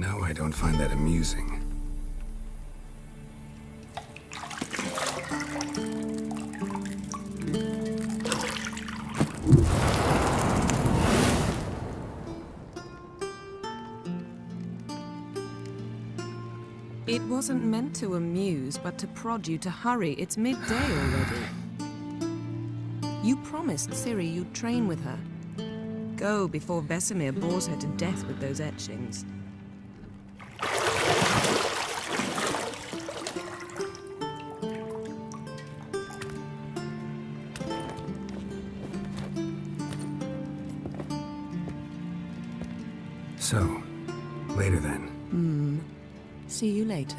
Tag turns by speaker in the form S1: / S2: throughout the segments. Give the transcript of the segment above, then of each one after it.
S1: No, I don't find that amusing.
S2: It wasn't meant to amuse, but to prod you to hurry. It's midday already. You promised Ciri you'd train with her. Go before Vesemir bores her to death with those etchings.
S1: So, later then.
S2: See you later.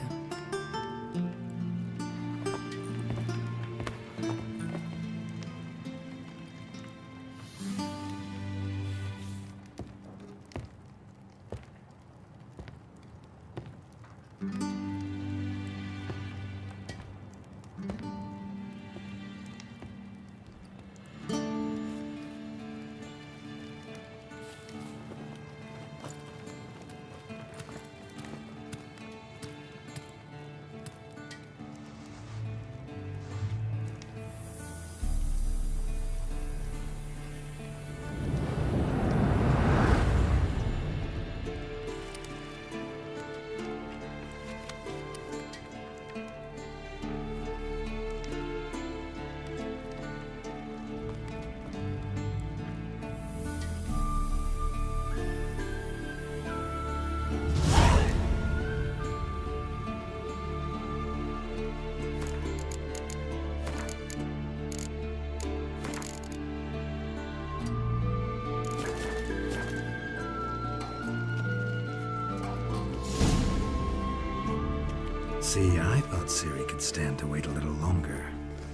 S1: See, I thought Ciri could stand to wait a little longer.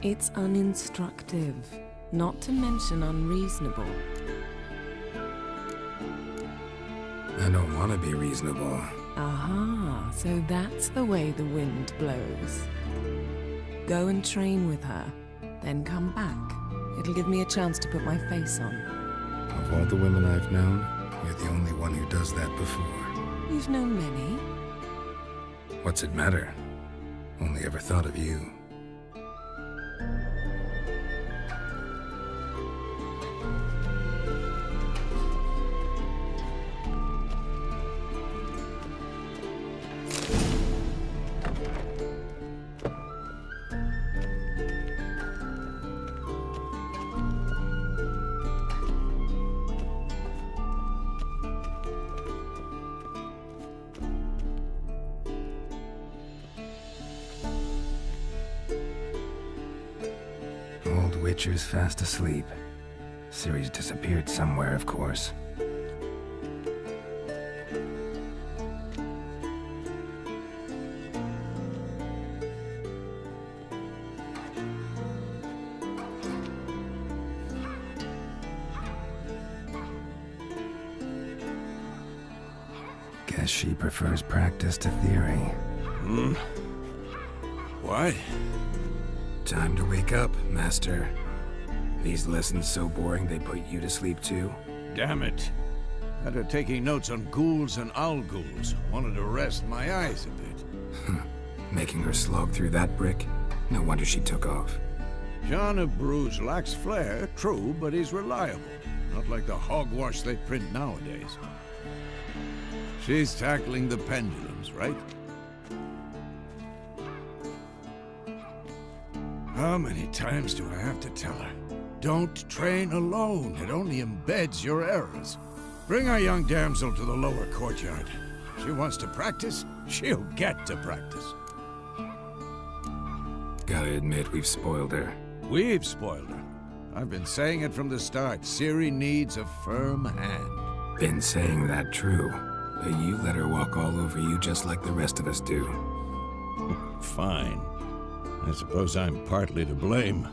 S2: It's uninstructive, not to mention unreasonable.
S1: I don't want to be reasonable.
S2: Aha, so that's the way the wind blows. Go and train with her, then come back. It'll give me a chance to put my face on.
S1: Of all the women I've known, you're the only one who does that before.
S2: You've known many.
S1: What's it matter? Only ever thought of you. Witcher's fast asleep. Ciri's disappeared somewhere, of course. Guess she prefers practice to theory.
S3: Why?
S1: Time to wake up, Master. These lessons so boring they put you to sleep too?
S3: Damn it. Had her taking notes on ghouls and owl ghouls. Wanted to rest my eyes a bit.
S1: Making her slog through that brick? No wonder she took off.
S3: John of Bruges lacks flair, true, but he's reliable. Not like the hogwash they print nowadays. She's tackling the pendulums, right? How many times do I have to tell her? Don't train alone. It only embeds your errors. Bring our young damsel to the lower courtyard. She wants to practice, she'll get to practice.
S1: Gotta admit, we've spoiled her.
S3: We've spoiled her. I've been saying it from the start. Ciri needs a firm hand.
S1: Been saying that true, but you let her walk all over you just like the rest of us do.
S3: Fine. I suppose I'm partly to blame.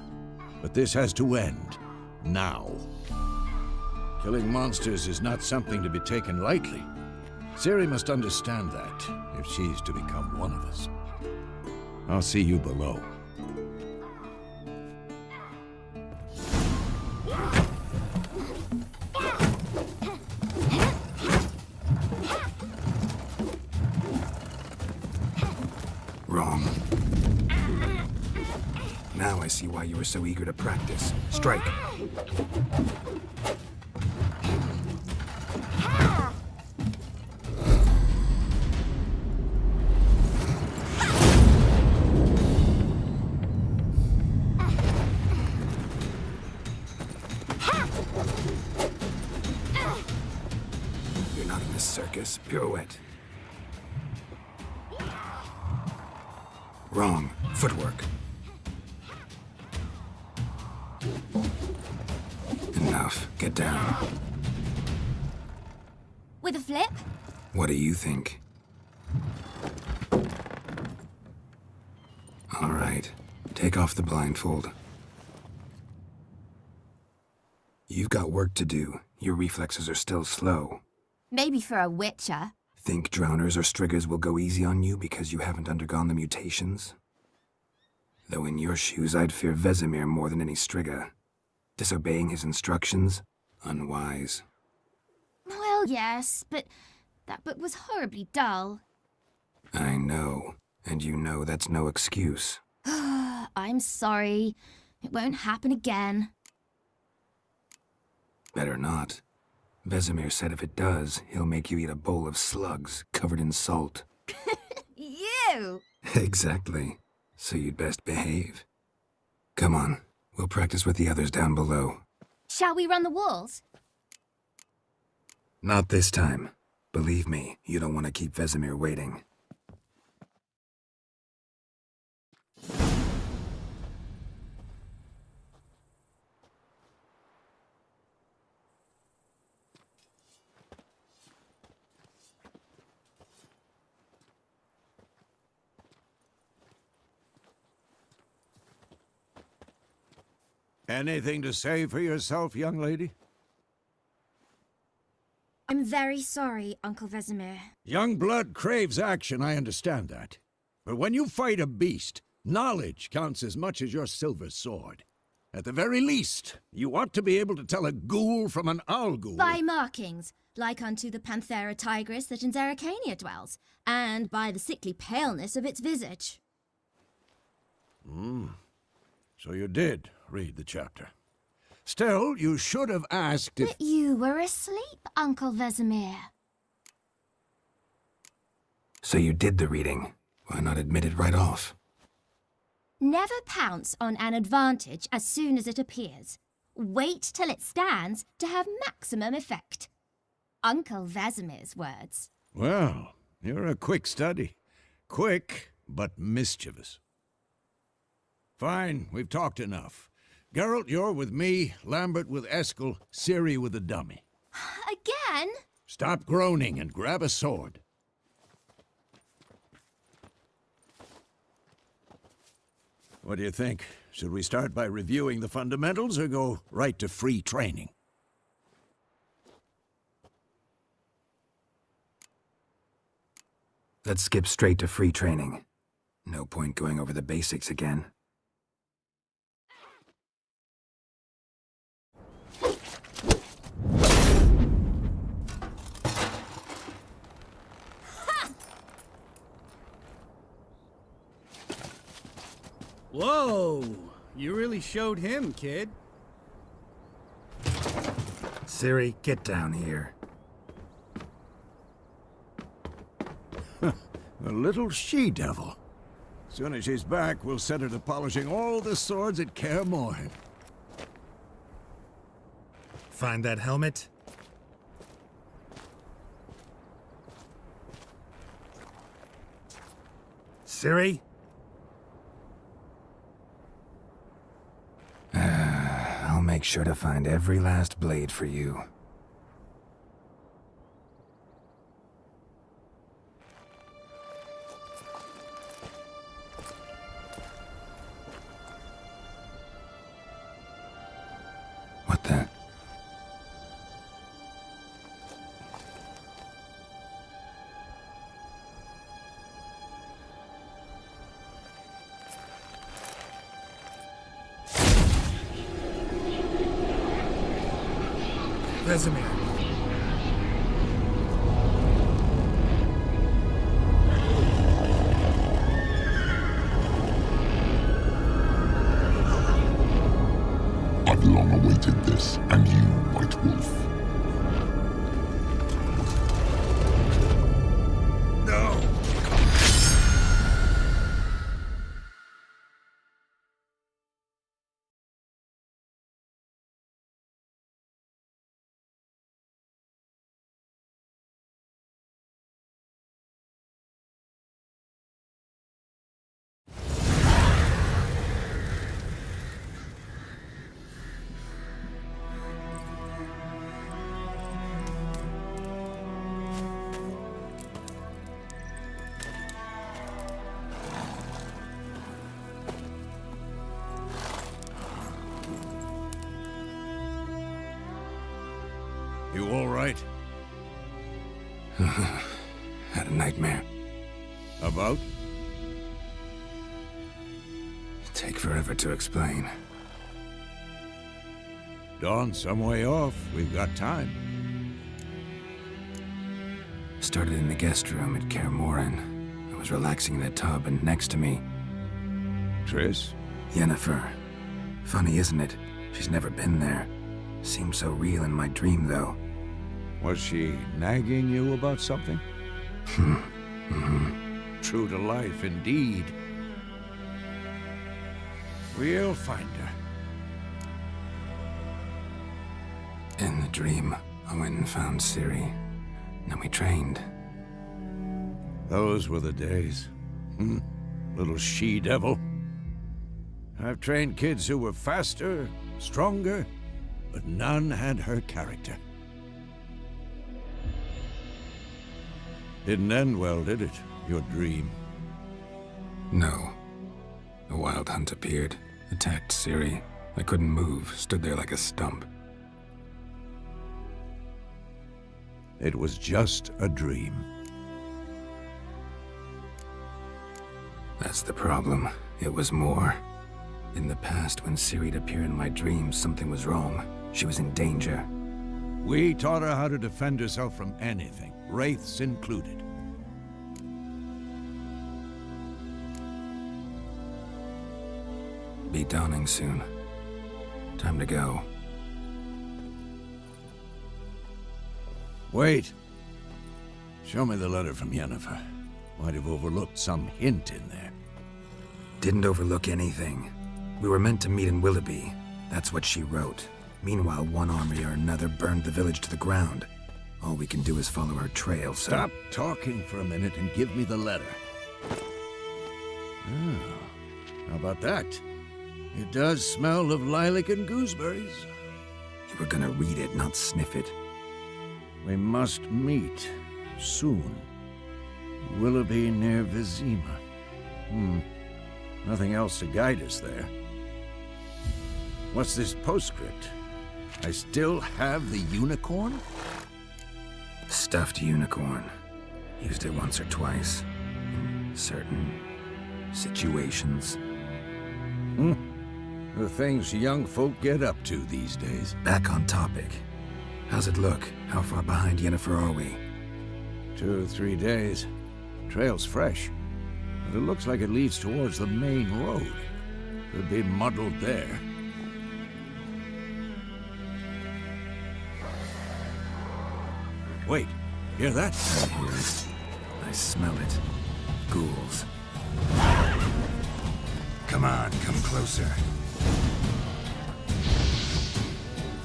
S3: But this has to end. Now. Killing monsters is not something to be taken lightly. Ciri must understand that, if she's to become one of us. I'll see you below.
S1: Now I see why you were so eager to practice. Strike. You're not in a circus. Pirouette. Wrong. Footwork. Enough. Get down.
S4: With a flip?
S1: What do you think? All right. Take off the blindfold. You've got work to do. Your reflexes are still slow.
S4: Maybe for a witcher.
S1: Think drowners or striggers will go easy on you because you haven't undergone the mutations? Though in your shoes, I'd fear Vesemir more than any strigger. Disobeying his instructions? Unwise.
S4: Well, yes, but that book was horribly dull.
S1: I know. And you know that's no excuse.
S4: I'm sorry. It won't happen again.
S1: Better not. Vesemir said if it does, he'll make you eat a bowl of slugs covered in salt.
S4: You!
S1: Exactly. So you'd best behave. Come on. We'll practice with the others down below.
S4: Shall we run the walls?
S1: Not this time. Believe me, you don't want to keep Vesemir waiting.
S3: Anything to say for yourself, young lady?
S4: I'm very sorry, Uncle Vesemir.
S3: Young blood craves action, I understand that. But when you fight a beast, knowledge counts as much as your silver sword. At the very least, you ought to be able to tell a ghoul from an owl ghoul.
S4: By markings, like unto the Panthera tigris that in Zerrikania dwells, and by the sickly paleness of its visage.
S3: So you did read the chapter. Still, you should have asked if...
S4: But you were asleep, Uncle Vesemir.
S1: So you did the reading. Why not admit it right off?
S4: Never pounce on an advantage as soon as it appears. Wait till it stands to have maximum effect. Uncle Vesemir's words.
S3: Well, you're a quick study. Quick, but mischievous. Fine, we've talked enough. Geralt, you're with me, Lambert with Eskel, Ciri with the dummy.
S4: Again?
S3: Stop groaning and grab a sword. What do you think? Should we start by reviewing the fundamentals or go right to free training?
S1: Let's skip straight to free training. No point going over the basics again.
S5: Whoa! You really showed him, kid.
S1: Ciri, get down here.
S3: A little she-devil. Soon as she's back, we'll set her to polishing all the swords at Kaer Morhen.
S1: Find that helmet? Ciri? I'll make sure to find every last blade for you. What the? Vesemir.
S6: Yes, and you, White Wolf.
S3: No! You all right?
S1: Had a nightmare.
S3: About?
S1: Take forever to explain.
S3: Dawn's some way off. We've got time.
S1: Started in the guest room at Kaer Morhen. I was relaxing in a tub, and next to me,
S3: Triss?
S1: Yennefer. Funny, isn't it? She's never been there. Seemed so real in my dream, though.
S3: Was she nagging you about something? True to life, indeed. We'll find her.
S1: In the dream, I went and found Ciri. Then we trained.
S3: Those were the days. Little she-devil. I've trained kids who were faster, stronger, but none had her character. Didn't end well, did it? Your dream?
S1: No. A wild hunt appeared, attacked Ciri. I couldn't move, stood there like a stump.
S3: It was just a dream.
S1: That's the problem. It was more. In the past, when Ciri'd appear in my dreams, something was wrong. She was in danger.
S3: We taught her how to defend herself from anything, wraiths included.
S1: Be dawning soon. Time to go.
S3: Wait. Show me the letter from Yennefer. Might have overlooked some hint in there.
S1: Didn't overlook anything. We were meant to meet in Willoughby. That's what she wrote. Meanwhile, one army or another burned the village to the ground. All we can do is follow her trail, so...
S3: Stop talking for a minute and give me the letter. Oh, how about that? It does smell of lilac and gooseberries.
S1: You were gonna read it, not sniff it.
S3: We must meet soon. Willoughby near Vizima. Nothing else to guide us there. What's this postscript? I still have the unicorn?
S1: Stuffed unicorn. Used it once or twice. In certain situations.
S3: The things young folk get up to these days.
S1: Back on topic. How's it look? How far behind Yennefer are we?
S3: 2 or 3 days. Trail's fresh, but it looks like it leads towards the main road. Could be muddled there. Wait, hear that?
S1: I hear it. I smell it. Ghouls. Come on, come closer.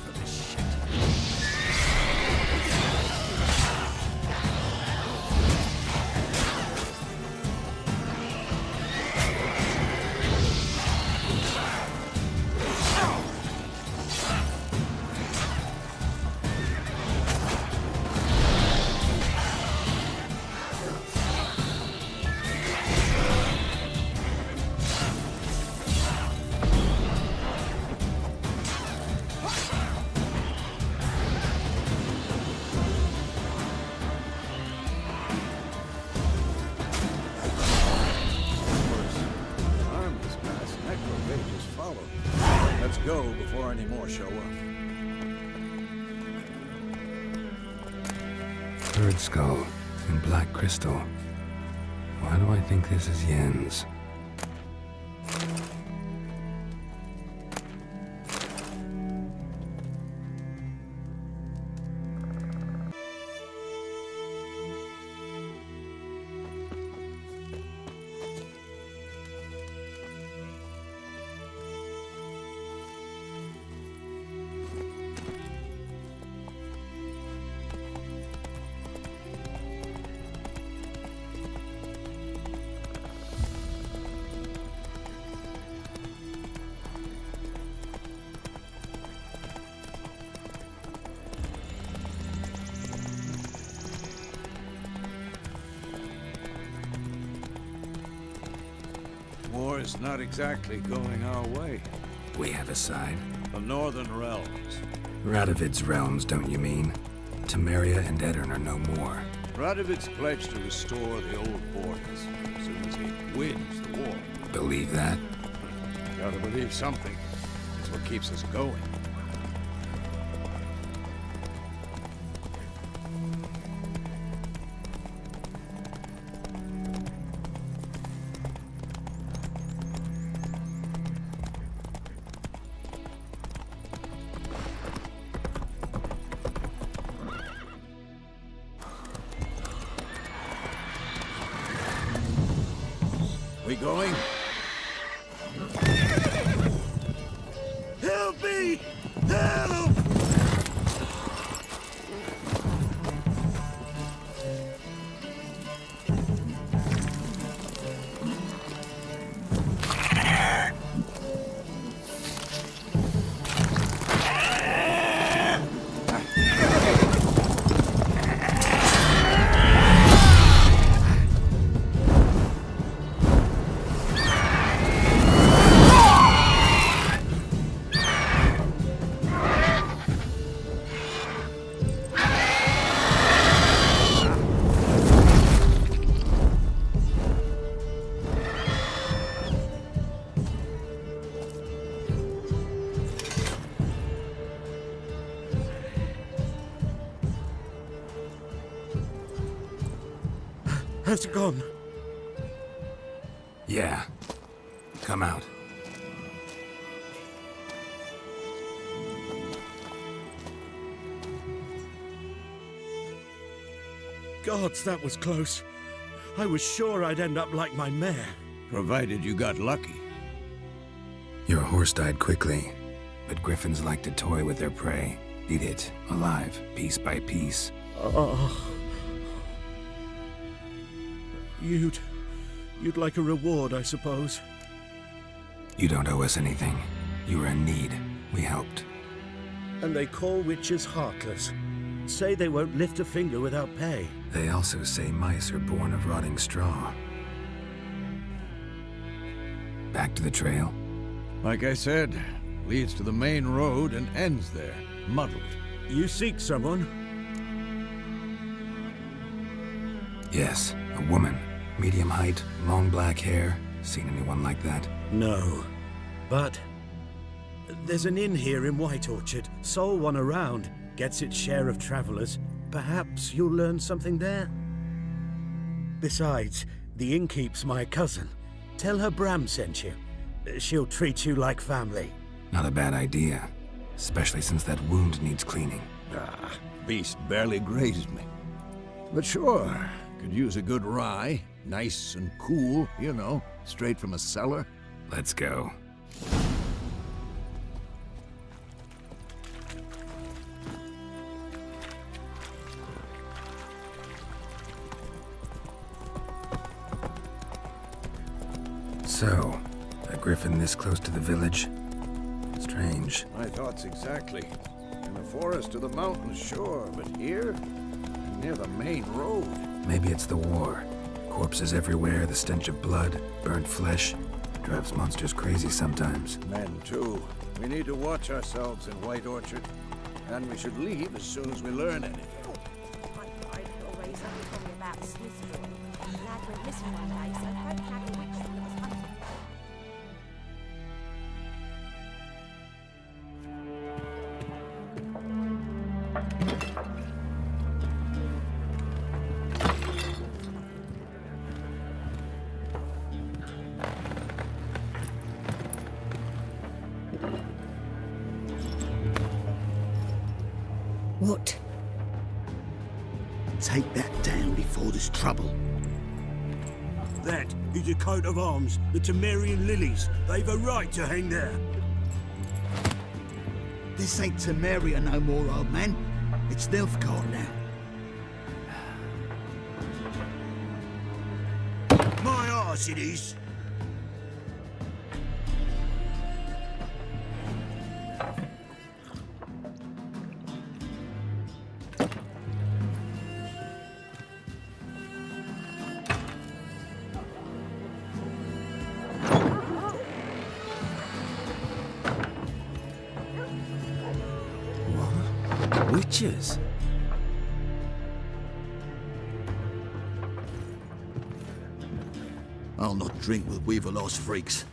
S1: For this shit.
S3: Let's go before any more show up.
S1: Bird skull and black crystal. Why do I think this is Yen's?
S3: is not exactly going our way.
S1: We have a side.
S3: The Northern Realms.
S1: Radovid's realms, don't you mean? Temeria and Edirn are no more.
S3: Radovid's pledged to restore the old borders as soon as he wins the war.
S1: Believe that?
S3: Gotta believe something. It's what keeps us going. We going? Help me! Help!
S5: Has it gone?
S1: Yeah. Come out.
S5: Gods, that was close. I was sure I'd end up like my mare.
S3: Provided you got lucky.
S1: Your horse died quickly, but griffins like to toy with their prey. Eat it, alive, piece by piece.
S5: Oh. You'd like a reward, I suppose.
S1: You don't owe us anything. You were in need. We helped.
S5: And they call witches heartless. Say they won't lift a finger without pay.
S1: They also say mice are born of rotting straw. Back to the trail?
S3: Like I said, leads to the main road and ends there, muddled.
S5: You seek someone?
S1: Yes, a woman. Medium height, long black hair. Seen anyone like that?
S5: No. But there's an inn here in White Orchard. Sole one around. Gets its share of travelers. Perhaps you'll learn something there? Besides, the innkeep's my cousin. Tell her Bram sent you. She'll treat you like family.
S1: Not a bad idea. Especially since that wound needs cleaning.
S3: Beast barely grazed me. But sure, could use a good rye. Nice and cool, you know, straight from a cellar.
S1: Let's go. So, a griffin this close to the village? Strange.
S3: My thoughts exactly. In the forest or the mountains, sure, but here? Near the main road.
S1: Maybe it's the war. Corpses everywhere, the stench of blood, burnt flesh. Drives monsters crazy sometimes.
S3: Men, too. We need to watch ourselves in White Orchard. And we should leave as soon as we learn anything.
S7: What?
S8: Take that down before there's trouble.
S9: That is a coat of arms, the Temerian lilies. They've a right to hang there.
S8: This ain't Temeria no more, old man. It's Nilfgaard now.
S9: My arse it is.
S5: Witches?
S8: I'll not drink with Weaverlost freaks.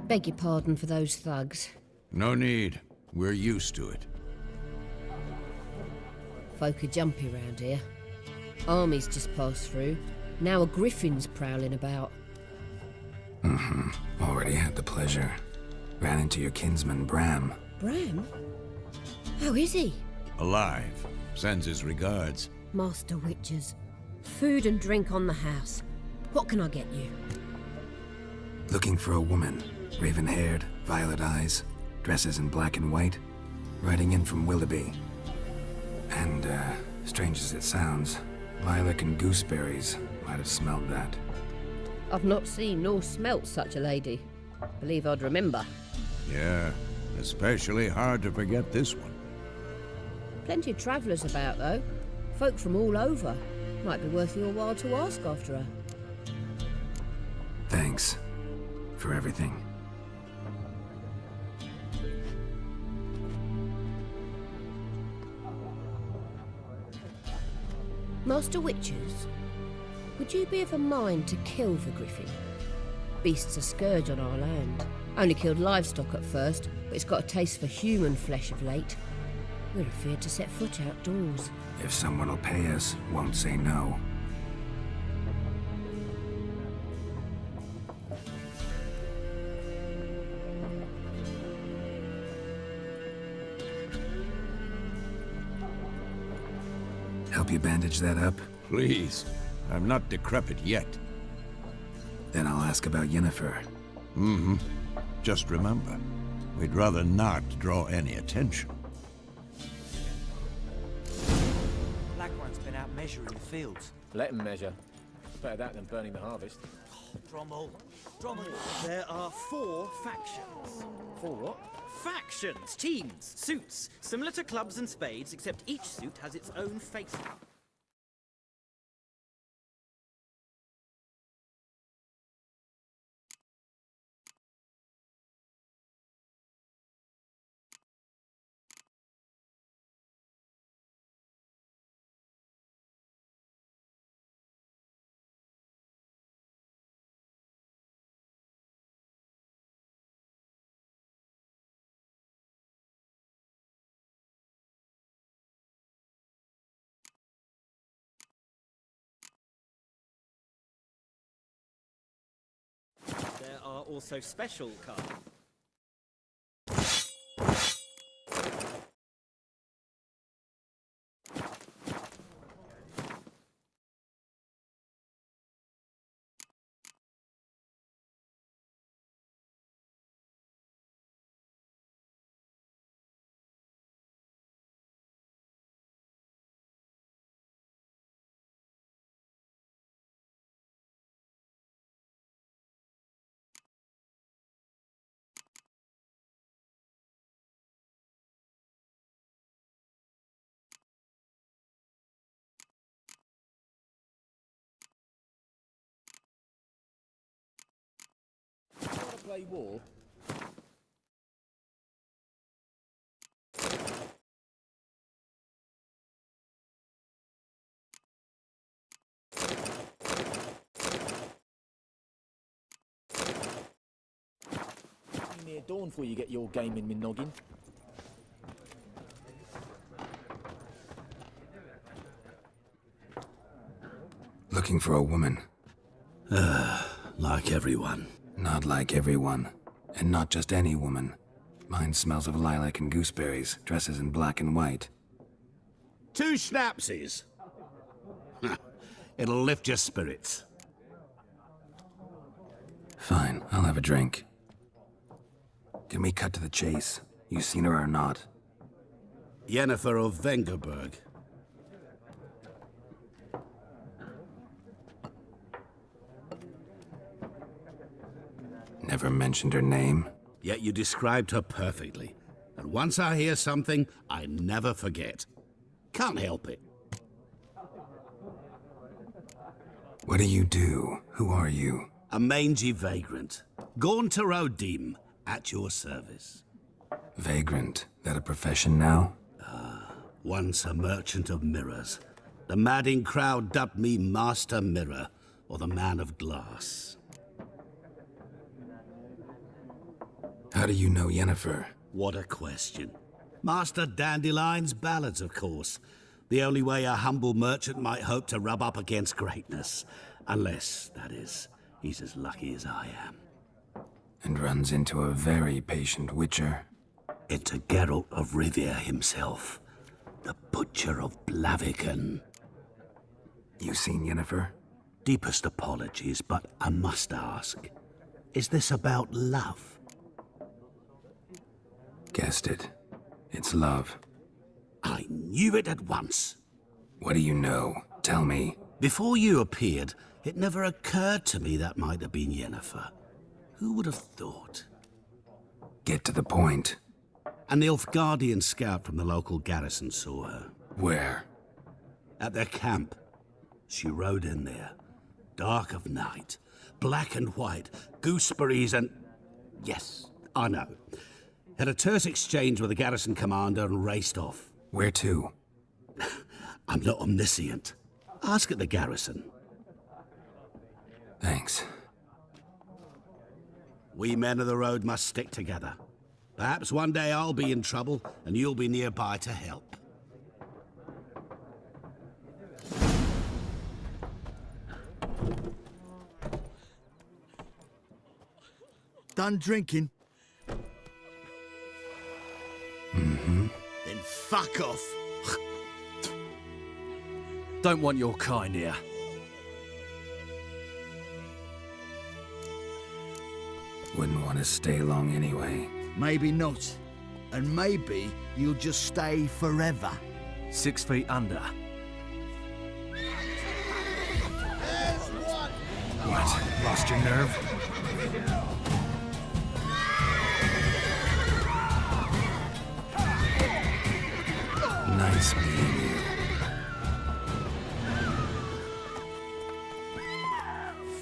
S7: Beg your pardon for those thugs.
S3: No need. We're used to it.
S7: Folk are jumpy round here. Armies just passed through. Now a griffin's prowling about.
S1: Already had the pleasure. Ran into your kinsman, Bram.
S7: Bram? How is he?
S3: Alive. Sends his regards.
S7: Master Witches. Food and drink on the house. What can I get you?
S1: Looking for a woman. Raven-haired, violet eyes, dresses in black and white. Riding in from Willoughby. And, strange as it sounds, lilac and gooseberries might have smelled that.
S7: I've not seen nor smelt such a lady. Believe I'd remember.
S3: Yeah, especially hard to forget this one.
S7: Plenty of travellers about, though. Folk from all over. Might be worth your while to ask after her.
S1: Thanks. For everything.
S7: Master Witches, would you be of a mind to kill the griffin? Beast's a scourge on our land. Only killed livestock at first, but it's got a taste for human flesh of late. We're afeard to set foot outdoors.
S1: If someone will pay us, won't say no. Help you bandage that up?
S3: Please. I'm not decrepit yet.
S1: Then I'll ask about Yennefer.
S3: Just remember, we'd rather not draw any attention.
S10: Black One's been out measuring the fields.
S11: Let him measure. Better that than burning the harvest.
S10: Drommel.
S12: There are 4 factions.
S11: 4 what?
S12: Factions, teams, suits, similar to clubs and spades, except each suit has its own face. There are also special cards.
S11: Want to play war? Near dawn before you get your game in me noggin.
S1: Looking for a woman.
S5: Like everyone.
S1: Not like everyone. And not just any woman. Mine smells of lilac and gooseberries, dresses in black and white.
S5: 2 schnapsies. It'll lift your spirits.
S1: Fine, I'll have a drink. Can we cut to the chase? You seen her or not?
S5: Yennefer of Vengerberg.
S1: Never mentioned her name?
S5: Yet you described her perfectly. And once I hear something, I never forget. Can't help it.
S1: What do you do? Who are you?
S5: A mangy vagrant.
S13: Gaunter O'Dim, at your service.
S1: Vagrant, that a profession now?
S13: Once a merchant of mirrors. The madding crowd dubbed me Master Mirror, or the Man of Glass.
S1: How do you know Yennefer?
S13: What a question. Master Dandelion's ballads, of course. The only way a humble merchant might hope to rub up against greatness. Unless, that is, he's as lucky as I am.
S1: And runs into a very patient witcher.
S13: Into Geralt of Rivia himself. The Butcher of Blaviken.
S1: You seen Yennefer?
S13: Deepest apologies, but I must ask. Is this about love?
S1: Guessed it. It's love.
S13: I knew it at once.
S1: What do you know? Tell me.
S13: Before you appeared, it never occurred to me that might have been Yennefer. Who would have thought?
S1: Get to the point.
S13: An Nilfgaardian scout from the local garrison saw her.
S1: Where?
S13: At their camp. She rode in there. Dark of night. Black and white. Gooseberries and... Yes, I know. Had a terse exchange with the garrison commander and raced off.
S1: Where to?
S13: I'm not omniscient. Ask at the garrison.
S1: Thanks.
S13: We men of the road must stick together. Perhaps one day I'll be in trouble and you'll be nearby to help.
S8: Done drinking?
S1: Mm-hmm.
S8: Then fuck off.
S14: Don't want your kind here.
S1: Wouldn't want to stay long anyway.
S8: Maybe not. And maybe you'll just stay forever.
S14: 6 feet under.
S1: What? Lost your nerve? Nice meeting you.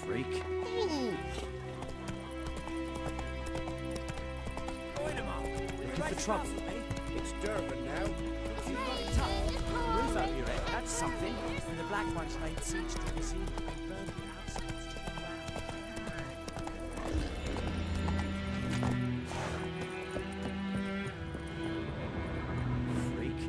S14: Freak. Looking for trouble.
S10: It's Durban now. You've got it tough. Roof over your head, that's something. When the Black Ones laid siege to the sea, they burned the outskirts to the ground.
S14: Freak.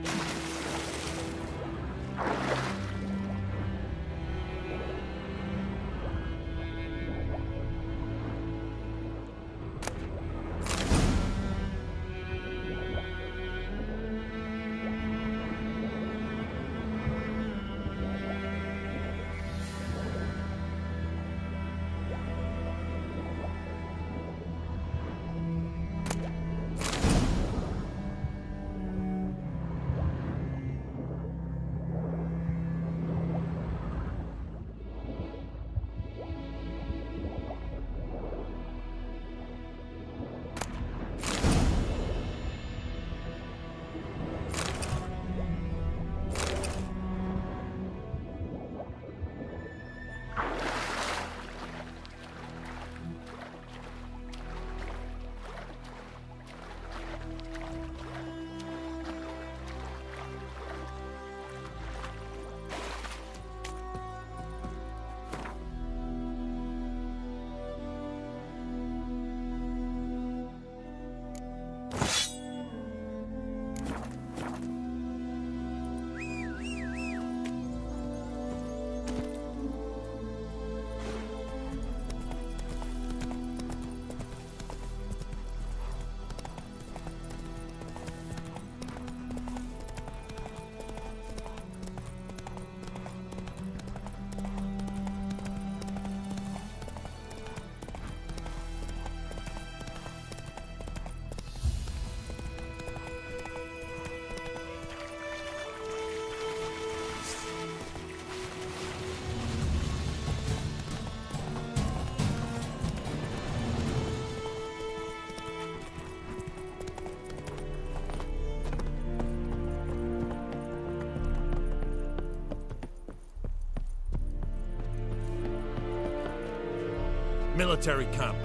S15: Military camp.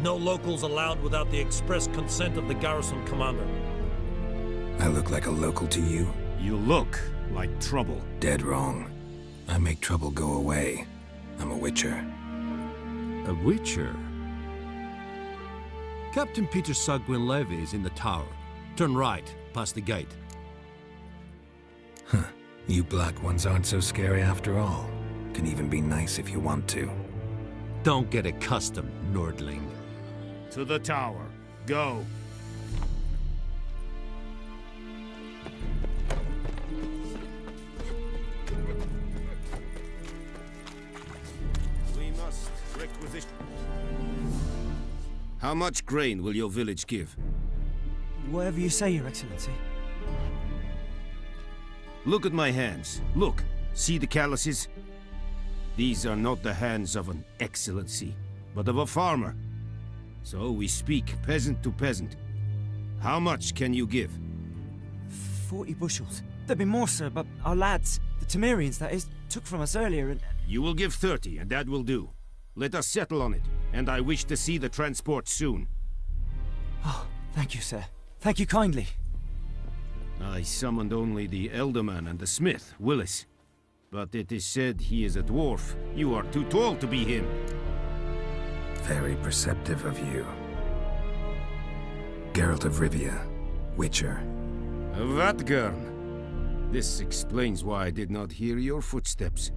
S15: No locals allowed without the express consent of the garrison commander.
S1: I look like a local to you?
S9: You look like trouble.
S1: Dead wrong. I make trouble go away. I'm a witcher.
S14: A witcher? Captain Peter Sagwin Levy is in the tower. Turn right, past the gate.
S1: Huh. You black ones aren't so scary after all. Can even be nice if you want to.
S14: Don't get accustomed, Nordling.
S9: To the tower. Go. We must requisition. How much grain will your village give?
S10: Whatever you say, Your Excellency.
S9: Look at my hands. Look. See the calluses? These are not the hands of an excellency, but of a farmer. So we speak peasant to peasant. How much can you give?
S10: 40 bushels. There'd be more, sir, but our lads, the Temerians, that is, took from us earlier and...
S9: You will give 30, and that will do. Let us settle on it, and I wish to see the transport soon.
S10: Oh, thank you, sir. Thank you kindly.
S9: I summoned only the Elderman and the smith, Willis. But it is said he is a dwarf. You are too tall to be him.
S1: Very perceptive of you. Geralt of Rivia, Witcher.
S9: Vatgern. This explains why I did not hear your footsteps.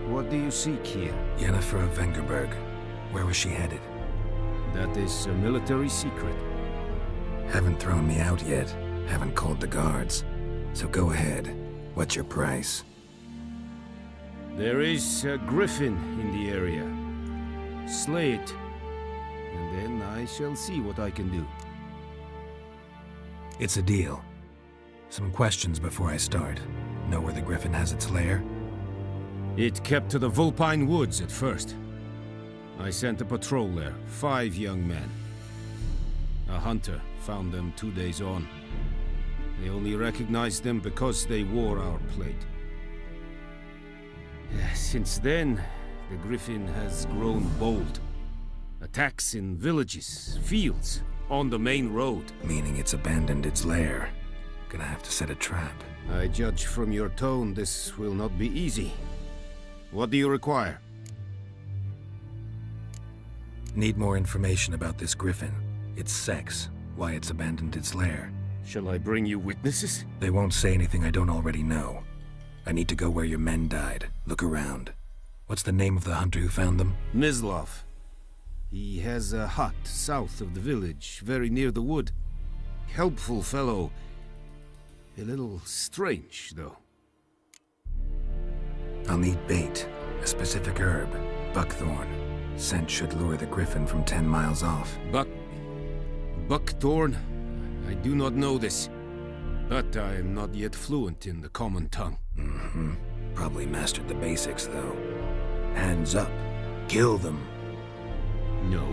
S9: What do you seek here?
S1: Yennefer of Vengerberg. Where was she headed?
S9: That is a military secret.
S1: Haven't thrown me out yet. Haven't called the guards. So go ahead. What's your price?
S9: There is a griffin in the area. Slay it, and then I shall see what I can do.
S1: It's a deal. Some questions before I start. Know where the griffin has its lair?
S9: It kept to the Vulpine Woods at first. I sent a patrol there, 5 young men. A hunter found them 2 days on. They only recognized them because they wore our plate. Since then, the griffin has grown bold. Attacks in villages, fields, on the main road.
S1: Meaning it's abandoned its lair. Gonna have to set a trap.
S9: I judge from your tone this will not be easy. What do you require?
S1: Need more information about this griffin. Its sex, why it's abandoned its lair.
S9: Shall I bring you witnesses?
S1: They won't say anything I don't already know. I need to go where your men died. Look around. What's the name of the hunter who found them?
S9: Mislav. He has a hut south of the village, very near the wood. Helpful fellow. A little strange, though.
S1: I'll need bait. A specific herb. Buckthorn. Scent should lure the griffin from 10 miles off.
S9: Buckthorn? I do not know this. But I am not yet fluent in the common tongue.
S1: Mm-hmm. Probably mastered the basics, though. Hands up. Kill them.
S9: No.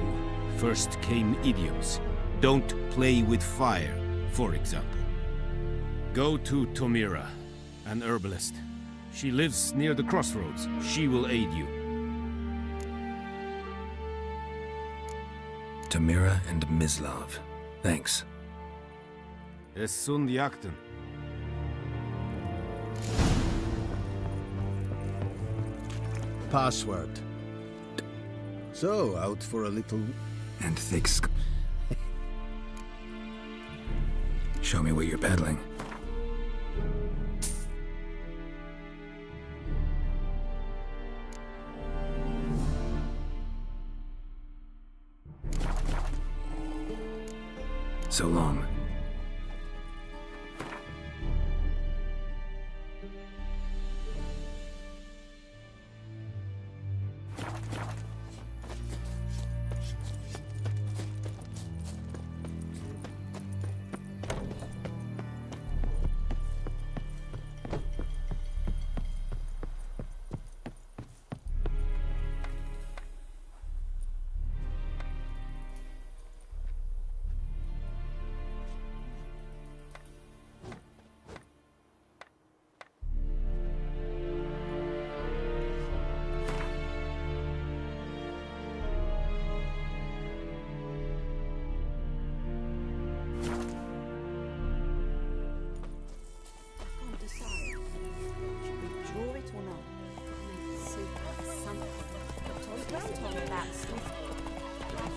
S9: First came idioms. Don't play with fire, for example. Go to Tomira, an herbalist. She lives near the crossroads. She will aid you.
S1: Tomira and Mislav. Thanks.
S9: Es sunt jakten.
S8: Password. So, out for a little...
S1: And thick Show me what you're peddling. So long.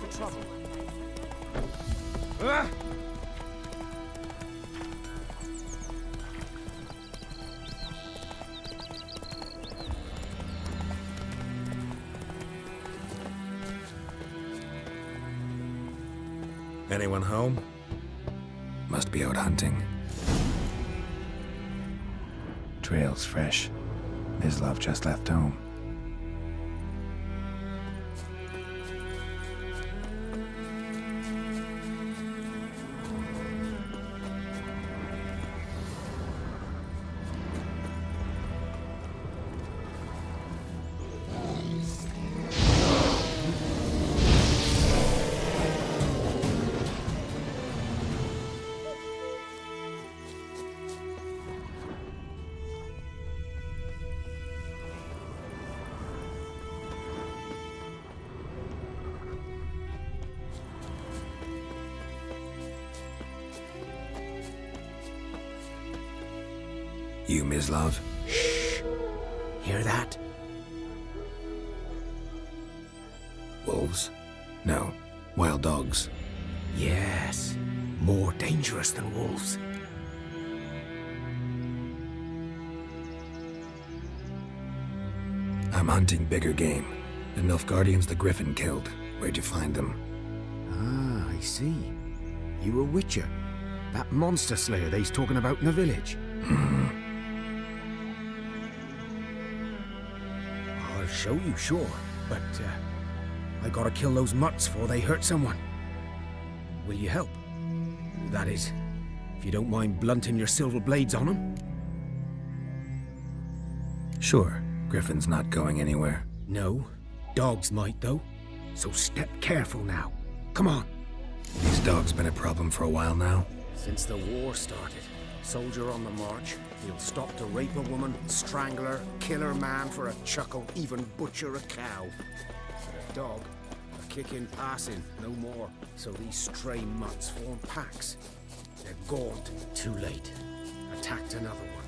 S10: For trouble.
S16: Anyone home?
S1: Must be out hunting. Trail's fresh. Mislav just left home. You, Mislav?
S16: Shh. Hear that?
S1: Wolves? No. Wild dogs.
S16: Yes. More dangerous than wolves.
S1: I'm hunting bigger game. The Nilfgaardians the Griffin killed. Where'd you find them?
S16: Ah, I see. You a witcher. That monster slayer they's talking about in the village. I'll show you, sure. But, I gotta kill those mutts before they hurt someone. Will you help? That is, if you don't mind blunting your silver blades on them.
S1: Sure. Griffin's not going anywhere.
S16: No. Dogs might, though. So step careful now. Come on.
S1: These dogs been a problem for a while now?
S16: Since the war started. Soldier on the march. He'll stop to rape a woman, strangle her, kill her man for a chuckle, even butcher a cow. But a dog, a kick in passing, no more. So these stray mutts form packs. They're gaunt. Too late. Attacked another one.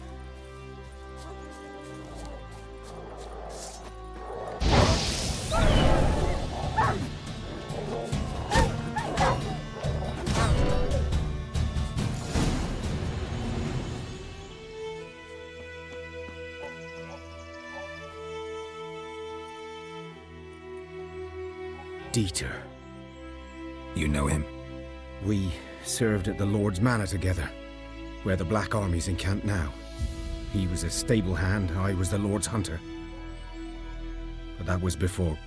S16: Dieter.
S1: You know him?
S16: We served at the Lord's Manor together, where the Black Army's encamped now. He was a stable hand, I was the Lord's hunter. But that was before...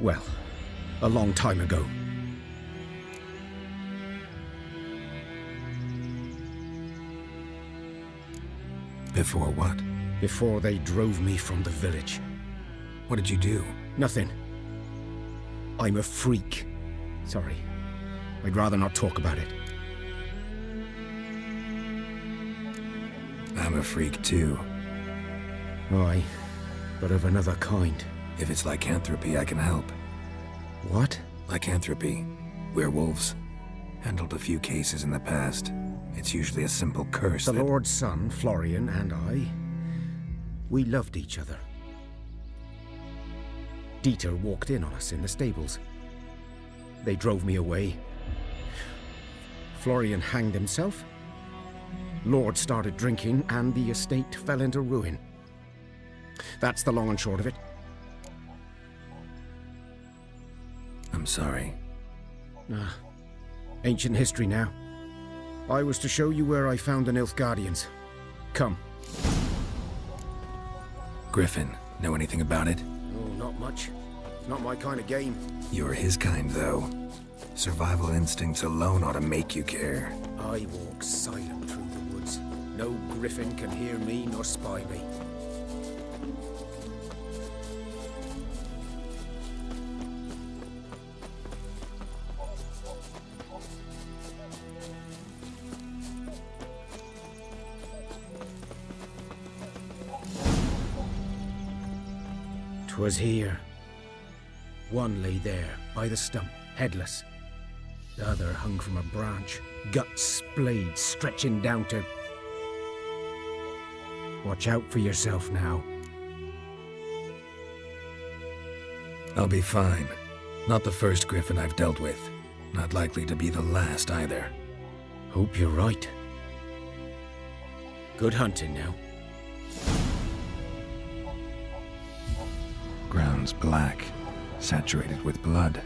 S16: well, a long time ago.
S1: Before what?
S16: Before they drove me from the village.
S1: What did you do?
S16: Nothing. I'm a freak. Sorry. I'd rather not talk about it.
S1: I'm a freak too.
S16: Aye, but of another kind.
S1: If it's lycanthropy, I can help.
S16: What?
S1: Lycanthropy. Werewolves. Handled a few cases in the past. It's usually a simple curse
S16: The
S1: that...
S16: Lord's son, Florian, and I... we loved each other. Dieter walked in on us in the stables. They drove me away. Florian hanged himself. Lord started drinking, and the estate fell into ruin. That's the long and short of it.
S1: I'm sorry.
S16: Ancient history now. I was to show you where I found the Nilfgaardians. Come.
S1: Griffin, know anything about it?
S16: Oh, not much. Not my kind of game.
S1: You're his kind, though. Survival instincts alone ought to make you care.
S16: I walk silent through the woods. No griffin can hear me nor spy me. Was here. One lay there, by the stump, headless. The other hung from a branch, guts splayed, stretching down to... Watch out for yourself now.
S1: I'll be fine. Not the first griffin I've dealt with. Not likely to be the last either.
S9: Hope you're right. Good hunting now.
S1: Ground's black, saturated with blood.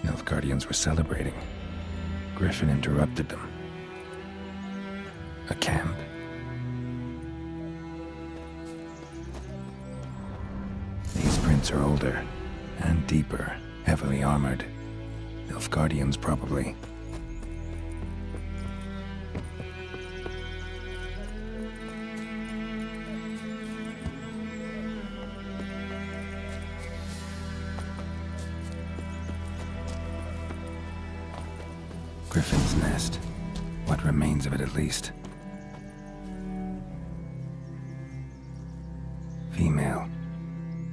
S1: Nilfgaardians were celebrating. Griffin interrupted them. A camp. These prints are older and deeper, heavily armored. Nilfgaardians, probably. Griffin's nest. What remains of it, at least. Female.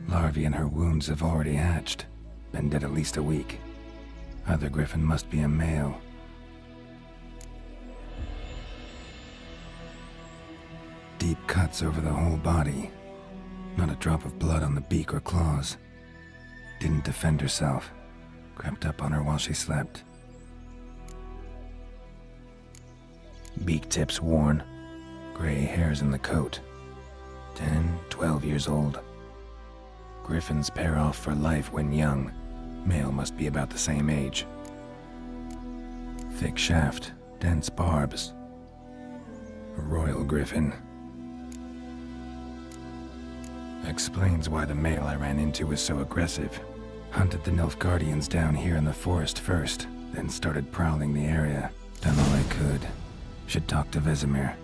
S1: Larvae in her wounds have already hatched. Been dead at least a week. Other griffin must be a male. Deep cuts over the whole body. Not a drop of blood on the beak or claws. Didn't defend herself. Crept up on her while she slept. Beak tips worn. Gray hairs in the coat. 10, 12 years old. Griffins pair off for life when young. Male must be about the same age. Thick shaft, dense barbs. A royal griffin. Explains why the male I ran into was so aggressive. Hunted the Nilfgaardians down here in the forest first, then started prowling the area. Done all I could. Should talk to Vesemir.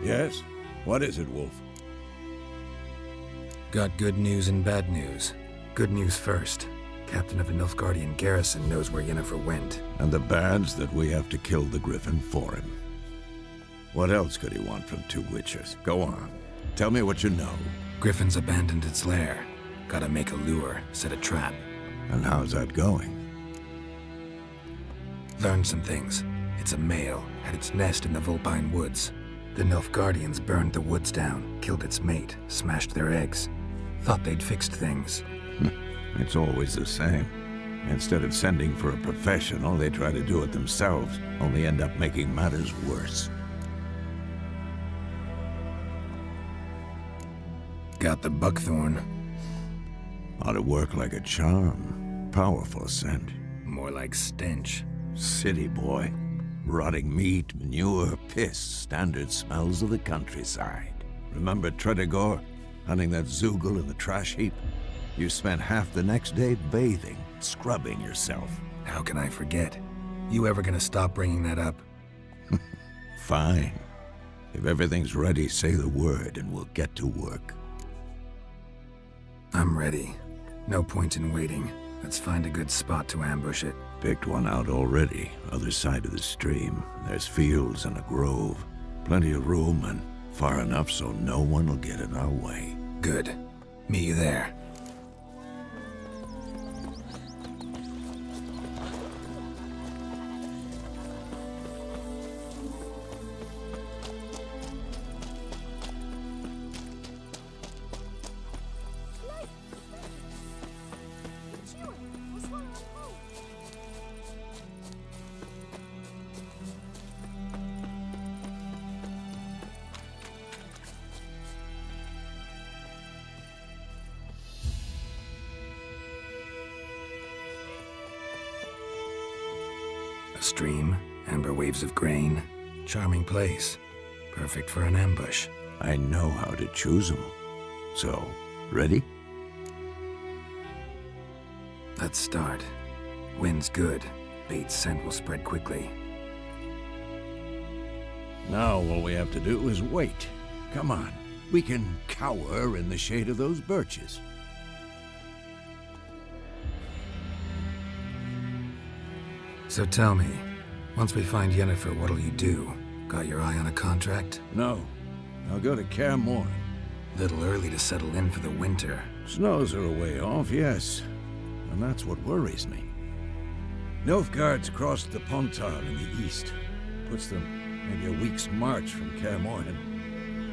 S3: Yes? What is it, Wolf?
S1: Got good news and bad news. Good news first. Captain of the Nilfgaardian garrison knows where Yennefer went.
S3: And the bad's that we have to kill the griffin for him. What else could he want from two witches? Go on. Tell me what you know.
S1: Griffin's abandoned its lair. Gotta make a lure, set a trap.
S3: And how's that going?
S1: Learned some things. It's a male, had its nest in the Vulpine Woods. The Nilfgaardians burned the woods down, killed its mate, smashed their eggs. Thought they'd fixed things.
S3: It's always the same. Instead of sending for a professional, they try to do it themselves, only end up making matters worse.
S1: Got the buckthorn.
S3: Ought to work like a charm. Powerful scent.
S1: More like stench.
S3: City boy. Rotting meat, manure, piss, standard smells of the countryside. Remember Tredegor, hunting that Zoogle in the trash heap? You spent half the next day bathing, scrubbing yourself.
S1: How can I forget? You ever gonna stop bringing that up?
S3: Fine. If everything's ready, say the word and we'll get to work.
S1: I'm ready. No point in waiting. Let's find a good spot to ambush it.
S3: Picked one out already, other side of the stream. There's fields and a grove. Plenty of room and far enough so no one will get in our way.
S1: Good. Meet you there. A stream, amber waves of grain. Charming place. Perfect for an ambush.
S3: I know how to choose them. So, ready?
S1: Let's start. Wind's good. Bait's scent will spread quickly.
S3: Now all we have to do is wait. Come on. We can cower in the shade of those birches.
S1: So tell me, once we find Yennefer, what'll you do? Got your eye on a contract?
S3: No. I'll go to Kaer Morhen.
S1: Little early to settle in for the winter.
S3: Snows are a way off, yes. And that's what worries me. Nilfgaard's across the Pontar in the east. Puts them maybe a week's march from Kaer Morhen.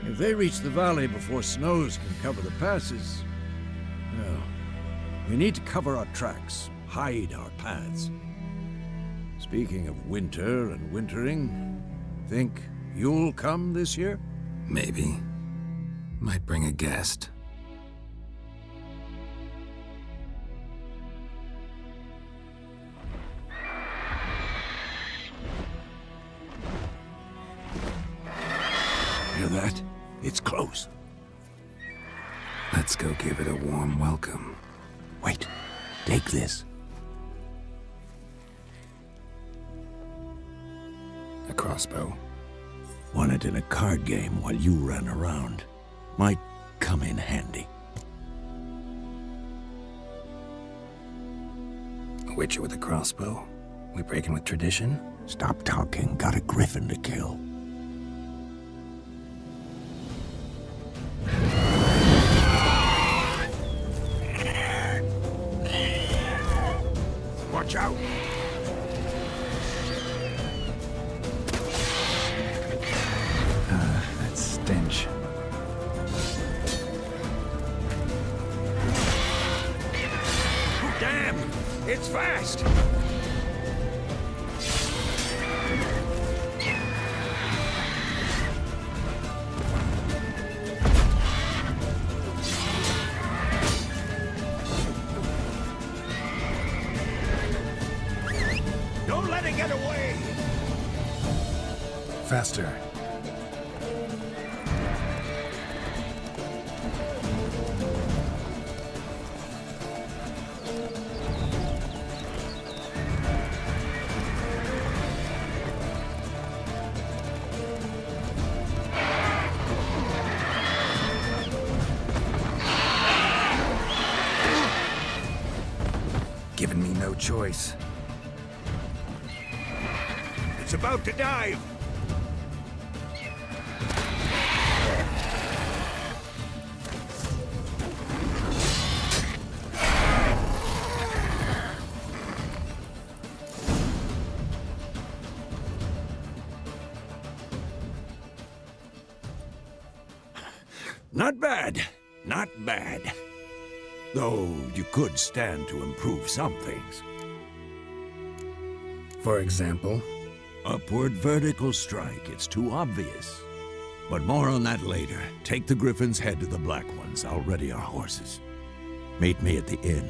S3: If they reach the valley before snows can cover the passes, well, we need to cover our tracks, hide our paths. Speaking of winter and wintering, think you'll come this year?
S1: Maybe. Might bring a guest.
S3: Hear that? It's close.
S1: Let's go give it a warm welcome.
S3: Wait, take this.
S1: A crossbow.
S3: Won it in a card game while you ran around. Might come in handy.
S1: A witcher with a crossbow? We breaking with tradition?
S3: Stop talking. Got a griffin to kill. Watch out!
S1: That stench.
S3: Damn! It's fast! Don't let it get away!
S1: Faster. Giving me no choice.
S3: It's about to dive! Not bad. Not bad. Though you could stand to improve some things.
S1: For example?
S3: Upward vertical strike. It's too obvious. But more on that later. Take the Griffin's head to the Black Ones. I'll ready our horses. Meet me at the inn.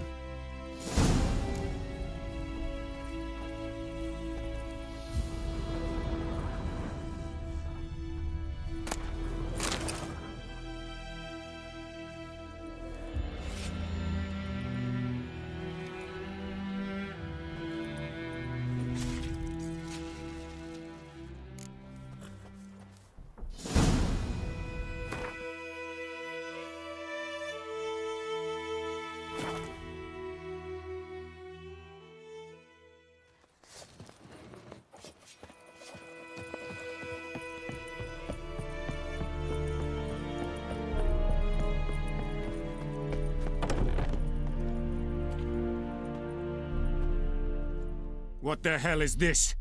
S9: What the hell is this?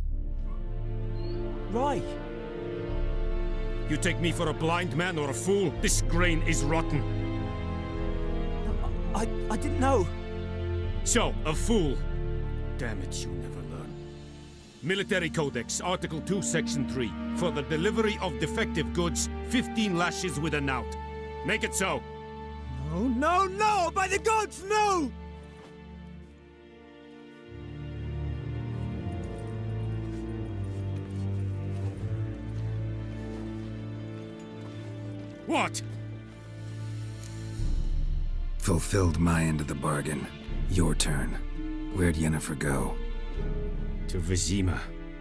S10: Right.
S9: You take me for a blind man or a fool? This grain is rotten.
S10: I didn't know.
S9: So, a fool. Damn it, you never learn. Military Codex, Article 2, Section 3. For the delivery of defective goods, 15 lashes with a knout. Make it so.
S10: No, no, no! By the gods, no!
S9: What?
S1: Fulfilled my end of the bargain. Your turn. Where'd Yennefer go?
S9: To Vizima.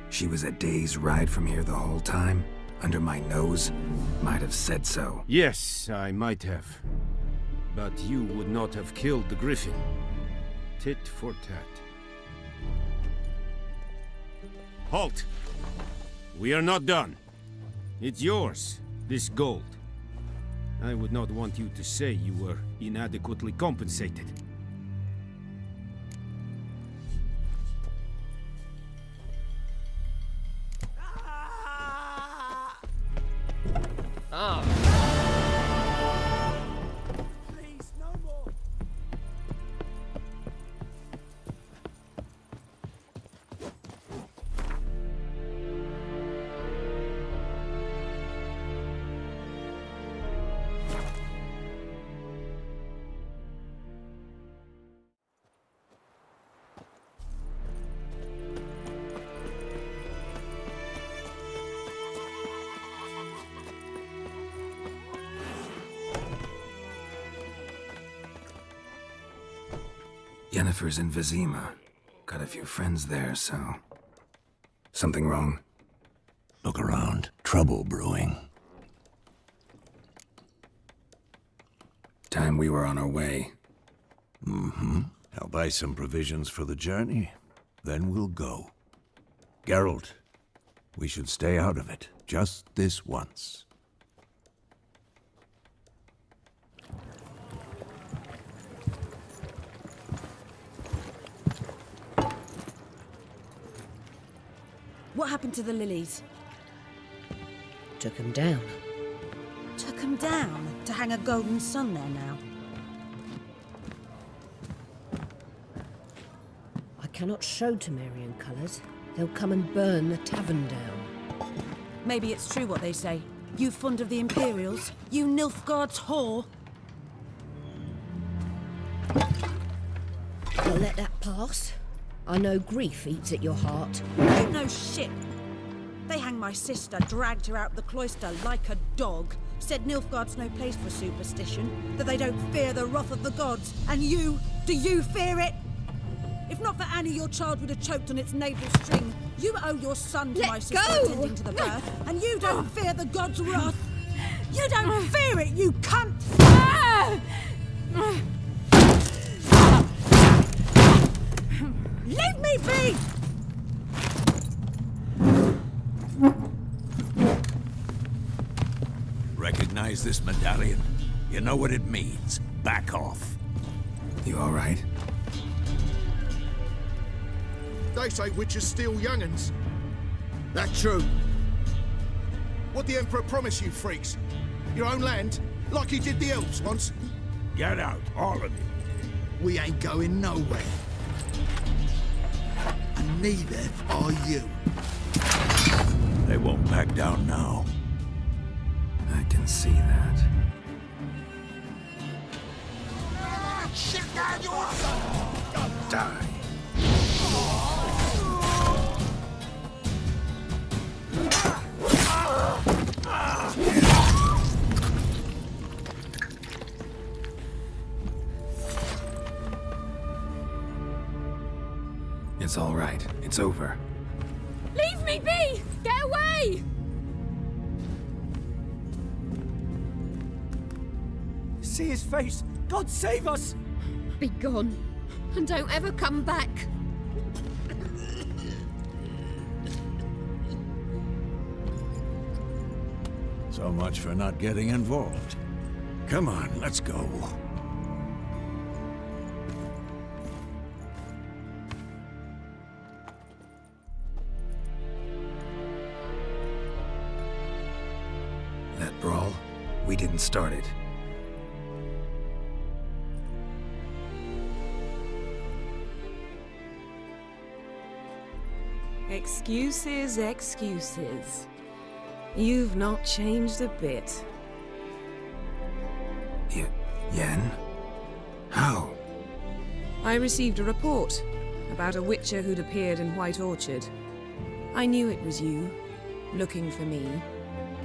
S1: She was a day's ride from here the whole time? under my nose, might have said so.
S9: Yes, I might have. But you would not have killed the griffin. Tit for tat. Halt! We are not done. It's yours, this gold. I would not want you to say you were inadequately compensated.
S10: Please, no more.
S1: Yennefer's in Vizima. Got a few friends there, so... Something wrong?
S3: Look around. Trouble brewing.
S1: Time we were on our way.
S3: Mm-hmm. I'll buy some provisions for the journey. Then we'll go. Geralt, we should stay out of it. Just this once.
S17: What happened to the lilies?
S7: Took 'em down.
S17: Took 'em down to hang a golden sun there now.
S7: I cannot show Temerian colours. They'll come and burn the tavern down.
S17: Maybe it's true what they say. You fond of the Imperials? You Nilfgaard's whore?
S7: I'll let that pass. I know grief eats at your heart.
S17: You know shit. They hanged my sister, dragged her out the cloister like a dog. Said Nilfgaard's no place for superstition, that they don't fear the wrath of the gods. And you, do you fear it? If not for Annie, your child would have choked on its navel string. You owe your son to my sister attending to the birth, and you don't fear the gods' wrath. You don't fear it, you cunt! Leave me be!
S3: Recognize this medallion? You know what it means. Back off.
S1: You all right?
S18: They say witches steal young'uns. That true? What the Emperor promised you freaks? Your own land? Like he did the elves once?
S3: Get out, all of you.
S8: We ain't going nowhere. And neither are you.
S3: They won't back down now.
S1: I can see that. Die. It's all right. It's over.
S4: Leave me be! Get away!
S10: See his face! God save us!
S7: Be gone, and don't ever come back.
S3: So much for not getting involved. Come on, let's go.
S1: That brawl, we didn't start it.
S2: Excuses, excuses. You've not changed a bit.
S1: Yen? How?
S2: I received a report about a witcher who'd appeared in White Orchard. I knew it was you, looking for me.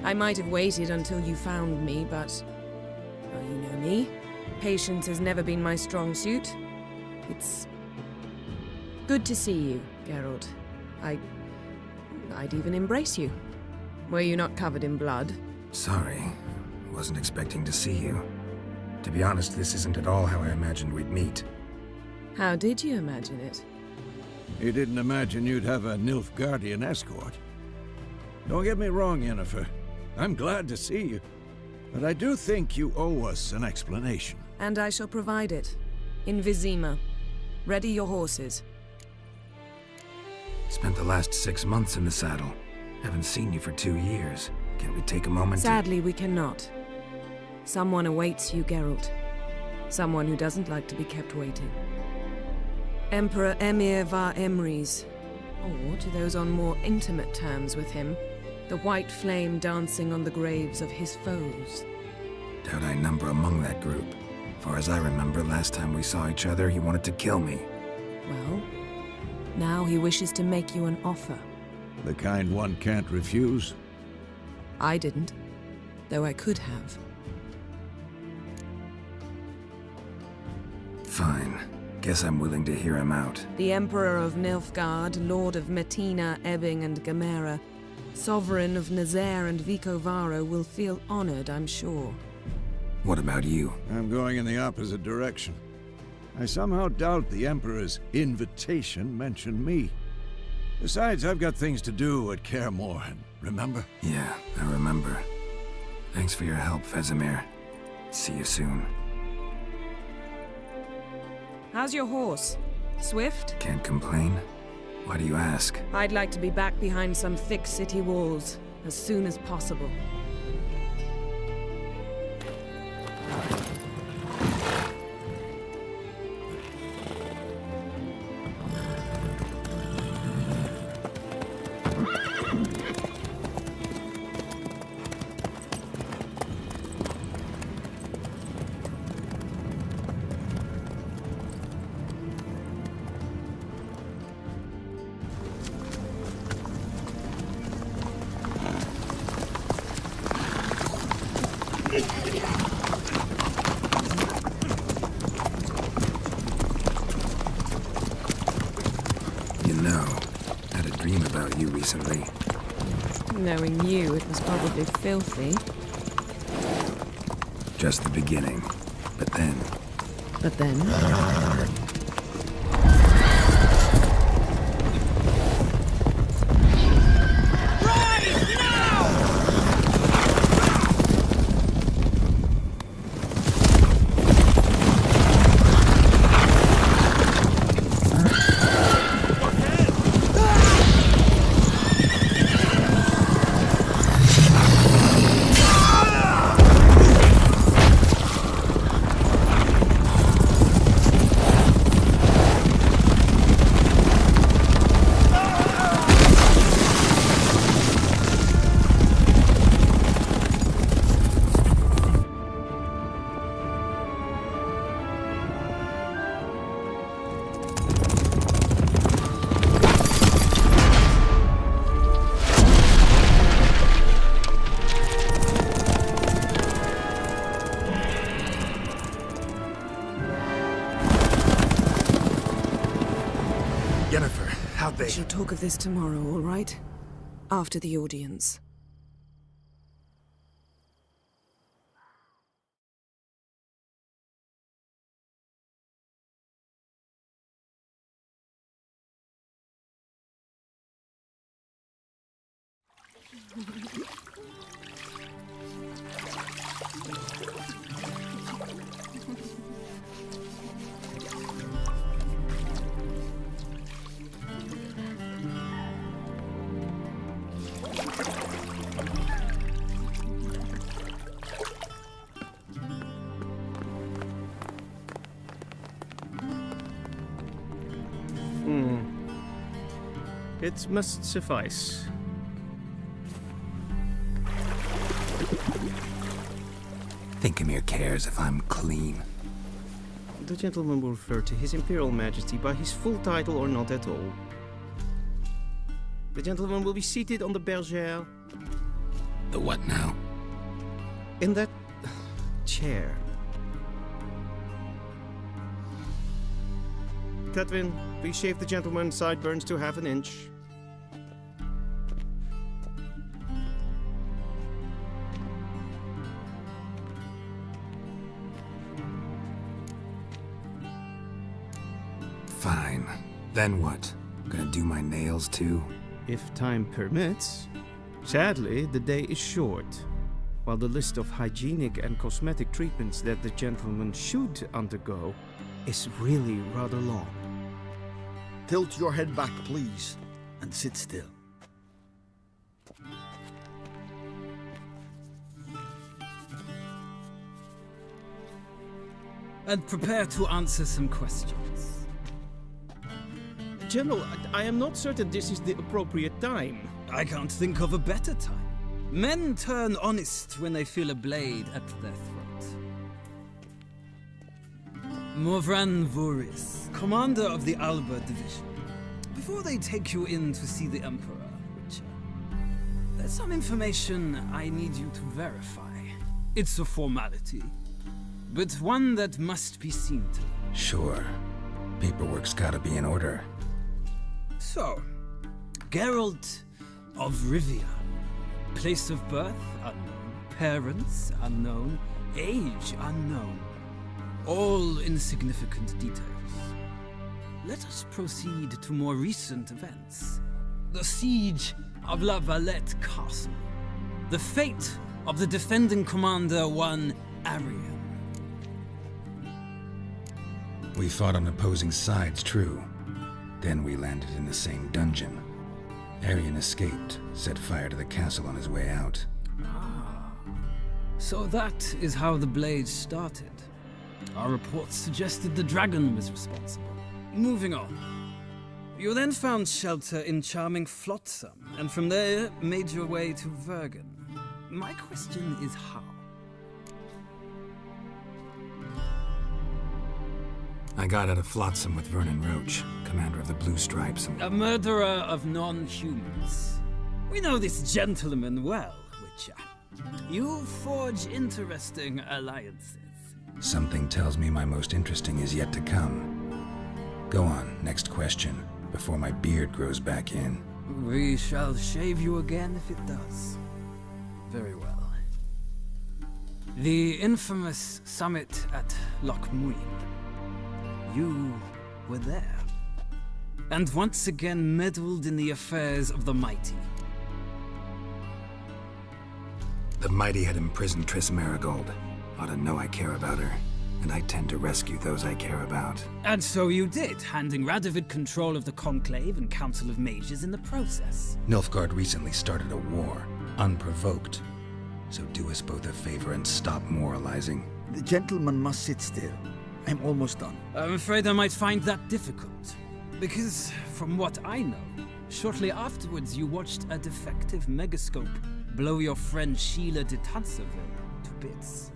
S2: I might have waited until you found me, but... well, you know me. Patience has never been my strong suit. It's... good to see you, Geralt. I'd even embrace you. Were you not covered in blood?
S1: Sorry. Wasn't expecting to see you. To be honest, this isn't at all how I imagined we'd meet.
S2: How did you imagine it?
S3: You didn't imagine you'd have a Nilfgaardian escort. Don't get me wrong, Yennefer. I'm glad to see you. But I do think you owe us an explanation.
S2: And I shall provide it. In Vizima. Ready your horses.
S1: Spent the last 6 months in the saddle. Haven't seen you for 2 years. Can we take a moment
S2: Sadly, we cannot. Someone awaits you, Geralt. Someone who doesn't like to be kept waiting. Emperor Emir var Emrys. Or, to those on more intimate terms with him, the white flame dancing on the graves of his foes.
S1: Doubt I number among that group. Far as I remember, last time we saw each other, he wanted to kill me.
S2: Well, now he wishes to make you an offer.
S3: The kind one can't refuse?
S2: I didn't, though I could have.
S1: Fine. Guess I'm willing to hear him out.
S2: The Emperor of Nilfgaard, Lord of Metina, Ebbing and Gamera, Sovereign of Nazaire and Vicovaro will feel honored, I'm sure.
S1: What about you?
S3: I'm going in the opposite direction. I somehow doubt the Emperor's invitation mentioned me. Besides, I've got things to do at Kaer Morhen, remember?
S1: Yeah, I remember. Thanks for your help, Vesemir. See you soon.
S2: How's your horse? Swift?
S1: Can't complain. Why do you ask?
S2: I'd like to be back behind some thick city walls as soon as possible.
S1: You know, I had a dream about you recently.
S2: Knowing you, it was probably filthy.
S1: Just the beginning. But then...
S2: But then?
S1: Yennefer, how'd they...
S2: We shall talk of this tomorrow, all right? After the audience.
S9: It must suffice.
S1: Think Emir cares if I'm clean.
S9: The gentleman will refer to His Imperial Majesty by his full title or not at all. The gentleman will be seated on the bergère.
S1: The what now?
S9: In that chair. Tedwin, please shave the gentleman's sideburns to 1/2 inch.
S1: Fine. Then what? Gonna do my nails too?
S19: If time permits. Sadly, the day is short, while the list of hygienic and cosmetic treatments that the gentleman should undergo is really rather long.
S8: Tilt your head back, please, and sit still.
S12: And prepare to answer some questions.
S19: General, I am not certain this is the appropriate time.
S12: I can't think of a better time. Men turn honest when they feel a blade at their throat. Morvran Voris, commander of the Alba Division. Before they take you in to see the Emperor, Witcher, there's some information I need you to verify. It's a formality, but one that must be seen to.
S1: Sure. Paperwork's gotta be in order.
S12: So, Geralt of Rivia. Place of birth unknown. Parents unknown. Age unknown. All insignificant details. Let us proceed to more recent events. The siege of La Valette Castle. The fate of the defending commander, one Arian.
S1: We fought on opposing sides, true. Then we landed in the same dungeon. Arian escaped, set fire to the castle on his way out.
S12: So that is how the blade started. Our reports suggested the dragon was responsible. Moving on. You then found shelter in charming Flotsam, and from there made your way to Vergen. My question is how?
S1: I got out of Flotsam with Vernon Roach, commander of the Blue Stripes, and...
S12: A murderer of non-humans. We know this gentleman well, Witcher. You forge interesting alliances.
S1: Something tells me my most interesting is yet to come. Go on, next question, before my beard grows back in.
S12: We shall shave you again if it does. Very well. The infamous summit at Loch Muin. You were there. And once again meddled in the affairs of the mighty.
S1: The mighty had imprisoned Triss Marigold. Ought to know I care about her, and I tend to rescue those I care about.
S12: And so you did, handing Radovid control of the Conclave and Council of Mages in the process.
S1: Nilfgaard recently started a war, unprovoked. So do us both a favor and stop moralizing.
S8: The gentleman must sit still. I'm almost done.
S12: I'm afraid I might find that difficult. Because, from what I know, shortly afterwards you watched a defective megascope blow your friend Sheila de Tanserville to bits.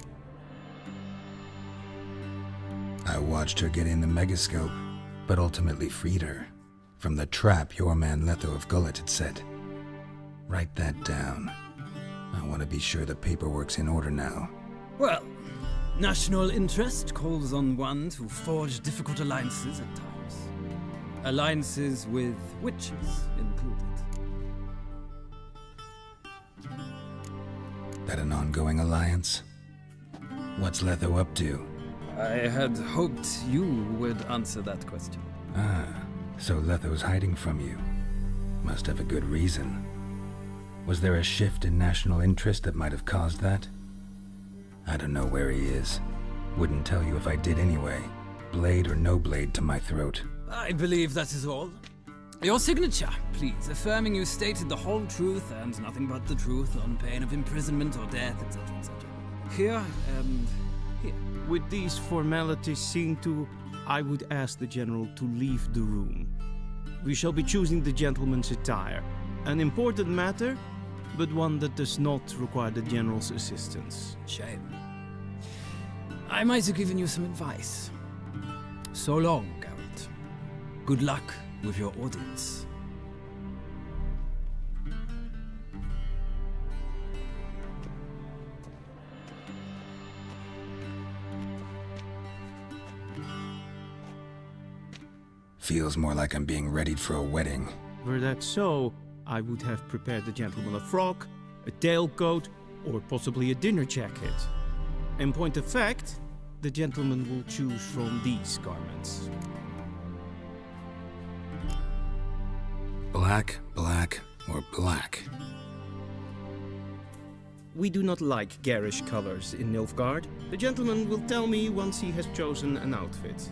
S1: I watched her get in the megascope, but ultimately freed her from the trap your man Letho of Gullet had set. Write that down. I want to be sure the paperwork's in order now.
S12: Well, national interest calls on one to forge difficult alliances at times. Alliances with witches included.
S1: That an ongoing alliance? What's Letho up to?
S12: I had hoped you would answer that question.
S1: Ah, so Letho's hiding from you. Must have a good reason. Was there a shift in national interest that might have caused that? I don't know where he is. Wouldn't tell you if I did anyway. Blade or no blade to my throat.
S12: I believe that is all. Your signature, please, affirming you stated the whole truth and nothing but the truth on pain of imprisonment or death, etc., etc. Here and here.
S19: With these formalities seen to, I would ask the General to leave the room. We shall be choosing the gentleman's attire. An important matter, but one that does not require the General's assistance.
S12: Shame. I might have given you some advice. So long, Geralt. Good luck with your audience.
S1: Feels more like I'm being readied for a wedding.
S19: Were that so, I would have prepared the gentleman a frock, a tailcoat, or possibly a dinner jacket. In point of fact, the gentleman will choose from these garments.
S1: Black, black, or black?
S19: We do not like garish colors in Nilfgaard. The gentleman will tell me once he has chosen an outfit.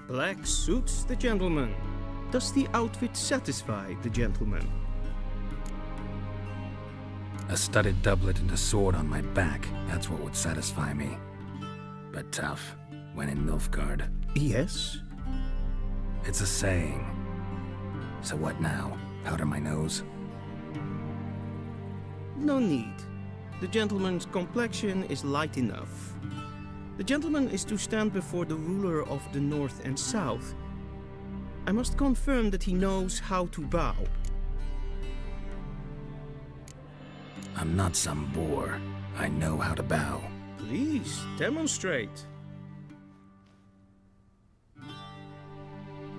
S19: Black suits the gentleman. Does the outfit satisfy the gentleman?
S1: A studded doublet and a sword on my back, that's what would satisfy me. But tough, when in Nilfgaard.
S19: Yes?
S1: It's a saying. So what now? Powder my nose?
S19: No need. The gentleman's complexion is light enough. The gentleman is to stand before the ruler of the North and South. I must confirm that he knows how to bow.
S1: I'm not some boor. I know how to bow.
S19: Please, demonstrate.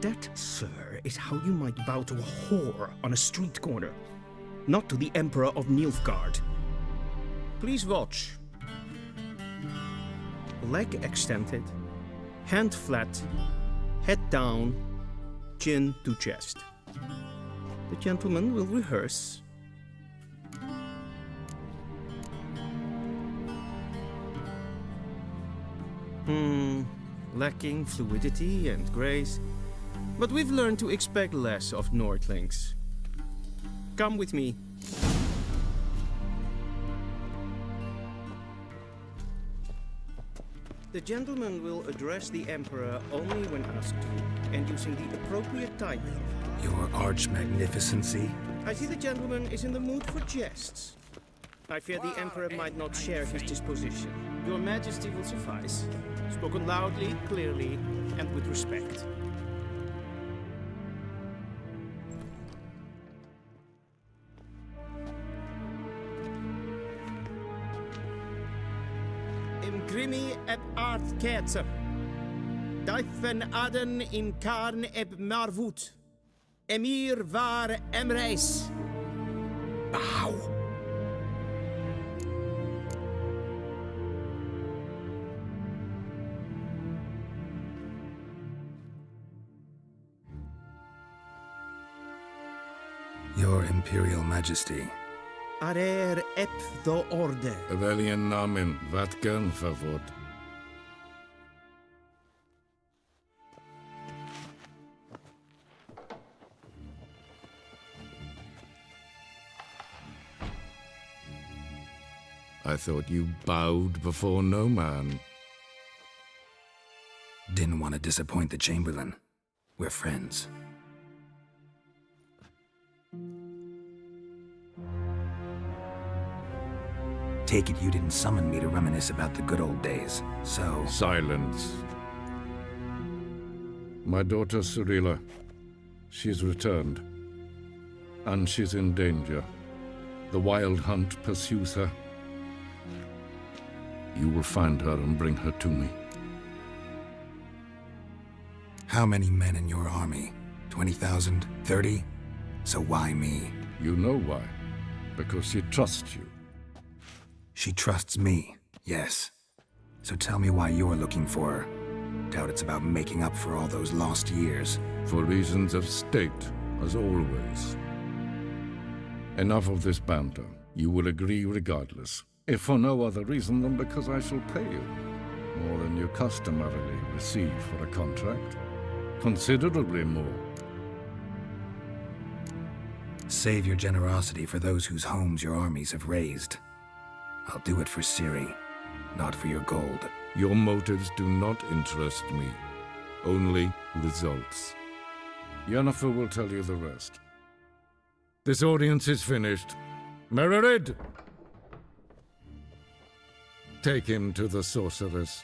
S19: That, sir, is how you might bow to a whore on a street corner, not to the Emperor of Nilfgaard. Please watch. Leg extended, hand flat, head down, chin to chest. The gentleman will rehearse. Lacking fluidity and grace, but we've learned to expect less of Nordlings. Come with me. The gentleman will address the Emperor only when asked to, and using the appropriate title.
S1: Your arch-magnificency?
S19: I see the gentleman is in the mood for jests. I fear the Emperor might not share his disposition. Your Majesty will suffice. Spoken loudly, clearly, and with respect. Imgrimi eb aardketser. Dijfen aden in karn eb marvoet. Emir var emreis.
S1: Bow. Your Imperial Majesty.
S19: Arer ep the orde.
S3: Velian namen, vatgen favor. I thought you bowed before no man.
S1: Didn't want to disappoint the Chamberlain. We're friends. Take it you didn't summon me to reminisce about the good old days, so...
S3: Silence. My daughter Cirilla, she's returned. And she's in danger. The Wild Hunt pursues her. You will find her and bring her to me.
S1: How many men in your army? 20,000? 30? So why me?
S3: You know why. Because she trusts you.
S1: She trusts me, yes. So tell me why you're looking for her. Doubt it's about making up for all those lost years.
S3: For reasons of state, as always. Enough of this banter. You will agree regardless. If for no other reason than because I shall pay you. More than you customarily receive for a contract. Considerably more.
S1: Save your generosity for those whose homes your armies have razed. I'll do it for Ciri, not for your gold.
S3: Your motives do not interest me. Only results. Yennefer will tell you the rest. This audience is finished. Mererid! Take him to the sorceress.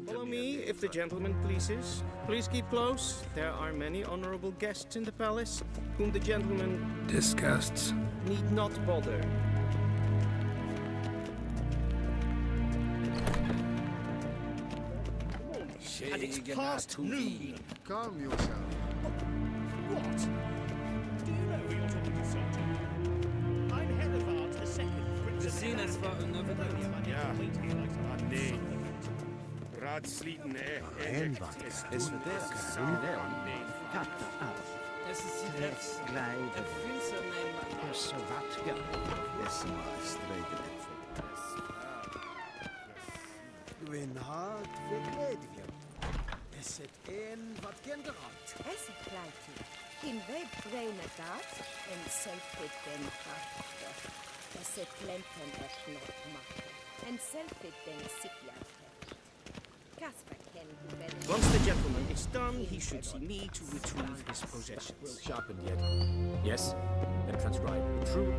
S19: Follow me, if the gentleman pleases. Please keep close. There are many honorable guests in the palace, whom the gentleman
S1: Disgusts.
S19: need not bother.
S18: And it's past noon. Calm yourself.
S10: What? Do you know who you're talking to, Sergeant? I'm Hedevard II, Prince of
S12: Sinnes var undervurdert.
S9: Ja, nee. Raadsliden
S10: is
S12: Es ist die Rechts.
S10: Gleider.
S16: Gwynhard Vigledvio. Is het een wat kinderhand?
S20: Hesse pleite. In web brene dat en selfit den krafte. Hesse klempen et not makke. En selfit den sikjart. Kasper ken who
S19: Once the gentleman is done, he should see me to retrieve his possessions.
S11: Sharpened yet. Yes, then transcribe. True.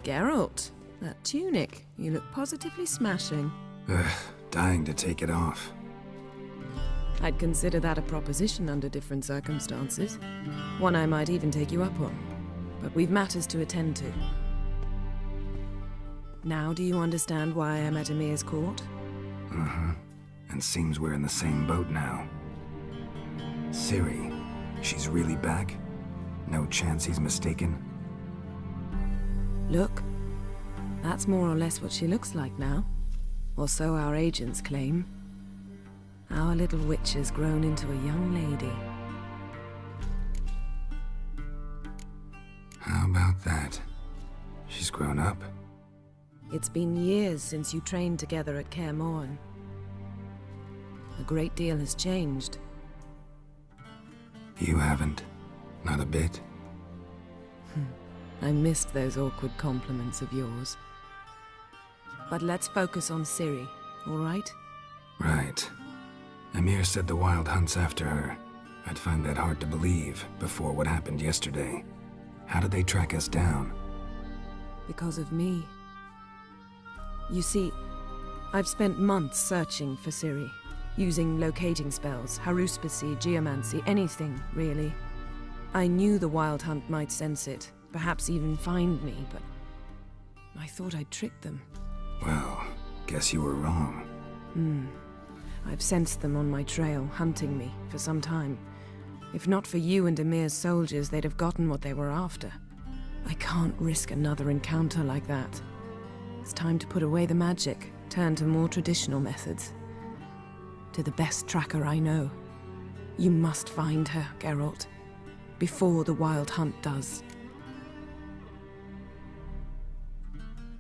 S2: Geralt, that tunic. You look positively smashing.
S1: Ugh, dying to take it off.
S2: I'd consider that a proposition under different circumstances. One I might even take you up on. But we've matters to attend to. Now do you understand why I'm at Emir's court?
S1: Mm-hmm. And seems we're in the same boat now. Ciri, she's really back? No chance he's mistaken?
S2: Look, that's more or less what she looks like now. Or so our agents claim. Our little witch has grown into a young lady.
S1: How about that? She's grown up?
S2: It's been years since you trained together at Kaer Morhen. A great deal has changed.
S1: You haven't. Not a bit.
S2: I missed those awkward compliments of yours. But let's focus on Ciri, all right?
S1: Right. Emir said the Wild Hunt's after her. I'd find that hard to believe before what happened yesterday. How did they track us down?
S2: Because of me. You see, I've spent months searching for Ciri, using locating spells, haruspicy, geomancy, anything, really. I knew the Wild Hunt might sense it, perhaps even find me, but I thought I'd tricked them.
S1: Well, guess you were wrong.
S2: I've sensed them on my trail, hunting me, for some time. If not for you and Emir's soldiers, they'd have gotten what they were after. I can't risk another encounter like that. It's time to put away the magic, turn to more traditional methods. To the best tracker I know. You must find her, Geralt. Before the Wild Hunt does.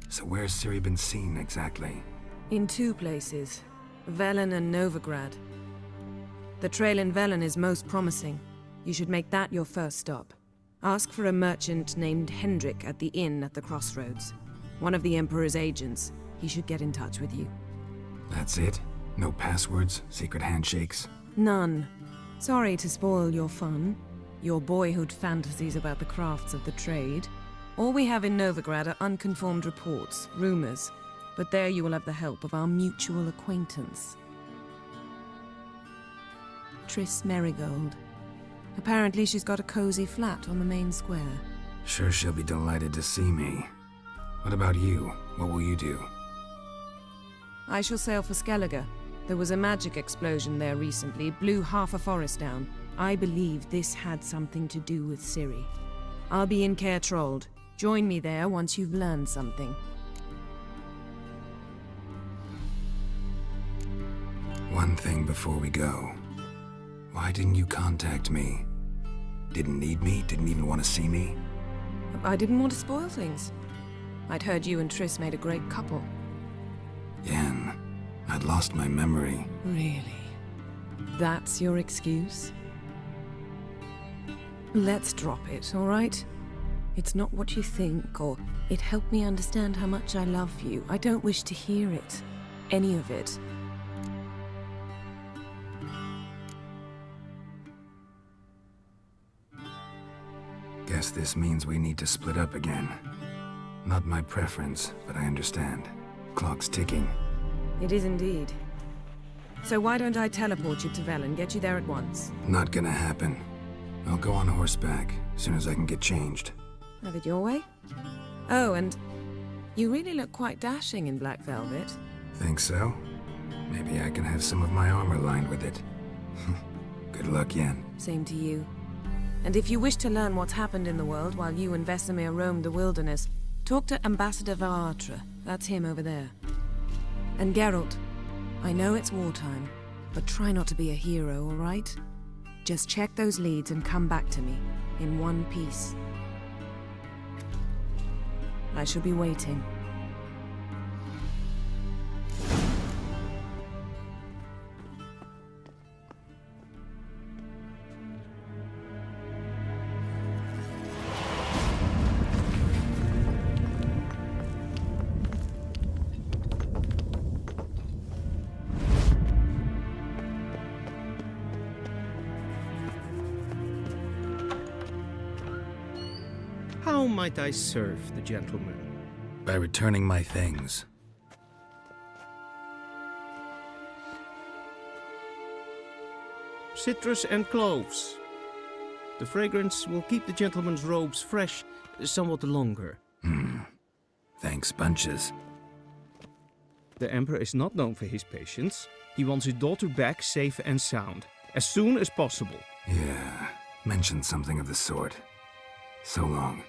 S1: So where's Ciri been seen, exactly?
S2: In two places. Velen and Novigrad. The trail in Velen is most promising. You should make that your first stop. Ask for a merchant named Hendrik at the inn at the crossroads. One of the Emperor's agents. He should get in touch with you.
S1: That's it? No passwords, secret handshakes?
S2: None. Sorry to spoil your fun. Your boyhood fantasies about the crafts of the trade. All we have in Novigrad are unconfirmed reports, rumors. But there you will have the help of our mutual acquaintance. Triss Merigold. Apparently she's got a cozy flat on the main square.
S1: Sure she'll be delighted to see me. What about you? What will you do?
S2: I shall sail for Skellige. There was a magic explosion there recently, blew half a forest down. I believe this had something to do with Ciri. I'll be in Caer Trold. Join me there once you've learned something.
S1: One thing before we go. Why didn't you contact me? Didn't need me? Didn't even want to see me?
S2: I didn't want to spoil things. I'd heard you and Triss made a great couple.
S1: Yen, I'd lost my memory.
S2: Really? That's your excuse? Let's drop it, all right? It's not what you think, or it helped me understand how much I love you. I don't wish to hear it. Any of it.
S1: Guess this means we need to split up again. Not my preference, but I understand. Clock's ticking.
S2: It is indeed. So why don't I teleport you to Vel and get you there at once?
S1: Not gonna happen. I'll go on horseback as soon as I can get changed.
S2: Have it your way? Oh, and you really look quite dashing in black velvet.
S1: Think so? Maybe I can have some of my armor lined with it. Good luck, Yen.
S2: Same to you. And if you wish to learn what's happened in the world while you and Vesemir roamed the wilderness, talk to Ambassador Varatra. That's him over there. And Geralt, I know it's wartime, but try not to be a hero, all right? Just check those leads and come back to me, in one piece. I shall be waiting.
S19: How might I serve the gentleman?
S1: By returning my things.
S19: Citrus and cloves. The fragrance will keep the gentleman's robes fresh somewhat longer.
S1: Thanks, bunches.
S19: The Emperor is not known for his patience. He wants his daughter back safe and sound, as soon as possible.
S1: Yeah, mentioned something of the sort. So long.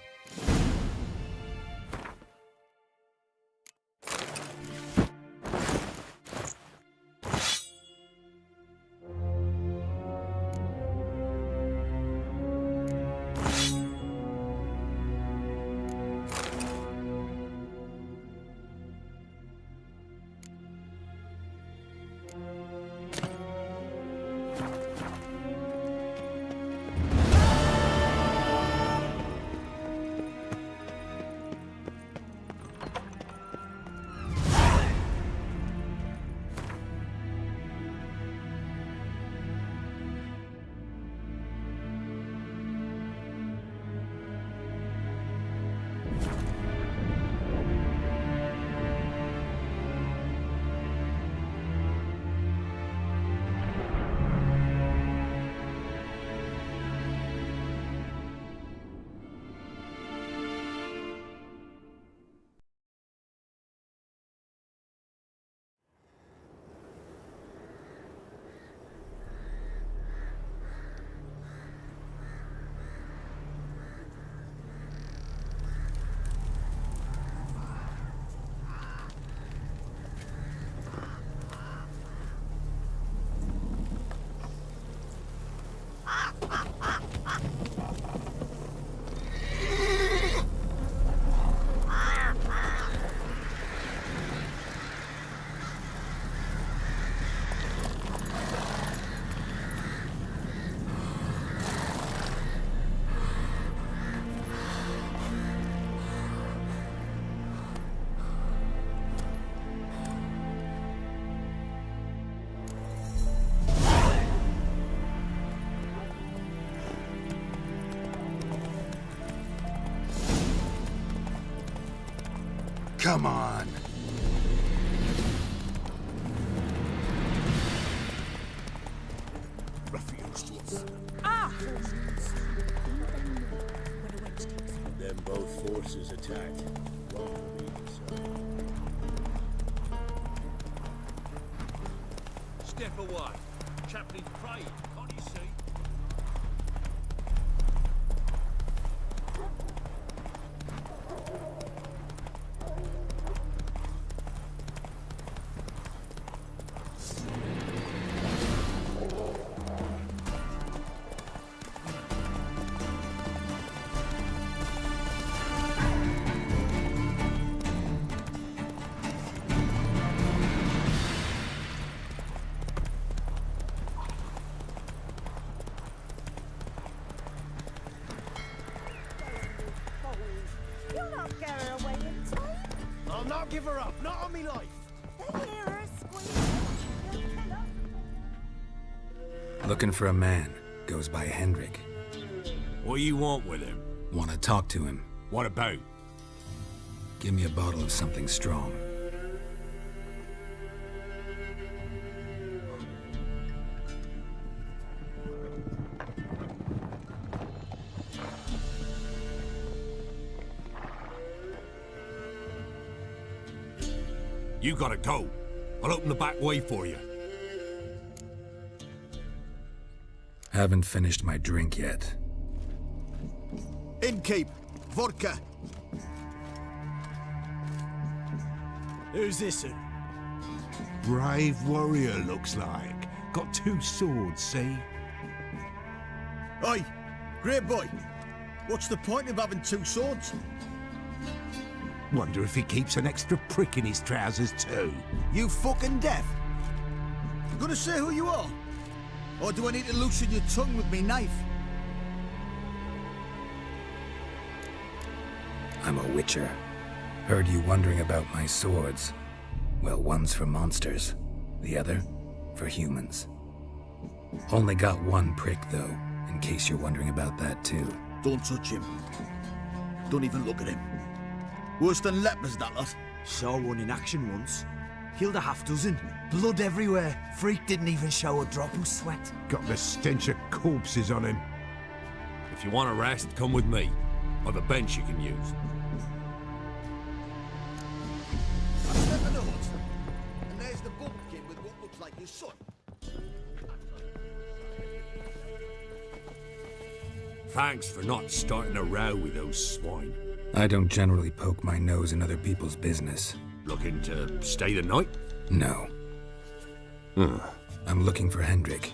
S1: Come on.
S17: Ah!
S13: Then both forces attacked.
S15: Step away. Chaplin's praying, can't you see?
S17: You'll not get her away in time.
S10: I'll not give her up, not on me life.
S17: They hear her squeal. They'll kill her.
S1: Looking for a man. Goes by Hendrik.
S3: What you want with him?
S1: Want to talk to him.
S3: What about?
S1: Give me a bottle of something strong.
S14: You gotta go. I'll open the back way for you.
S1: Haven't finished my drink yet.
S18: Innkeep, vodka.
S10: Who's this?
S13: Brave warrior, looks like. Got 2 swords, see?
S18: Oi, great boy. What's the point of having 2 swords?
S13: Wonder if he keeps an extra prick in his trousers too.
S8: You fucking deaf?
S18: You gonna say who you are? Or do I need to loosen your tongue with me knife?
S1: I'm a witcher. Heard you wondering about my swords. Well, one's for monsters, the other for humans. Only got 1 prick, though, in case you're wondering about that, too.
S18: Don't touch him. Don't even look at him. Worse than lepers, that lot.
S8: Saw one in action once. Killed a half-dozen. Blood everywhere. Freak didn't even show a drop of sweat.
S13: Got the stench of corpses on him.
S14: If you want a rest, come with me. I've a bench you can use.
S18: I've never known. And there's the bumpkin with what looks like his son.
S14: Thanks for not starting a row with those swine.
S1: I don't generally poke my nose in other people's business.
S14: Looking to stay the night?
S1: No. I'm looking for Hendrik.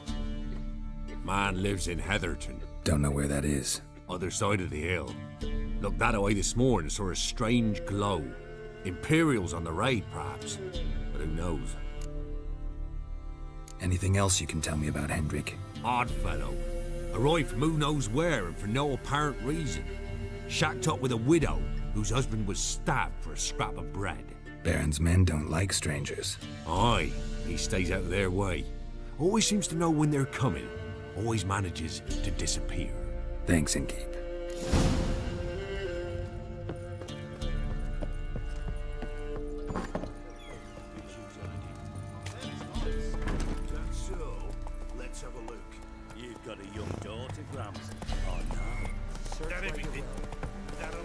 S14: Man lives in Heatherton.
S1: Don't know where that is.
S14: Other side of the hill. Looked that away this morning, saw a strange glow. Imperials on the raid, perhaps. But who knows?
S1: Anything else you can tell me about Hendrik?
S14: Odd fellow. Arrived from who knows where and for no apparent reason. Shacked up with a widow whose husband was stabbed for a scrap of bread.
S1: Baron's men don't like strangers.
S14: Aye, he stays out of their way. Always seems to know when they're coming. Always manages to disappear.
S1: Thanks, Innkeep.
S18: That's so. Let's have a look. You've got a young daughter, Grams. Oh no. That everything. That'll...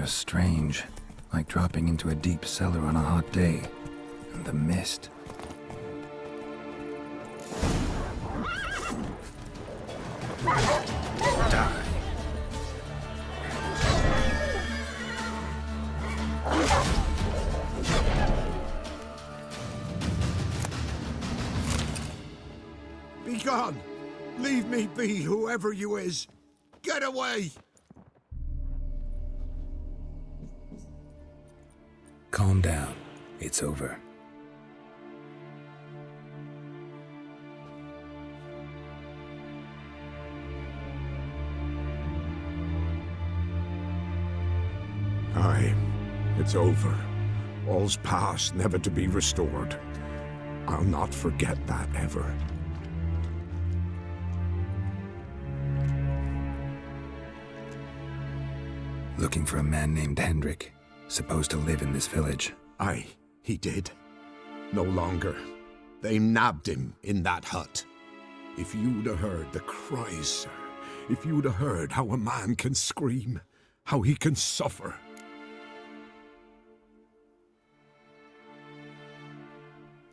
S1: Strange, like dropping into a deep cellar on a hot day. And the mist. Die.
S13: Be gone! Leave me be, whoever you is! Get away!
S1: Calm down. It's over.
S13: Aye, it's over. All's past, never to be restored. I'll not forget that ever.
S1: Looking for a man named Hendrik, supposed to live in this village.
S13: Aye, he did. No longer. They nabbed him in that hut. If you'd have heard the cries, sir, if you'd have heard how a man can scream, how he can suffer.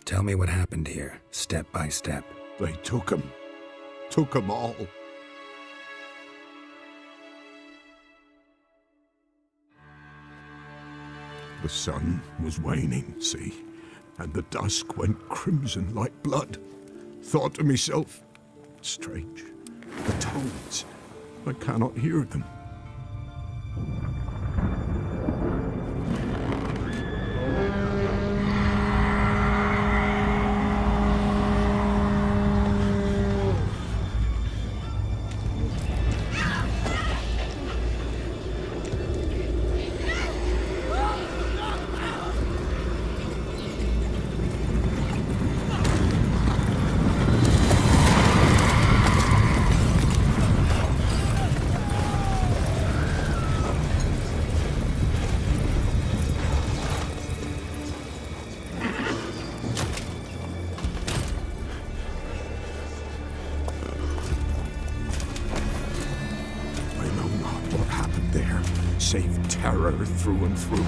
S1: Tell me what happened here, step by step.
S13: They took him. Took him all. The sun was waning, see?
S18: and the dusk went crimson like blood. Thought to myself, strange, the tones, I cannot hear them. Save terror through and through.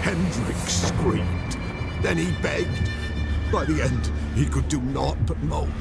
S18: Hendrik screamed. Then he begged. By the end, he could do naught but moan.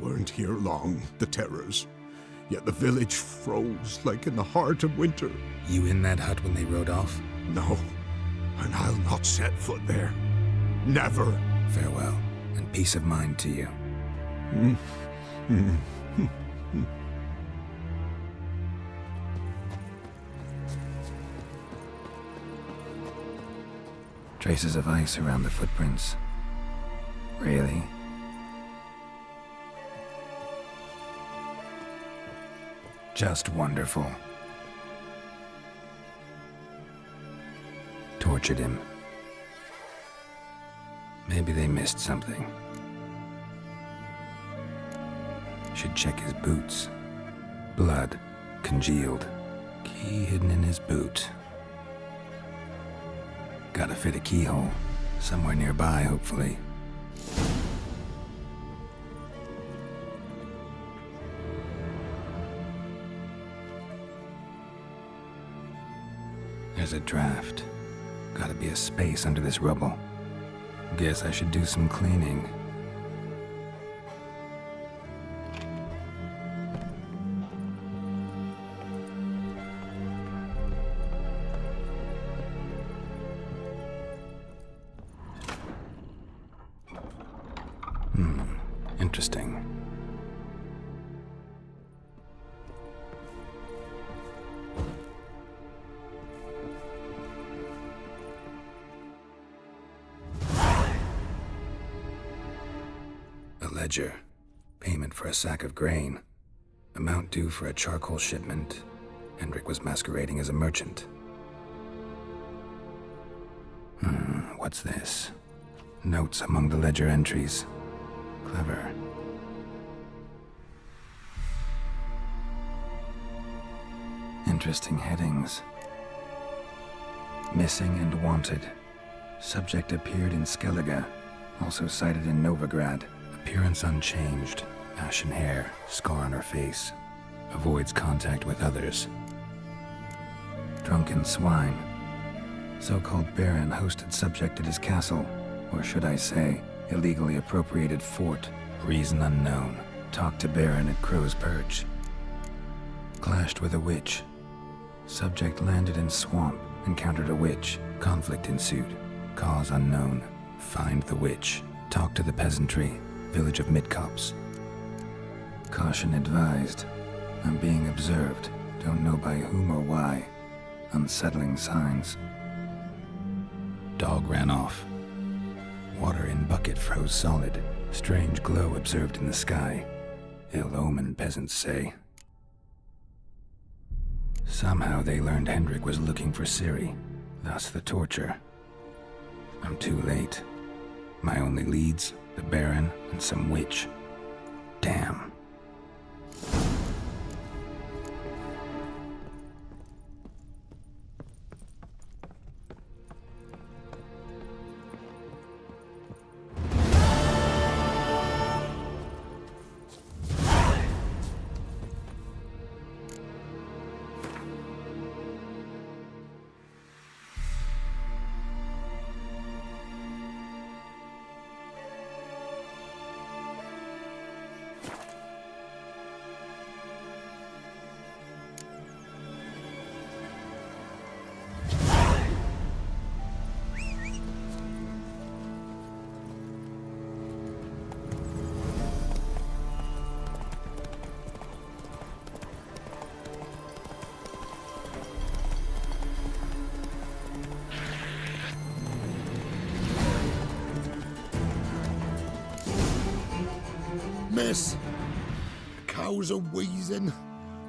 S18: Weren't here long, the terrors. Yet the village froze like in the heart of winter.
S1: You in that hut when they rode off?
S18: No, and I'll not set foot there. Never.
S1: Farewell, and peace of mind to you. Traces of ice around the footprints. Really? Just wonderful. Tortured him. Maybe they missed something. Should check his boots. Blood, congealed. Key hidden in his boot. Gotta fit a keyhole. Somewhere nearby, hopefully. There's a draft. Gotta be a space under this rubble. Guess I should do some cleaning. Interesting. A ledger. Payment for a sack of grain. Amount due for a charcoal shipment. Hendrik was masquerading as a merchant. What's this? Notes among the ledger entries. Clever. Interesting headings. Missing and wanted. Subject appeared in Skellige. Also cited in Novigrad. Appearance unchanged. Ashen hair. Scar on her face. Avoids contact with others. Drunken swine. So-called baron hosted subject at his castle. Or should I say, illegally appropriated fort. Reason unknown. Talked to baron at Crow's Perch. Clashed with a witch. Subject landed in swamp. Encountered a witch. Conflict ensued. Cause unknown. Find the witch. Talk to the peasantry. Village of Midcopse. Caution advised. I'm being observed. Don't know by whom or why. Unsettling signs. Dog ran off. Water in bucket froze solid. Strange glow observed in the sky. Ill omen, peasants say. Somehow they learned Hendrik was looking for Ciri. Thus the torture. I'm too late. My only leads, the Baron and some witch. Damn.
S18: Miss, cows are wheezing,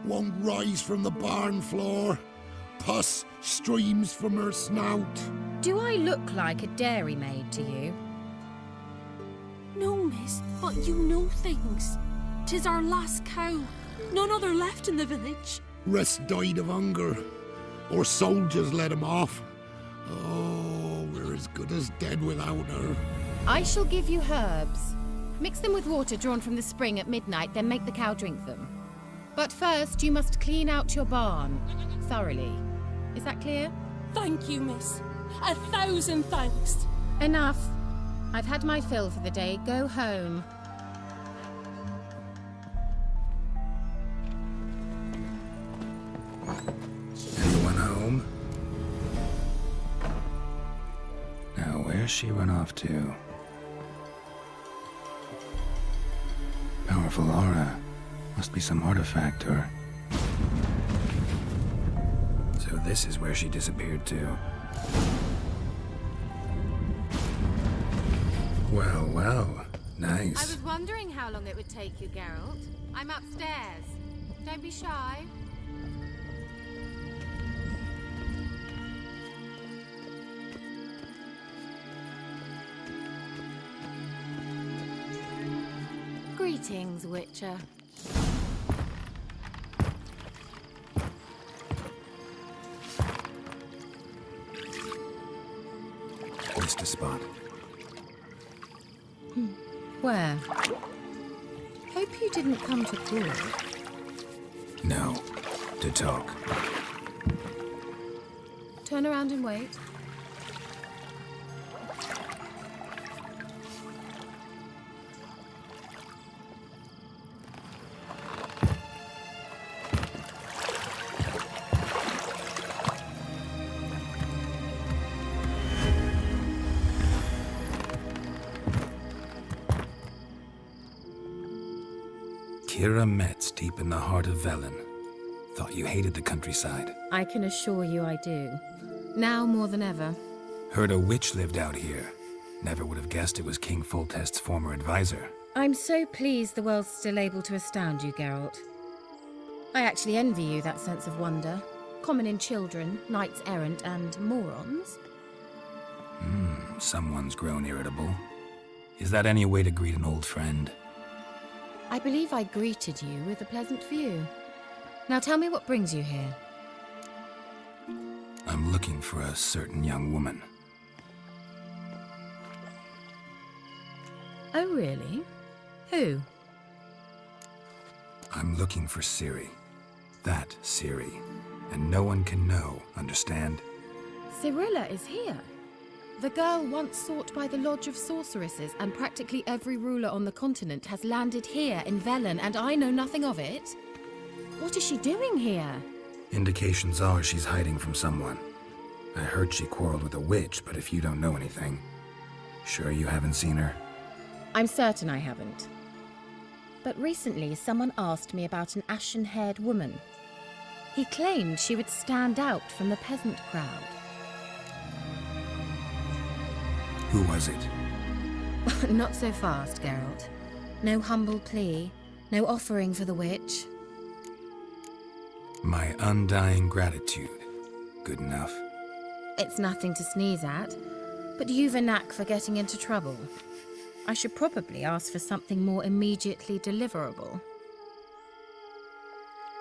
S18: won't rise from the barn floor. Pus streams from her snout.
S21: Do I look like a dairymaid to you?
S22: No, miss, but you know things. 'Tis our last cow. None other left in the village.
S18: Rest died of hunger, or soldiers let him off. Oh, we're as good as dead without her.
S21: I shall give you herbs. Mix them with water drawn from the spring at midnight, then make the cow drink them. But first, you must clean out your barn thoroughly. Is that clear?
S22: Thank you, miss. 1,000 thanks.
S21: Enough. I've had my fill for the day. Go home.
S1: Anyone home? Now, where's she run off to? Powerful aura. Must be some artifact or... So this is where she disappeared to. Well, well. Nice.
S21: I was wondering how long it would take you, Geralt. I'm upstairs. Don't be shy. Greetings, Witcher.
S1: Missed a spot.
S21: Where? Hope you didn't come to court.
S1: No. To talk.
S21: Turn around and wait.
S1: Kira Metz, deep in the heart of Velen. Thought you hated the countryside.
S21: I can assure you I do. Now more than ever.
S1: Heard a witch lived out here. Never would have guessed it was King Foltest's former advisor.
S21: I'm so pleased the world's still able to astound you, Geralt. I actually envy you that sense of wonder. Common in children, knights errant, and morons.
S1: Someone's grown irritable. Is that any way to greet an old friend?
S21: I believe I greeted you with a pleasant view. Now tell me what brings you here.
S1: I'm looking for a certain young woman.
S21: Oh, really? Who?
S1: I'm looking for Ciri. That Ciri. And no one can know, understand?
S21: Cirilla is here. The girl once sought by the Lodge of Sorceresses, and practically every ruler on the continent has landed here in Velen, and I know nothing of it. What is she doing here?
S1: Indications are she's hiding from someone. I heard she quarreled with a witch, but if you don't know anything, sure you haven't seen her?
S21: I'm certain I haven't. But recently someone asked me about an ashen-haired woman. He claimed she would stand out from the peasant crowd.
S1: Who was it?
S21: Not so fast, Geralt. No humble plea, no offering for the witch.
S1: My undying gratitude. Good enough.
S21: It's nothing to sneeze at. But you've a knack for getting into trouble. I should probably ask for something more immediately deliverable.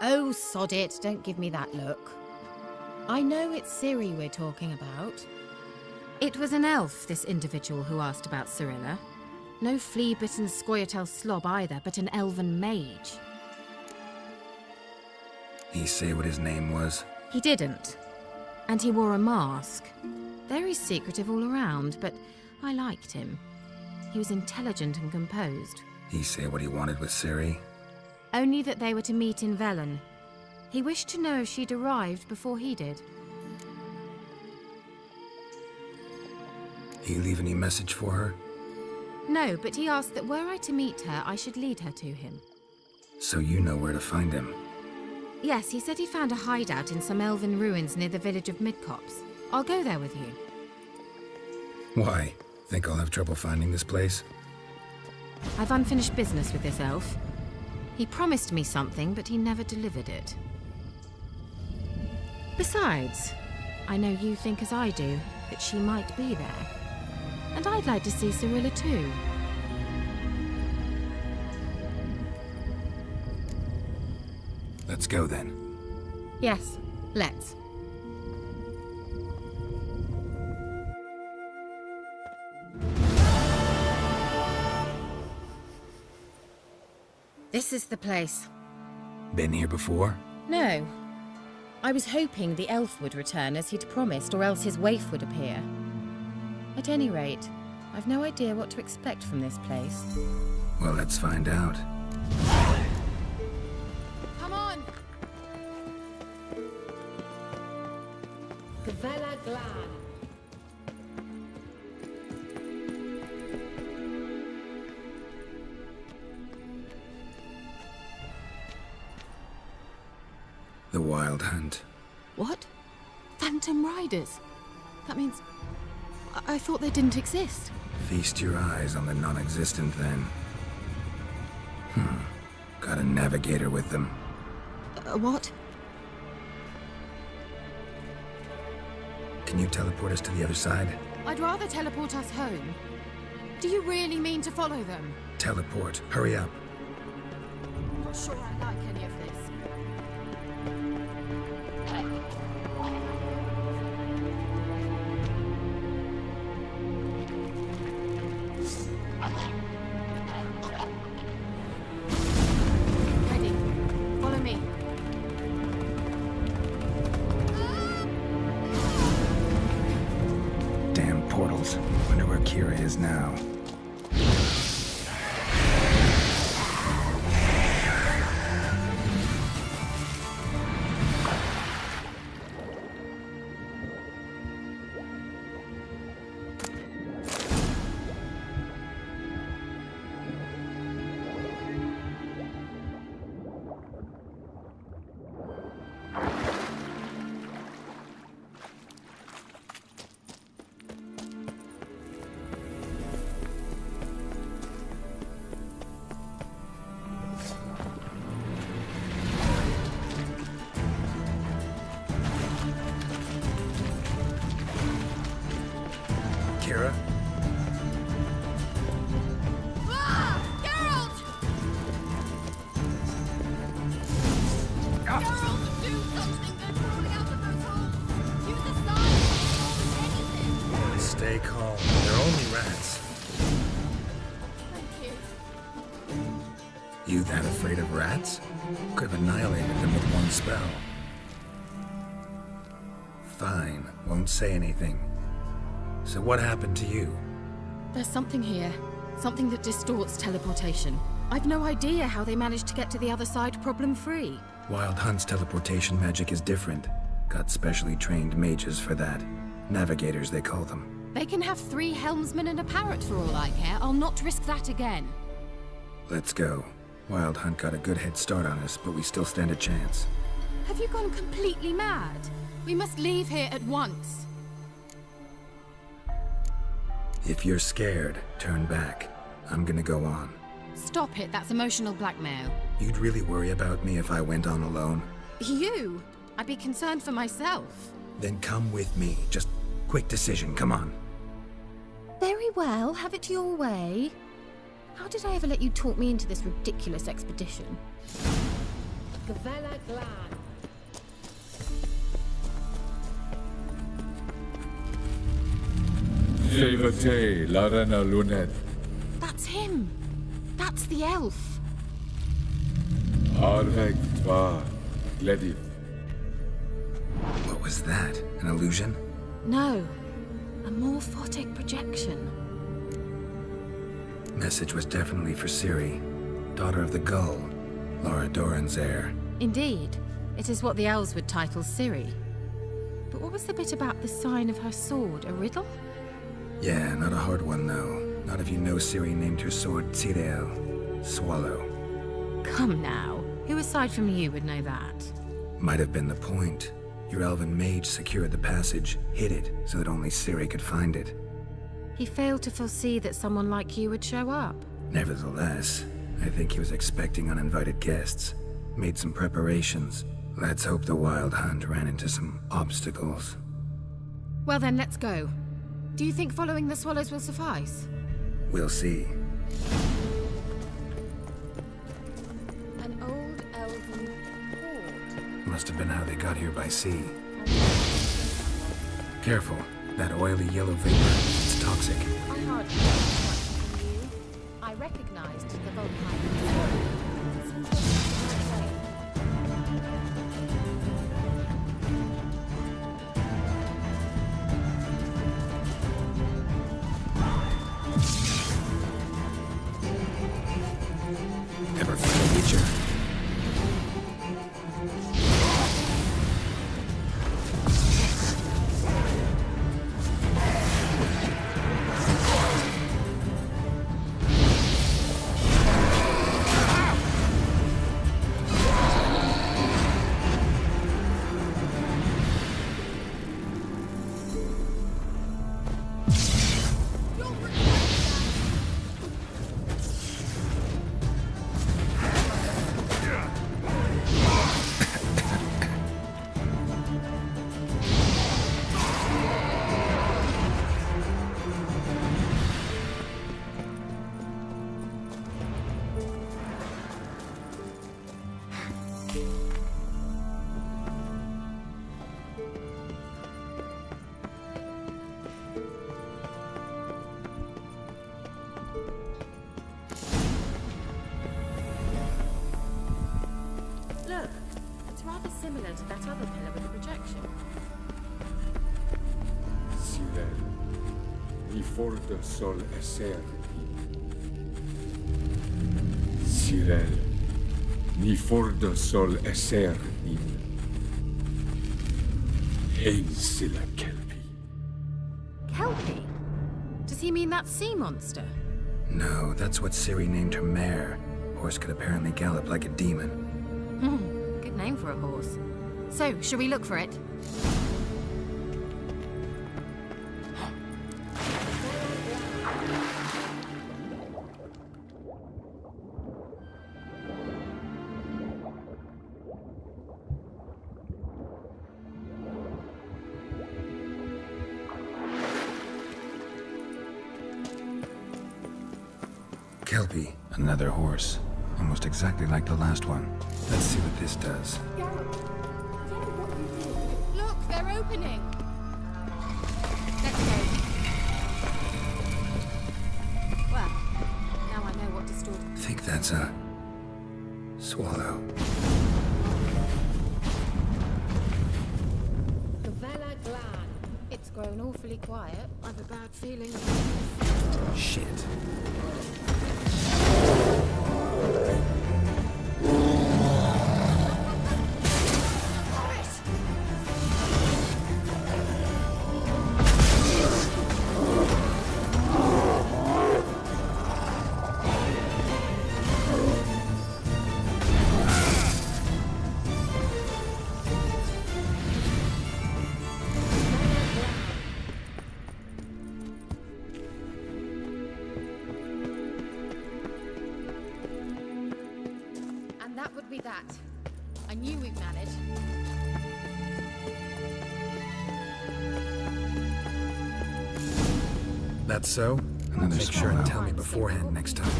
S21: Oh, sod it, don't give me that look. I know it's Ciri we're talking about. It was an elf, this individual who asked about Cirilla. No flea-bitten Scoia'tael slob either, but an elven mage.
S1: He say what his name was?
S21: He didn't. And he wore a mask. Very secretive all around, but I liked him. He was intelligent and composed.
S1: He say what he wanted with Ciri?
S21: Only that they were to meet in Velen. He wished to know if she'd arrived before he did.
S1: He leave any message for her?
S21: No, but he asked that were I to meet her, I should lead her to him.
S1: So you know where to find him?
S21: Yes, he said he found a hideout in some elven ruins near the village of Midcopse. I'll go there with you.
S1: Why? Think I'll have trouble finding this place?
S21: I've unfinished business with this elf. He promised me something, but he never delivered it. Besides, I know you think as I do, that she might be there. And I'd like to see Cirilla too.
S1: Let's go then.
S21: Yes, let's. This is the place.
S1: Been here before?
S21: No. I was hoping the elf would return as he'd promised, or else his waif would appear. At any rate, I've no idea what to expect from this place.
S1: Well, let's find out.
S21: Come on!
S7: Gavella Glad.
S1: The Wild Hunt.
S21: What? Phantom Riders? That means... I thought they didn't exist.
S1: Feast your eyes on the non-existent then. Got a navigator with them.
S21: What?
S1: Can you teleport us to the other side?
S21: I'd rather teleport us home. Do you really mean to follow them?
S1: Teleport. Hurry up.
S21: I'm not sure I like any of this. Ready. Follow me.
S1: Damn portals. Wonder where Kira is now. Kira? Stay calm. They're only rats. You that afraid of rats? Could have annihilated them with one spell. Fine, won't say anything. So what happened to you?
S21: There's something here. Something that distorts teleportation. I've no idea how they managed to get to the other side problem-free.
S1: Wild Hunt's teleportation magic is different. Got specially trained mages for that. Navigators, they call them.
S21: They can have 3 helmsmen and a parrot for all I care. I'll not risk that again.
S1: Let's go. Wild Hunt got a good head start on us, but we still stand a chance.
S21: Have you gone completely mad? We must leave here at once.
S1: If you're scared, turn back. I'm gonna go on.
S21: Stop it, that's emotional blackmail.
S1: You'd really worry about me if I went on alone?
S21: You? I'd be concerned for myself.
S1: Then come with me. Just quick decision, come on.
S21: Very well, have it your way. How did I ever let you talk me into this ridiculous expedition?
S7: Gavella Glad.
S5: Shevate Larena Lunet.
S21: That's him! That's the elf!
S5: Arveg Tva Gledith.
S1: What was that? An illusion?
S21: No. A morphotic projection.
S1: Message was definitely for Ciri, daughter of the Gull, Laura Doran's heir.
S21: Indeed. It is what the elves would title Ciri. But what was the bit about the sign of her sword? A riddle?
S1: Yeah, not a hard one though. Not if you know Ciri named her sword Tirel, Swallow.
S21: Come now. Who aside from you would know that?
S1: Might have been the point. Your elven mage secured the passage, hid it, so that only Ciri could find it.
S21: He failed to foresee that someone like you would show up.
S1: Nevertheless, I think he was expecting uninvited guests. Made some preparations. Let's hope the Wild Hunt ran into some obstacles.
S21: Well then, let's go. Do you think following the swallows will suffice?
S1: We'll see.
S21: An old elven hoard.
S1: Must have been how they got here by sea. Careful. That oily yellow vapor. It's toxic.
S21: I hardly know much from you. I recognized the Vulpine.
S1: Ever find a Witcher?
S21: Look, it's rather similar to that other pillar with the projection.
S5: Sirel. Ni forte sol eser. Sirel. Ni forte sol eser. Hein silla kelpi.
S21: Kelpie? Does he mean that sea monster?
S1: No, that's what Ciri named her mare. Horse could apparently gallop like a demon.
S21: Good name for a horse. So, shall we look for it?
S1: Kelpie, another horse. Almost exactly like the last one. Let's see what this does.
S21: Look, they're opening! Let's go. Well, now I know what to store.
S1: Think that's a swallow.
S21: Gavella Glad. It's grown awfully quiet. I've a bad feeling.
S1: Shit.
S21: That would be that. I knew we'd manage.
S1: That's so? Make sure and tell me beforehand next time.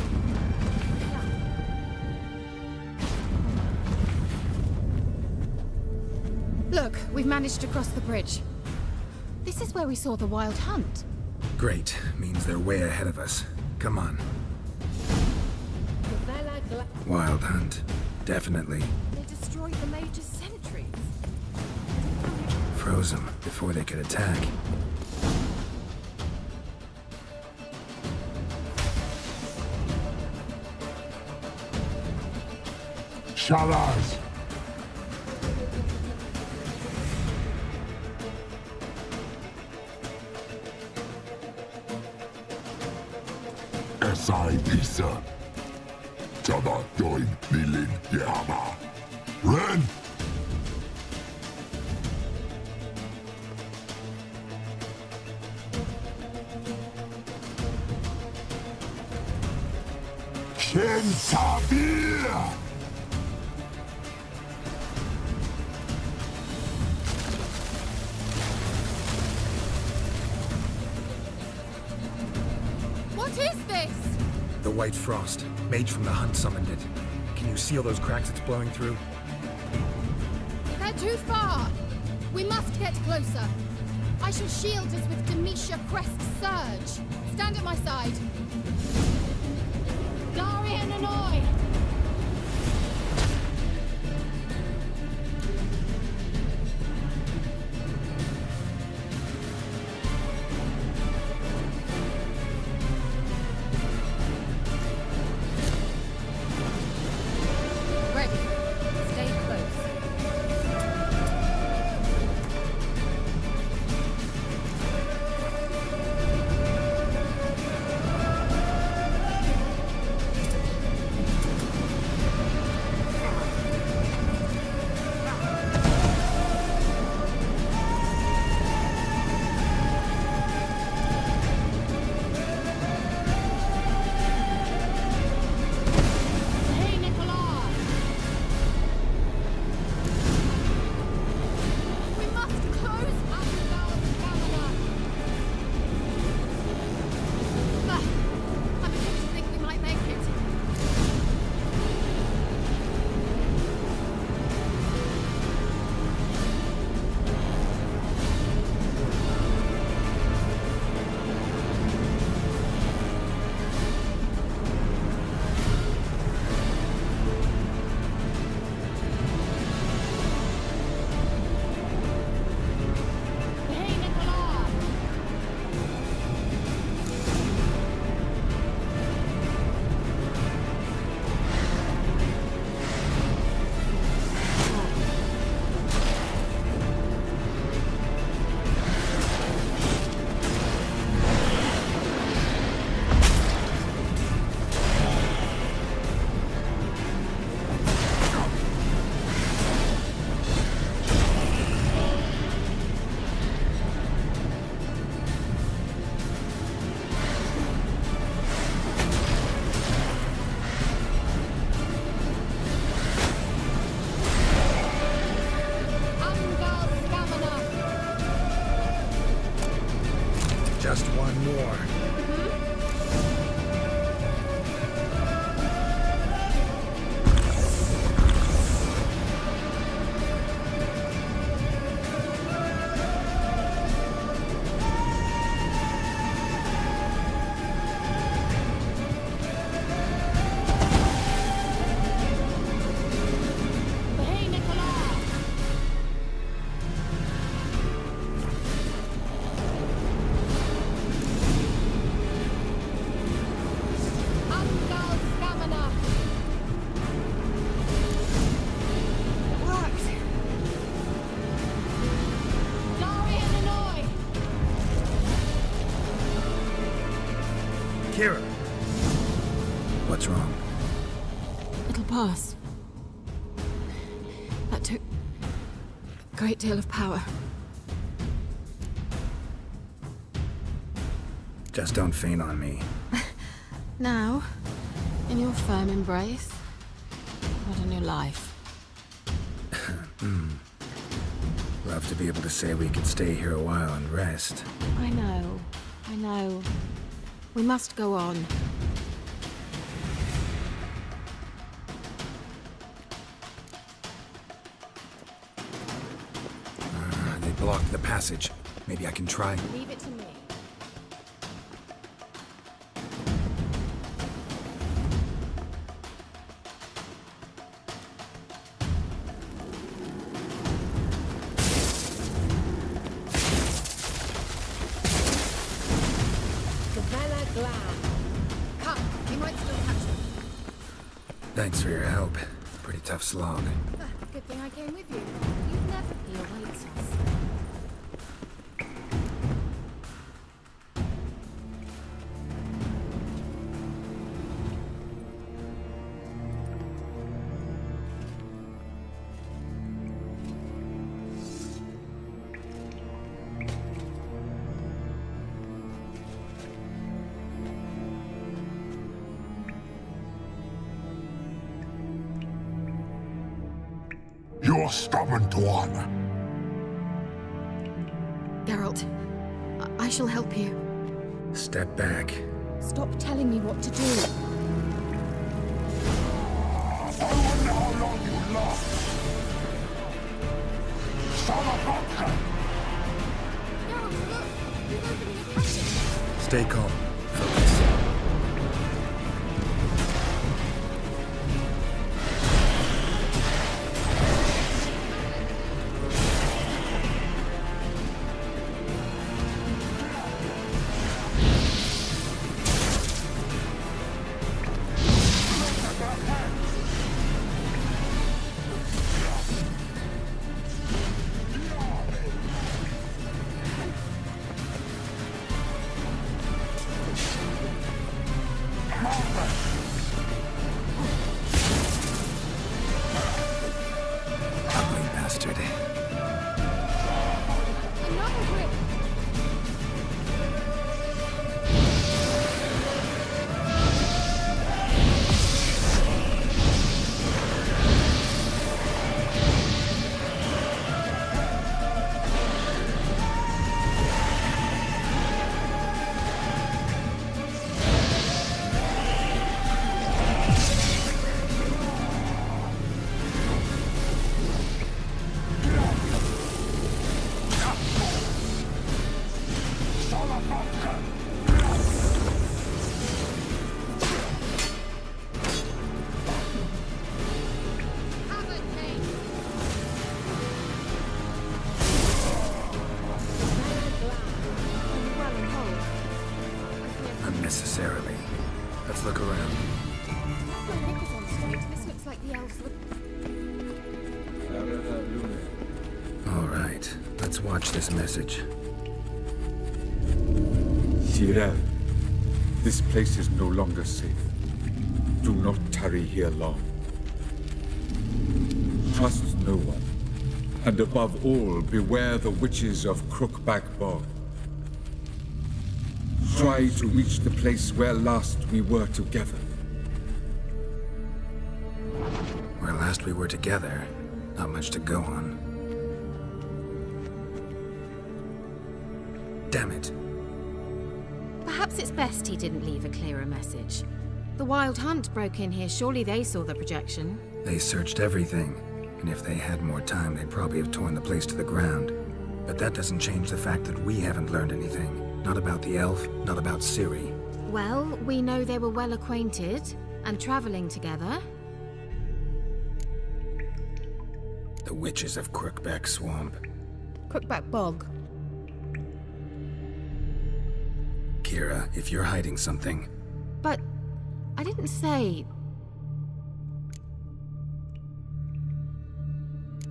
S21: Look, we've managed to cross the bridge. This is where we saw the wild hunt.
S1: Great. Means they're way ahead of us. Come on. Wild hunt. Definitely.
S21: They destroyed the major sentries.
S1: Froze them before they could attack.
S4: Shalas! Esai Pisa. Jabba Doin Nilin Yama. Ren! Shin Sabir!
S21: What is this?
S1: The White Frost. Mage from the hunt summoned it. Can you seal those cracks it's blowing through?
S21: They're too far. We must get closer. I shall shield us with Demetia Crest's surge. Stand at my side. Darian and I. Ready. Stay close. Hey, Nicolas! We must close Abigail's camera. I begin to think we might make it. Hey, Nicolas! Angal Stamina!
S1: Just one more.
S21: Hey, Nicolas! Angal Stamina! Worked! Darian and I!
S1: Kira! What's wrong?
S21: It'll pass. That took a great deal of power.
S1: Just don't faint on me.
S21: Now, in your firm embrace, what a new life.
S1: Love to be able to say we could stay here a while and rest.
S21: I know. We must go on.
S1: They blocked the passage. Maybe I can try.
S21: Leave it to me.
S1: Thanks for your help. Pretty tough slog.
S21: Good thing I came with you. You'd never be awaits us.
S4: You're stubborn one.
S21: Geralt, I shall help you.
S1: Step back.
S21: Stop telling me what to do.
S4: I wonder how long you last. Son of Butcher!
S21: Geralt, look! You're opening a passage.
S1: Stay calm. Focus. Unnecessarily. Let's look around.
S21: My neck is on straight. This looks like the elves look...
S1: All right, let's watch this message.
S5: Tyrell, this place is no longer safe. Do not tarry here long. Trust no one. And above all, beware the witches of Crookback Bog. Try to reach the place where last we were together.
S1: Where last we were together, not much to go on. Damn it.
S21: Perhaps it's best he didn't leave a clearer message. The Wild Hunt broke in here. Surely they saw the projection.
S1: They searched everything, and if they had more time, they'd probably have torn the place to the ground. But that doesn't change the fact that we haven't learned anything. Not about the elf, not about Ciri.
S21: Well, we know they were well acquainted and traveling together.
S1: The witches of Crookback Swamp.
S21: Crookback Bog.
S1: Kira, if you're hiding something...
S21: But I didn't say...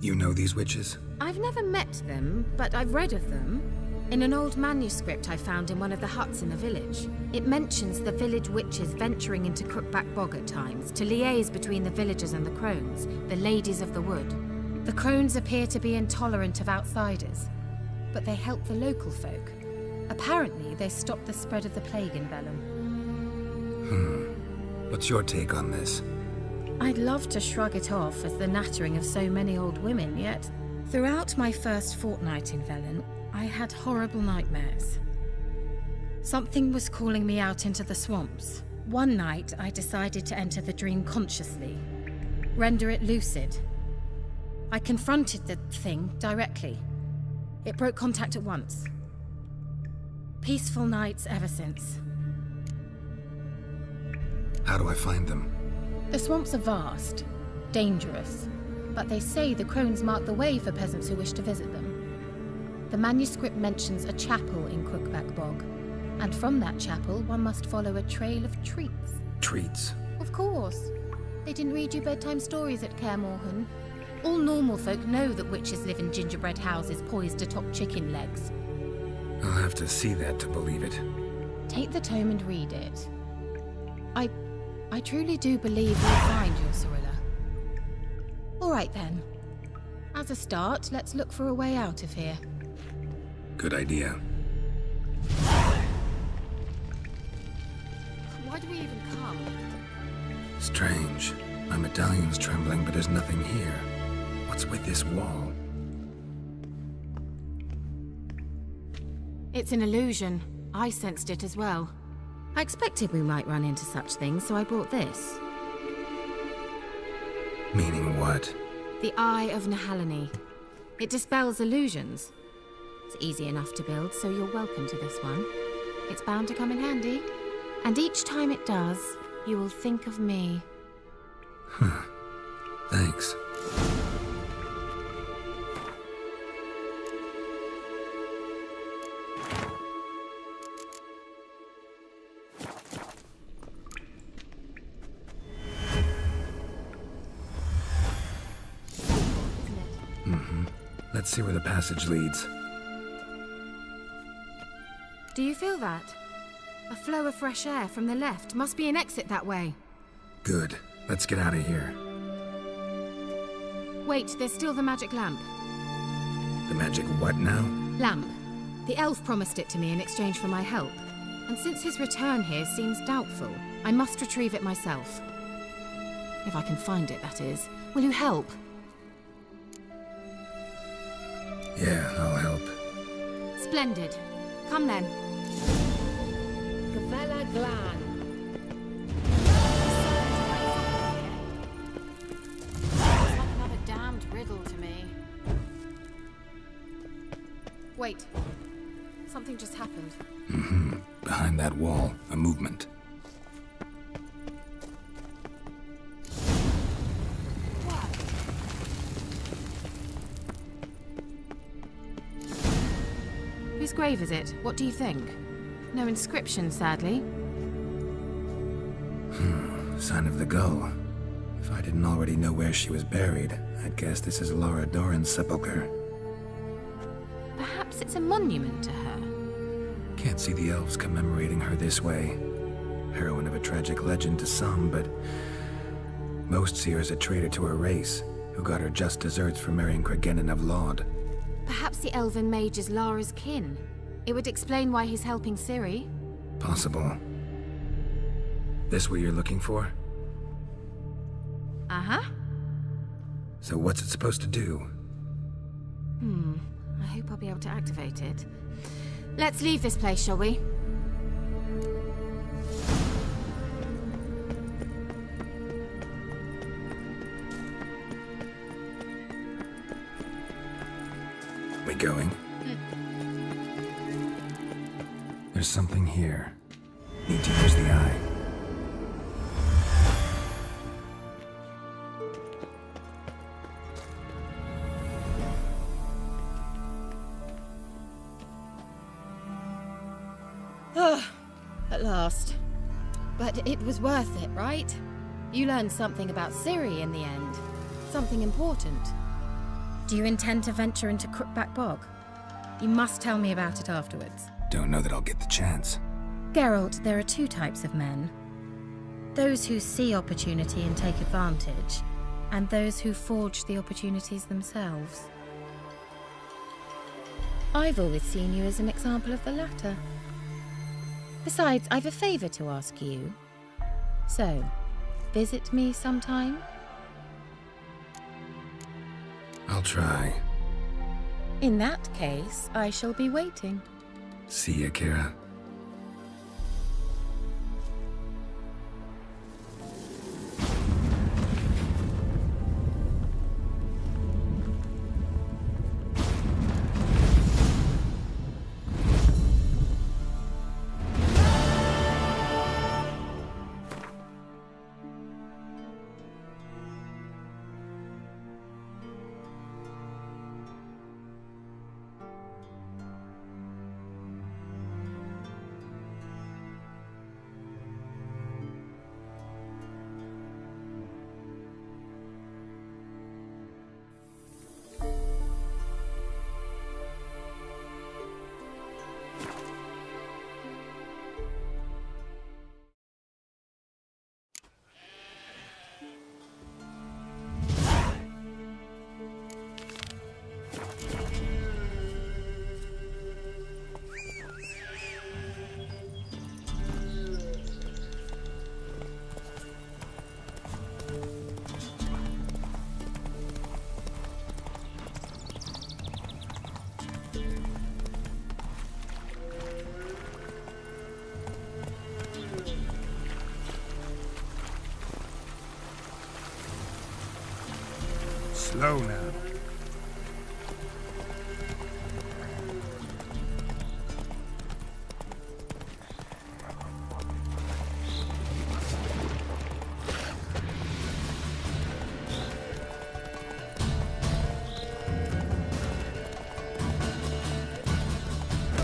S1: You know these witches?
S21: I've never met them, but I've read of them. In an old manuscript I found in one of the huts in the village. It mentions the village witches venturing into Crookback Bog at times to liaise between the villagers and the crones, the ladies of the wood. The crones appear to be intolerant of outsiders, but they help the local folk. Apparently, they stopped the spread of the plague in Vellum.
S1: What's your take on this?
S21: I'd love to shrug it off as the nattering of so many old women, yet throughout my first fortnight in Vellum, I had horrible nightmares. Something was calling me out into the swamps. One night, I decided to enter the dream consciously, render it lucid. I confronted the thing directly. It broke contact at once. Peaceful nights ever since.
S1: How do I find them?
S21: The swamps are vast, dangerous, but they say the crones mark the way for peasants who wish to visit them. The manuscript mentions a chapel in Crookback Bog, and from that chapel one must follow a trail of treats.
S1: Treats?
S21: Of course. They didn't read you bedtime stories at Kaer Morhen. All normal folk know that witches live in gingerbread houses poised atop chicken legs.
S1: I'll have to see that to believe it.
S21: Take the tome and read it. I truly do believe you'll find your Sorilla. All right then. As a start, let's look for a way out of here.
S1: Good idea.
S21: Why do we even come?
S1: Strange. My medallion's trembling, but there's nothing here. What's with this wall?
S21: It's an illusion. I sensed it as well. I expected we might run into such things, so I brought this.
S1: Meaning what?
S21: The Eye of Nahalani. It dispels illusions. It's easy enough to build, so you're welcome to this one. It's bound to come in handy. And each time it does, you will think of me.
S1: Thanks. Let's see where the passage leads.
S21: Do you feel that? A flow of fresh air from the left. Must be an exit that way.
S1: Good. Let's get out of here.
S21: Wait, there's still the magic lamp.
S1: The magic what now?
S21: Lamp. The elf promised it to me in exchange for my help. And since his return here seems doubtful, I must retrieve it myself. If I can find it, that is. Will you help?
S1: Yeah, I'll help.
S21: Splendid. Come then.
S7: Gavella Glan.
S21: It's like another damned riddle to me. Wait. Something just happened.
S1: Behind that wall, a movement.
S21: Whose grave is it? What do you think? No inscription, sadly.
S1: Sign of the gull. If I didn't already know where she was buried, I'd guess this is Laura Doran's sepulchre.
S21: Perhaps it's a monument to her.
S1: Can't see the elves commemorating her this way. Heroine of a tragic legend to some, but most see her as a traitor to her race, who got her just deserts for marrying Cregennan of Laud.
S21: Perhaps the elven mage is Lara's kin. It would explain why he's helping Ciri.
S1: Possible. This what you're looking for?
S21: Uh-huh.
S1: So what's it supposed to do?
S21: I hope I'll be able to activate it. Let's leave this place, shall we?
S1: We going? There's something here. Need to use the eye.
S21: At last. But it was worth it, right? You learned something about Ciri in the end. Something important. Do you intend to venture into Crookback Bog? You must tell me about it afterwards.
S1: Don't know that I'll get the chance.
S21: Geralt, there are two types of men. Those who see opportunity and take advantage, and those who forge the opportunities themselves. I've always seen you as an example of the latter. Besides, I've a favor to ask you. So, visit me sometime?
S1: I'll try.
S21: In that case, I shall be waiting.
S1: See ya, Kira.
S3: Slow now.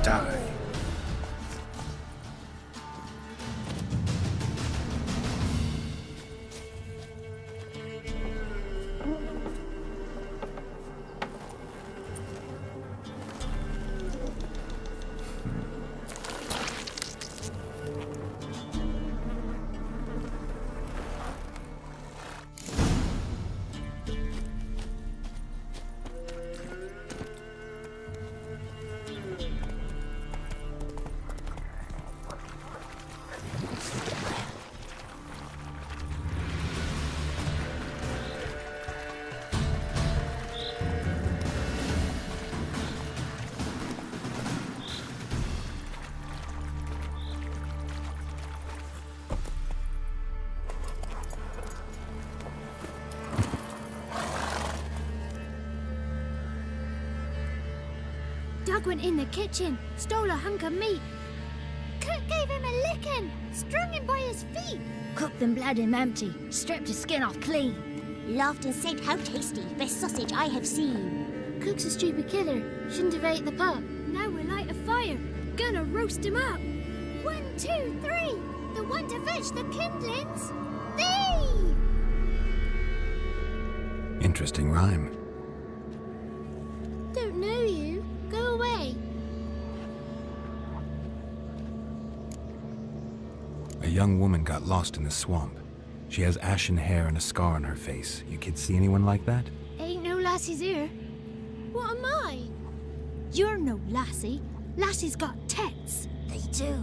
S1: Die.
S6: Doug went in the kitchen, stole a hunk of meat. Cook gave him a licking, strung him by his feet. Cooked and bled him empty, stripped his skin off clean.
S20: Laughed and said, "How tasty, best sausage I have seen."
S6: Cook's a stupid killer, shouldn't have ate the pup. Now we'll light a fire, gonna roast him up. 1, 2, 3, the one to fetch the kindlings. Thee!
S1: Interesting rhyme.
S6: Don't know you. Go away.
S1: A young woman got lost in the swamp. She has ashen hair and a scar on her face. You kids see anyone like that?
S6: Ain't no lassies here. What am I? You're no lassie. Lassies got tits.
S20: They do.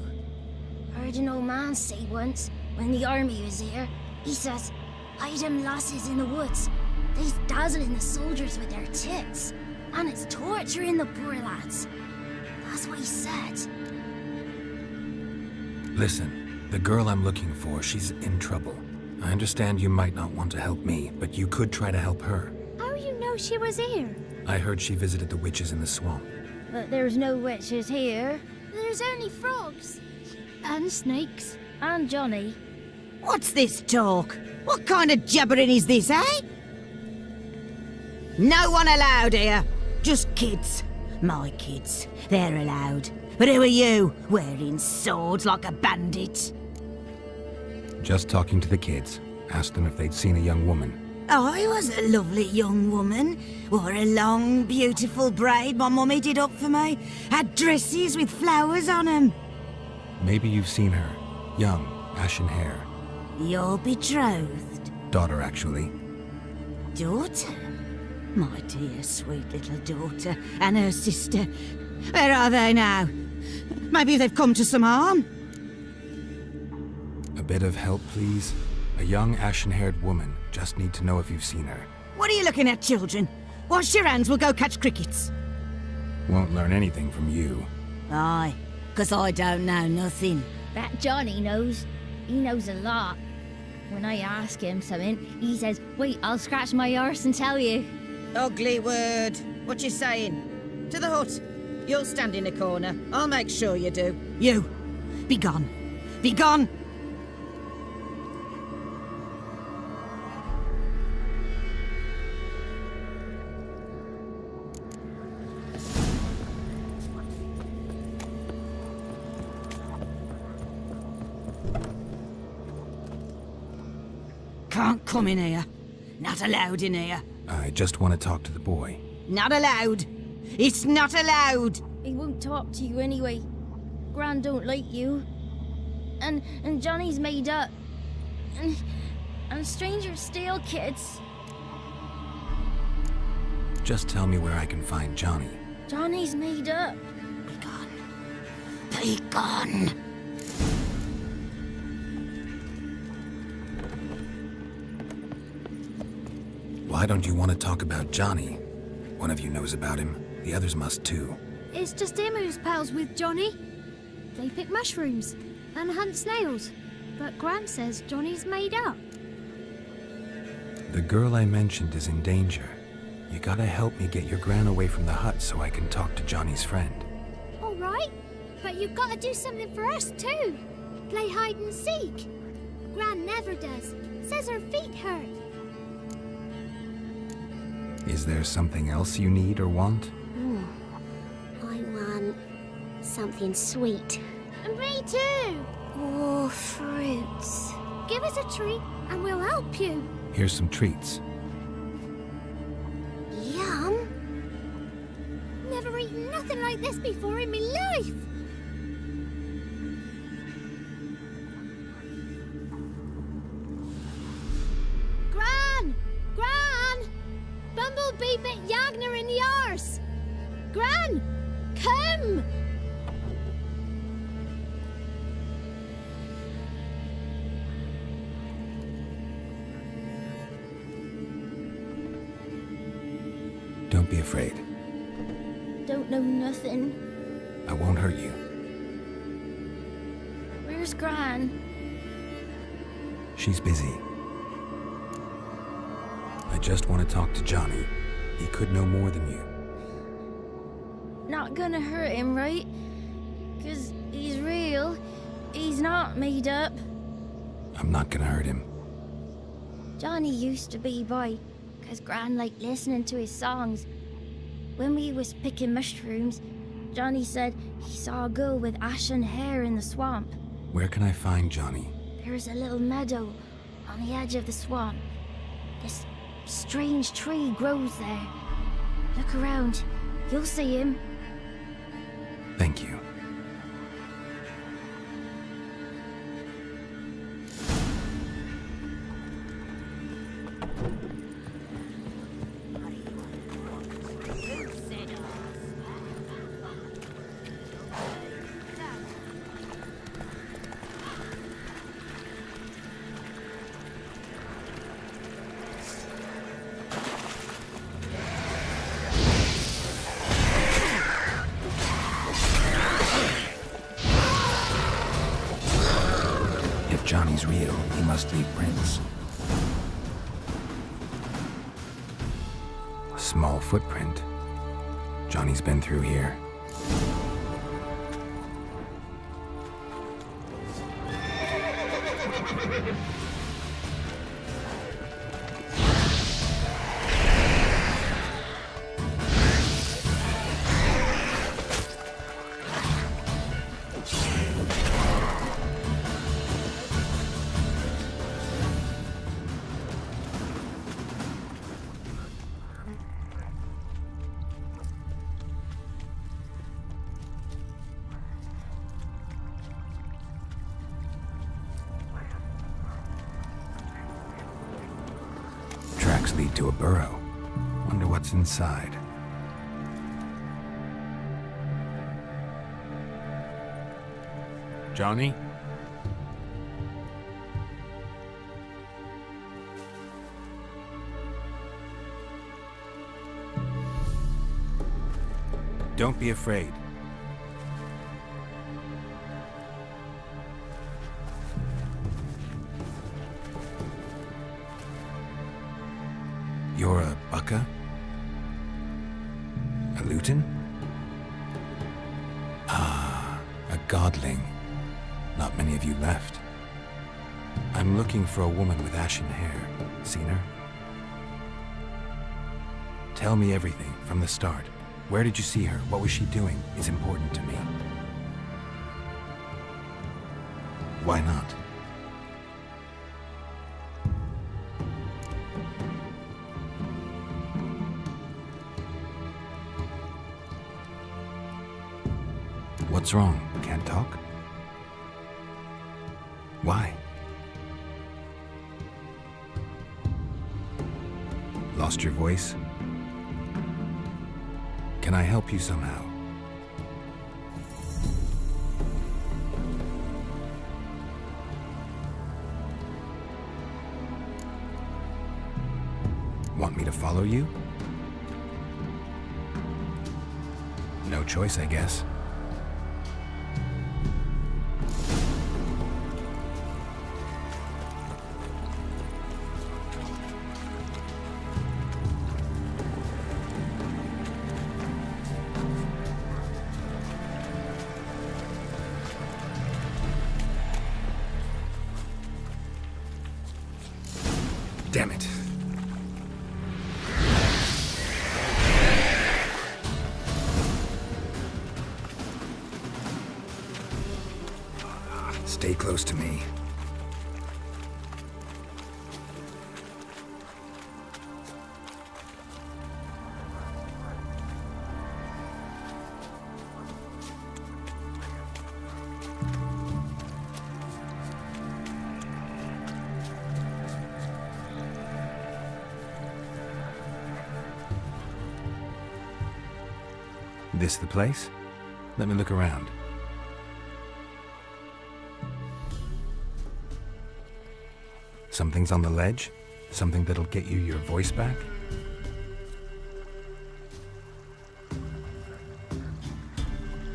S20: Heard an old man say once, when the army was here, he says, "Hide them lasses in the woods. They's dazzling the soldiers with their tits. And it's torturing the poor lads." That's what he said.
S1: Listen, the girl I'm looking for, she's in trouble. I understand you might not want to help me, but you could try to help her.
S6: How you know she was here?
S1: I heard she visited the witches in the swamp.
S20: But there's no witches here.
S6: There's only frogs. And snakes.
S20: And Johnny.
S17: What's this talk? What kind of jabbering is this, eh? No one allowed here. Just kids. My kids. They're allowed. But who are you, wearing swords like a bandit?
S1: Just talking to the kids. Asked them if they'd seen a young woman.
S17: I was a lovely young woman. Wore a long, beautiful braid my mummy did up for me. Had dresses with flowers on 'em.
S1: Maybe you've seen her. Young, ashen hair.
S17: You're betrothed.
S1: Daughter, actually.
S17: Daughter? My dear, sweet little daughter and her sister. Where are they now? Maybe they've come to some harm.
S1: A bit of help, please? A young, ashen-haired woman. Just need to know if you've seen her.
S17: What are you looking at, children? Wash your hands, we'll go catch crickets.
S1: Won't learn anything from you.
S17: Aye, 'cause I don't know nothing.
S20: That Johnny knows. He knows a lot. When I ask him something, he says, "Wait, I'll scratch my arse and tell you."
S17: Ugly word. What you saying? To the hut. You'll stand in a corner. I'll make sure you do. You, be gone. Be gone! Can't come in here. Not allowed in here.
S1: I just want to talk to the boy.
S17: Not allowed. It's not allowed.
S20: He won't talk to you anyway. Gran don't like you. And Johnny's made up. And strangers steal kids.
S1: Just tell me where I can find Johnny.
S20: Johnny's made up.
S17: Be gone.
S1: Why don't you want to talk about Johnny? One of you knows about him. The others must too.
S6: It's just him who's pals with Johnny. They pick mushrooms and hunt snails. But Gran says Johnny's made up.
S1: The girl I mentioned is in danger. You gotta help me get your gran away from the hut so I can talk to Johnny's friend.
S6: All right, but you've got to do something for us too. Play hide and seek. Gran never does. Says her feet hurt.
S1: Is there something else you need or want?
S6: I want something sweet. And me too. Oh, fruits. Give us a treat and we'll help you.
S1: Here's some treats.
S6: Yum. Never eaten nothing like this before in my life. Gran! Gran! Bumblebee bit Yagner in the arse. Gran! Come!
S1: Don't be afraid.
S6: Don't know nothing.
S1: I won't hurt you.
S6: Where's Gran?
S1: She's busy. I just want to talk to Johnny. He could know more than you.
S6: Not gonna hurt him, right? 'Cause he's real. He's not made up.
S1: I'm not gonna hurt him.
S6: Johnny used to be boy, 'cause Gran liked listening to his songs. When we was picking mushrooms, Johnny said he saw a girl with ashen hair in the swamp.
S1: Where can I find Johnny?
S6: There's a little meadow on the edge of the swamp. This strange tree grows there. Look around. You'll see him.
S1: Thank you. If Johnny's real, he must leave prints. A small footprint. Johnny's been through here. Tracks lead to a burrow. Wonder what's inside.
S3: Johnny?
S1: Don't be afraid. You're a Bucka? A Luton? Ah, a godling. Not many of you left. I'm looking for a woman with ashen hair. Seen her? Tell me everything from the start. Where did you see her? What was she doing? Is important to me. Why not? What's wrong? Can't talk? Why? Lost your voice? Can I help you somehow? Want me to follow you? No choice, I guess. Damn it. Stay close to me. This the place? Let me look around. Something's on the ledge? Something that'll get you your voice back?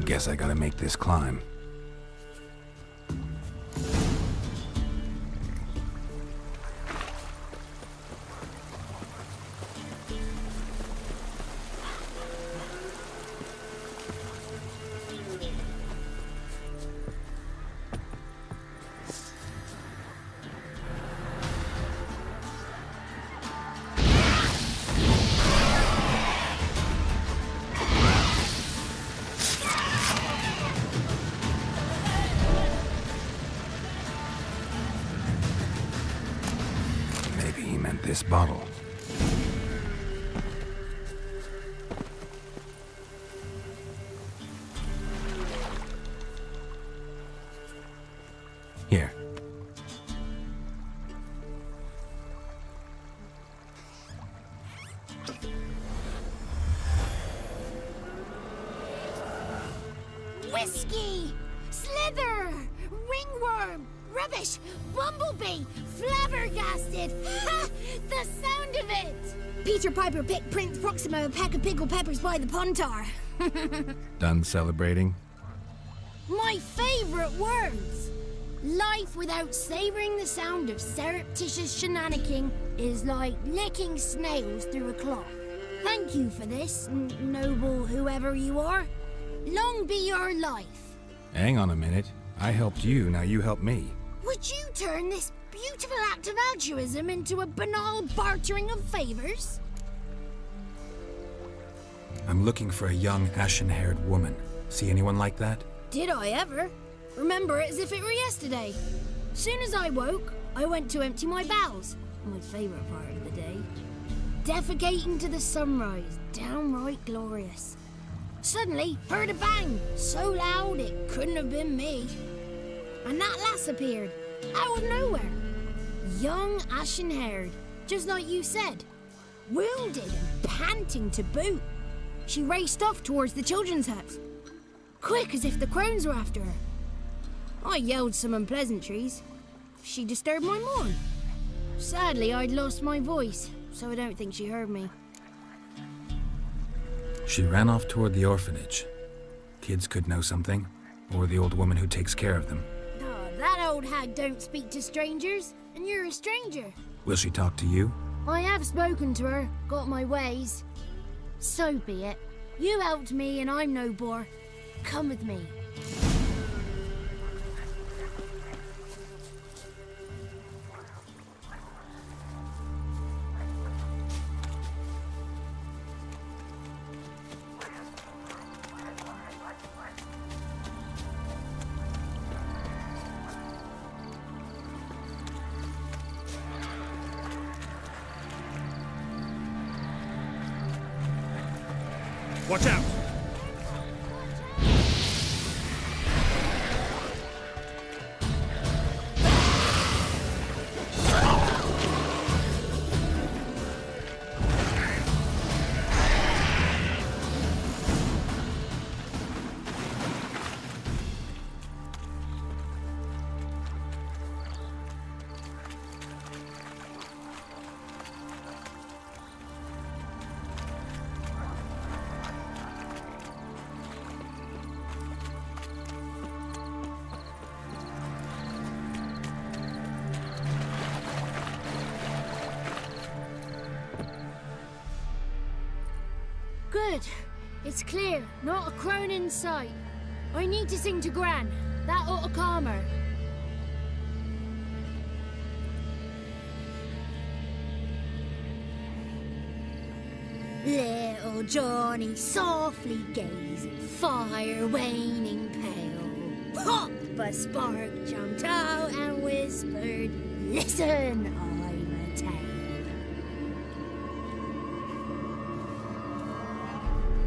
S1: Guess I gotta make this climb. This bottle. Here.
S6: Whiskey! Slither! Ringworm! Rubbish! Bumblebee! Flabbergasted! Ha! The sound of it! Peter Piper picked Prince Proximo a pack of pickled peppers by the pontar.
S1: Done celebrating?
S6: My favourite words! Life without savouring the sound of surreptitious shenanigans is like licking snails through a cloth. Thank you for this, noble whoever you are. Long be your life.
S1: Hang on a minute. I helped you, now you help me.
S6: Would you turn this beautiful act of altruism into a banal bartering of favors?
S1: I'm looking for a young, ashen-haired woman. See anyone like that?
S6: Did I ever? Remember it as if it were yesterday. Soon as I woke, I went to empty my bowels. My favourite part of the day. Defecating to the sunrise, downright glorious. Suddenly, heard a bang, so loud it couldn't have been me. And that lass appeared, out of nowhere. Young, ashen-haired, just like you said. Wounded and panting to boot. She raced off towards the children's hut. Quick as if the crones were after her. I yelled some unpleasantries. She disturbed my morn. Sadly, I'd lost my voice, so I don't think she heard me.
S1: She ran off toward the orphanage. Kids could know something, or the old woman who takes care of them.
S6: Oh, that old hag don't speak to strangers, and you're a stranger.
S1: Will she talk to you?
S6: I have spoken to her, got my ways. So be it. You helped me and I'm no bore. Come with me.
S15: Watch out!
S6: Good. It's clear. Not a crone in sight. I need to sing to Gran. That ought to calm her. Little Johnny softly gazing, fire waning pale. Pop! A spark jumped out and whispered, "Listen, I'm a tale."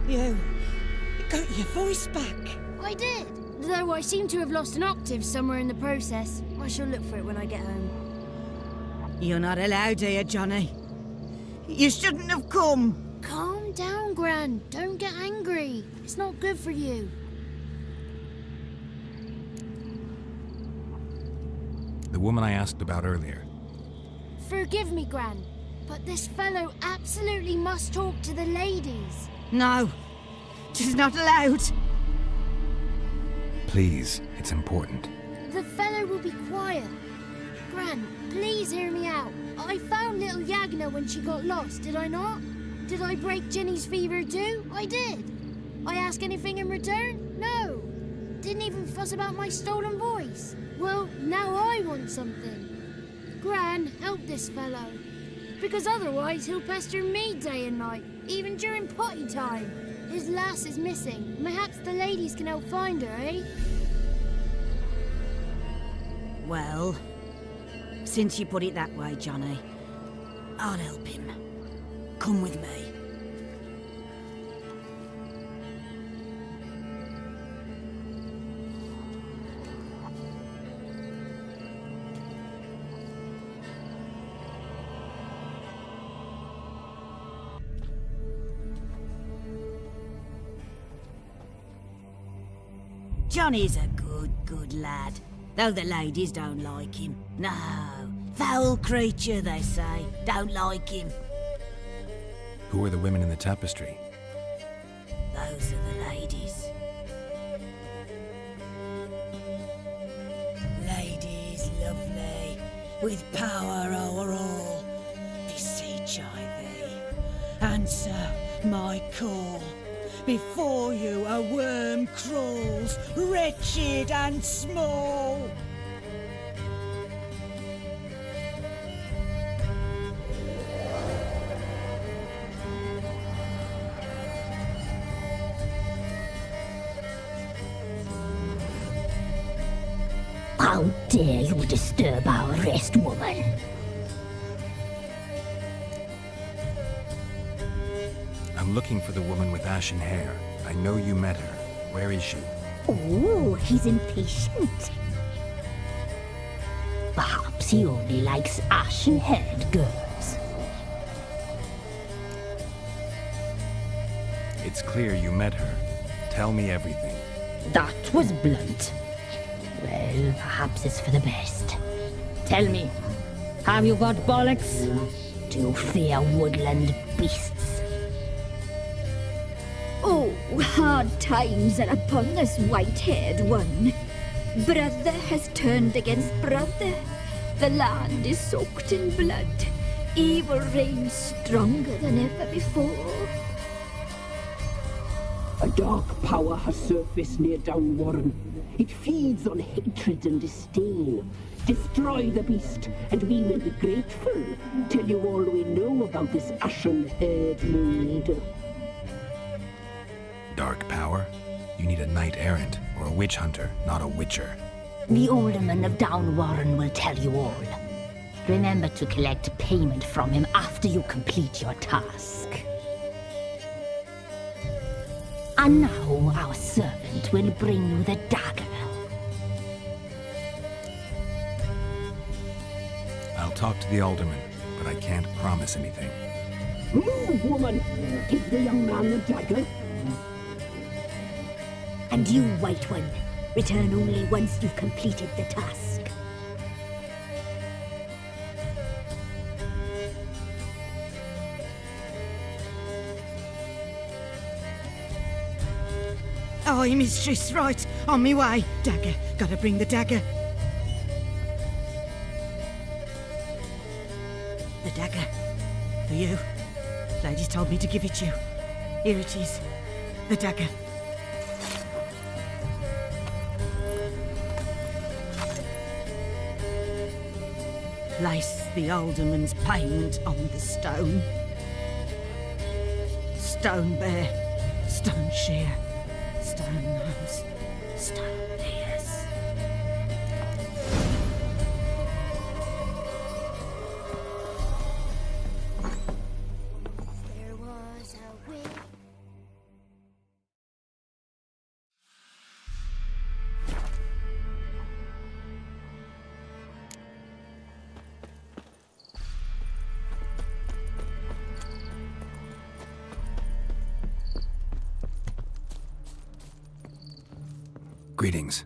S17: You got your voice back.
S6: I did, though I seem to have lost an octave somewhere in the process. I shall look for it when I get home.
S17: You're not allowed here, Johnny. You shouldn't have come.
S6: Calm down, Gran. Don't get angry. It's not good for you.
S1: The woman I asked about earlier.
S6: Forgive me, Gran, but this fellow absolutely must talk to the ladies.
S17: No, she's not allowed.
S1: Please, it's important.
S6: The fellow will be quiet. Gran, please hear me out. I found little Yagna when she got lost, did I not? Did I break Ginny's fever too? I did. I ask anything in return? No. Didn't even fuss about my stolen voice. Well, now I want something. Gran, help this fellow. Because otherwise he'll pester me day and night, even during potty time. His lass is missing. Perhaps the ladies can help find her, eh?
S17: Well, since you put it that way, Johnny, I'll help him. Come with me. Johnny's a good lad, though the ladies don't like him. No, foul creature, they say. Don't like him.
S1: Who are the women in the tapestry?
S17: Those are the ladies. Ladies lovely, with power o'er all. Beseech I thee, answer my call. Before you a worm crawls, wretched and small.
S6: How dare you disturb our rest, woman?
S1: I'm looking for the woman with ashen hair. I know you met her. Where is she?
S6: Oh, he's impatient. Perhaps he only likes ashen-haired girls.
S1: It's clear you met her. Tell me everything.
S6: That was blunt. Well, perhaps it's for the best. Tell me, have you got bollocks? Do you fear woodland beasts?
S9: Oh, hard times are upon us, white-haired one. Brother has turned against brother. The land is soaked in blood. Evil reigns stronger than ever before.
S12: A dark power has surfaced near Downwarren. It feeds on hatred and disdain. Destroy the beast, and we will be grateful. Tell you all we know about this ashen-haired maid.
S1: Dark power? You need a knight-errant or a witch hunter, not a witcher.
S6: The alderman of Downwarren will tell you all. Remember to collect payment from him after you complete your task. And now our servant will bring you the dagger.
S1: I'll talk to the alderman, but I can't promise anything.
S12: Move, woman! Give the young man the dagger.
S6: And you, White One, return only once you've completed the task.
S17: Aye, mistress, right. On me way. Dagger. Gotta bring the dagger. The dagger. For you. Ladies told me to give it you. Here it is. The dagger. Place the alderman's payment on the stone. Stone bear, stone shear, stone nose, stone ears.
S6: There was a wind.
S1: Greetings.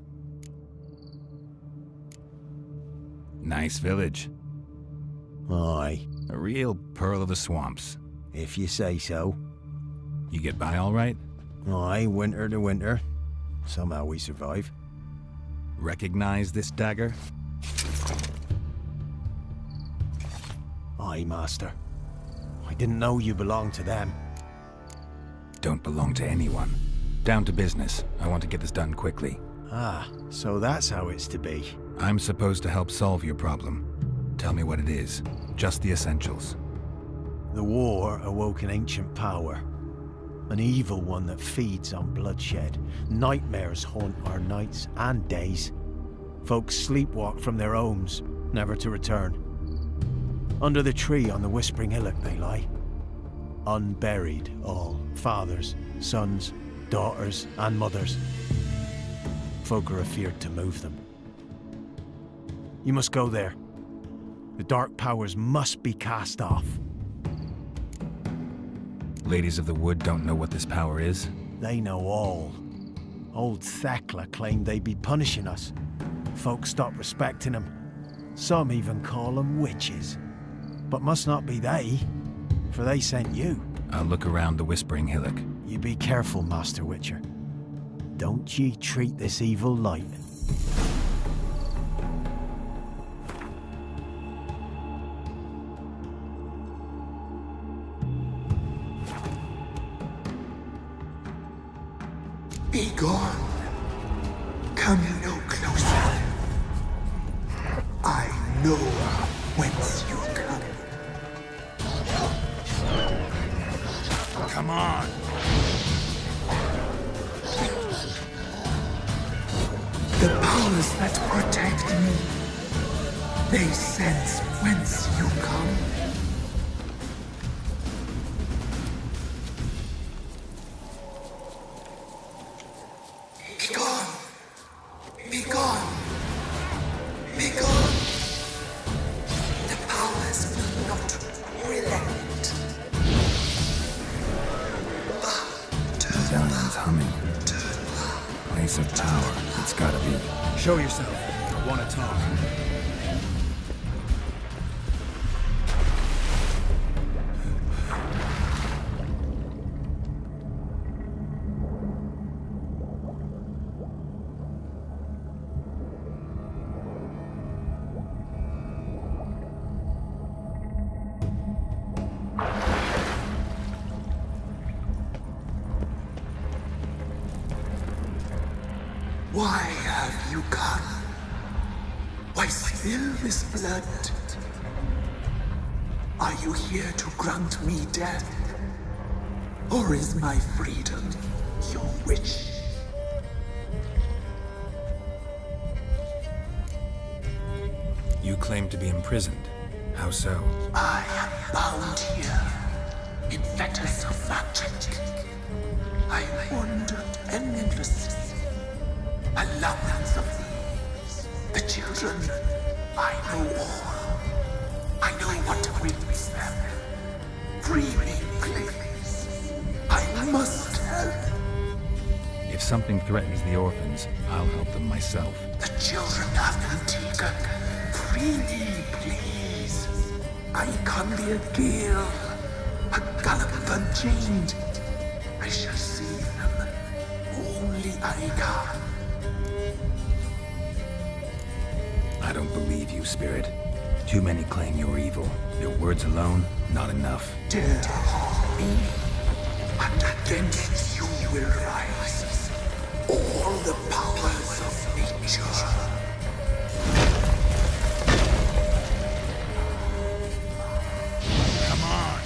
S1: Nice village.
S11: Aye.
S1: A real pearl of the swamps.
S11: If you say so.
S1: You get by all right?
S11: Aye, winter to winter. Somehow we survive.
S1: Recognize this dagger?
S11: Aye, Master. I didn't know you belonged to them.
S1: Don't belong to anyone. Down to business. I want to get this done quickly.
S11: Ah, so that's how it's to be.
S1: I'm supposed to help solve your problem. Tell me what it is. Just the essentials.
S11: The war awoke an ancient power. An evil one that feeds on bloodshed. Nightmares haunt our nights and days. Folks sleepwalk from their homes, never to return. Under the tree on the Whispering Hillock they lie. Unburied all. Fathers, sons, daughters, and mothers. Folk are afeard to move them. You must go there. The dark powers must be cast off.
S1: Ladies of the Wood don't know what this power is?
S11: They know all. Old Thekla claimed they'd be punishing us. Folk stopped respecting them. Some even call them witches. But must not be they, for they sent you.
S1: I'll look around the Whispering Hillock.
S11: You be careful, Master Witcher. Don't ye treat this evil light.
S4: Be gone. Come no closer. I know whence you come.
S1: Come on!
S4: The powers that protect me, they sense whence you come. Be gone! Be gone! Be gone! The powers will not relent.
S1: Zellion's humming. Place of power. It's gotta be.
S10: Show yourself. I want to talk.
S4: Why have you come? Why spill this blood? Are you here to grant me death? Or is my freedom your wish?
S1: You claim to be imprisoned. How so?
S4: I am bound here in fetters of magic. I wandered endlessly. Allowance of these, the children, I know all. I know what awaits them. Free me, please. I must help.
S1: If something threatens the orphans, I'll help them myself.
S4: The children of Antigua, free me, please. I can be a gale, a gallop unchained. I shall save them. Only I can.
S1: I don't believe you, Spirit. Too many claim you're evil. Your words alone, not enough.
S4: Dare harm me, and against you will rise all the powers of nature.
S1: Come on!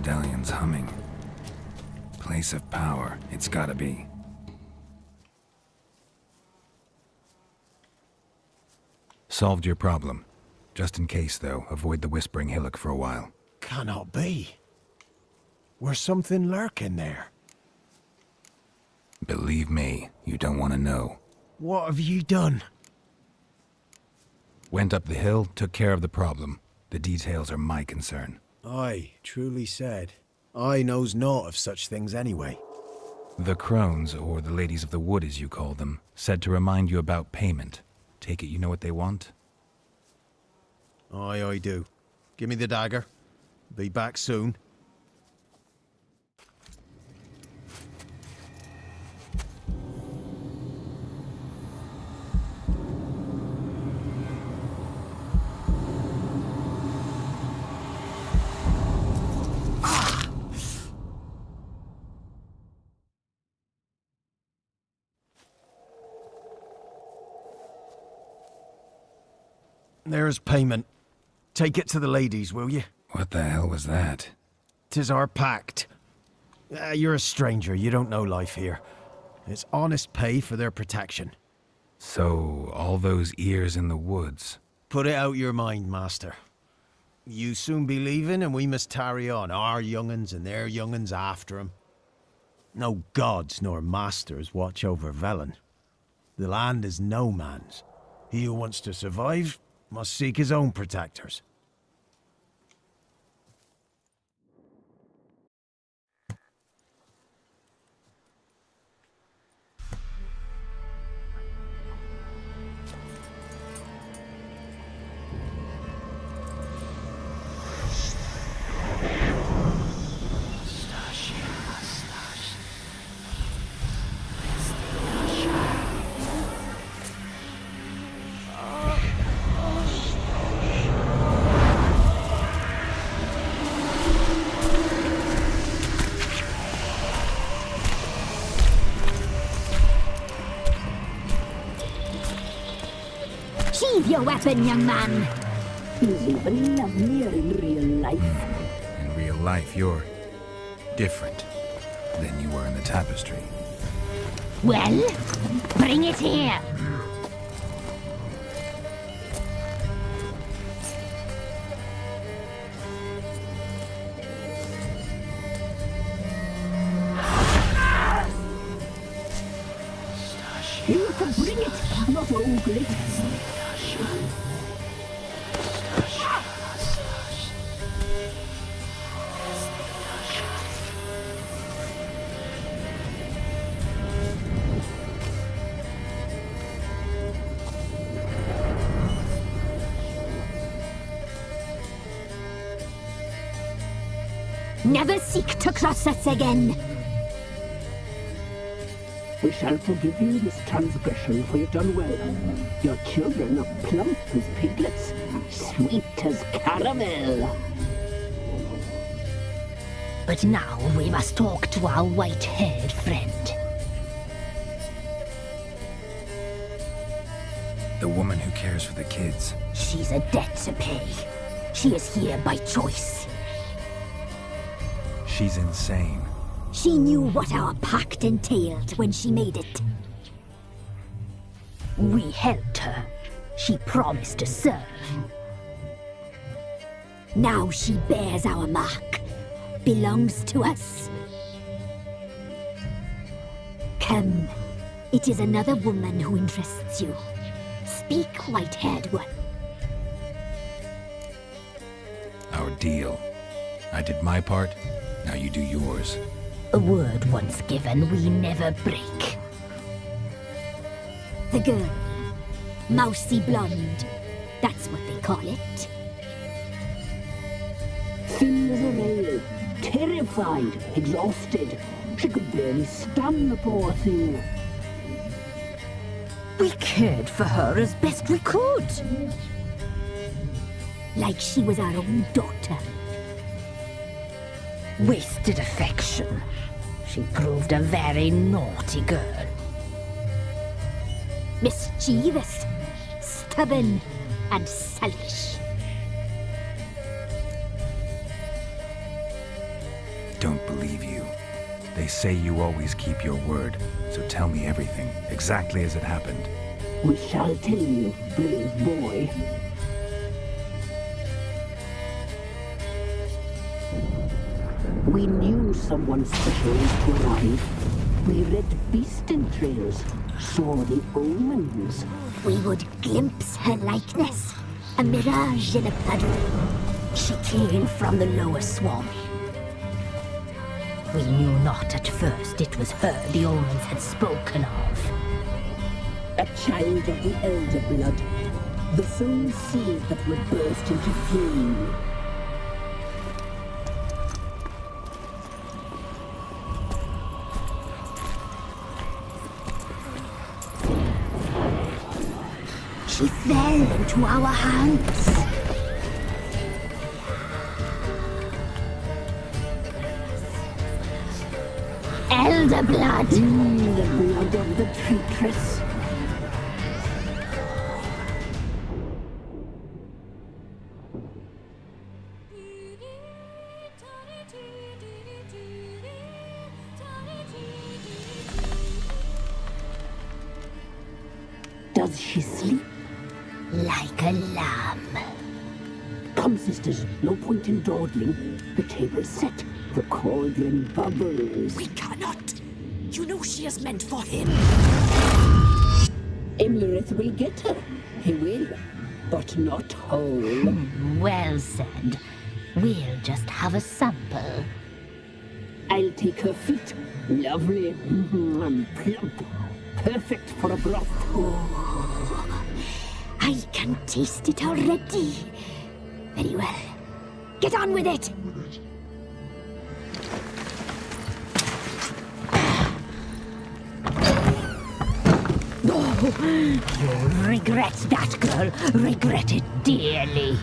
S1: medallion's humming. Place of power, it's gotta be. Solved your problem. Just in case, though, avoid the Whispering Hillock for a while.
S11: Cannot be. Where's something lurking there?
S1: Believe me, you don't want to know.
S11: What have you done?
S1: Went up the hill, took care of the problem. The details are my concern.
S11: Aye, truly said. I knows naught of such things anyway.
S1: The crones, or the ladies of the wood as you call them, said to remind you about payment. Take it you know what they want?
S11: Aye, I do. Give me the dagger. Be back soon. There's payment. Take it to the ladies, will you?
S1: What the hell was that?
S11: 'Tis our pact. You're a stranger, you don't know life here. It's honest pay for their protection.
S1: So, all those ears in the woods.
S11: Put it out your mind, master. You soon be leaving and we must tarry on, our young'uns and their young'uns after 'em. No gods nor masters watch over Velen. The land is no man's. He who wants to survive must seek his own protectors.
S9: Sheathe your weapon, young man.
S12: He's even lovelier in real life.
S1: In real life, you're different than you were in the tapestry.
S9: Well, bring it here.
S12: You can bring it, not ogle it.
S9: Never seek to cross us again.
S12: We shall forgive you this transgression, for you've done well. Your children are plump as piglets, sweet as caramel.
S9: But now we must talk to our white-haired friend.
S1: The woman who cares for the kids.
S9: She's a debt to pay. She is here by choice.
S1: She's insane.
S9: She knew what our pact entailed when she made it. We helped her. She promised to serve. Now she bears our mark. Belongs to us. Come. It is another woman who interests you. Speak, white-haired one.
S1: Our deal. I did my part, now you do yours.
S9: A word once given, we never break. The girl. Mousy blonde. That's what they call it.
S12: Thin as a rail, terrified, exhausted. She could barely stand, the poor thing.
S9: We cared for her as best we could. Like she was our own daughter. Wasted affection. She proved a very naughty girl. Mischievous, stubborn, and selfish.
S1: don't believe you. They say you always keep your word, so tell me everything, exactly as it happened.
S12: We shall tell you, brave boy. We knew someone special was to arrive. We read beast entrails, saw the omens.
S9: We would glimpse her likeness, a mirage in a puddle. She came from the lower swamp. We knew not at first it was her the omens had spoken of.
S12: A child of the elder blood, the soul seed that would burst into flame.
S9: She fell into our hands. Elder blood!
S12: The blood of the traitress. Does she sleep?
S9: Like a lamb.
S12: Come, sisters, no point in dawdling. The table's set. The cauldron bubbles.
S22: We cannot. You know she is meant for him.
S12: Imlerith will get her. He will, but not whole.
S9: Well said. We'll just have a sample.
S12: I'll take her feet. Lovely. And plump. Perfect for a broth.
S9: I can taste it already. Very well. Get on with it. You'll regret that, girl. Regret it dearly.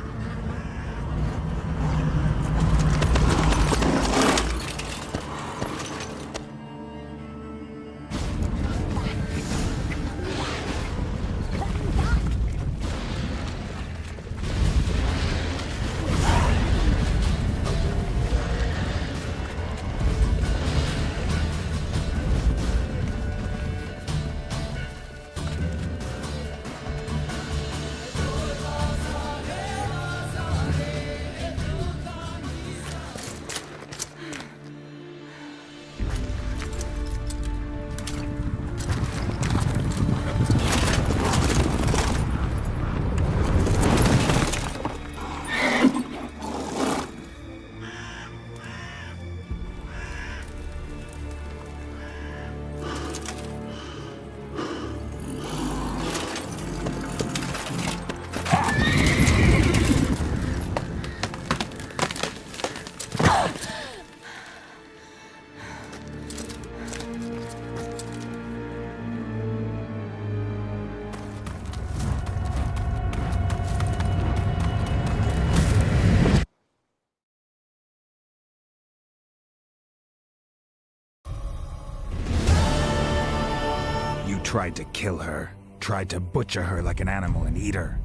S1: Tried to kill her. Tried to butcher her like an animal and eat her.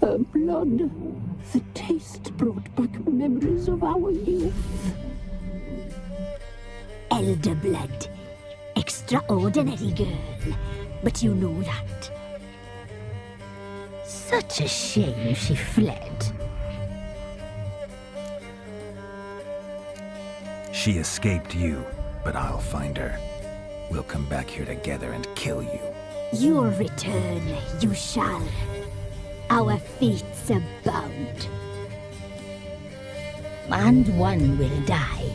S12: Her blood. The taste brought back memories of our youth.
S9: Elder blood. Extraordinary girl. But you know that. Such a shame she fled.
S1: She escaped you, but I'll find her. We'll come back here together and kill you.
S9: You'll return, you shall. Our fates are bound. And one will die,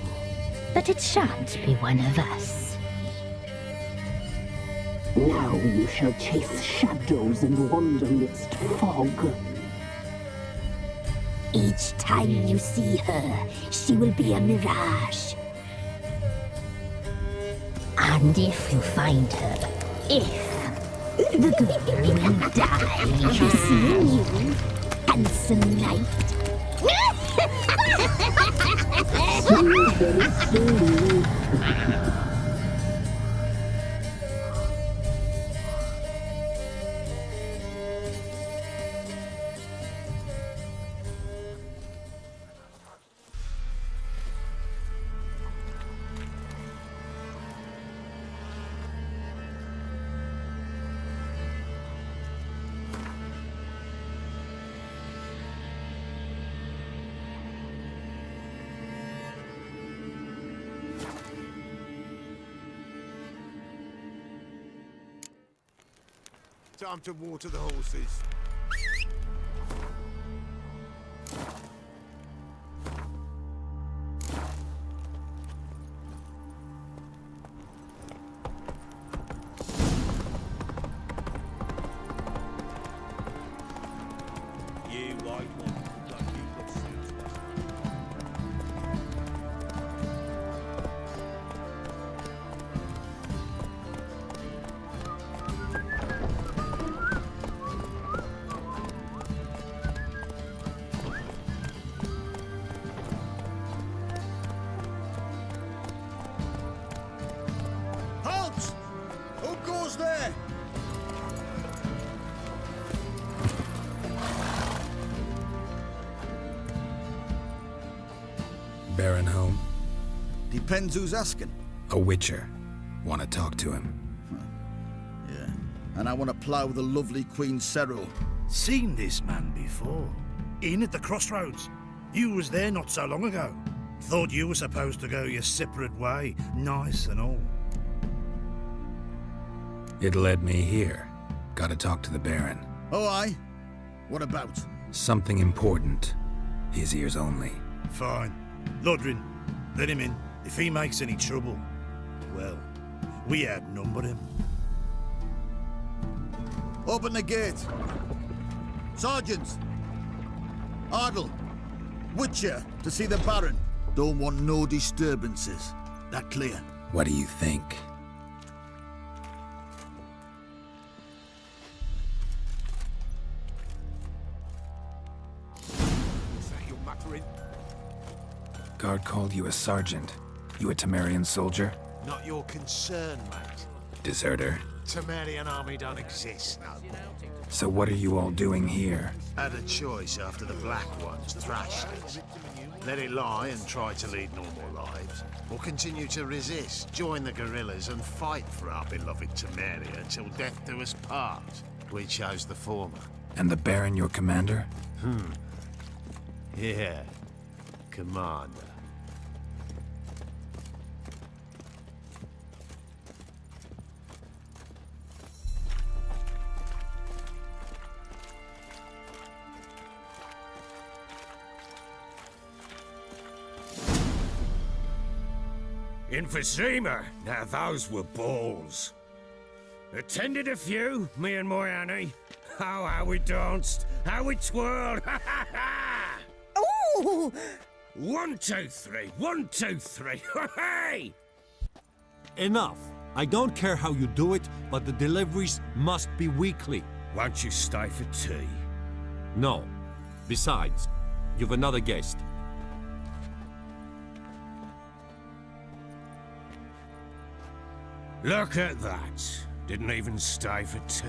S9: but it shan't be one of us.
S12: Now you shall chase shadows and wander midst fog.
S9: Each time you see her, she will be a mirage. And if you find her, the girl will die. Seeing you, handsome knight.
S18: Time to water the horses.
S15: You white one, got you good suits,
S18: Halt! Who goes there?
S1: Baron home?
S2: Depends who's asking.
S1: A witcher. Want to talk to him.
S2: Yeah. And I want to plough the lovely Queen Cero.
S10: Seen this man before. In at the crossroads. You was there not so long ago. Thought you were supposed to go your separate way, nice and all.
S1: It led me here. Gotta talk to the Baron.
S2: Oh, aye? What about?
S1: Something important. His ears only.
S10: Fine. Lodrin, let him in. If he makes any trouble, well, we outnumber him.
S2: Open the gate. Sergeants! Ardle! Witcher, to see the Baron. Don't want no disturbances. That clear?
S1: What do you think?
S18: Is that your muttering?
S1: Guard called you a sergeant. You a Temerian soldier?
S8: Not your concern, mate.
S1: Deserter?
S8: Temerian army don't exist, no.
S1: So what are you all doing here?
S8: Had a choice after the Black Ones thrashed us. Let it lie and try to lead normal lives, or continue to resist, join the guerrillas and fight for our beloved Temeria till death do us part. We chose the former.
S1: And the Baron your commander?
S8: Yeah. Commander.
S14: Emphysema. Now those were balls. Attended a few, me and my Annie. Oh, how we danced, how we twirled. Ha ha ha!
S17: Ooh!
S14: 1, 2, 3. 1, 2, 3. Hey!
S15: Enough. I don't care how you do it, but the deliveries must be weekly.
S14: Won't you stay for tea?
S15: No. Besides, you've another guest.
S14: Look at that. Didn't even stay for tea.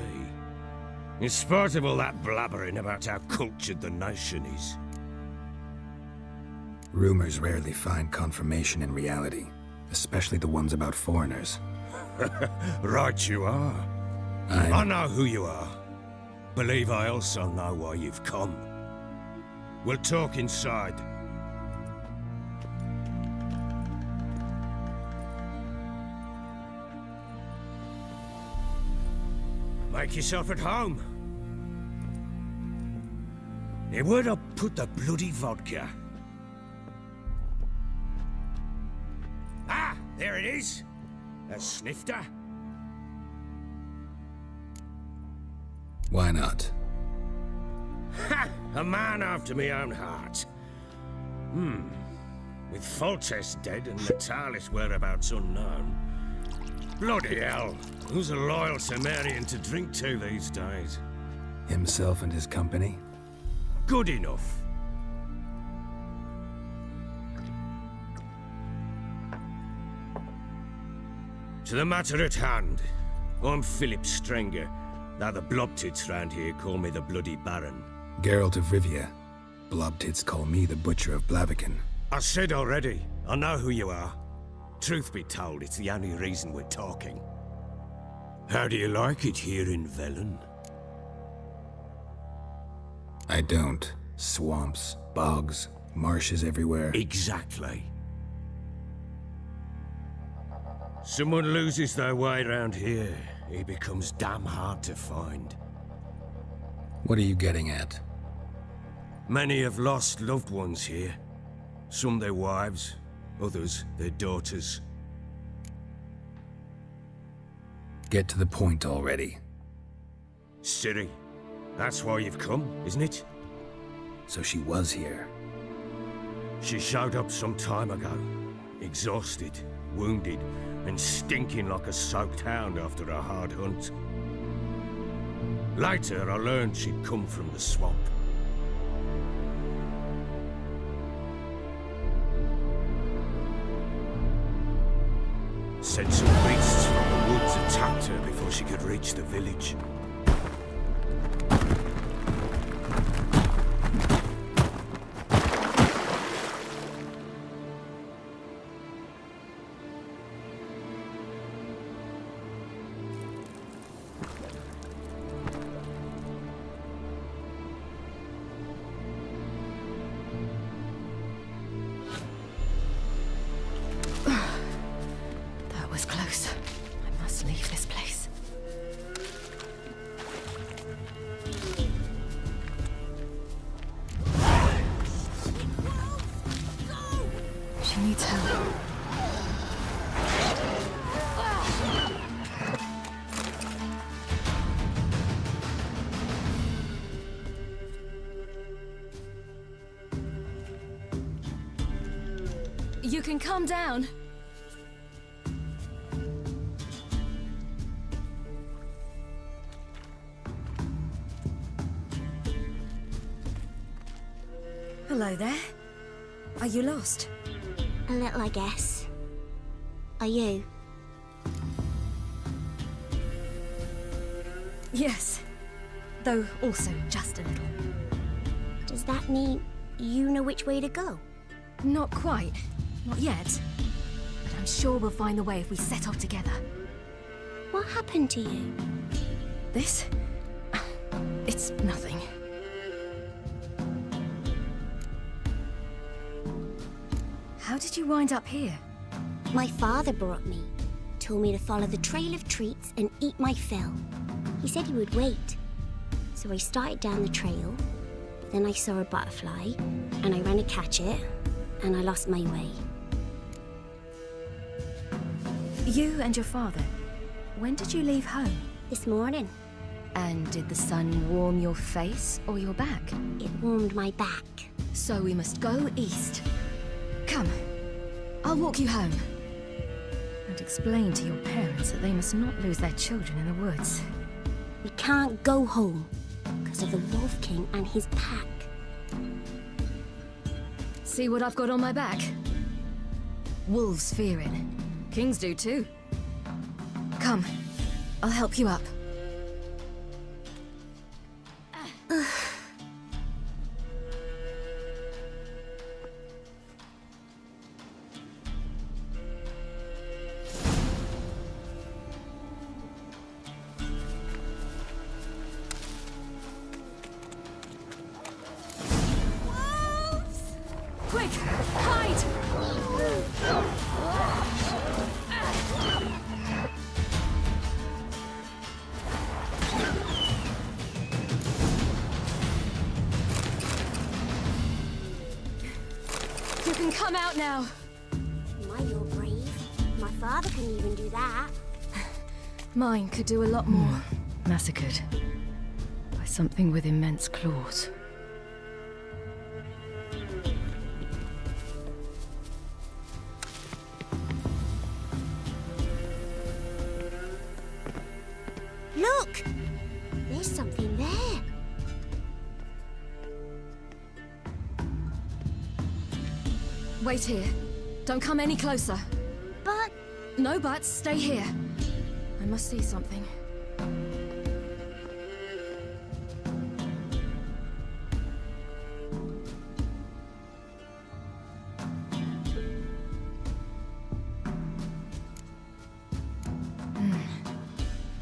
S14: In spite of all that blabbering about how cultured the nation is.
S1: Rumors rarely find confirmation in reality, especially the ones about foreigners.
S14: Right you are. I know who you are. Believe I also know why you've come. We'll talk inside. Make yourself at home. Now, where'd I put the bloody vodka? Ah, there it is. A snifter.
S1: Why not?
S14: Ha! A man after my own heart. With Foltest dead and Natalis whereabouts unknown. Bloody hell. Who's a loyal Temerian to drink to these days?
S1: Himself and his company?
S14: Good enough. To the matter at hand. I'm Philip Strenger, though the Blobtits round here call me the Bloody Baron.
S1: Geralt of Rivia. Blobtits call me the Butcher of Blaviken.
S14: I said already, I know who you are. Truth be told, it's the only reason we're talking. How do you like it here in Velen?
S1: I don't. Swamps, bogs, marshes everywhere.
S14: Exactly. Someone loses their way around here, he becomes damn hard to find.
S1: What are you getting at?
S14: Many have lost loved ones here. Some their wives, others their daughters.
S1: Get to the point already.
S14: Ciri, that's why you've come, isn't it?
S1: So she was here.
S14: She showed up some time ago, exhausted, wounded, and stinking like a soaked hound after a hard hunt. Later, I learned she'd come from the swamp. Said some beasts from the woods attacked her before she could reach the village.
S21: That was close. I must leave this place. She needs help. You can calm down.
S16: Hello there. Are you lost?
S6: A little, I guess. Are you?
S16: Yes. Though also just a little.
S6: Does that mean you know which way to go?
S16: Not quite. Not yet. But I'm sure we'll find the way if we set off together.
S6: What happened to you?
S16: This? It's nothing. How did you wind up here?
S6: My father brought me. Told me to follow the trail of treats and eat my fill. He said he would wait. So I started down the trail. Then I saw a butterfly, and I ran to catch it, and I lost my way.
S16: You and your father, when did you leave home?
S6: This morning.
S16: And did the sun warm your face or your back?
S6: It warmed my back.
S16: So we must go east. Come, I'll walk you home. And explain to your parents that they must not lose their children in the woods.
S6: We can't go home because of the Wolf King and his pack.
S16: See what I've got on my back? Wolves fear it. Kings do too. Come, I'll help you up. Quick, hide! You can come out now.
S6: My, you're brave. My father couldn't even do that.
S16: Mine could do a lot more. Massacred by something with immense claws.
S6: Look! There's something there.
S16: Wait here. Don't come any closer.
S6: But...
S16: No buts. Stay here. I must see something.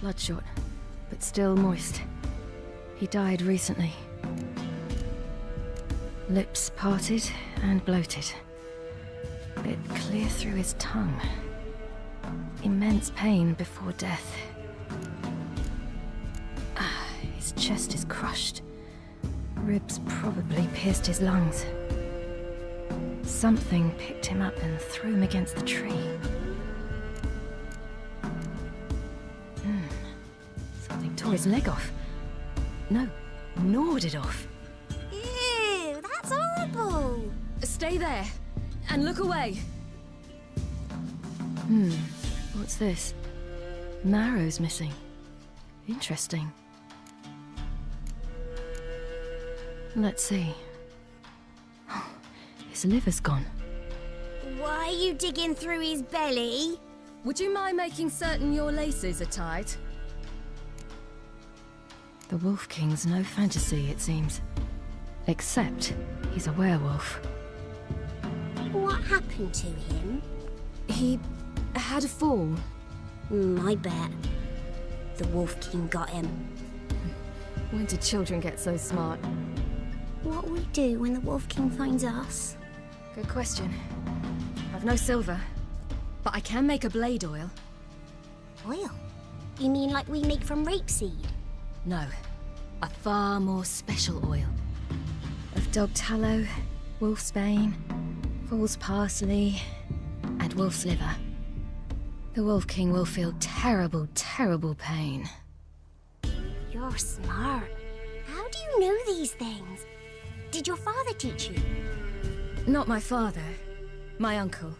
S16: Bloodshot, but still moist. He died recently. Lips parted and bloated. Bit clear through his tongue. Immense pain before death. His chest is crushed, Ribs probably pierced his lungs. Something picked him up and threw him against the tree. Something tore his leg off. No, gnawed it off.
S6: Ew, that's horrible!
S16: Stay there, and look away. What's this? Marrow's missing. Interesting. Let's see. His liver's gone.
S6: Why are you digging through his belly?
S16: Would you mind making certain your laces are tied? The Wolf King's no fantasy, it seems. Except he's a werewolf.
S6: What happened to him?
S16: He had a fall.
S6: I bet. The Wolf King got him.
S16: When did children get so smart?
S6: What will we do when the Wolf King finds us?
S16: Good question. I've no silver, but I can make a blade oil.
S6: Oil? You mean like we make from rapeseed?
S16: No, a far more special oil. Of dog tallow, wolf's bane, fool's parsley, and wolf's liver. The Wolf King will feel terrible, terrible pain.
S6: You're smart. How do you know these things? Did your father teach you?
S16: Not my father. My uncle.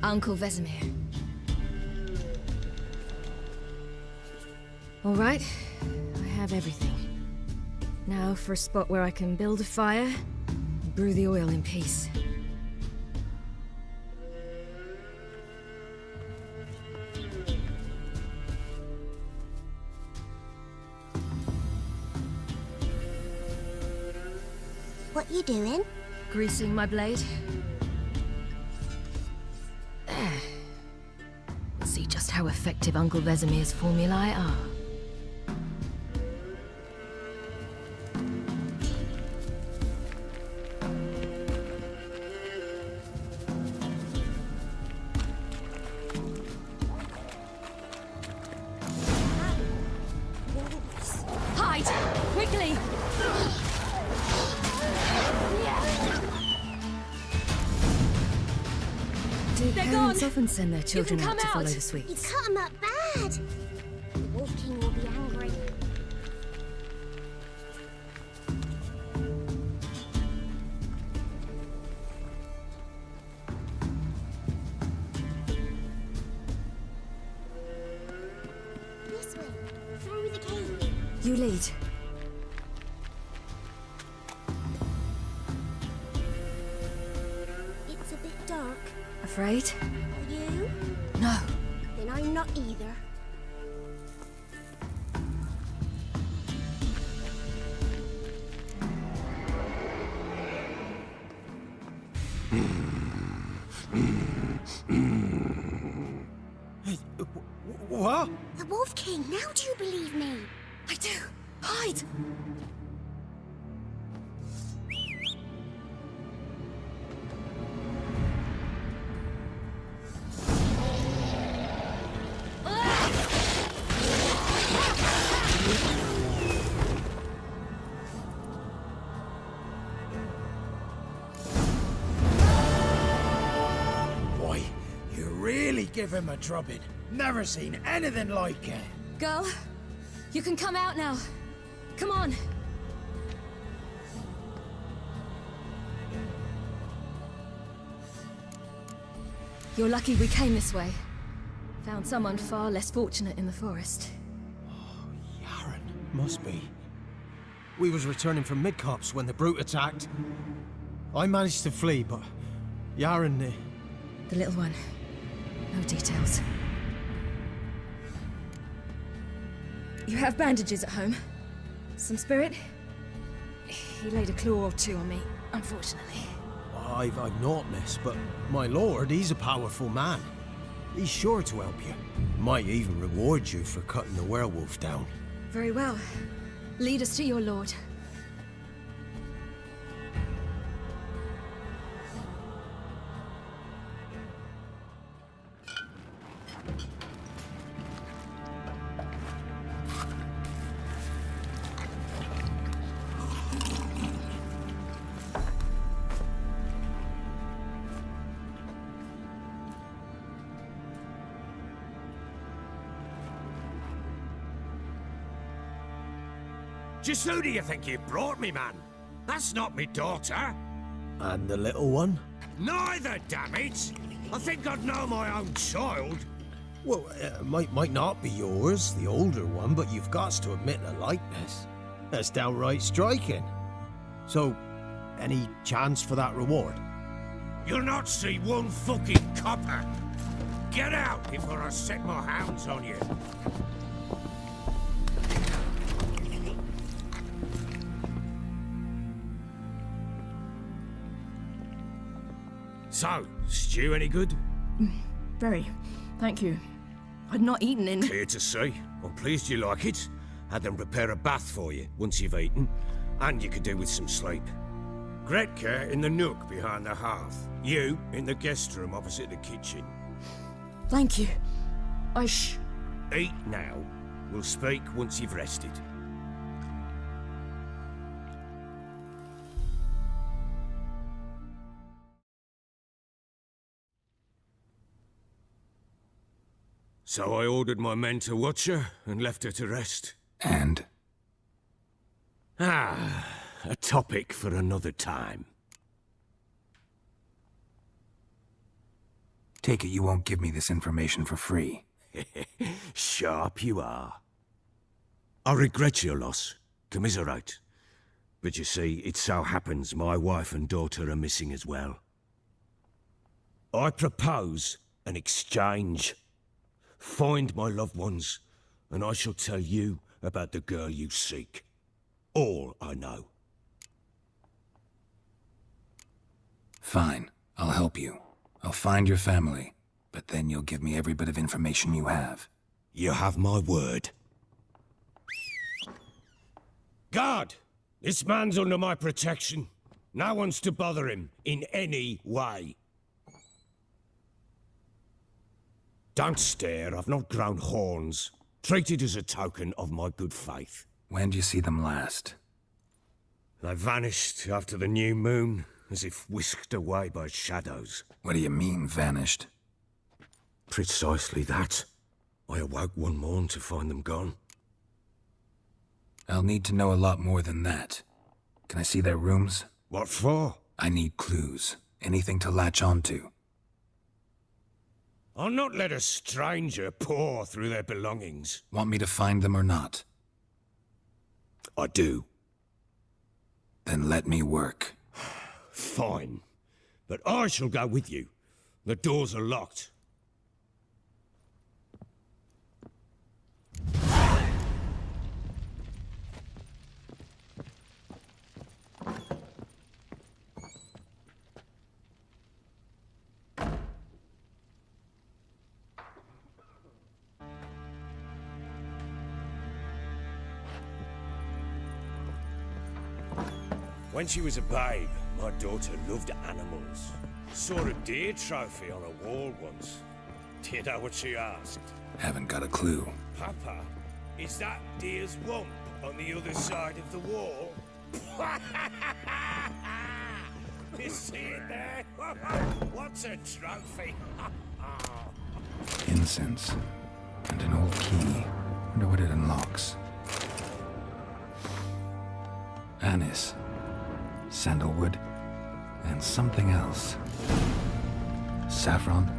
S16: Uncle Vesemir. All right, I have everything. Now for a spot where I can build a fire and brew the oil in peace.
S6: What you doing?
S16: Greasing my blade. There. Let's see just how effective Uncle Vesemir's formulae are. Hide! Quickly! Do parents often send their children out to follow the
S6: You
S16: sweets?
S6: cut him up bad. The Wolf King will be angry. This way, through the cave.
S16: You lead.
S6: It's a bit dark.
S16: Afraid?
S6: Are you?
S16: No.
S6: Then I'm not either.
S11: What?
S6: The Wolf King, now do you believe me?
S16: I do. Hide!
S10: Boy, you really give him a drubbing. Never seen anything like it.
S16: Girl, you can come out now. Come on. You're lucky we came this way. Found someone far less fortunate in the forest.
S11: Must be. We was returning from Midcops when the brute attacked. I managed to flee, but Yaren...
S16: The little one. No details. You have bandages at home? Some spirit? He laid a claw or two on me, unfortunately.
S11: I've naught, miss, but my lord, he's a powerful man. He's sure to help you. Might even reward you for cutting the werewolf down.
S16: Very well. Lead us to your lord.
S14: Just who do you think you brought me, man? That's not me daughter.
S11: And the little one?
S14: Neither, damn it! I think I'd know my own child.
S11: Well, might not be yours, the older one, but you've got to admit the likeness. That's downright striking. So, any chance for that reward?
S14: You'll not see one fucking copper. Get out before I set my hounds on you. So, stew any good?
S13: Very. Thank you. I'd not eaten in...
S14: Clear to see. I'm pleased you like it. Had them prepare a bath for you once you've eaten, and you could do with some sleep. Gretka in the nook behind the hearth. You in the guest room opposite the kitchen.
S13: Thank you.
S14: Eat now. We'll speak once you've rested. So I ordered my men to watch her and left her to rest.
S1: And?
S14: A topic for another time.
S1: Take it you won't give me this information for free.
S14: Sharp you are. I regret your loss. Commiserate. But you see, it so happens my wife and daughter are missing as well. I propose an exchange. Find my loved ones, and I shall tell you about the girl you seek. All I know.
S1: Fine. I'll help you. I'll find your family, but then you'll give me every bit of information you have.
S14: You have my word. Guard! This man's under my protection. No one's to bother him in any way. Don't stare, I've not grown horns. Treat it as a token of my good faith.
S1: When did you see them last?
S14: They vanished after the new moon, as if whisked away by shadows.
S1: What do you mean, vanished?
S14: Precisely that. I awoke one morn to find them gone.
S1: I'll need to know a lot more than that. Can I see their rooms?
S14: What for?
S1: I need clues. Anything to latch onto.
S14: I'll not let a stranger pore through their belongings.
S1: Want me to find them or not?
S14: I do.
S1: Then let me work.
S14: Fine. But I shall go with you. The doors are locked. When she was a babe, my daughter loved animals. Saw a deer trophy on a wall once. Do you know what she asked?
S1: Haven't got a clue.
S14: Papa, is that deer's wump on the other side of the wall? You see it there? What's a trophy?
S1: Incense. And an old key. Wonder what it unlocks. Anise. Sandalwood. And something else. Saffron?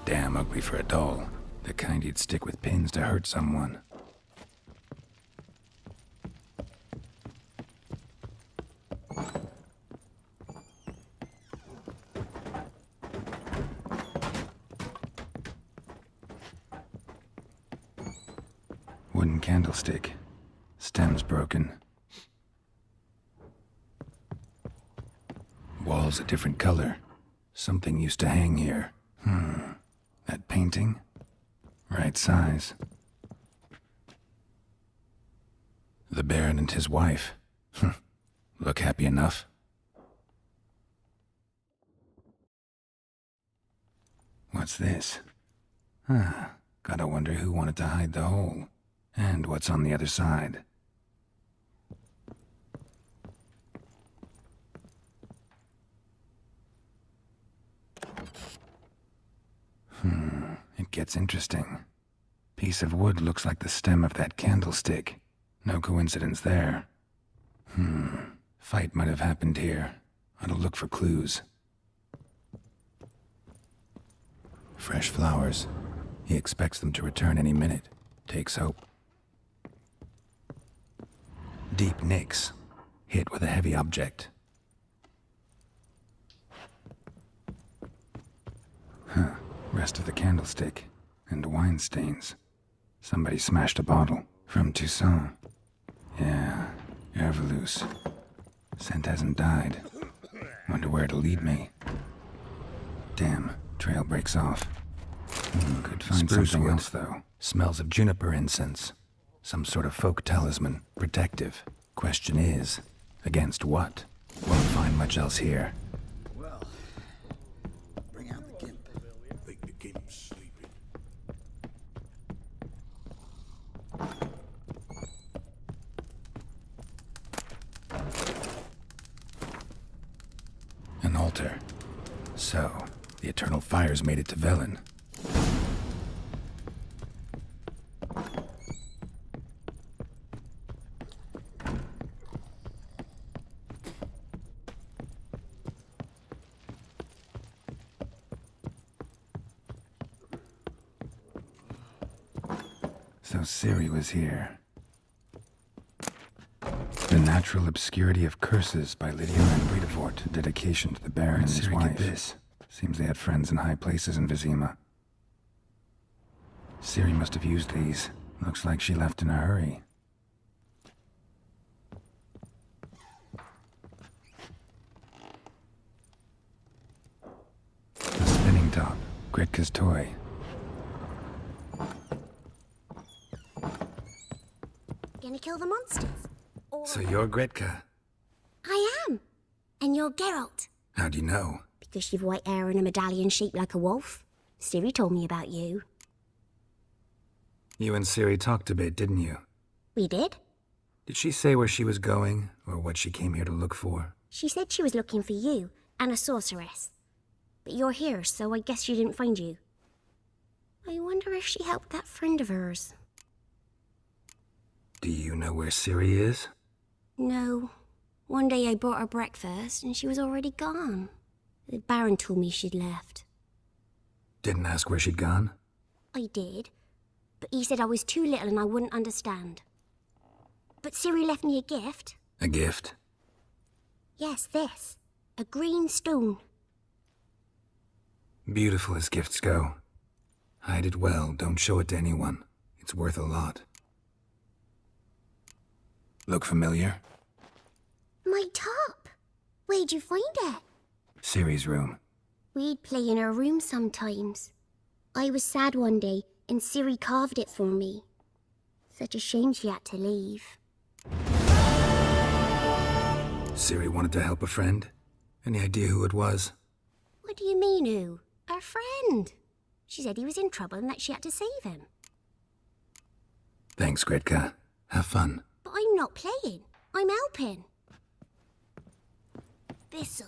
S1: Damn ugly for a doll. The kind you'd stick with pins to hurt someone. Wooden candlestick. Stem's broken. Walls a different color. Something used to hang here. That painting? Right size. The Baron and his wife. Look happy enough. What's this? Gotta wonder who wanted to hide the hole. And what's on the other side. It gets interesting. Piece of wood looks like the stem of that candlestick. No coincidence there. Fight might have happened here. Ought to look for clues. Fresh flowers. He expects them to return any minute. Takes hope. Deep nicks. Hit with a heavy object. Rest of the candlestick. And wine stains. Somebody smashed a bottle. From Toussaint. Yeah, Herveloos. Scent hasn't died. Wonder where it'll lead me. Damn, trail breaks off. Could find something else, though. Smells of juniper incense. Some sort of folk talisman. Protective. Question is, against what? Won't find much else here.
S2: Well, bring out the gimp.
S14: I think the gimp's sleeping.
S1: An altar. So, the eternal fires made it to Velen. So Ciri was here. The Natural Obscurity of Curses by Lydia and Bredevort, a dedication to the Baron and his wife. This. Seems they had friends in high places in Vizima. Ciri must have used these. Looks like she left in a hurry. A spinning top. Gritka's toy.
S5: Gonna kill the monsters? Or...
S1: So you're Gritka.
S5: I am. And you're Geralt.
S1: How do you know?
S5: Because you've white hair and a medallion shaped like a wolf. Ciri told me about you.
S1: You and Ciri talked a bit, didn't you?
S5: We did?
S1: Did she say where she was going, or what she came here to look for?
S5: She said she was looking for you, and a sorceress. But you're here, so I guess she didn't find you. I wonder if she helped that friend of hers.
S1: Do you know where Ciri is?
S5: No. One day I brought her breakfast, and she was already gone. The Baron told me she'd left.
S1: Didn't ask where she'd gone?
S5: I did, but he said I was too little and I wouldn't understand. But Ciri left me a gift.
S1: A gift?
S5: Yes, this. A green stone.
S1: Beautiful as gifts go. Hide it well, don't show it to anyone. It's worth a lot. Look familiar?
S5: My top. Where'd you find it?
S1: Ciri's room.
S5: We'd play in her room sometimes. I was sad one day, and Ciri carved it for me. Such a shame she had to leave.
S1: Ciri wanted to help a friend? Any idea who it was?
S5: What do you mean, who? Our friend. She said he was in trouble and that she had to save him.
S1: Thanks, Gritka. Have fun.
S5: But I'm not playing. I'm helping. This'll.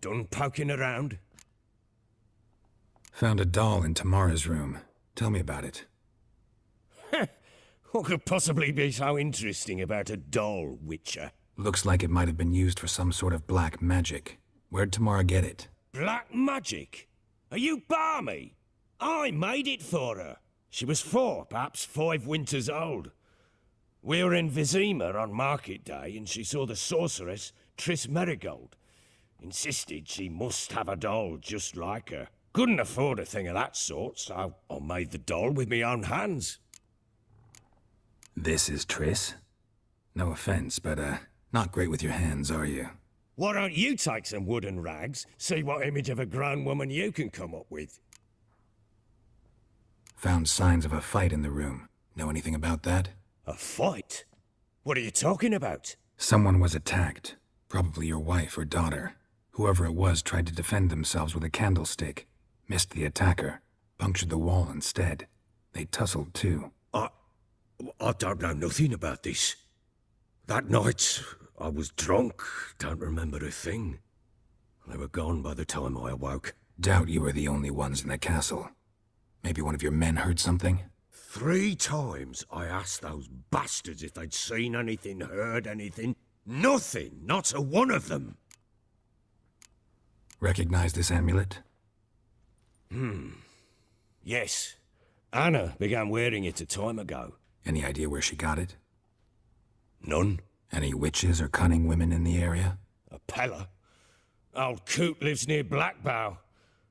S14: Done poking around?
S1: Found a doll in Tamara's room. Tell me about it.
S14: What could possibly be so interesting about a doll, Witcher?
S1: Looks like it might have been used for some sort of black magic. Where'd Tamara get it?
S14: Black magic? Are you balmy? I made it for her. She was 4, perhaps 5 winters old. We were in Vizima on market day and she saw the sorceress, Triss Merigold. Insisted she must have a doll just like her. Couldn't afford a thing of that sort, so I made the doll with my own hands.
S1: This is Triss? No offense, but, not great with your hands, are you?
S14: Why don't you take some wooden rags, see what image of a grown woman you can come up with?
S1: Found signs of a fight in the room. Know anything about that?
S14: A fight? What are you talking about?
S1: Someone was attacked. Probably your wife or daughter. Whoever it was tried to defend themselves with a candlestick. Missed the attacker. Punctured the wall instead. They tussled too.
S14: I don't know nothing about this. That night, I was drunk, don't remember a thing. They were gone by the time I awoke.
S1: Doubt you were the only ones in the castle. Maybe one of your men heard something?
S14: 3 times I asked those bastards if they'd seen anything, heard anything. Nothing, not a one of them.
S1: Recognize this amulet?
S14: Yes. Anna began wearing it a time ago.
S1: Any idea where she got it?
S14: None.
S1: Any witches or cunning women in the area?
S14: A Pella. Old Coot lives near Blackbow.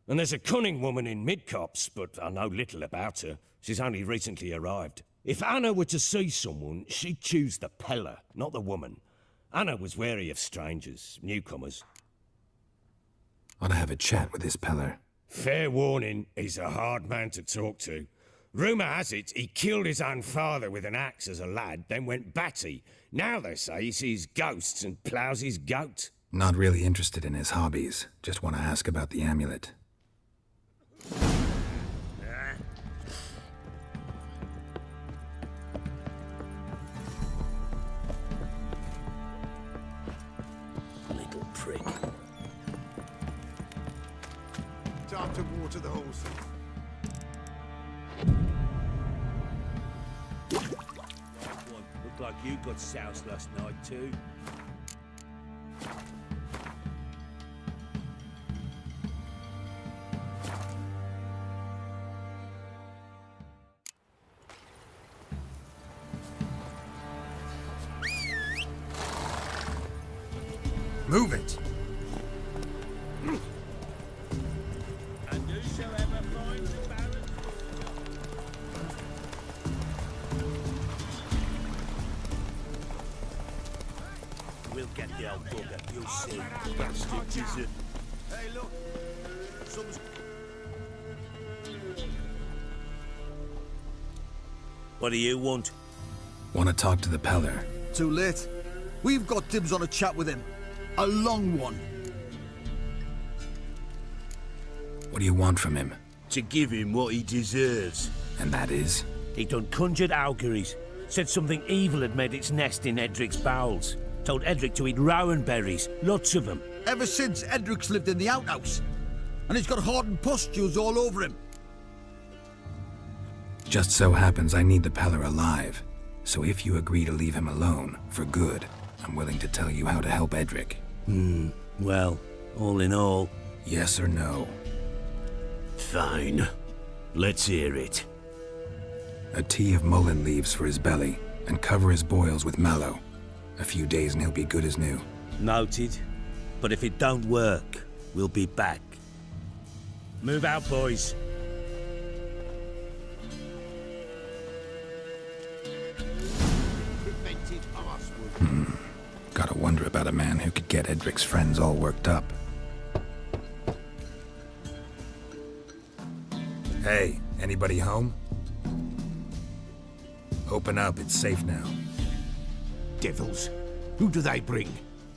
S14: And there's a cunning woman in Midcopse, but I know little about her. She's only recently arrived. If Anna were to see someone, she'd choose the Pella, not the woman. Anna was wary of strangers, newcomers.
S1: Ought to have a chat with this Peller.
S14: Fair warning, he's a hard man to talk to. Rumour has it he killed his own father with an axe as a lad, then went batty. Now they say he sees ghosts and ploughs his goat.
S1: Not really interested in his hobbies. Just want to ask about the amulet.
S14: Little prick.
S18: Time to water the horses.
S14: Looked like you got soused last night too.
S1: Move it!
S14: And whosoever finds a baron... We'll get the old bugger, you'll see. Bastard gizzard.
S18: Hey, look. Someone's...
S14: What do you want?
S1: Want to talk to the Peller.
S2: Too late. We've got dibs on a chat with him. A long one.
S1: What do you want from him?
S14: To give him what he deserves.
S1: And that is?
S14: He done conjured auguries. Said something evil had made its nest in Edric's bowels. Told Edric to eat rowan berries, lots of them.
S2: Ever since Edric's lived in the outhouse. And he's got hardened pustules all over him.
S1: Just so happens I need the Peller alive. So if you agree to leave him alone, for good, I'm willing to tell you how to help Edric.
S14: Well, all in all...
S1: Yes or no?
S14: Fine. Let's hear it.
S1: A tea of mullein leaves for his belly, and cover his boils with mallow. A few days and he'll be good as new.
S14: Noted. But if it don't work, we'll be back. Move out, boys.
S1: Gotta wonder about a man who could get Edric's friends all worked up. Hey, anybody home? Open up, it's safe now.
S18: Devils. Who do they bring?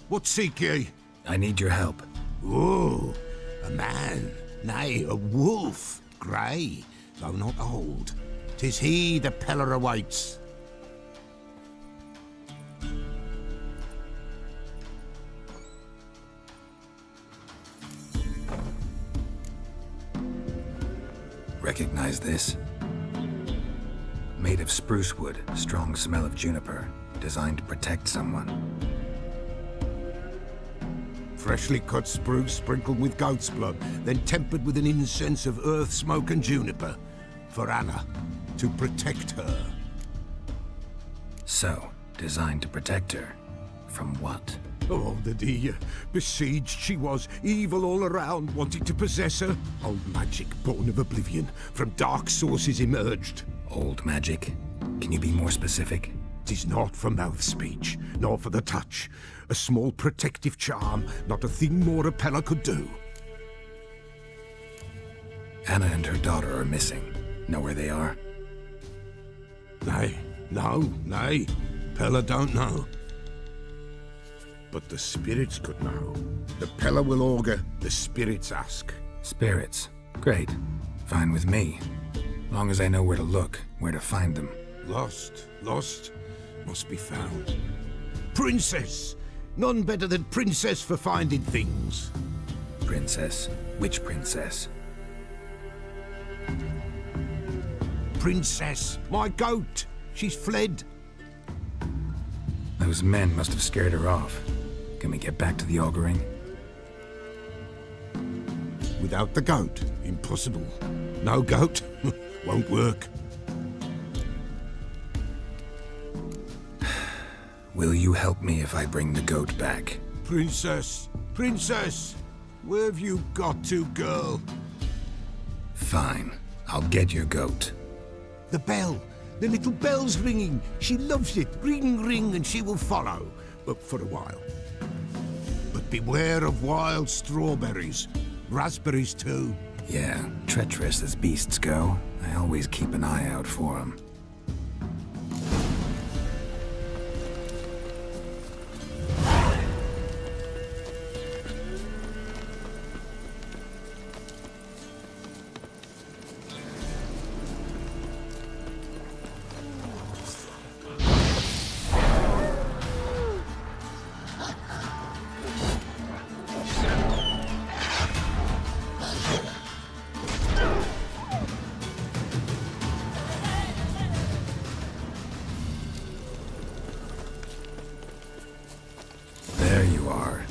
S18: What seek ye?
S1: I need your help.
S18: Oh, a man. Nay, a wolf. Grey, though not old. 'Tis he the Peller awaits.
S1: Recognize this? Made of spruce wood, strong smell of juniper, designed to protect someone.
S18: Freshly cut spruce sprinkled with goat's blood, then tempered with an incense of earth, smoke and juniper. For Anna, to protect her.
S1: So, designed to protect her. From what?
S18: Oh, the dear. Besieged she was, evil all around, wanting to possess her. Old magic, born of oblivion, from dark sources emerged.
S1: Old magic? Can you be more specific?
S18: 'Tis not for mouth speech, nor for the touch. A small protective charm, not a thing more a Peller could do.
S1: Anna and her daughter are missing. Know where they are?
S18: Nay, nay. Peller don't know. But the spirits could know. The Peller will augur, the spirits ask.
S1: Spirits. Great. Fine with me. Long as I know where to look, where to find them.
S18: Lost, must be found. Princess!
S14: None better than Princess for finding things.
S1: Princess? Which princess?
S14: Princess, my goat. She's fled.
S1: Those men must have scared her off. Can we get back to the auguring?
S14: Without the goat, impossible. No goat, won't work.
S1: Will you help me if I bring the goat back?
S14: Princess, Princess, where have you got to, girl?
S1: Fine, I'll get your goat.
S14: The bell, the little bell's ringing. She loves it. Ring, ring, and she will follow, but for a while. But beware of wild strawberries. Raspberries, too.
S1: Yeah, treacherous as beasts go. I always keep an eye out for them. There you are.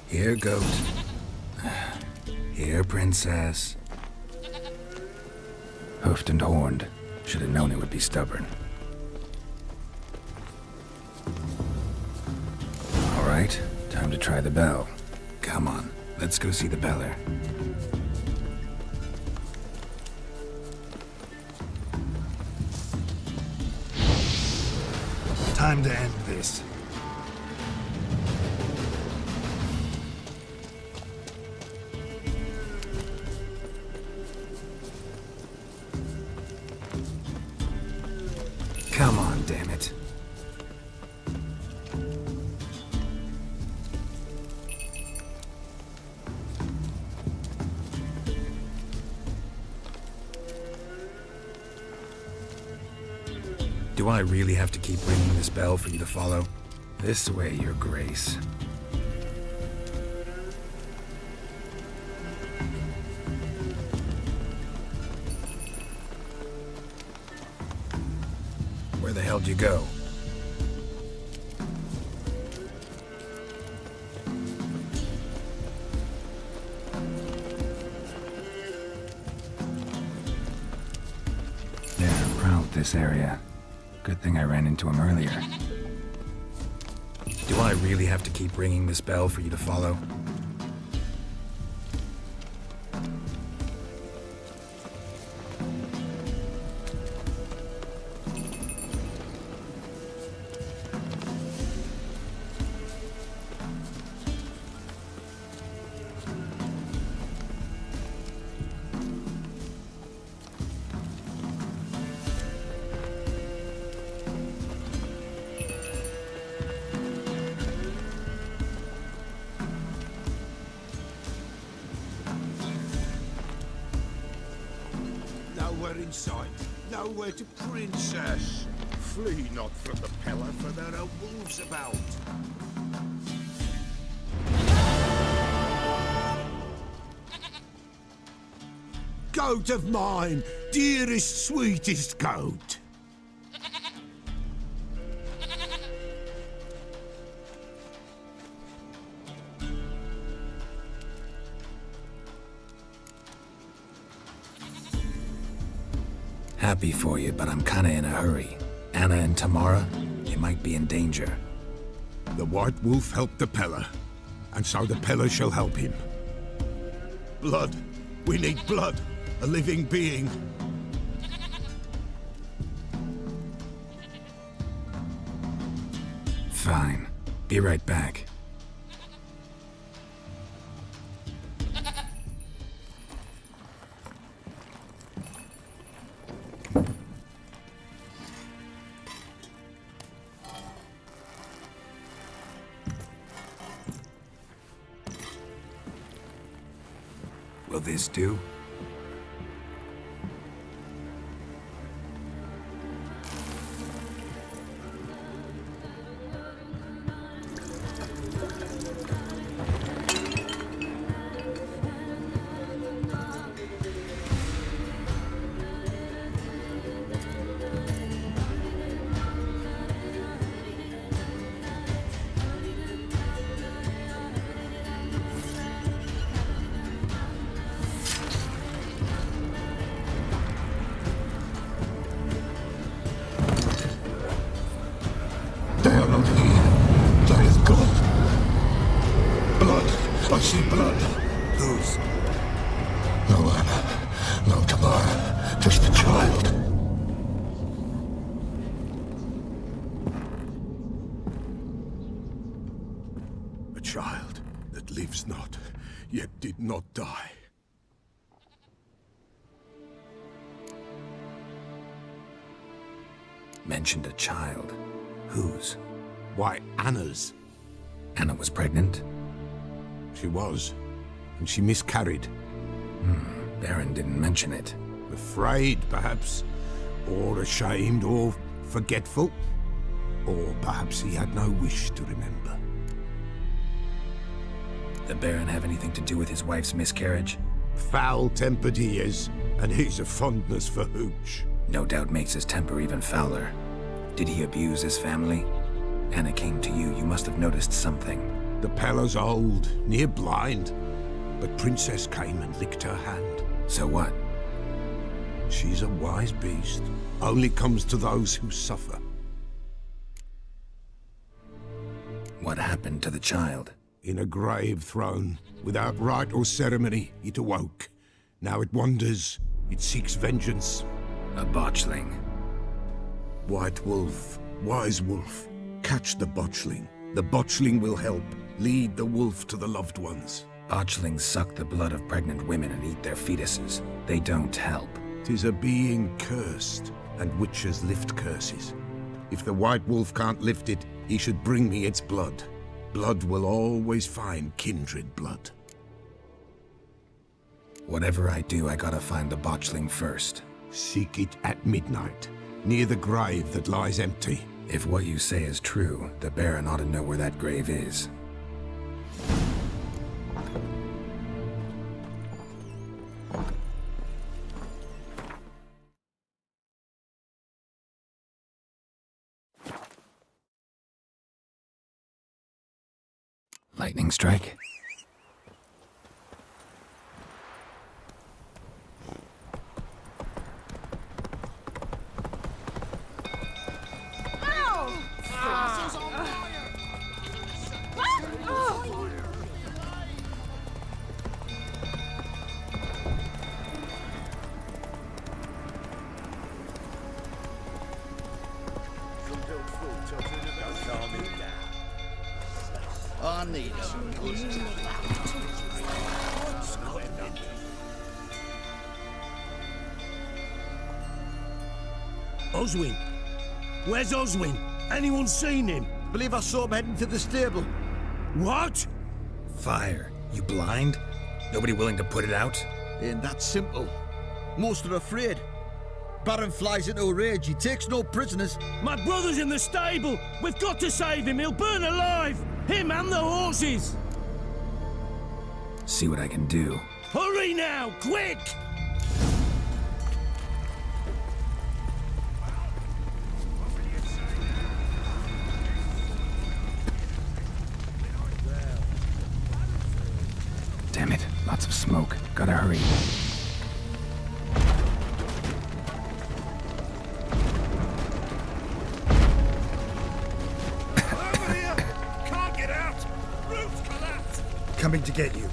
S1: Here, goat. Here, princess. Hoofed and horned. Should have known it would be stubborn. All right, time to try the bell. Come on, let's go see the beller. Time to end this. Come on, damn it. Do I really have to keep ringing this bell for you to follow? This way, Your Grace. Where the hell'd you go? They're proud this area. Good thing I ran into him earlier. Do I really have to keep ringing this bell for you to follow?
S14: Nowhere in sight. Nowhere to Princess. Flee not from the pillar, for there are wolves about. Goat of mine, dearest, sweetest goat.
S1: Happy for you, but I'm kinda in a hurry. Anna and Tamara, they might be in danger.
S14: The White Wolf helped the Peller, and so the Peller shall help him. Blood. We need blood. A living being.
S1: Fine. Be right back. Will this do?
S18: I see blood.
S1: Whose?
S18: No one. No Tamara. Just the child.
S7: A child that lives not, yet did not die.
S1: Mentioned a child. Whose?
S7: Why, Anna's.
S1: Anna was pregnant?
S7: She was, and she miscarried.
S1: Baron didn't mention it.
S7: Afraid, perhaps, or ashamed, or forgetful. Or perhaps he had no wish to remember.
S1: The Baron have anything to do with his wife's miscarriage?
S7: Foul-tempered he is, and he's a fondness for hooch.
S1: No doubt makes his temper even fouler. Did he abuse his family? Anna came to you. You must have noticed something.
S7: The Pella's old, near blind. But Princess came and licked her hand.
S1: So what?
S7: She's a wise beast. Only comes to those who suffer.
S1: What happened to the child?
S7: In a grave thrown. Without rite or ceremony, it awoke. Now it wanders. It seeks vengeance.
S1: A botchling.
S7: White Wolf, Wise Wolf, catch the botchling. The botchling will help. Lead the wolf to the loved ones.
S1: Botchlings suck the blood of pregnant women and eat their fetuses. They don't help.
S7: 'Tis a being cursed, and witches lift curses. If the White Wolf can't lift it, he should bring me its blood. Blood will always find kindred blood.
S1: Whatever I do, I gotta find the botchling first.
S7: Seek it at midnight, near the grave that lies empty.
S1: If what you say is true, the Baron ought to know where that grave is. Lightning strike?
S2: I need
S14: Oswin! Where's Oswin? Anyone seen him?
S2: Believe I saw him heading to the stable.
S14: What?
S1: Fire. You blind? Nobody willing to put it out?
S2: Ain't that simple. Most are afraid. Baron flies into a rage. He takes no prisoners.
S14: My brother's in the stable! We've got to save him! He'll burn alive! Him and the horses!
S1: See what I can do.
S14: Hurry now! Quick!
S1: Damn it. Lots of smoke. Gotta hurry. Coming to get you.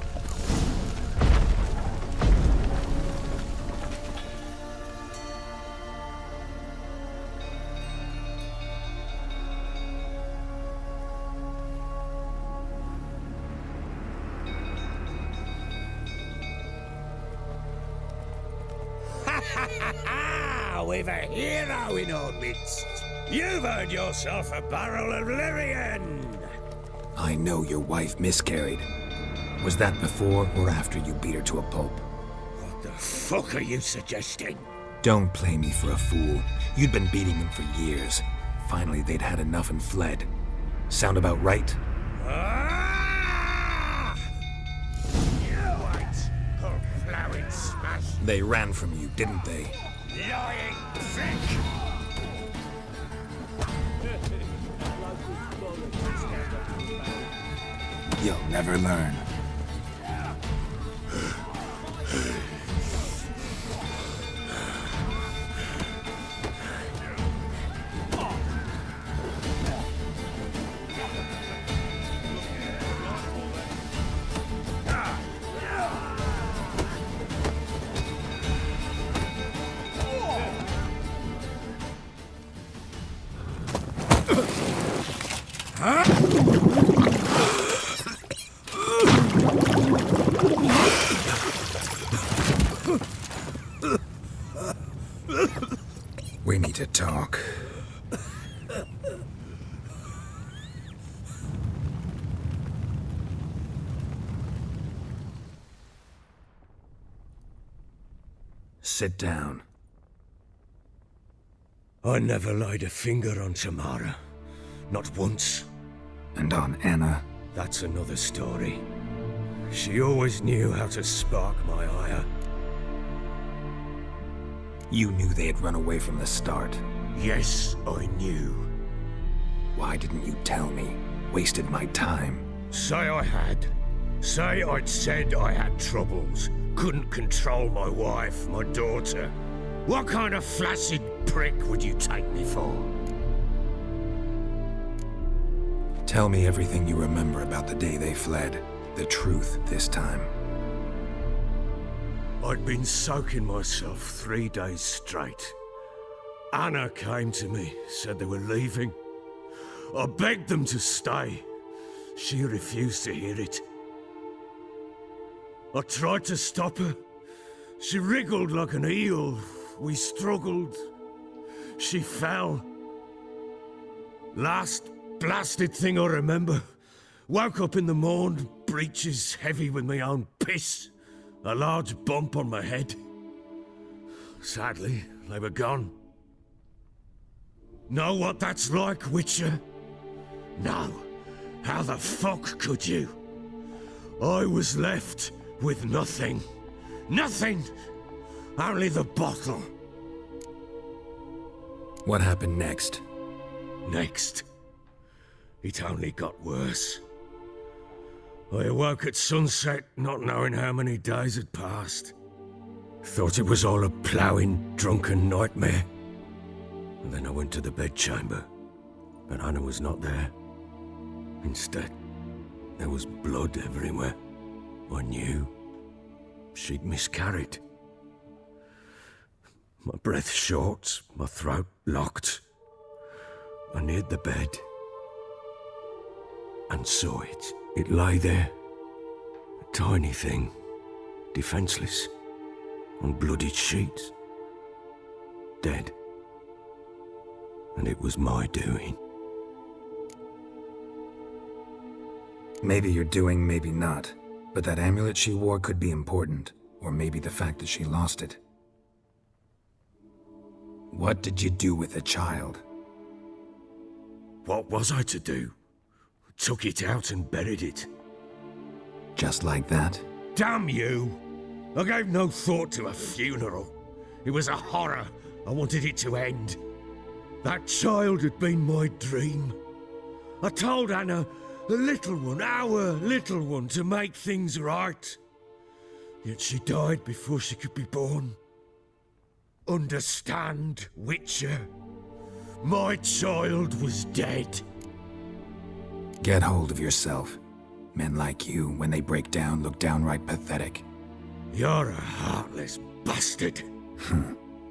S14: We've a hero in our midst. You've earned yourself a barrel of Lyrian.
S1: I know your wife miscarried. Was that before or after you beat her to a pulp?
S14: What the fuck are you suggesting?
S1: Don't play me for a fool. You'd been beating them for years. Finally, they'd had enough and fled. Sound about right?
S14: You ain't her plowing smash.
S1: They ran from you, didn't they?
S14: Lying prick!
S1: You'll never learn. talk. Sit down.
S14: I never laid a finger on Tamara. Not once.
S1: And on Anna?
S14: That's another story. She always knew how to spark my ire.
S1: You knew they had run away from the start.
S14: Yes, I knew.
S1: Why didn't you tell me? Wasted my time.
S14: Say I had. Say I'd said I had troubles. Couldn't control my wife, my daughter. What kind of flaccid prick would you take me for?
S1: Tell me everything you remember about the day they fled. The truth this time.
S14: I'd been soaking myself 3 days straight. Anna came to me, said they were leaving. I begged them to stay. She refused to hear it. I tried to stop her. She wriggled like an eel. We struggled. She fell. Last blasted thing I remember. Woke up in the morn, breeches heavy with my own piss. A large bump on my head. Sadly, they were gone. Know what that's like, Witcher? No. How the fuck could you? I was left with nothing. Nothing! Only the bottle.
S1: What happened next?
S14: Next? It only got worse. I awoke at sunset, not knowing how many days had passed. Thought it was all a ploughing, drunken nightmare. And then I went to the bedchamber, but Anna was not there. Instead, there was blood everywhere. I knew she'd miscarried. My breath short, my throat locked. I neared the bed and saw it. It lay there, a tiny thing, defenseless, on bloodied sheets, dead. And it was my doing.
S1: Maybe you're doing, maybe not. But that amulet she wore could be important. Or maybe the fact that she lost it. What did you do with the child?
S14: What was I to do? Took it out and buried it.
S1: Just like that?
S14: Damn you! I gave no thought to a funeral. It was a horror. I wanted it to end. That child had been my dream. I told Anna, the little one, our little one, to make things right. Yet she died before she could be born. Understand, Witcher? My child was dead.
S1: Get hold of yourself. Men like you, when they break down, look downright pathetic.
S14: You're a heartless bastard.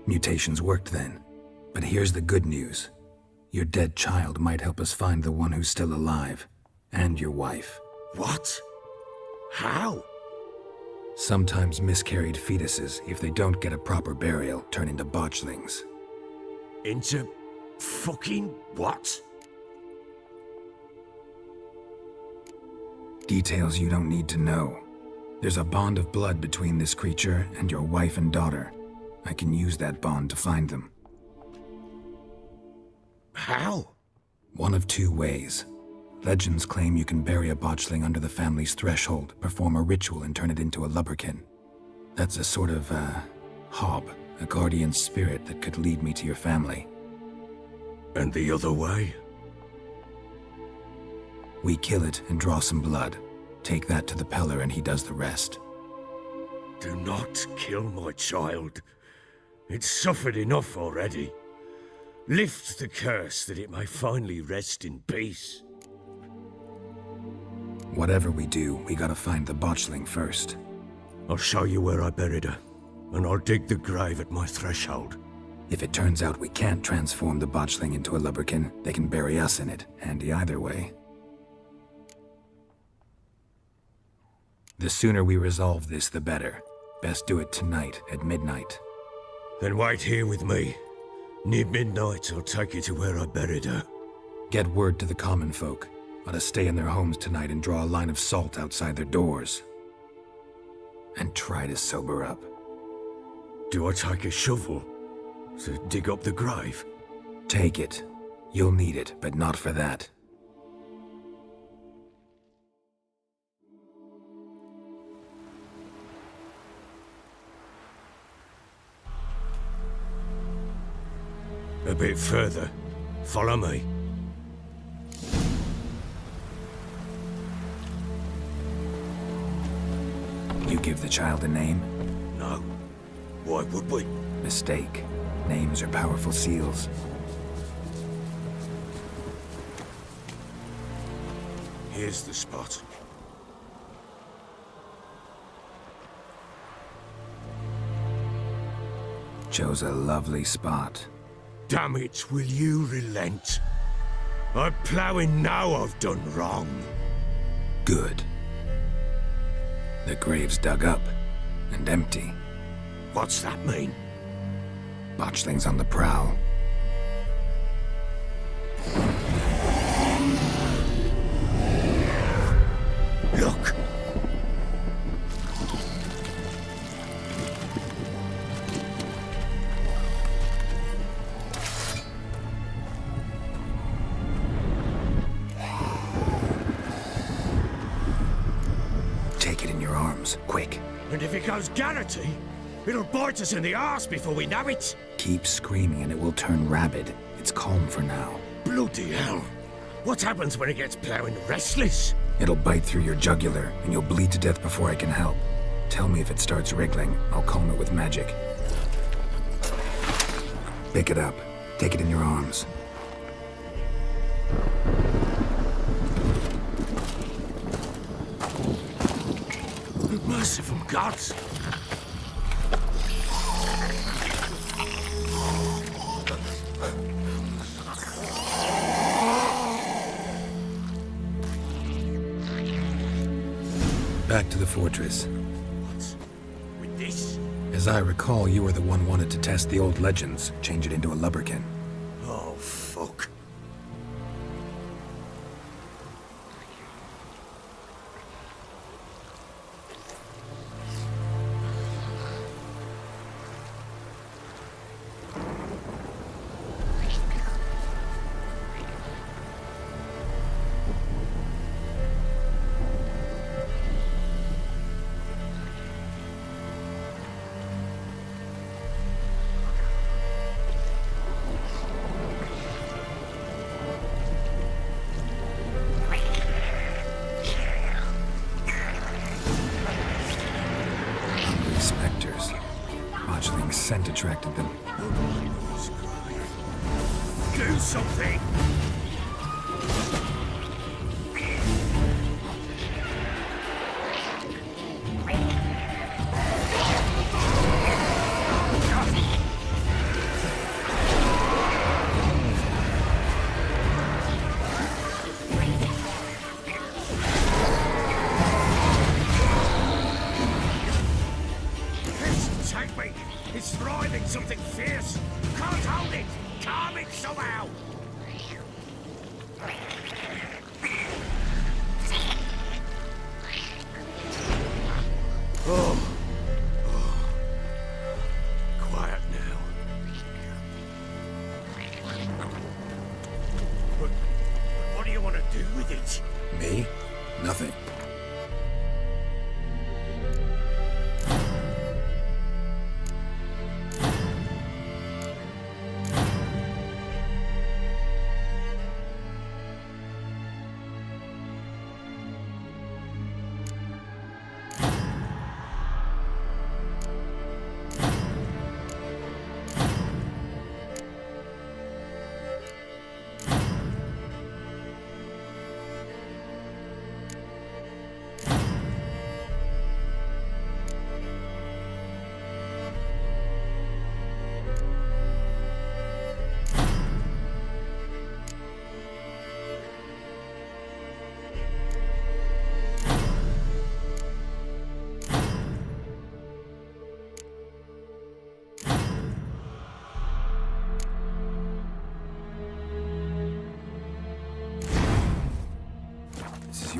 S1: Mutations worked then. But here's the good news. Your dead child might help us find the one who's still alive. And your wife.
S14: What? How?
S1: Sometimes miscarried fetuses, if they don't get a proper burial, turn into botchlings.
S14: Into fucking what?
S1: Details you don't need to know. There's a bond of blood between this creature and your wife and daughter. I can use that bond to find them.
S14: How?
S1: One of two ways. Legends claim you can bury a botchling under the family's threshold, perform a ritual, and turn it into a lubberkin. That's a sort of, hob, a guardian spirit that could lead me to your family.
S14: And the other way?
S1: We kill it and draw some blood. Take that to the Peller and he does the rest.
S14: Do not kill my child. It's suffered enough already. Lift the curse that it may finally rest in peace.
S1: Whatever we do, we gotta find the botchling first.
S14: I'll show you where I buried her, and I'll dig the grave at my threshold.
S1: If it turns out we can't transform the botchling into a lubberkin, they can bury us in it. Handy either way. The sooner we resolve this, the better. Best do it tonight, at midnight.
S14: Then wait here with me. Near midnight, I'll take you to where I buried her.
S1: Get word to the common folk. Let us stay in their homes tonight and draw a line of salt outside their doors. And try to sober up.
S14: Do I take a shovel to dig up the grave?
S1: Take it. You'll need it, but not for that.
S14: A bit further. Follow me.
S1: You give the child a name?
S14: No. Why would we?
S1: Mistake. Names are powerful seals.
S14: Here's the spot.
S1: Chose a lovely spot.
S14: Damn it, will you relent? I'm ploughing now I've done wrong.
S1: Good. The grave's dug up and empty.
S14: What's that mean?
S1: Botchling's on the prowl.
S14: Look!
S1: Take it in your arms, quick.
S14: And if it goes Garrity, it'll bite us in the arse before we know it.
S1: Keep screaming and it will turn rabid. It's calm for now.
S14: Bloody hell! What happens when it gets ploughing restless?
S1: It'll bite through your jugular, and you'll bleed to death before I can help. Tell me if it starts wriggling. I'll calm it with magic. Pick it up. Take it in your arms.
S14: Merciful gods!
S1: Back to the fortress.
S14: What? With this?
S1: As I recall, you were the one wanted to test the old legends, change it into a lubberkin.
S14: Oh, fuck.
S1: Spectres. Botchling's scent attracted them.
S14: Do something! Take me! It's thriving something fierce! Can't hold it! Calm it somehow! Oh. Quiet now. But what do you want to do with it?
S1: Me? Nothing.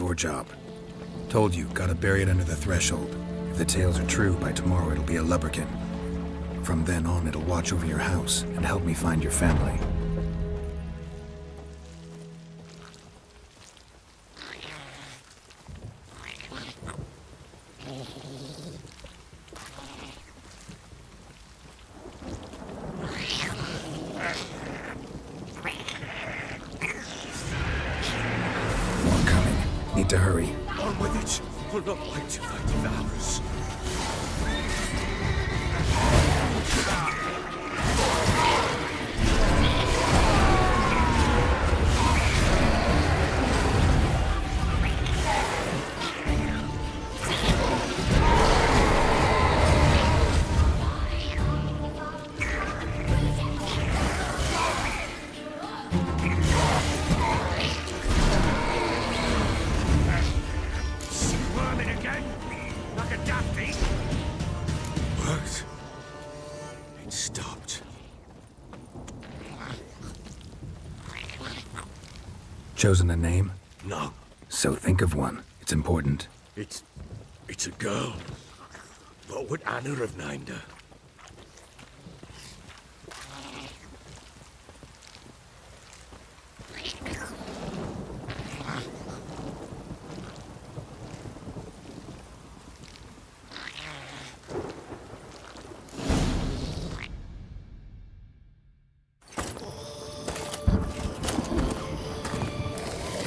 S1: your job. Told you, gotta bury it under the threshold. If the tales are true, by tomorrow it'll be a lubberkin. From then on, it'll watch over your house and help me find your family. More coming. Need to hurry.
S14: On with it. We'll not wait till they devour us. Squirming again? Like a dafty? Worked. It stopped.
S1: Chosen a name?
S14: No.
S1: So think of one. It's important.
S14: It's a girl. What would Anna have named her?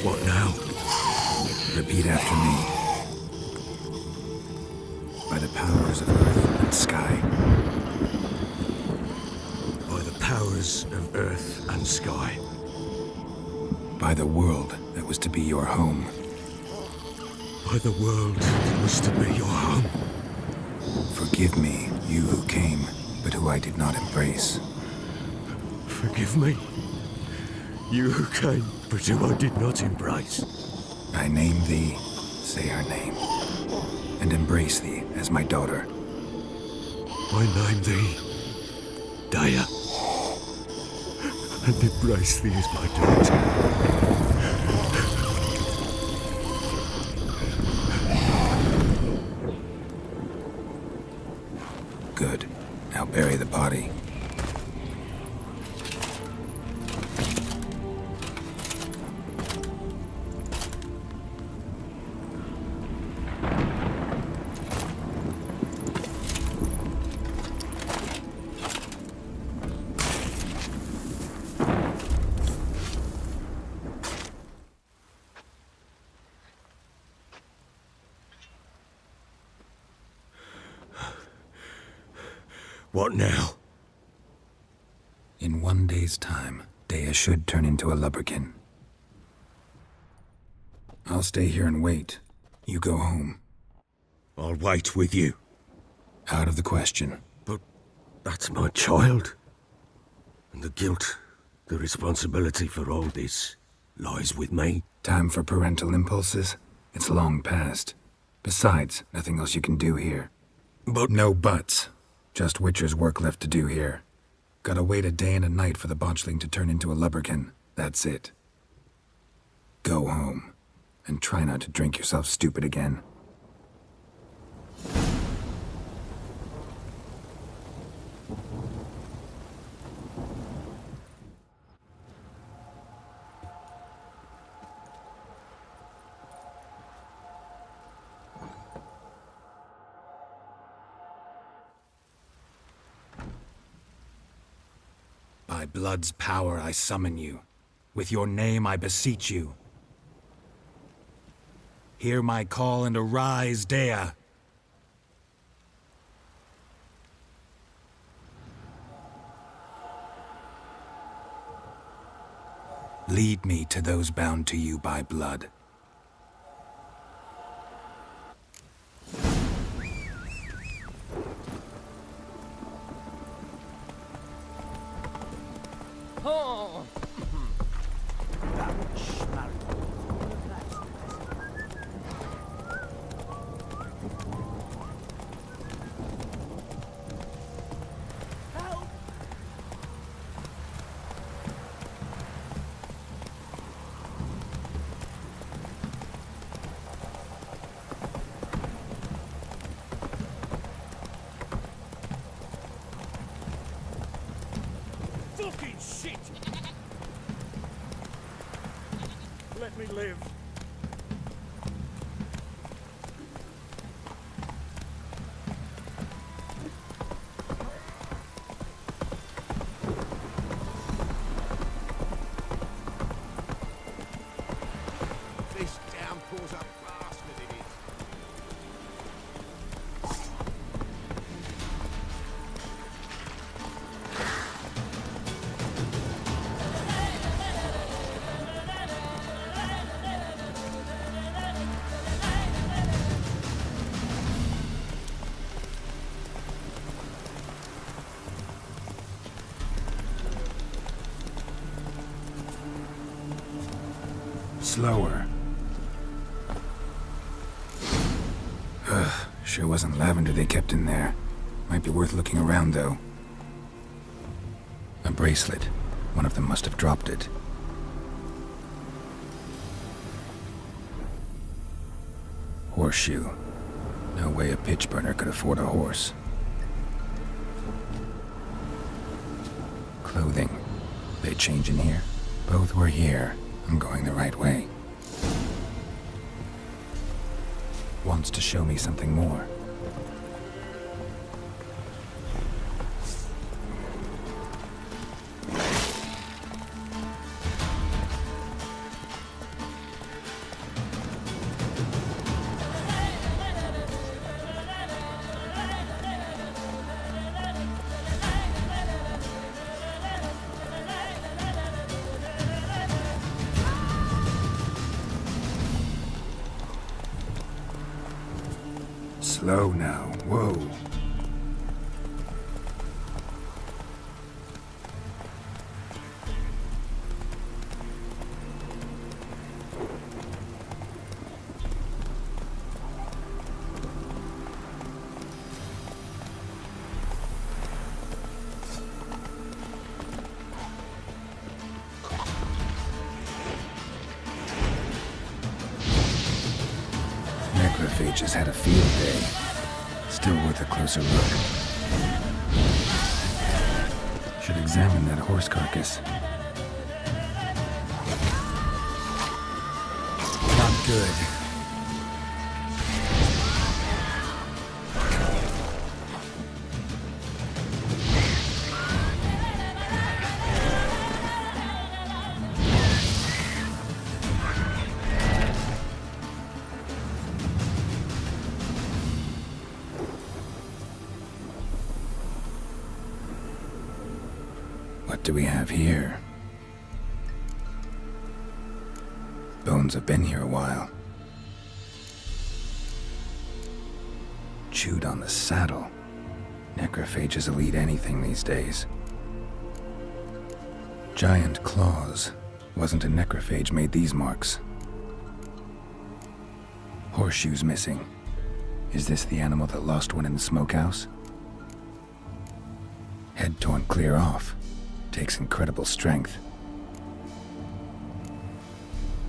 S14: What now?
S1: Repeat after me. By the powers of earth and sky.
S14: By the powers of earth and sky.
S1: By the world that was to be your home.
S14: By the world that was to be your home.
S1: Forgive me, you who came, but who I did not embrace.
S14: Forgive me. You who came, but who I did not embrace.
S1: I name thee, say her name, and embrace thee as my daughter.
S14: I name thee, Daya, and embrace thee as my daughter.
S1: Good. Now bury the body.
S14: What now?
S1: In 1 day's time, Dea should turn into a lubberkin. I'll stay here and wait. You go home.
S14: I'll wait with you.
S1: Out of the question.
S14: But that's my child. And the guilt, the responsibility for all this lies with me.
S1: Time for parental impulses? It's long past. Besides, nothing else you can do here.
S14: But...
S1: No buts. Just Witcher's work left to do here. Gotta wait a day and a night for the botchling to turn into a lubberkin. That's it. Go home. And try not to drink yourself stupid again. By blood's power I summon you. With your name I beseech you. Hear my call and arise, Dea. Lead me to those bound to you by blood.
S10: Oh!
S15: fucking shit! Let me live.
S7: This downpour's a bastard, it is.
S1: Slower. Ugh, sure wasn't lavender they kept in there. Might be worth looking around, though. A bracelet. One of them must have dropped it. Horseshoe. No way a pitch burner could afford a horse. Clothing. They change in here? Both were here. I'm going the right way. Wants to show me something more. Slow now. Whoa. Necrophages had a field day. Still worth a closer look. Should examine that horse carcass. Not good. What do we have here? Bones have been here a while. Chewed on the saddle. Necrophages will eat anything these days. Giant claws. Wasn't a necrophage made these marks. Horseshoes missing. Is this the animal that lost one in the smokehouse? Head torn clear off. Takes incredible strength.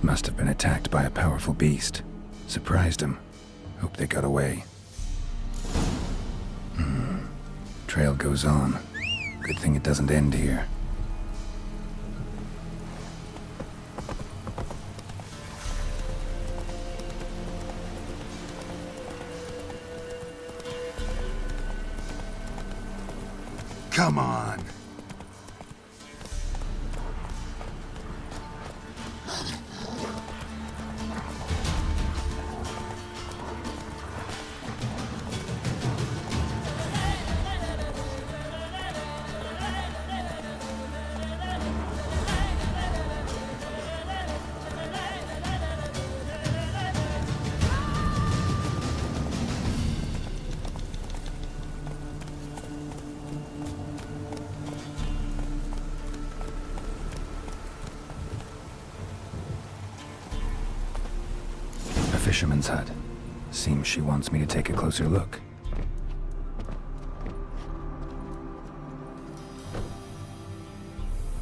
S1: Must have been attacked by a powerful beast. Surprised him. Hope they got away. Trail goes on. Good thing it doesn't end here. Come on! Fisherman's hut. Seems she wants me to take a closer look.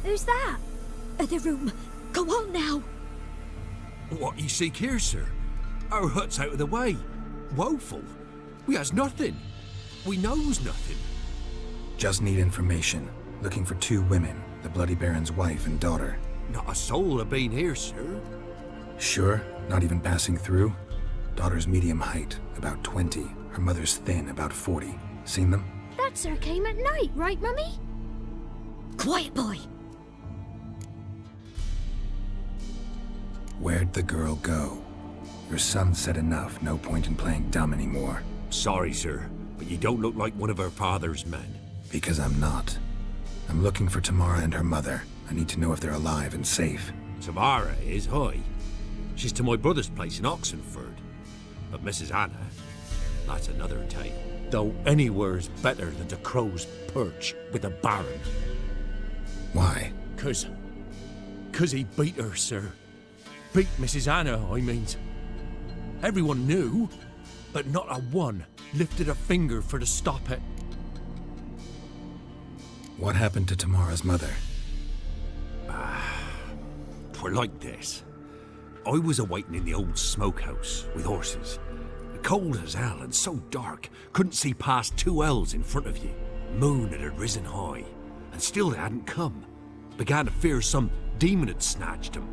S9: Who's that? The room. Go on now.
S19: What ye seek here, sir? Our hut's out of the way. Woeful. We has nothing. We knows nothing.
S1: Just need information. looking for 2 women, the Bloody Baron's wife and daughter.
S19: Not a soul have been here, sir.
S1: Sure, not even passing through? Daughter's medium height, about 20. Her mother's thin, about 40. Seen them?
S6: That sir came at night, right, Mummy?
S5: Quiet, boy.
S1: Where'd the girl go? Your son said enough, no point in playing dumb anymore.
S19: Sorry, sir, but you don't look like one of her father's men.
S1: Because I'm not. I'm looking for Tamara and her mother. I need to know if they're alive and safe.
S19: Tamara is, hi. She's to my brother's place in Oxenford. But Mrs. Anna, that's another tale. Though anywhere's better than the Crow's Perch with the Baron.
S1: Why?
S10: 'Cause he beat her, sir. Beat Mrs. Anna, I mean. Everyone knew, but not a one lifted a finger for to stop it.
S1: What happened to Tamara's mother?
S19: Twere like this. I was awaiting in the old smokehouse with horses. Cold as hell and so dark, couldn't see past 2 ells in front of you. Moon had risen high, and still they hadn't come. Began to fear some demon had snatched them.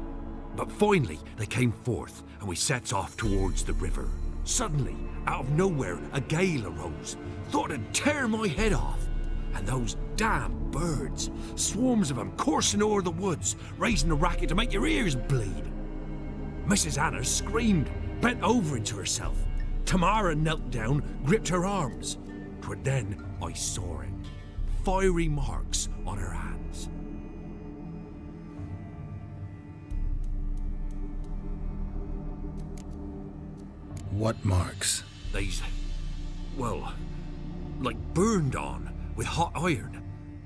S19: But finally they came forth, and we sets off towards the river. Suddenly, out of nowhere, a gale arose. Thought it'd tear my head off. And those damn birds, swarms of them coursing o'er the woods, raising a racket to make your ears bleed. Mrs. Anna screamed, bent over into herself. Tamara knelt down, gripped her arms. 'Twere then I saw it. Fiery marks on her hands.
S1: What marks?
S19: They's, well, like burned on with hot iron.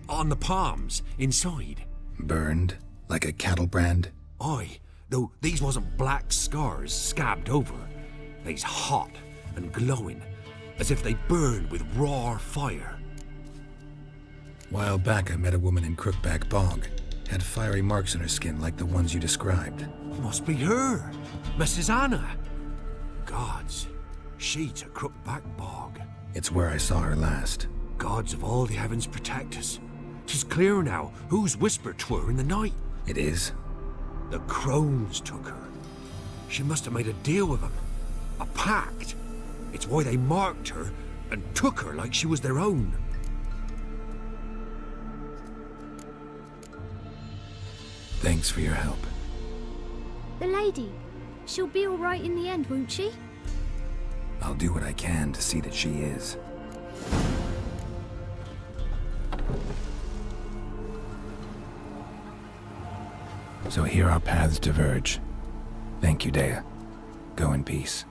S19: On the palms, inside.
S1: Burned? Like a cattle brand?
S19: Aye, though these wasn't black scars scabbed over. They's hot and glowing, as if they burned with raw fire.
S1: While back I met a woman in Crookback Bog. Had fiery marks on her skin like the ones you described.
S19: Must be her, Mrs. Anna. Gods, she's a Crookback Bog.
S1: It's where I saw her last.
S19: Gods of all the heavens protect us. 'Tis clear now whose whisper 'twere in the night.
S1: It is?
S19: The crones took her. She must have made a deal with them. A pact. It's why they marked her and took her like she was their own.
S1: Thanks for your help.
S6: The lady. She'll be all right in the end, won't she?
S1: I'll do what I can to see that she is. So here our paths diverge. Thank you, Dea. Go in peace.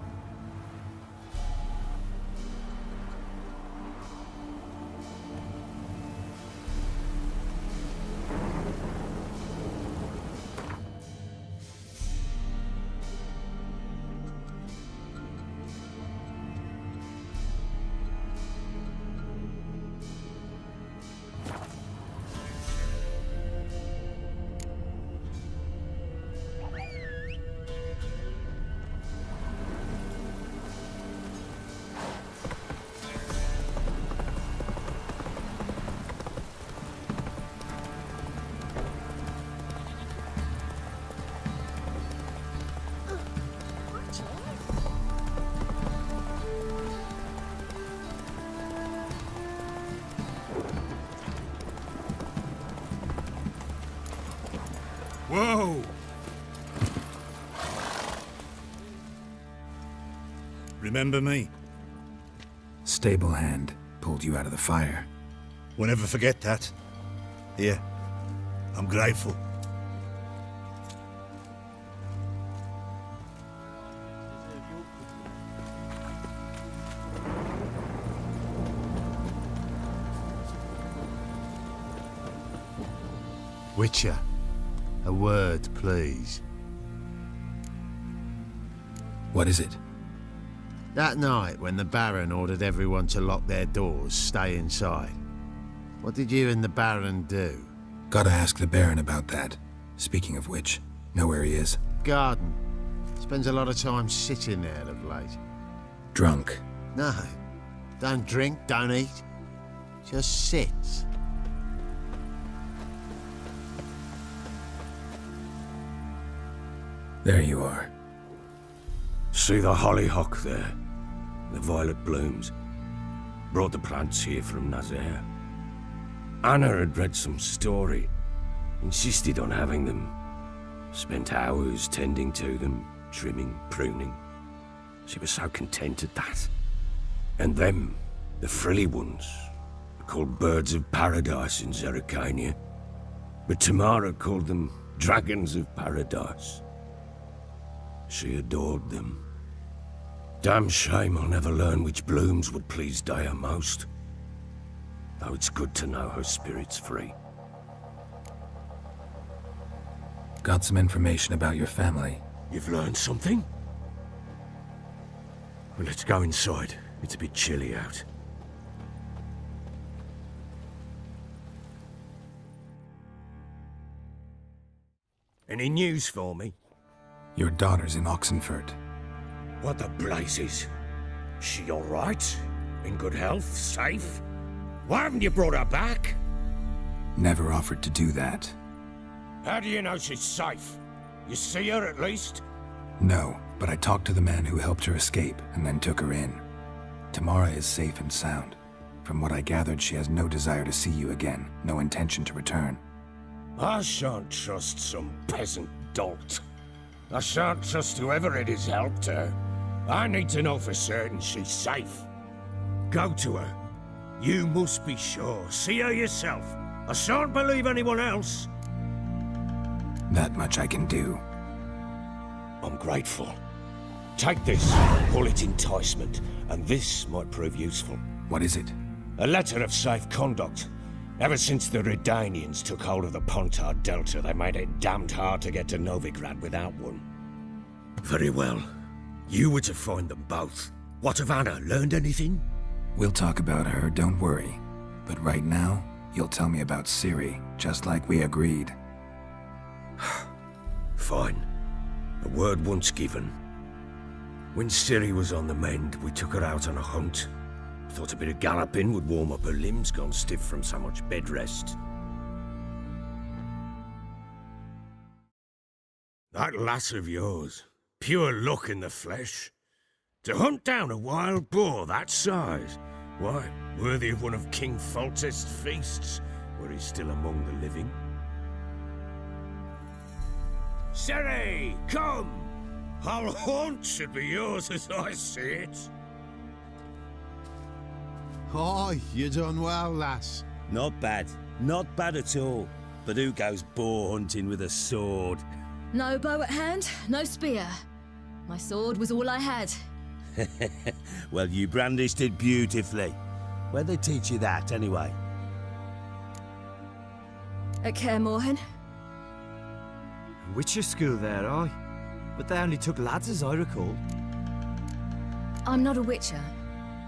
S18: Whoa! Remember me?
S1: Stable hand pulled you out of the fire.
S18: We'll never forget that. Here, I'm grateful.
S8: Witcher, a word, please.
S1: What is it?
S8: That night when the Baron ordered everyone to lock their doors, stay inside. What did you and the Baron do?
S1: Gotta ask the Baron about that. Speaking of which, know where he is?
S8: Garden. Spends a lot of time sitting there of late.
S1: Drunk.
S8: No. Don't drink, don't eat. Just sits.
S1: There you are.
S14: See the hollyhock there? The violet blooms. Brought the plants here from Nazaire. Anna had read some story. Insisted on having them. Spent hours tending to them, trimming, pruning. She was so content at that. And them, the frilly ones, are called birds of paradise in Zerrikania. But Tamara called them dragons of paradise. She adored them. Damn shame I'll never learn which blooms would please Daya most. Though it's good to know her spirit's free.
S1: Got some information about your family.
S14: You've learned something? Well, let's go inside. It's a bit chilly out. Any news for me?
S1: Your daughter's in Oxenfurt.
S14: What the blazes? She all right? In good health? Safe? Why haven't you brought her back?
S1: Never offered to do that.
S14: How do you know she's safe? You see her at least?
S1: No, but I talked to the man who helped her escape and then took her in. Tamara is safe and sound. From what I gathered, she has no desire to see you again, no intention to return.
S14: I shan't trust some peasant dolt. I shan't trust whoever it is helped her. I need to know for certain she's safe. Go to her. You must be sure. See her yourself. I shan't believe anyone else.
S1: That much I can do.
S14: I'm grateful. Take this, call it enticement, and this might prove useful.
S1: What is it?
S14: A letter of safe conduct. Ever since the Redanians took hold of the Pontard Delta, they made it damned hard to get to Novigrad without one. Very well. You were to find them both. What of Anna? Learned anything?
S1: We'll talk about her, don't worry. But right now, you'll tell me about Ciri, just like we agreed.
S14: Fine. A word once given. When Ciri was on the mend, we took her out on a hunt. Thought a bit of galloping would warm up her limbs, gone stiff from so much bed rest. That lass of yours, pure luck in the flesh. To hunt down a wild boar that size, why, worthy of one of King Foltest's feasts, were he still among the living. Ciri, come! Our haunt should be yours as I see it.
S18: Oh, you done well, lass.
S10: Not bad. Not bad at all. But who goes boar hunting with a sword?
S16: No bow at hand, no spear. My sword was all I had.
S10: Well, you brandished it beautifully. Where'd they teach you that, anyway?
S16: At Kaer Morhen.
S10: Witcher school there, aye? But they only took lads, as I recall.
S16: I'm not a witcher.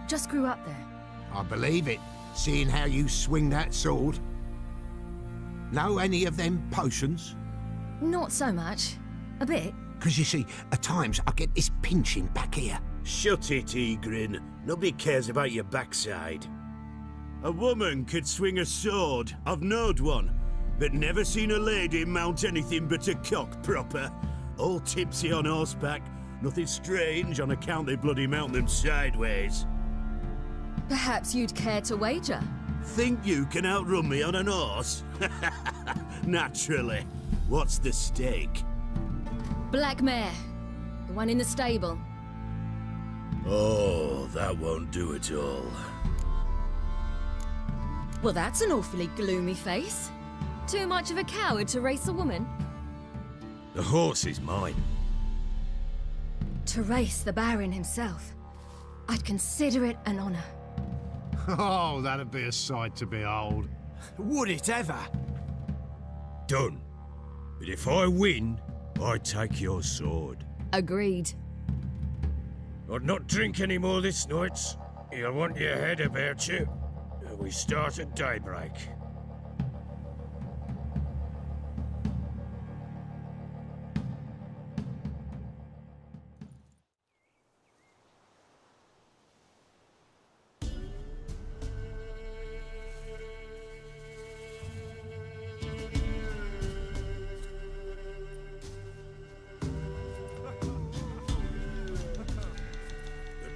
S16: Just grew up there.
S7: I believe it, seeing how you swing that sword. Know any of them potions?
S16: Not so much. A bit.
S7: Because you see, at times I get this pinching back here.
S10: Shut it, Egrin. Nobody cares about your backside. A woman could swing a sword. I've knowed one. But never seen a lady mount anything but a cock proper. All tipsy on horseback. Nothing strange on account they bloody mount them sideways.
S16: Perhaps you'd care to wager?
S10: Think you can outrun me on an horse? Naturally. What's the stake?
S16: Black mare. The one in the stable.
S10: Oh, that won't do it all.
S16: Well, that's an awfully gloomy face. Too much of a coward to race a woman?
S14: The horse is mine.
S16: To race the Baron himself. I'd consider it an honor.
S18: Oh, that'd be a sight to behold.
S10: Would it ever?
S14: Done. But if I win, I take your sword.
S16: Agreed.
S14: I'd not drink any more this night. You'll want your head about you. We start at daybreak.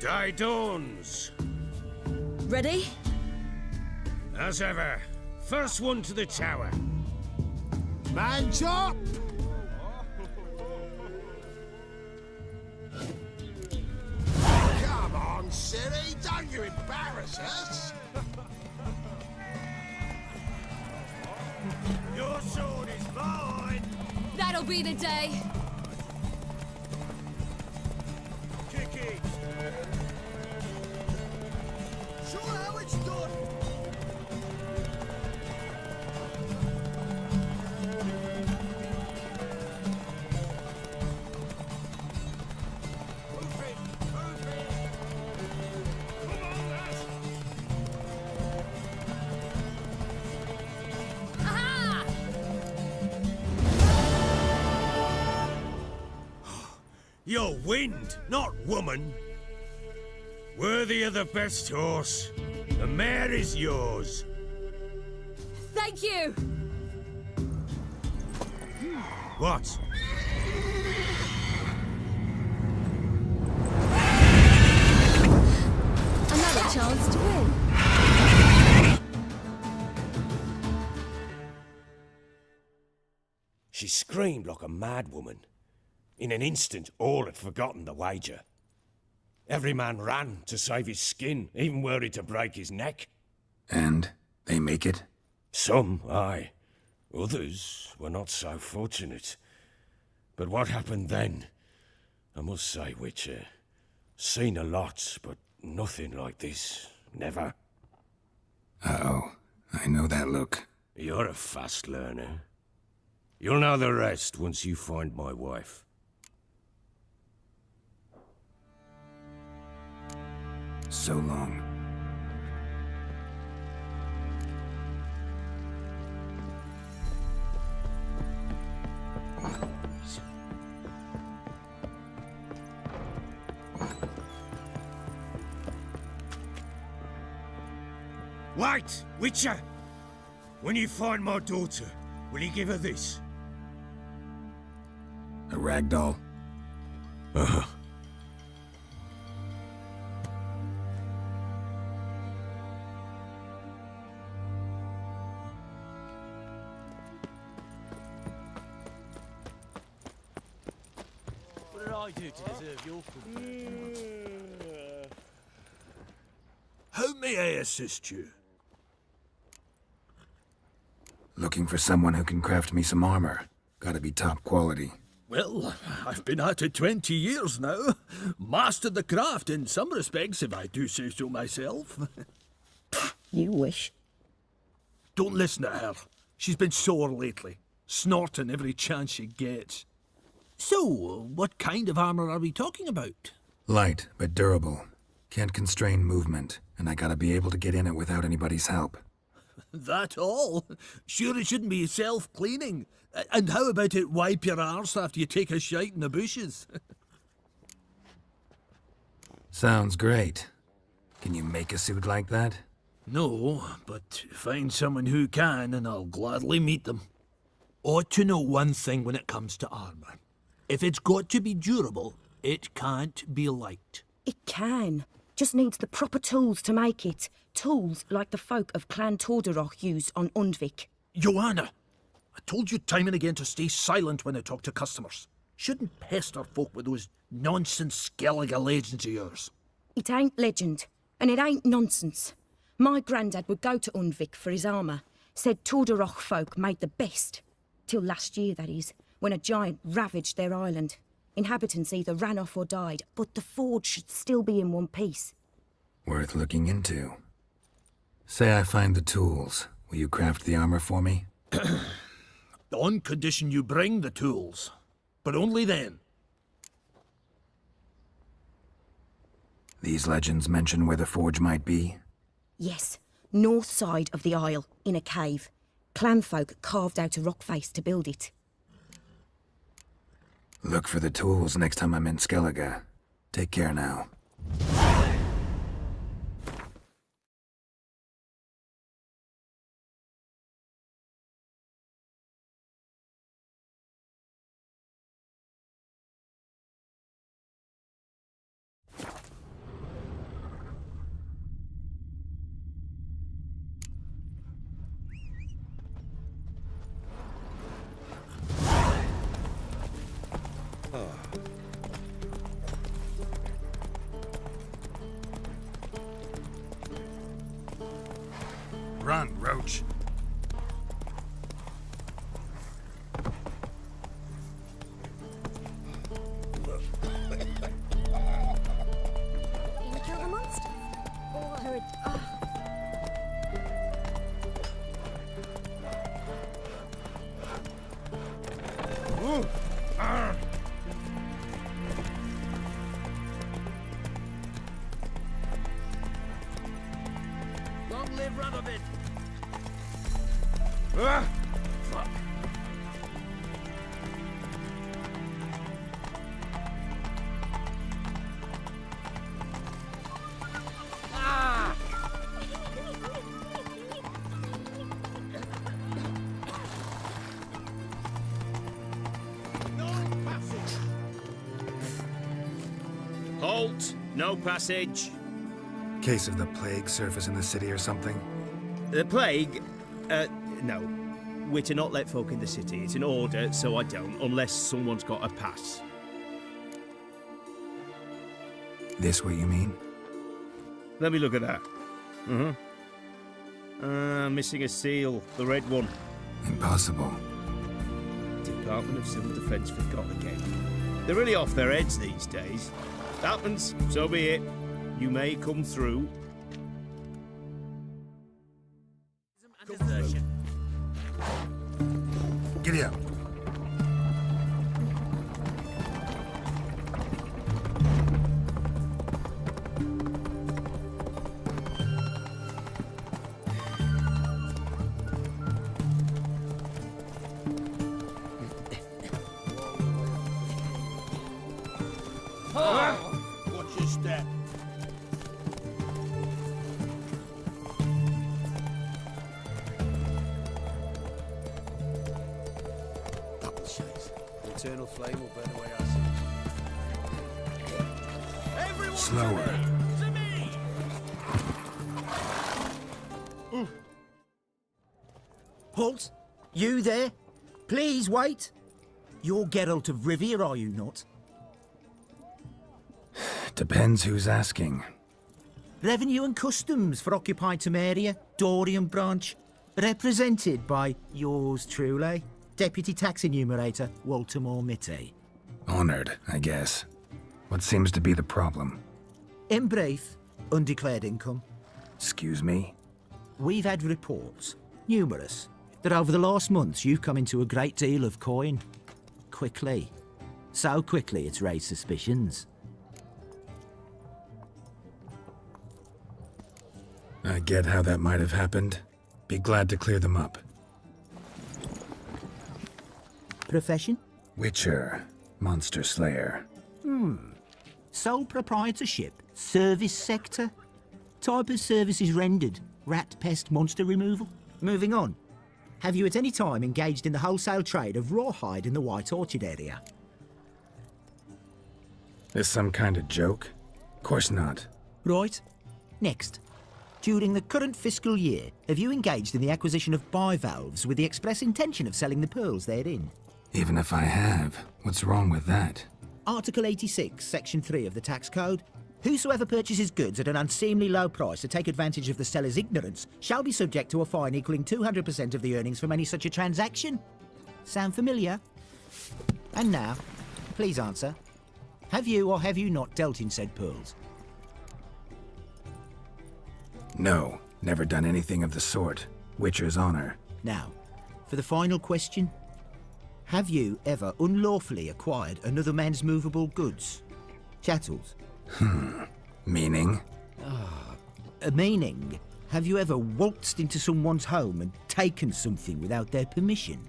S14: Day dawns.
S17: Ready?
S14: As ever. First one to the tower.
S2: Man chop!
S18: Come on, Siri, don't you embarrass us!
S10: Your sword is mine!
S22: That'll be the day.
S10: Kick it!
S2: Show how it's done!
S22: Aha!
S14: You're wind, not woman. Worthy of the best horse. The mare is yours.
S22: Thank you!
S14: What?
S21: Another chance to win.
S14: She screamed like a mad woman. In an instant, all had forgotten the wager. Every man ran to save his skin, even were he to break his neck.
S1: And they make it?
S14: Some, aye. Others were not so fortunate. But what happened then? I must say, Witcher, seen a lot, but nothing like this. Never.
S1: Uh-oh. I know that look.
S14: You're a fast learner. You'll know the rest once you find my wife.
S1: So long.
S14: Wait, Witcher! When you find my daughter, will you give her this?
S1: A rag doll?
S14: Uh-huh.
S3: What did I do to deserve your company?
S10: How may I assist you?
S1: Looking for someone who can craft me some armor. Gotta be top quality.
S3: Well, I've been at it 20 years now. Mastered the craft in some respects, if I do say so myself.
S13: You wish.
S3: Don't listen to her. She's been sore lately, snorting every chance she gets. So, what kind of armor are we talking about?
S1: Light, but durable. Can't constrain movement, and I gotta be able to get in it without anybody's help.
S3: That all? Sure it shouldn't be self-cleaning. And how about it wipe your arse after you take a shite in the bushes?
S1: Sounds great. Can you make a suit like that?
S3: No, but find someone who can and I'll gladly meet them. Ought to know one thing when it comes to armor. If it's got to be durable, it can't be light.
S20: It can. Just needs the proper tools to make it. Tools like the folk of Clan Torderoch used on Undvik.
S3: Joanna, I told you time and again to stay silent when I talk to customers. Shouldn't pester folk with those nonsense Skellige legends of yours.
S20: It ain't legend, and it ain't nonsense. My grandad would go to Undvik for his armour. Said Torderoch folk made the best. Till last year, that is, when a giant ravaged their island. Inhabitants either ran off or died, but the forge should still be in one piece.
S1: Worth looking into. Say I find the tools. Will you craft the armor for me?
S3: On condition you bring the tools. But only then.
S1: These legends mention where the forge might be?
S20: Yes, north side of the isle, in a cave. Clanfolk carved out a rock face to build it.
S1: Look for the tools next time I'm in Skellige. Take care now. Run, Roach.
S5: You kill the monster? Or...
S3: Long live Radovid!
S10: Fuck.
S4: Halt! No passage.
S1: Case of the plague surface in the city or something?
S4: The plague? No. We're to not let folk in the city. It's an order, so I don't, unless someone's got a pass.
S1: This what you mean?
S4: Let me look at that. Missing a seal. The red one.
S1: Impossible.
S4: Department of Civil Defence forgot again. They're really off their heads these days. Happens, so be it. You may come through.
S1: Giddy up.
S10: Watch your step.
S2: Double shades.
S10: The eternal flame will burn away our sins. Everyone
S1: Slower.
S10: to me!
S12: Halt! You there? Please wait! You're Geralt of Rivia, are you not?
S1: Depends who's asking.
S12: Revenue and Customs for occupied Temeria, Dorian branch, represented by yours truly, Deputy Tax Enumerator Walter Mitte.
S1: Honored, I guess. What seems to be the problem?
S12: In brief, undeclared income.
S1: Excuse me?
S12: We've had reports, numerous, that over the last months you've come into a great deal of coin. Quickly. So quickly it's raised suspicions.
S1: I get how that might have happened. Be glad to clear them up.
S12: Profession?
S1: Witcher. Monster Slayer.
S12: Sole proprietorship. Service sector. Type of services rendered. Rat, pest, monster removal. Moving on. Have you at any time engaged in the wholesale trade of rawhide in the White Orchard area?
S1: This some kind of joke? Course not.
S12: Right. Next. During the current fiscal year, have you engaged in the acquisition of bivalves with the express intention of selling the pearls therein?
S1: Even if I have, what's wrong with that?
S12: Article 86, Section 3 of the Tax Code. Whosoever purchases goods at an unseemly low price to take advantage of the seller's ignorance shall be subject to a fine equaling 200% of the earnings from any such a transaction. Sound familiar? And now, please answer. Have you or have you not dealt in said pearls?
S1: No, never done anything of the sort. Witcher's honor.
S12: Now, for the final question. Have you ever unlawfully acquired another man's movable goods? Chattels?
S1: Meaning?
S12: Meaning, have you ever waltzed into someone's home and taken something without their permission?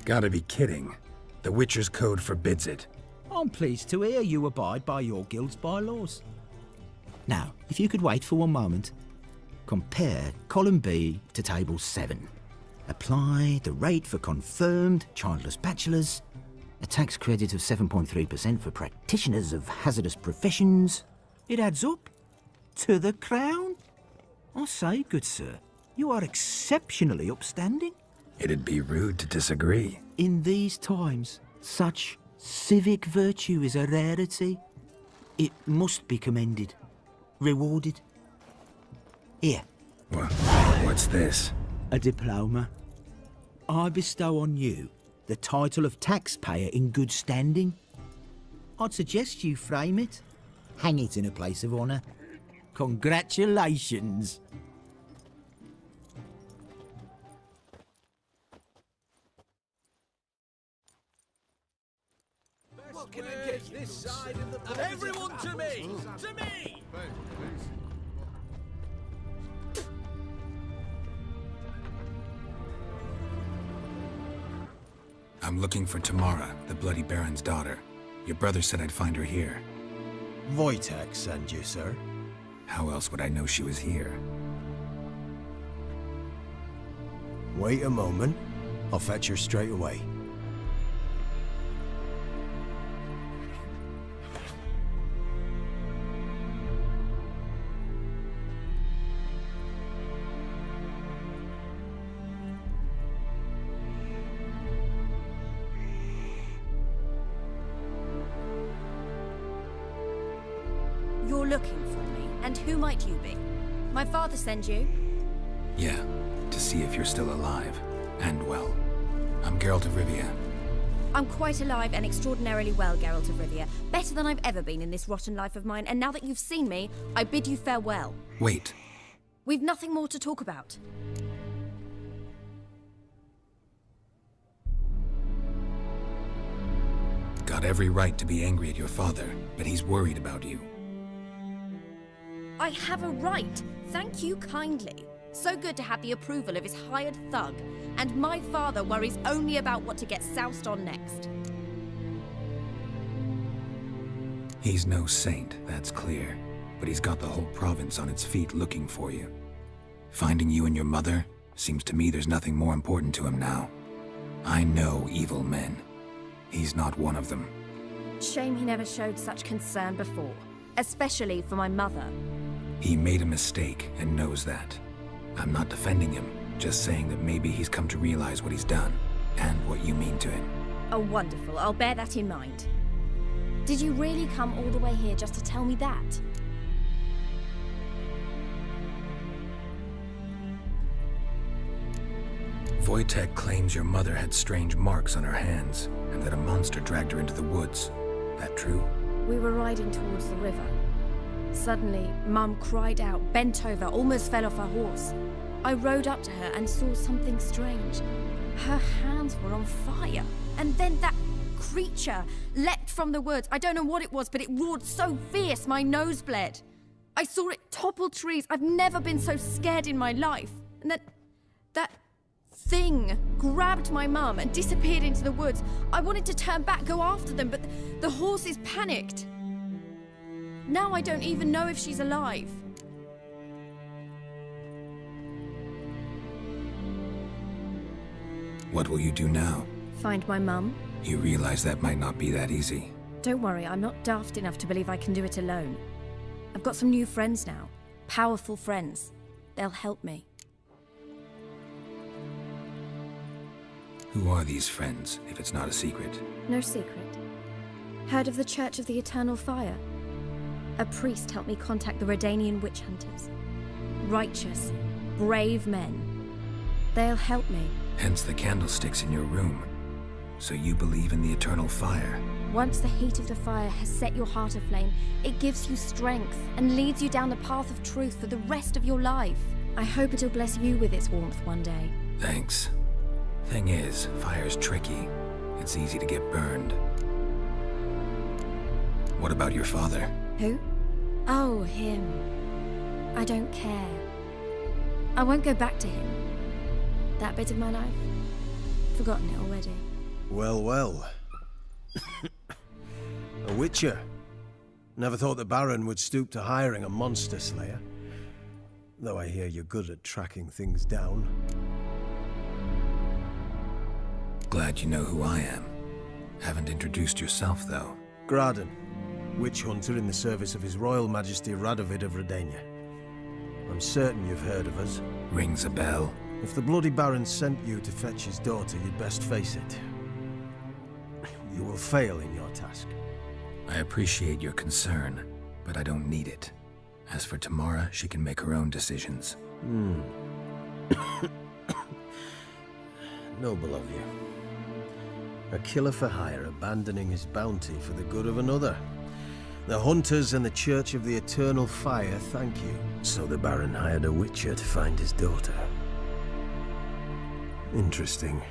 S1: Gotta be kidding. The Witcher's Code forbids it.
S12: I'm pleased to hear you abide by your guild's bylaws. Now, if you could wait for one moment, compare column B to table 7. Apply the rate for confirmed childless bachelors, a tax credit of 7.3% for practitioners of hazardous professions. It adds up to the crown. I say, good sir, you are exceptionally upstanding.
S1: It'd be rude to disagree.
S12: In these times, such civic virtue is a rarity. It must be commended, rewarded. Here.
S1: What's this?
S12: A diploma. I bestow on you the title of taxpayer in good standing. I'd suggest you frame it. Hang it in a place of honour. Congratulations.
S3: What can I get this side of the... Everyone to me! To me!
S1: I'm looking for Tamara, the Bloody Baron's daughter. Your brother said I'd find her here.
S11: Wojtek sent you, sir.
S1: How else would I know she was here?
S11: Wait a moment. I'll fetch her straight away.
S15: You're looking for me, and who might you be? My father sent you?
S1: Yeah, to see if you're still alive. And well. I'm Geralt of Rivia.
S15: I'm quite alive and extraordinarily well, Geralt of Rivia. Better than I've ever been in this rotten life of mine, and now that you've seen me, I bid you farewell.
S1: Wait.
S15: We've nothing more to talk about.
S1: Got every right to be angry at your father, but he's worried about you.
S15: I have a right. Thank you kindly. So good to have the approval of his hired thug. And my father worries only about what to get soused on next.
S1: He's no saint, that's clear. But he's got the whole province on its feet looking for you. Finding you and your mother, seems to me there's nothing more important to him now. I know evil men. He's not one of them.
S15: Shame he never showed such concern before. Especially for my mother.
S1: He made a mistake and knows that. I'm not defending him, just saying that maybe he's come to realize what he's done, and what you mean to him.
S15: Oh, wonderful. I'll bear that in mind. Did you really come all the way here just to tell me that?
S1: Wojtek claims your mother had strange marks on her hands, and that a monster dragged her into the woods. That true?
S15: We were riding towards the river. Suddenly, Mum cried out, bent over, almost fell off her horse. I rode up to her and saw something strange. Her hands were on fire. And then that creature leapt from the woods. I don't know what it was, but it roared so fierce my nose bled. I saw it topple trees. I've never been so scared in my life. And that thing grabbed my mum and disappeared into the woods. I wanted to turn back, go after them, but the horses panicked. Now I don't even know if she's alive.
S1: What will you do now?
S15: Find my mum?
S1: You realize that might not be that easy.
S15: Don't worry, I'm not daft enough to believe I can do it alone. I've got some new friends now. Powerful friends. They'll help me.
S1: Who are these friends, if it's not a secret?
S15: No secret. Heard of the Church of the Eternal Fire? A priest helped me contact the Redanian witch hunters. Righteous, brave men. They'll help me.
S1: Hence the candlesticks in your room. So you believe in the eternal fire?
S15: Once the heat of the fire has set your heart aflame, it gives you strength and leads you down the path of truth for the rest of your life. I hope it'll bless you with its warmth one day.
S1: Thanks. Thing is, fire's tricky. It's easy to get burned. What about your father?
S15: Who? Oh, him. I don't care. I won't go back to him. That bit of my life? Forgotten it already.
S11: Well, well. A witcher. Never thought the Baron would stoop to hiring a monster slayer. Though I hear you're good at tracking things down.
S1: Glad you know who I am. Haven't introduced yourself, though.
S11: Graden, witch hunter in the service of His Royal Majesty Radovid of Redania. I'm certain you've heard of us.
S1: Rings a bell.
S11: If the Bloody Baron sent you to fetch his daughter, you'd best face it. You will fail in your task.
S1: I appreciate your concern, but I don't need it. As for Tamara, she can make her own decisions.
S11: Noble of you. A killer for hire abandoning his bounty for the good of another. The hunters and the Church of the Eternal Fire thank you. So the Baron hired a witcher to find his daughter. Interesting.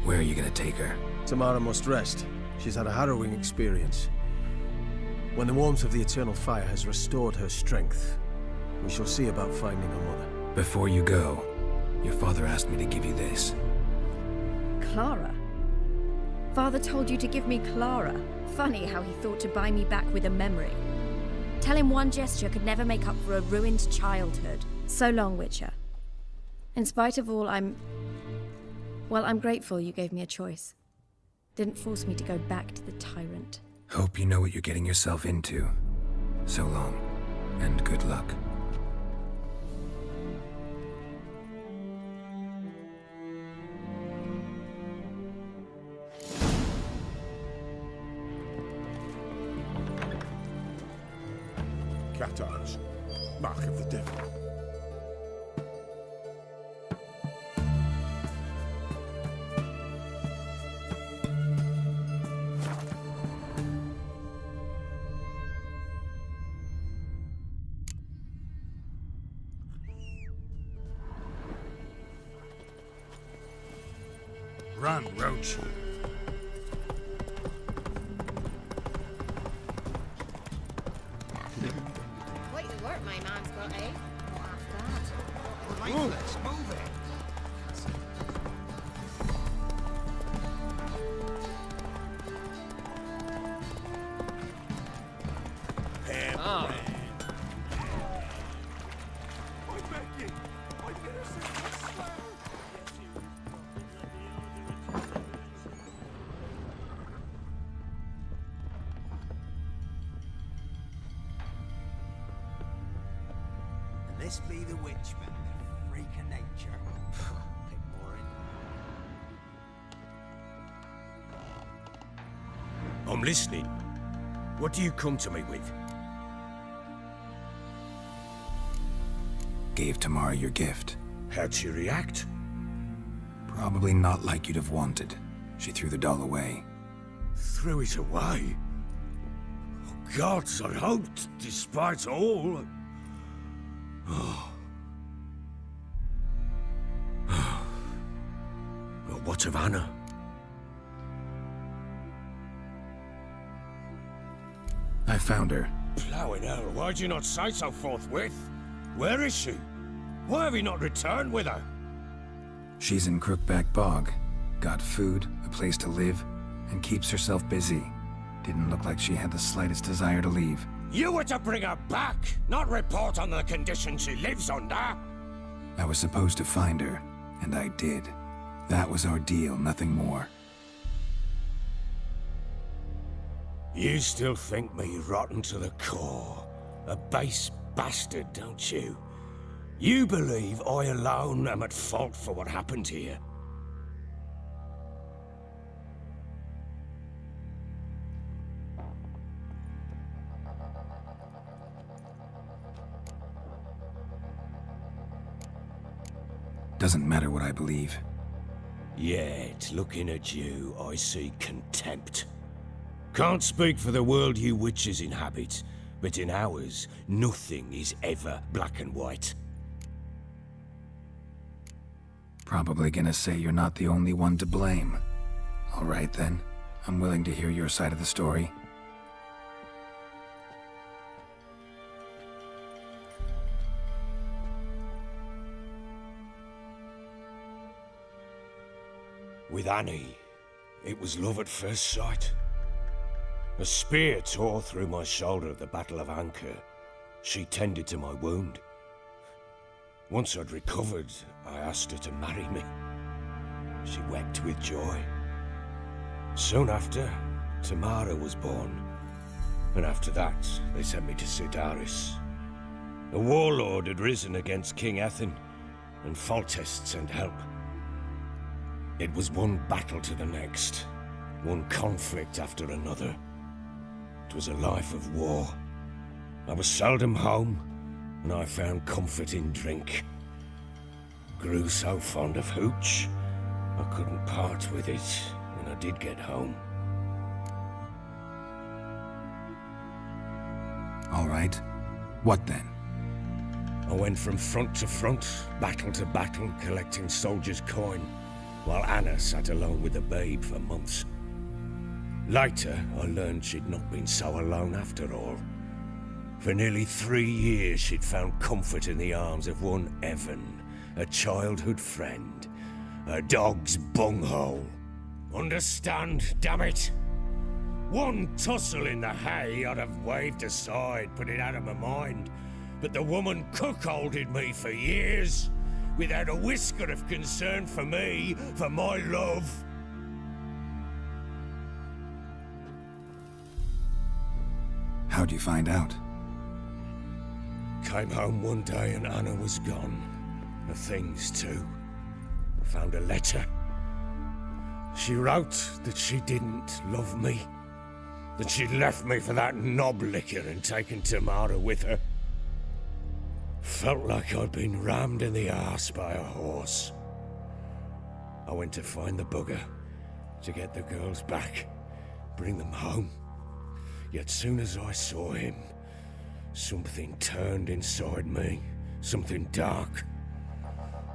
S1: Where are you gonna take her?
S11: Tamara must rest. She's had a harrowing experience. When the warmth of the Eternal Fire has restored her strength, we shall see about finding her mother.
S1: Before you go, your father asked me to give you this.
S15: Clara? Father told you to give me Clara. Funny how he thought to buy me back with a memory. Tell him one gesture could never make up for a ruined childhood. So long, Witcher. In spite of all, I'm grateful you gave me a choice. Didn't force me to go back to the tyrant.
S1: Hope you know what you're getting yourself into. So long, and good luck.
S18: Cat eyes. Mark of the devil.
S10: Run, Roach.
S21: Quite the work my man's got, eh?
S8: Let's move it.
S12: This be the witchman, the freak of nature. Pick more in.
S14: I'm listening. What do you come to me with?
S1: Gave Tamara your gift.
S14: How'd she react?
S1: Probably not like you'd have wanted. She threw the doll away.
S14: Threw it away? Oh, gods, I hoped, despite all... Well, what of Anna?
S1: I found her.
S14: Plowing hell, why'd you not say so forthwith? Where is she? Why have you not returned with her?
S1: She's in Crookback Bog. Got food, a place to live, and keeps herself busy. Didn't look like she had the slightest desire to leave.
S14: You were to bring her back, not report on the conditions she lives under.
S1: I was supposed to find her, and I did. That was our deal, nothing more.
S14: You still think me rotten to the core. A base bastard, don't you? You believe I alone am at fault for what happened here.
S1: Doesn't matter what I believe.
S14: Yet, looking at you, I see contempt. Can't speak for the world you witches inhabit, but in ours, nothing is ever black and white.
S1: Probably gonna say you're not the only one to blame. All right then, I'm willing to hear your side of the story.
S14: With Annie, it was love at first sight. A spear tore through my shoulder at the Battle of Anchor. She tended to my wound. Once I'd recovered, I asked her to marry me. She wept with joy. Soon after, Tamara was born. And after that, they sent me to Sidaris. A warlord had risen against King Ethan, and Foltest sent help. It was one battle to the next, one conflict after another. 'Twas a life of war. I was seldom home, and I found comfort in drink. Grew so fond of hooch, I couldn't part with it when I did get home.
S1: All right. What then?
S14: I went from front to front, battle to battle, collecting soldiers' coin, while Anna sat alone with the babe for months. Later, I learned she'd not been so alone after all. For nearly 3 years, she'd found comfort in the arms of one Evan, a childhood friend, a dog's bunghole. Understand, damn it? One tussle in the hay I'd have waved aside, put it out of my mind. But the woman cuckolded me for years, without a whisker of concern for me, for my love.
S1: How'd you find out?
S14: Came home one day and Anna was gone. Her things too. Found a letter. She wrote that she didn't love me. That she'd left me for that knob licker and taken Tamara with her. Felt like I'd been rammed in the arse by a horse. I went to find the bugger, to get the girls back, bring them home. Yet soon as I saw him, something turned inside me, something dark.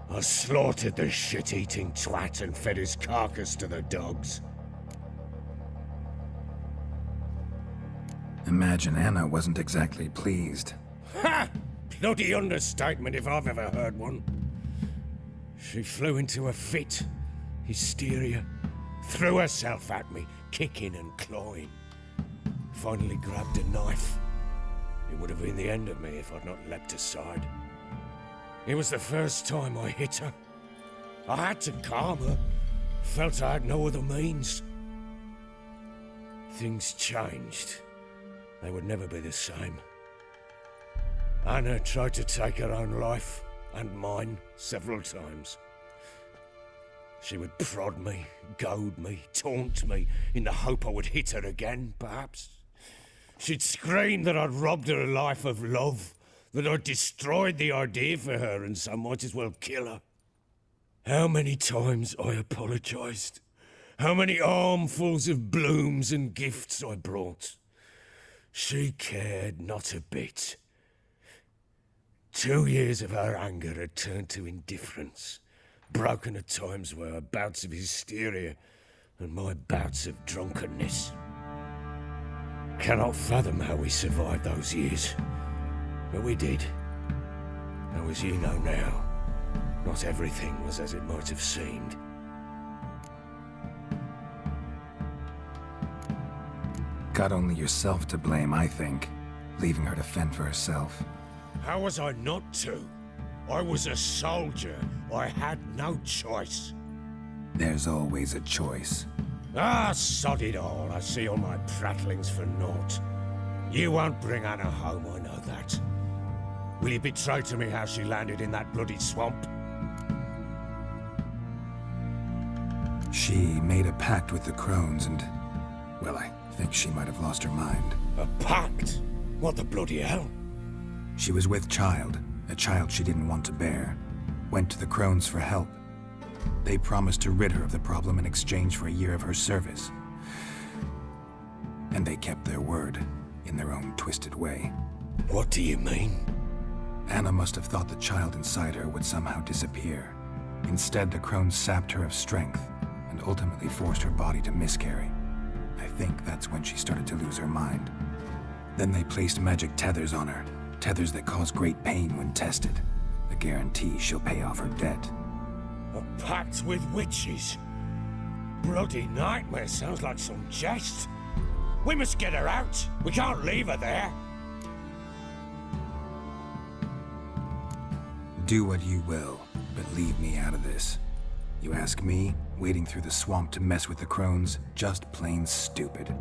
S14: I slaughtered the shit-eating twat and fed his carcass to the dogs.
S1: Imagine Anna wasn't exactly pleased.
S14: Ha! Bloody understatement if I've ever heard one. She flew into a fit, hysteria, threw herself at me, kicking and clawing. Finally grabbed a knife. It would have been the end of me if I'd not leapt aside. It was the first time I hit her. I had to calm her. Felt I had no other means. Things changed. They would never be the same. Anna tried to take her own life, and mine, several times. She would prod me, goad me, taunt me, in the hope I would hit her again, perhaps. She'd scream that I'd robbed her life of love, that I'd destroyed the idea for her, and so might as well kill her. How many times I apologized. How many armfuls of blooms and gifts I brought. She cared not a bit. 2 years of her anger had turned to indifference, broken at times by her bouts of hysteria and my bouts of drunkenness. Cannot fathom how we survived those years, but we did. Though as you know now, not everything was as it might have seemed.
S1: Got only yourself to blame, I think, leaving her to fend for herself.
S14: How was I not to? I was a soldier. I had no choice.
S1: There's always a choice.
S14: Ah, sod it all. I see all my prattlings for naught. You won't bring Anna home, I know that. Will you betray to me how she landed in that bloody swamp?
S1: She made a pact with the crones and, well, I think she might have lost her mind.
S14: A pact? What the bloody hell?
S1: She was with child, a child she didn't want to bear. Went to the crones for help. They promised to rid her of the problem in exchange for a year of her service. And they kept their word, in their own twisted way.
S14: What do you mean?
S1: Anna must have thought the child inside her would somehow disappear. Instead, the crones sapped her of strength, and ultimately forced her body to miscarry. I think that's when she started to lose her mind. Then they placed magic tethers on her, tethers that cause great pain when tested. A guarantee she'll pay off her debt.
S14: A pact with witches? Bloody nightmare, sounds like some jest. We must get her out. We can't leave her there.
S1: Do what you will, but leave me out of this. You ask me, wading through the swamp to mess with the crones, just plain stupid.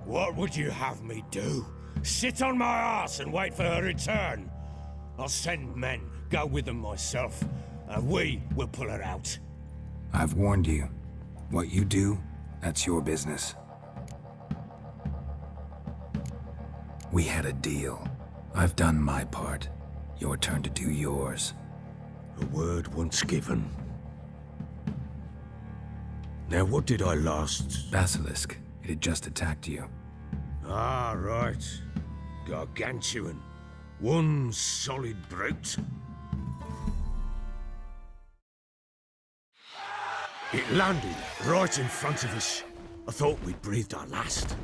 S14: What would you have me do? Sit on my arse and wait for her return? I'll send men, go with them myself, and we will pull her out.
S1: I've warned you. What you do, that's your business. We had a deal. I've done my part. Your turn to do yours.
S14: A word once given. Now, what did I last...
S1: Basilisk. It had just attacked you.
S14: Ah, right. Gargantuan. One solid brute. It landed right in front of us. I thought we'd breathed our last.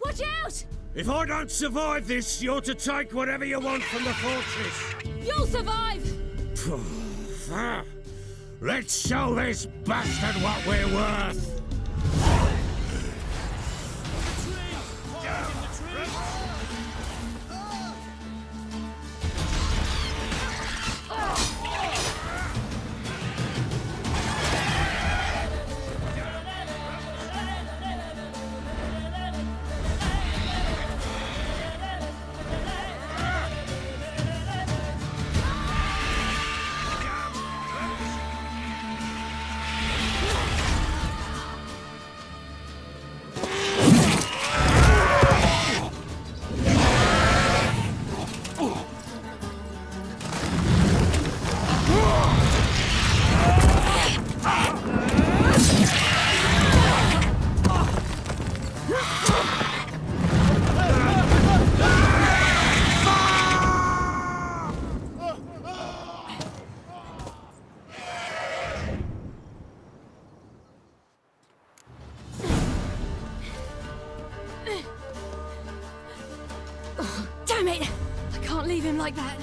S22: Watch out!
S14: If I don't survive this, you're to take whatever you want from the fortress.
S22: You'll survive!
S14: Let's show this bastard what we're worth.
S22: Damn it! I can't leave him like that.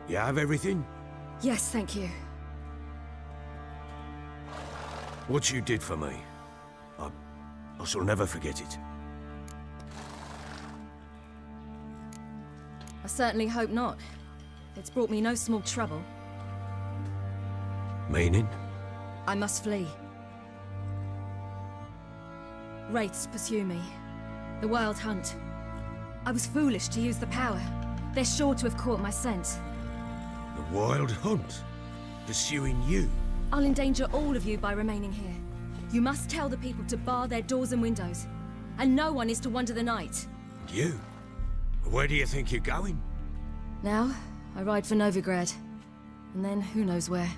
S14: You have everything?
S15: Yes, thank you.
S14: What you did for me, I shall never forget it.
S15: I certainly hope not. It's brought me no small trouble.
S14: Meaning?
S15: I must flee. Wraiths pursue me. The Wild Hunt. I was foolish to use the power. They're sure to have caught my scent.
S14: The Wild Hunt? Pursuing you?
S15: I'll endanger all of you by remaining here. You must tell the people to bar their doors and windows. And no one is to wander the night.
S14: You? Where do you think you're going?
S15: Now, I ride for Novigrad. And then who knows where.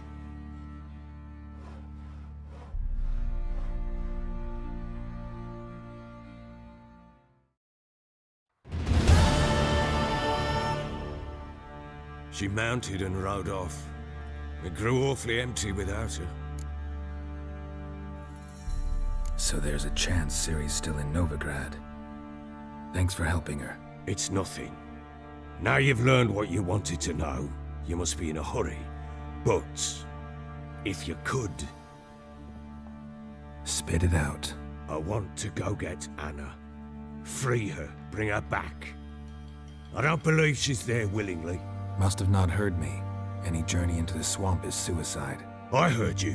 S14: She mounted and rode off. It grew awfully empty without her.
S1: So there's a chance Ciri's still in Novigrad. Thanks for helping her.
S14: It's nothing. Now you've learned what you wanted to know, you must be in a hurry. But, if you could...
S1: Spit it out.
S14: I want to go get Anna. Free her, bring her back. I don't believe she's there willingly.
S1: Must have not heard me. Any journey into the swamp is suicide.
S14: I heard you,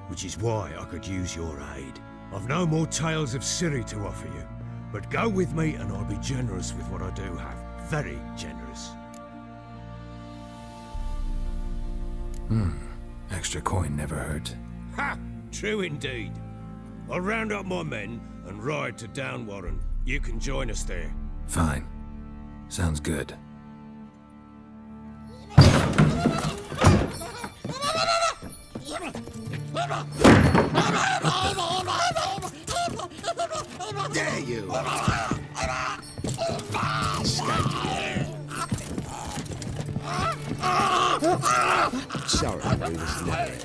S14: which is why I could use your aid. I've no more tales of Ciri to offer you, but go with me and I'll be generous with what I do have. Very generous.
S1: Extra coin never hurt.
S14: Ha! True indeed. I'll round up my men and ride to Downwarren. You can join us there.
S1: Fine. Sounds good.
S14: There you
S10: Sorry, we was late.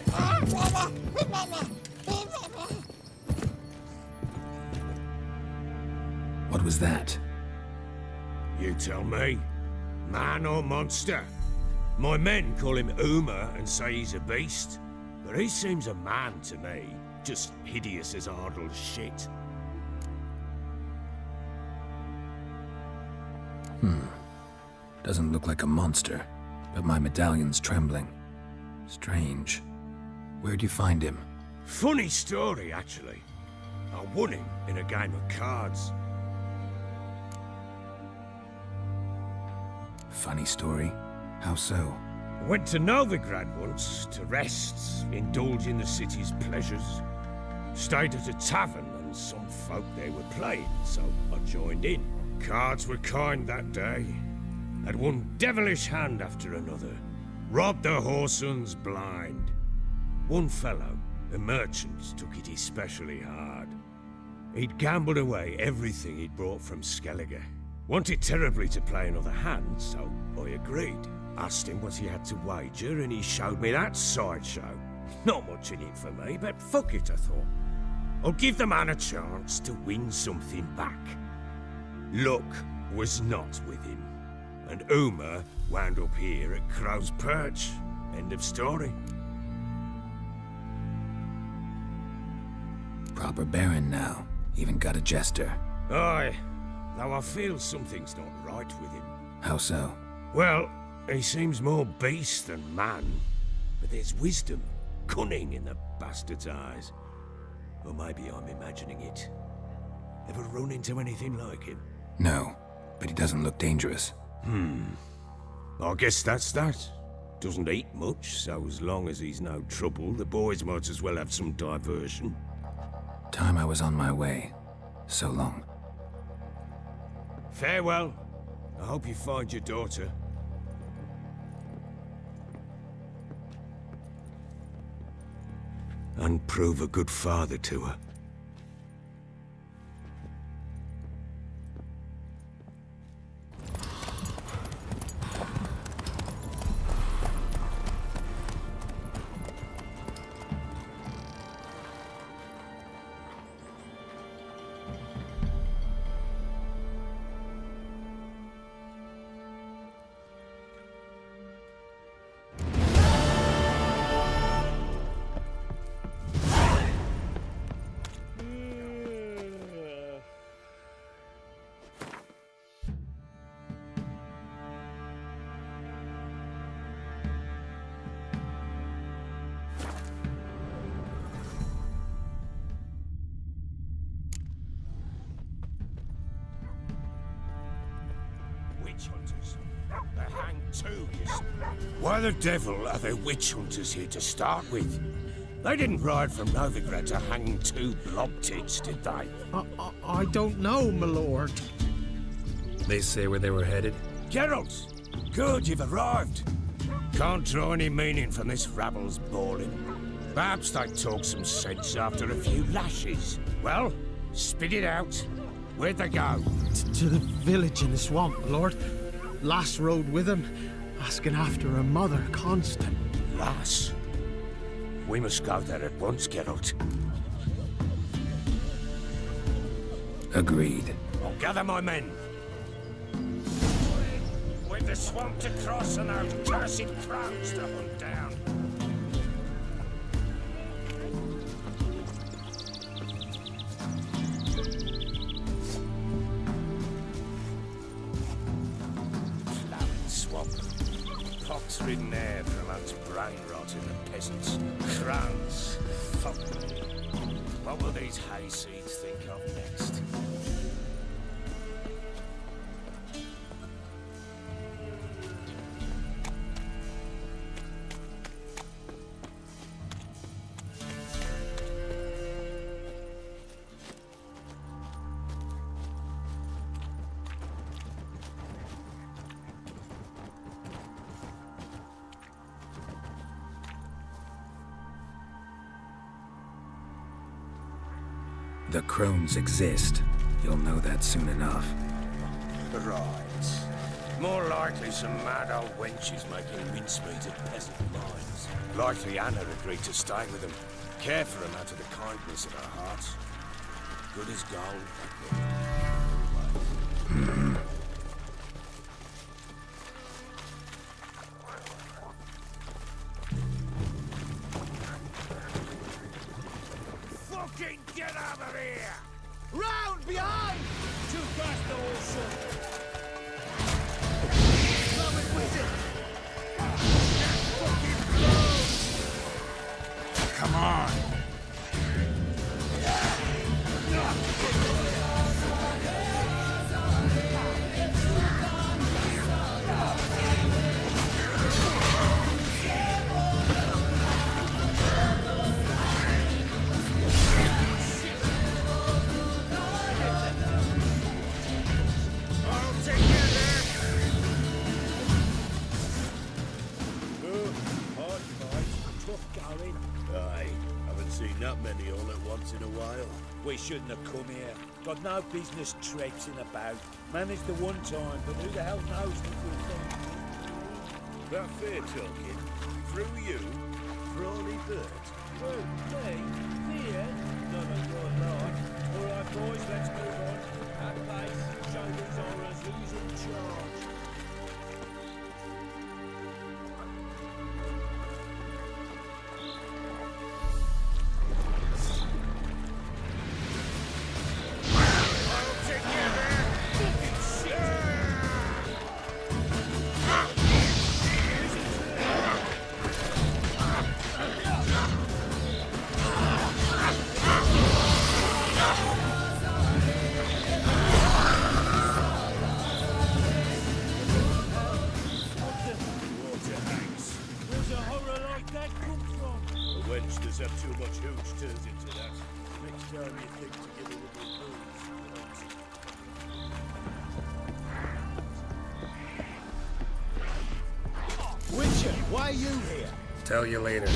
S1: What was that?
S14: You tell me. Man or monster? My men call him Uma and say he's a beast, but he seems a man to me. Just hideous as Ardle's shit.
S1: Doesn't look like a monster, but my medallion's trembling. Strange. Where'd you find him?
S14: Funny story, actually. I won him in a game of cards.
S1: Funny story? How so?
S14: I went to Novigrad once to rest, indulge in the city's pleasures. Stayed at a tavern and some folk there were playing, so I joined in. Cards were kind that day. Had one devilish hand after another. Robbed the whoresun's blind. One fellow, a merchant, took it especially hard. He'd gambled away everything he'd brought from Skellige. Wanted terribly to play another hand, so I agreed. Asked him what he had to wager, and he showed me that sideshow. Not much in it for me, but fuck it, I thought. I'll give the man a chance to win something back. Luck was not with him, and Uma wound up here at Crow's Perch. End of story.
S1: Proper baron now. Even got a jester.
S14: Aye, though I feel something's not right with him.
S1: How so?
S14: Well, he seems more beast than man, but there's wisdom, cunning in the bastard's eyes. Or maybe I'm imagining it. Ever run into anything like him?
S1: No, but he doesn't look dangerous.
S14: I guess that's that. Doesn't eat much, so as long as he's no trouble, the boys might as well have some diversion.
S1: Time I was on my way. So long.
S14: Farewell. I hope you find your daughter. And prove a good father to her. Witch hunters. They hang too, you see. Why the devil are there witch hunters here to start with? They didn't ride from Novigrad to hang two blob tits, did they?
S9: I don't know, my lord.
S1: They say where they were headed?
S14: Geralt! Good, you've arrived. Can't draw any meaning from this rabble's bawling. Perhaps they talk some sense after a few lashes. Well, spit it out. Where'd they go?
S9: To the village in the swamp, my lord. Lass rode with him, asking after her mother, Constant.
S14: Lass? We must go there at once, Geralt.
S1: Agreed.
S14: I'll gather my men. With the swamp to cross and those cursed crows to hunt down. Plowing swamp. Pox-ridden air from its brain rot in the pit.
S10: peasants. Crowns. Fuck me. What will these hayseeds think of next?
S1: The crones exist. You'll know that soon enough.
S10: Right. More likely some mad old wenches making mincemeat of peasant lives. Likely Anna agreed to stay with them. Care for them out of the kindness of her heart. Good as gold, that
S1: Mm-hmm.
S10: Fucking get out of here!
S2: Round behind!
S10: Too fast, the whole shot.
S2: Coming with it!
S10: Come on!
S4: Not many all at once in a while.
S10: We shouldn't have come here. Got no business traipsing about. Managed the one time, but who the hell knows what we'll think.
S4: That fair talking. Through you, Frawley Burt.
S10: Oh, me? Here? No, your life. All right, boys, let's move on. At base, show these horrors who's in charge.
S4: There's up too much hooch turns into that. Next time you think to give a little booze.
S2: Witcher, why are you here?
S1: Tell you later.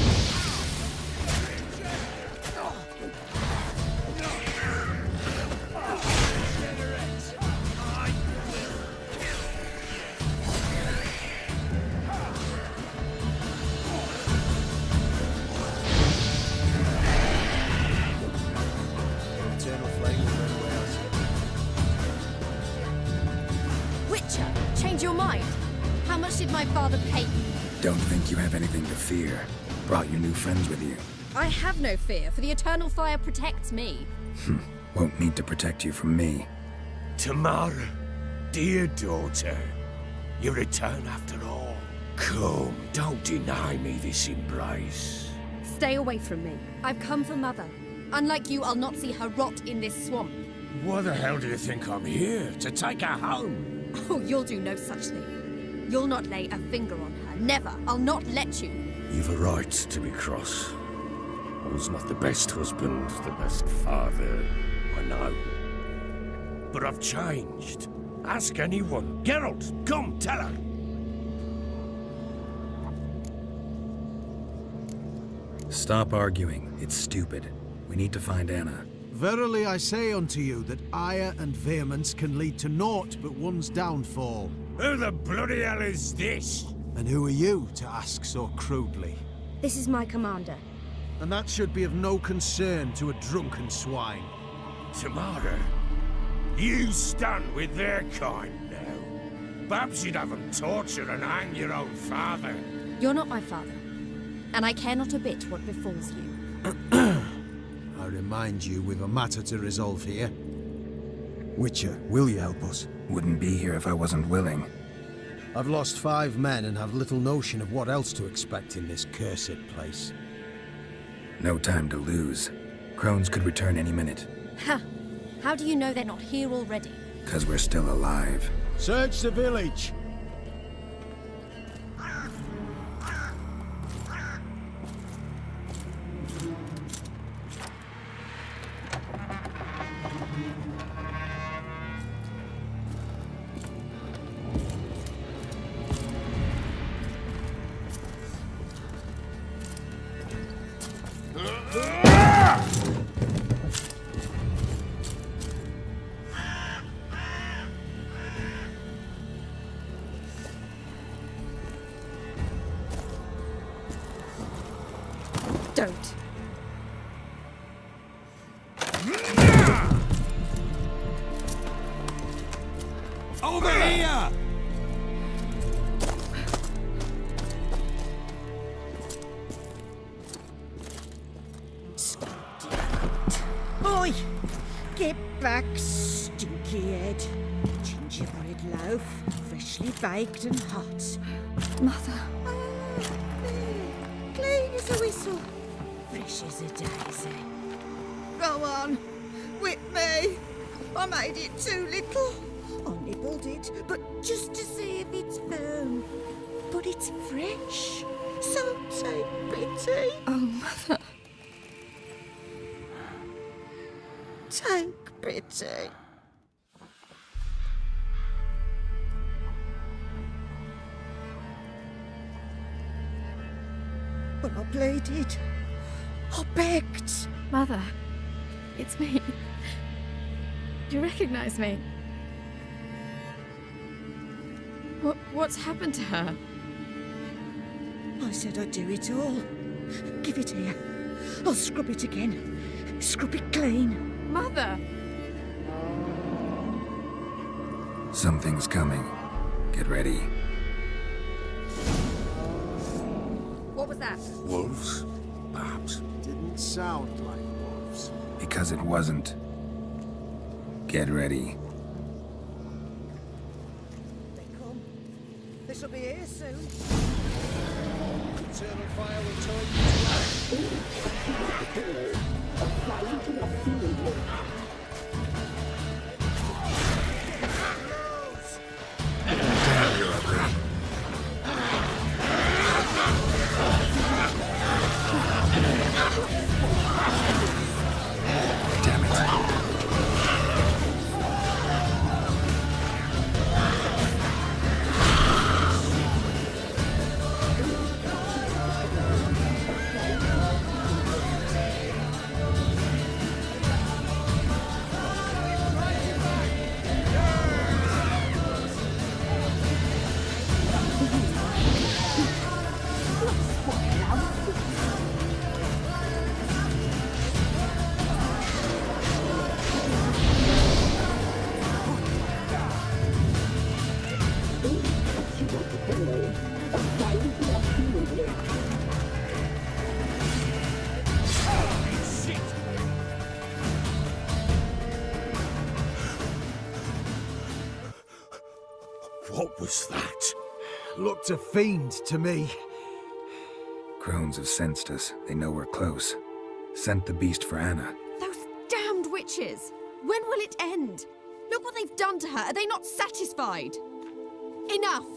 S15: Change your mind. How much did my father pay you?
S1: Don't think you have anything to fear. Brought your new friends with you.
S15: I have no fear, for the eternal fire protects me.
S1: Won't need to protect you from me.
S10: Tamara, dear daughter, you return after all. Come, don't deny me this embrace.
S15: Stay away from me. I've come for Mother. Unlike you, I'll not see her rot in this swamp.
S10: Why the hell do you think I'm here? To take her home?
S15: Oh, you'll do no such thing. You'll not lay a finger on her. Never. I'll not let you.
S10: You've a right to be cross. I was not the best husband, the best father, I know. But I've changed. Ask anyone. Geralt, come, tell her.
S1: Stop arguing. It's stupid. We need to find Anna.
S9: Verily I say unto you that ire and vehemence can lead to naught but one's downfall.
S10: Who the bloody hell is this?
S9: And who are you to ask so crudely?
S5: This is my commander.
S9: And that should be of no concern to a drunken swine.
S10: Tamara, you stand with their kind now. Perhaps you'd have them torture and hang your own father.
S15: You're not my father, and I care not a bit what befalls you.
S9: I remind you we've a matter to resolve here. Witcher, will you help us?
S1: Wouldn't be here if I wasn't willing.
S11: I've lost 5 men and have little notion of what else to expect in this cursed place.
S1: No time to lose. Crones could return any minute.
S15: Ha! How do you know they're not here already?
S1: 'Cause we're still alive.
S9: Search the village.
S17: Don't.
S10: Over here!
S17: Oi! Get back, stinky head. Gingerbread loaf, freshly baked and hot.
S15: Mother.
S17: Clean as a whistle, fresh as a daisy. Go on, whip me. I made it too little. I nibbled it, but just to see if it's firm. But it's fresh, so take pity.
S15: Oh, Mother.
S17: Take pity. But I pleaded. I begged.
S15: Mother, it's me. Do you recognize me? What's happened to her?
S17: I said I'd do it all. Give it here. I'll scrub it again. Scrub it clean.
S15: Mother!
S1: Something's coming. Get ready.
S15: What was that?
S8: Wolves? Perhaps. Didn't sound like wolves.
S1: Because it wasn't. Get ready.
S17: They come. This'll be here soon.
S18: Eternal fire will turn you
S1: Damn it.
S10: What was that?
S9: Looked a fiend to me.
S1: Crones have sensed us. They know we're close. Sent the beast for Anna.
S15: Those damned witches! When will it end? Look what they've done to her. Are they not satisfied? Enough!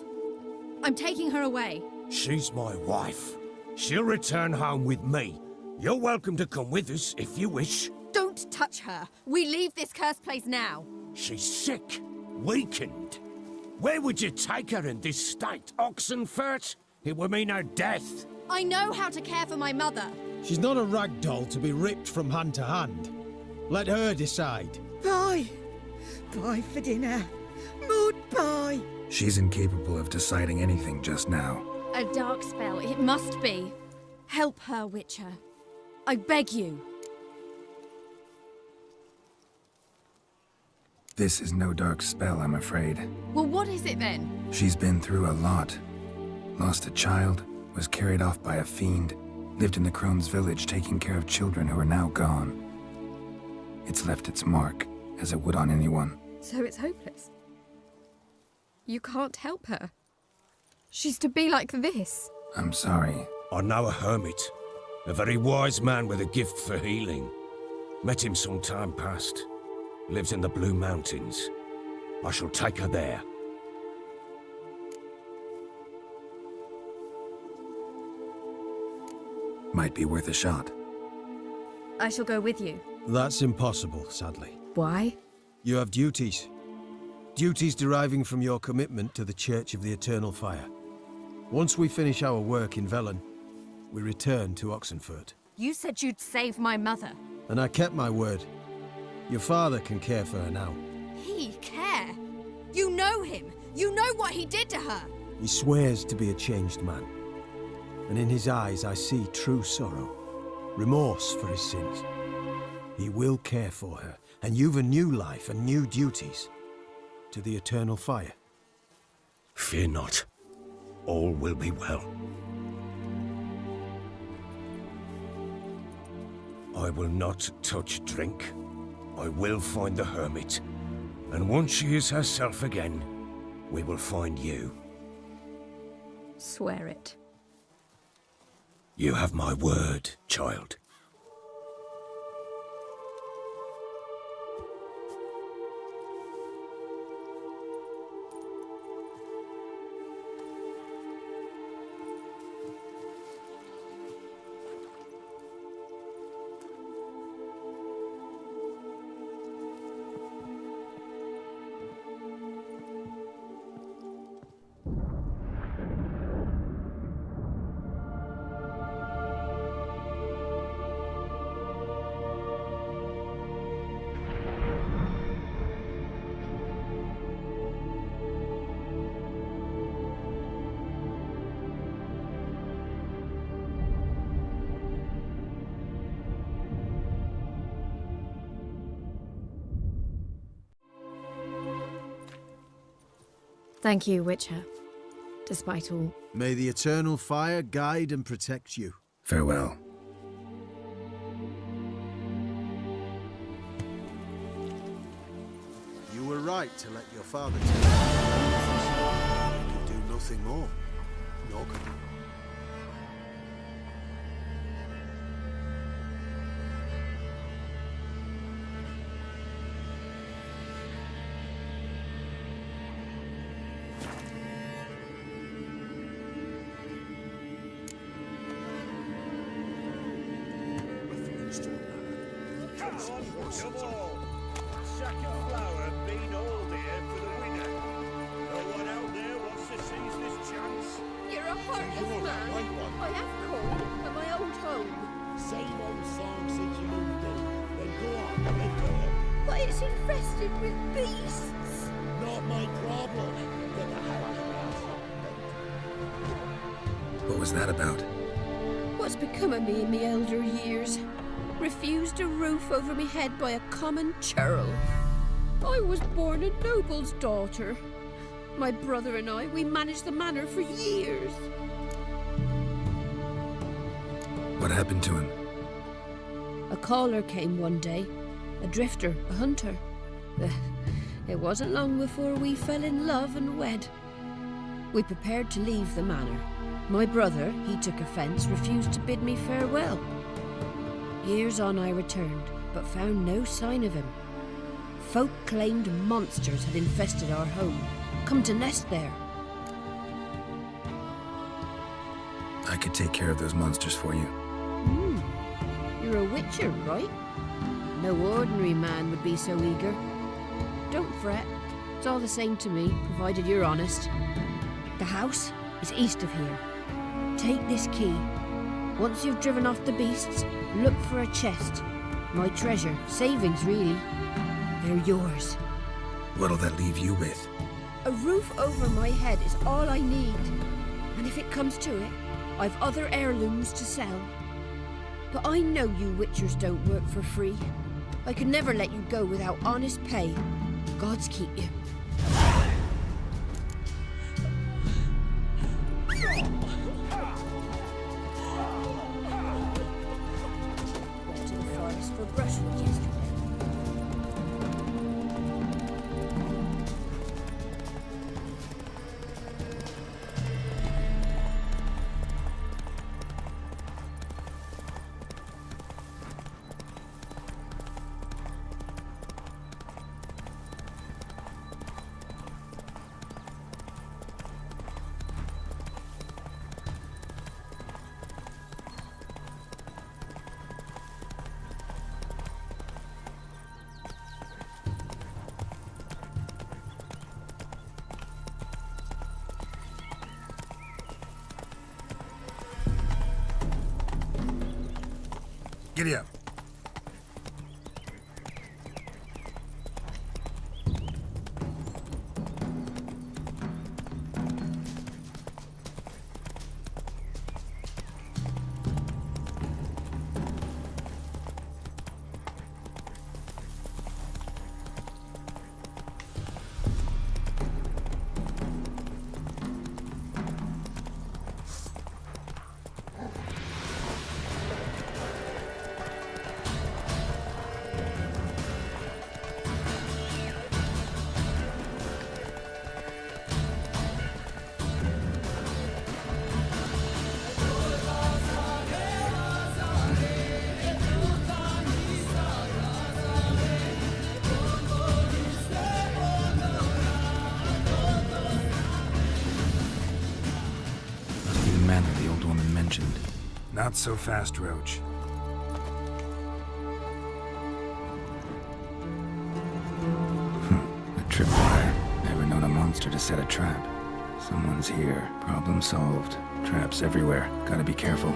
S15: I'm taking her away.
S14: She's my wife. She'll return home with me. You're welcome to come with us if you wish.
S15: Don't touch her. We leave this cursed place now.
S14: She's sick, weakened. Where would you take her in this state? Oxenfurt? It would mean her death.
S15: I know how to care for my mother.
S9: She's not a rag doll to be ripped from hand to hand. Let her decide.
S17: Pie. Pie for dinner. Mud pie.
S1: She's incapable of deciding anything just now.
S15: A dark spell, it must be. Help her, Witcher. I beg you.
S1: This is no dark spell, I'm afraid.
S15: Well, what is it then?
S1: She's been through a lot. Lost a child, was carried off by a fiend, lived in the Crone's village taking care of children who are now gone. It's left its mark, as it would on anyone.
S15: So it's hopeless. You can't help her.
S21: She's to be like this.
S1: I'm sorry.
S14: I know a hermit. A very wise man with a gift for healing. Met him some time past. Lives in the Blue Mountains. I shall take her there.
S1: Might be worth a shot.
S15: I shall go with you.
S11: That's impossible, sadly.
S15: Why?
S11: You have duties. Duties deriving from your commitment to the Church of the Eternal Fire. Once we finish our work in Velen, we return to Oxenfurt.
S15: You said you'd save my mother.
S11: And I kept my word. Your father can care for her now.
S15: He care? You know him. You know what he did to her.
S11: He swears to be a changed man. And in his eyes I see true sorrow. Remorse for his sins. He will care for her, and you've a new life and new duties. To the Eternal Fire.
S14: Fear not. All will be well. I will not touch drink. I will find the hermit. And once she is herself again, we will find you.
S15: Swear it.
S14: You have my word, child.
S15: Thank you, Witcher. Despite all.
S11: May the Eternal Fire guide and protect you.
S1: Farewell.
S11: You were right to let your father take you. He could do nothing more. Nor could you.
S10: Come on! Sack of flour been all here for the winner. No one out there wants to seize this chance.
S21: You're a heartless man. I have called at my old home.
S10: Same old song since you moved in. Then go on, let go.
S21: But it's infested with beasts.
S10: Not my problem. Get the hell out of the house.
S1: What was that about?
S22: What's become of me in me elder years? Refused a roof over me head by a common churl. I was born a noble's daughter. My brother and I, we managed the manor for years.
S1: What happened to him?
S22: A caller came one day, a drifter, a hunter. It wasn't long before we fell in love and wed. We prepared to leave the manor. My brother, he took offence, refused to bid me farewell. Years on I returned, but found no sign of him. Folk claimed monsters had infested our home, come to nest there.
S1: I could take care of those monsters for you.
S22: You're a witcher, right? No ordinary man would be so eager. Don't fret, it's all the same to me, provided you're honest. The house is east of here. Take this key. Once you've driven off the beasts, look for a chest. My treasure, savings really. They're yours.
S1: What'll that leave you with?
S22: A roof over my head is all I need. And if it comes to it, I've other heirlooms to sell. But I know you witchers don't work for free. I could never let you go without honest pay. Gods keep you. Went to the forest for brushwood yesterday.
S1: Giddy up. Not so fast, Roach. A tripwire. Never known a monster to set a trap. Someone's here. Problem solved. Traps everywhere. Gotta be careful.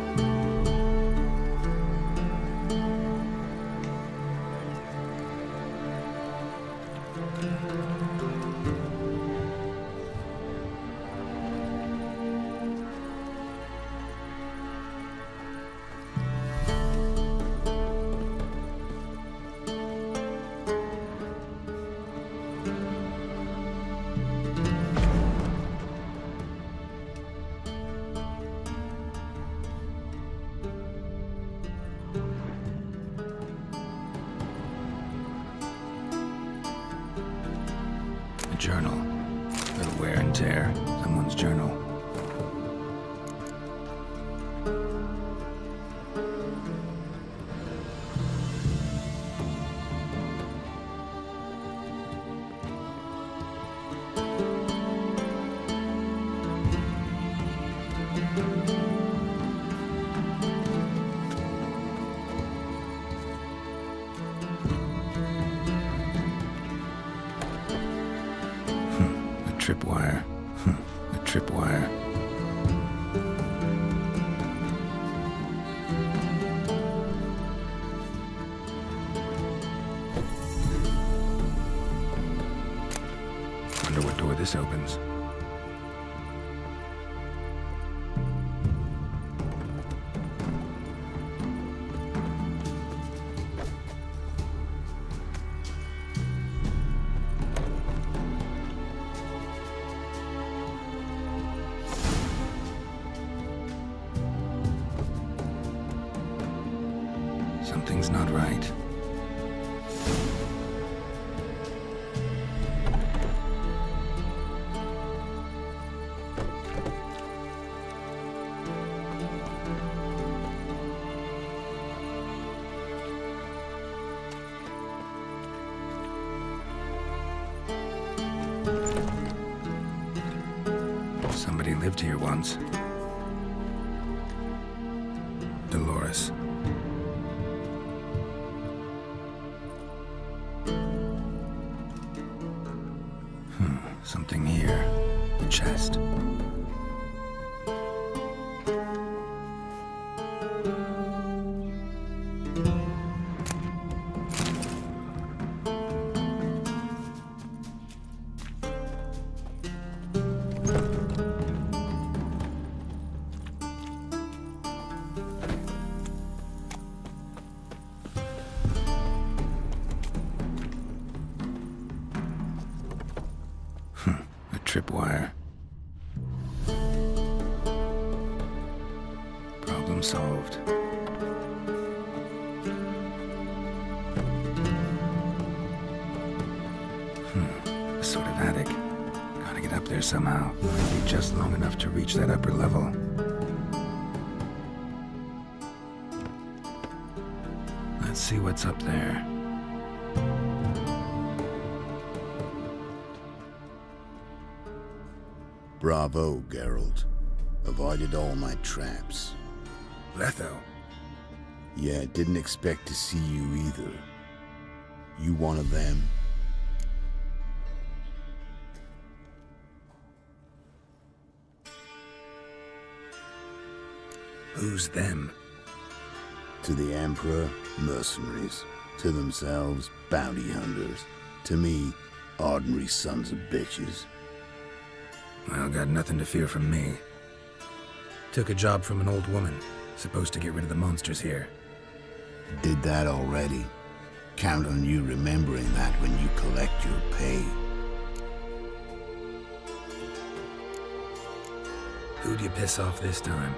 S1: Journal. Little wear and tear. Someone's journal. Tripwire. A tripwire. Wonder what door this opens. Something's not right. Somebody lived here once. Dolores. Something here. The chest. Tripwire. Problem solved. A sort of attic. Gotta get up there somehow. Might be just long enough to reach that upper level. Let's see what's up there.
S2: Bravo, Geralt. Avoided all my traps.
S1: Letho?
S2: Yeah, didn't expect to see you either. You one of them?
S1: Who's them?
S6: To the Emperor, mercenaries. To themselves, bounty hunters. To me, ordinary sons of bitches.
S1: Well, got nothing to fear from me. Took a job from an old woman, supposed to get rid of the monsters here.
S6: Did that already. Count on you remembering that when you collect your pay.
S1: Who'd you piss off this time?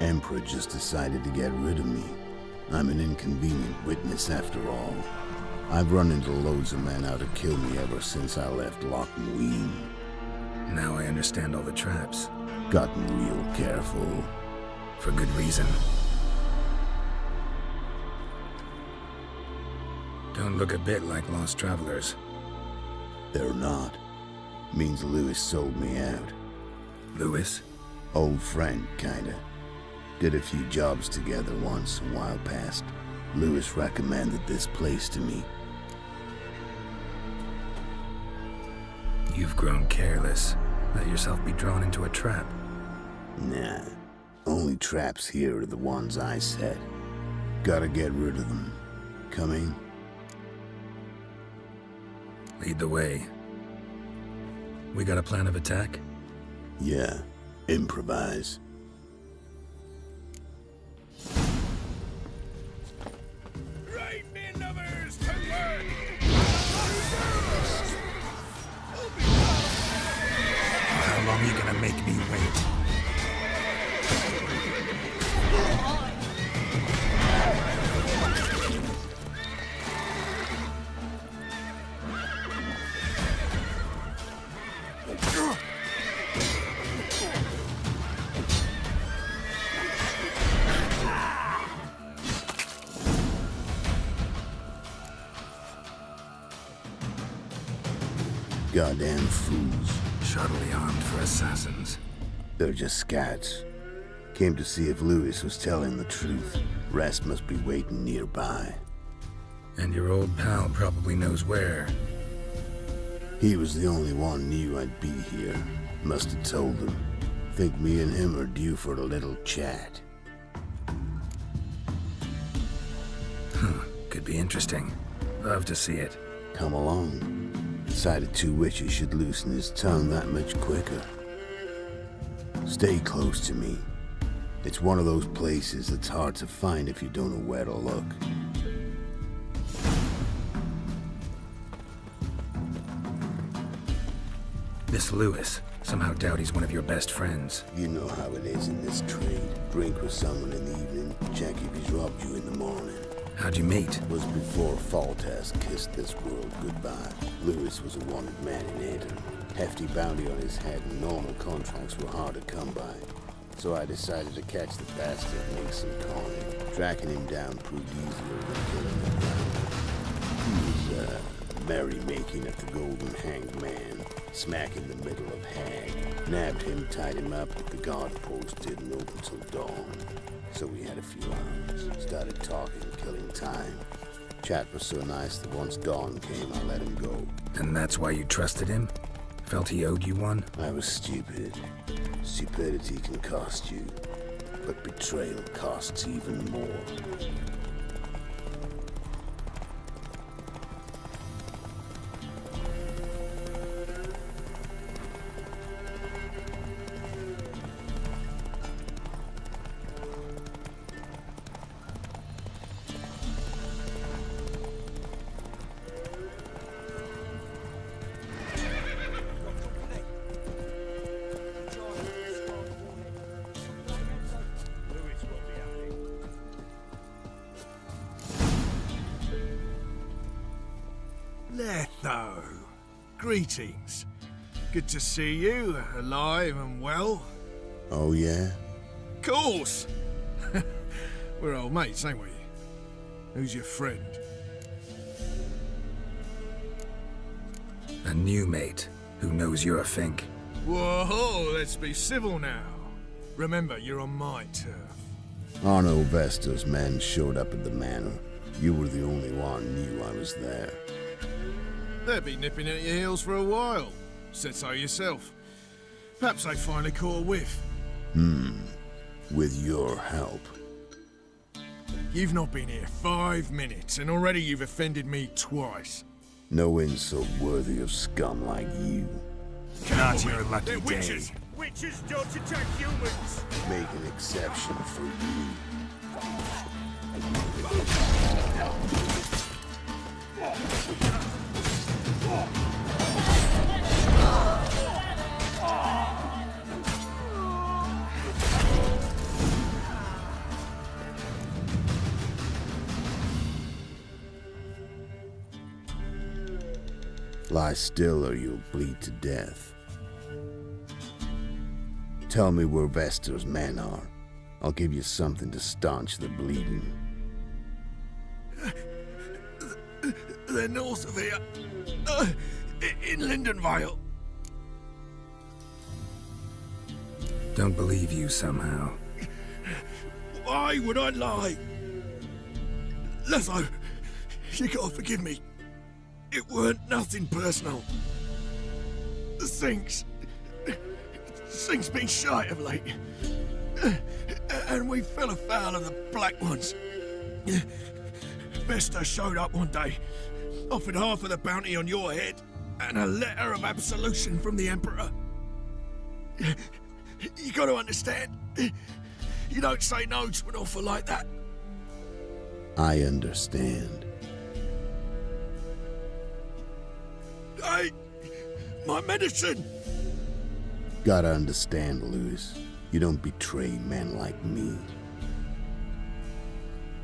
S6: Emperor just decided to get rid of me. I'm an inconvenient witness after all. I've run into loads of men out to kill me ever since I left Loch Muin.
S1: Now I understand all the traps.
S6: Gotten real careful.
S1: For good reason. Don't look a bit like lost travelers.
S6: They're not. Means Lewis sold me out.
S1: Lewis?
S6: Old friend, kinda. Did a few jobs together once, a while past. Lewis recommended this place to me.
S1: You've grown careless. Let yourself be drawn into a trap.
S6: Nah. Only traps here are the ones I set. Gotta get rid of them. Coming?
S1: Lead the way. We got a plan of attack?
S6: Yeah. Improvise.
S10: Right, men lovers, to work!
S1: How long are you gonna make me wait?
S6: Goddamn fools.
S1: Shoddily armed for assassins.
S6: They're just scats. Came to see if Lewis was telling the truth. Rest must be waiting nearby.
S1: And your old pal probably knows where.
S6: He was the only one knew I'd be here. Must have told him. Think me and him are due for a little chat.
S1: Could be interesting. Love to see it.
S6: Come along. Decided two witches should loosen his tongue that much quicker. Stay close to me. It's one of those places that's hard to find if you don't know where to look.
S1: This Lewis. Somehow doubt he's one of your best friends.
S6: You know how it is in this trade. Drink with someone in the evening, check if he's robbed you in the morning.
S1: How'd you meet?
S6: Was before Faltas kissed this world goodbye. Lewis was a wanted man in Aden. Hefty bounty on his head and normal contracts were hard to come by. So I decided to catch the bastard and make some coin. Tracking him down proved easier than killing him. He was, merrymaking at the Golden Hanged Man, smack in the middle of Hag. Nabbed him, tied him up, but the guard post didn't open till dawn. So we had a few hours. Started talking, killing time. Chat was so nice that once dawn came, I let him go.
S1: And that's why you trusted him? Felt he owed you one?
S6: I was stupid. Stupidity can cost you, but betrayal costs even more.
S18: Letho, greetings. Good to see you, alive and well.
S6: Oh, yeah?
S18: Course! We're old mates, ain't we? Who's your friend?
S1: A new mate who knows you're a Fink.
S18: Whoa, let's be civil now. Remember, you're on my turf.
S6: Arno Vesta's men showed up at the manor. You were the only one knew I was there.
S18: They'll be nipping at your heels for a while. Said so yourself. Perhaps they finally caught a whiff.
S6: With your help.
S7: You've not been here 5 minutes, and already you've offended me twice.
S6: No insult worthy of scum like you.
S1: Not your lucky
S10: They're
S1: day.
S10: witches! Witches don't attack humans!
S6: Make an exception for you. Lie still or you'll bleed to death. Tell me where Vester's men are. I'll give you something to staunch the bleeding.
S7: They're north of here. In Lindenvale.
S1: Don't believe you somehow.
S7: Why would I lie? Lezo, you gotta forgive me. It weren't nothing personal. Things been shy of late. And we fell afoul of the Black Ones. Vesta showed up one day, offered half of the bounty on your head, and a letter of absolution from the Emperor. You gotta understand, you don't say no to an offer like that.
S6: I understand.
S7: Hey, my medicine!
S6: Gotta understand, Lewis. You don't betray men like me.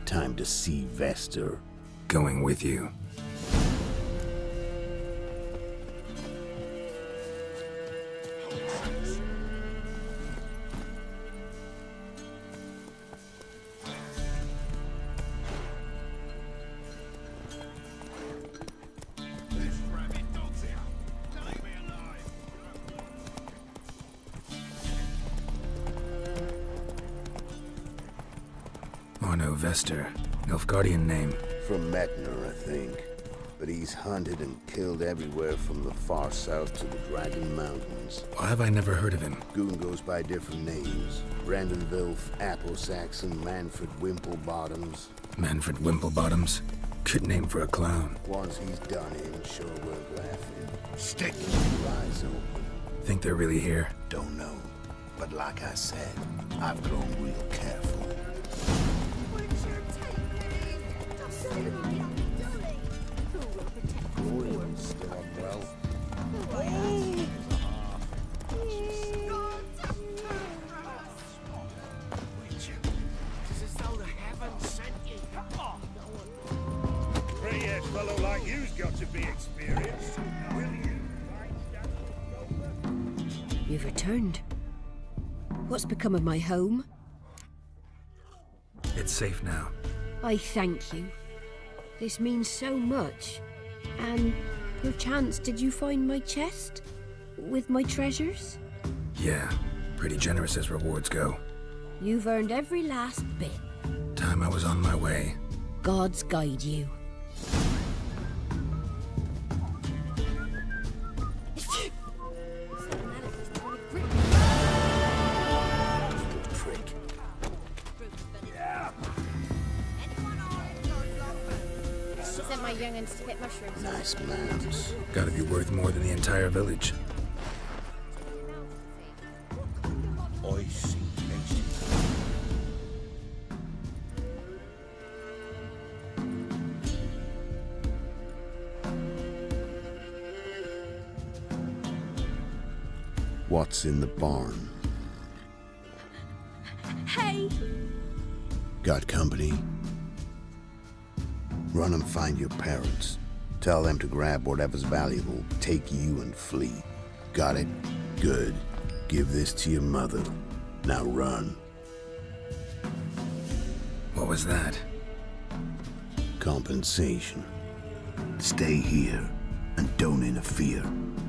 S6: Time to see Vester.
S1: Going with you. Arno Vester. Nilfgaardian name.
S6: From Metner, I think. But he's hunted and killed everywhere from the far south to the Dragon Mountains.
S1: Why have I never heard of him?
S6: Goon goes by different names. Brandon Vilf, Apple Saxon, Manfred Wimplebottoms.
S1: Manfred Wimplebottoms? Good name for a clown.
S6: Once he's done in, sure we're laughing.
S8: Stick!
S6: Your eyes open.
S1: Think they're really here?
S6: Don't know. But like I said, I've grown real careful.
S10: Fellow like you's got to be experienced.
S22: You've returned. What's become of my home?
S1: It's safe now.
S22: I thank you. This means so much. And perchance did you find my chest? With my treasures?
S1: Yeah, pretty generous as rewards go.
S22: You've earned every last bit.
S1: Time I was on my way.
S22: Gods guide you.
S16: Sent my young'uns to get mushrooms.
S6: Nice mounds.
S1: Gotta be worth more than the entire village.
S10: I see places.
S6: What's in the barn?
S5: Hey!
S6: Got company? Run and find your parents. Tell them to grab whatever's valuable, take you and flee. Got it? Good. Give this to your mother. Now run.
S1: What was that?
S6: Compensation. Stay here and don't interfere,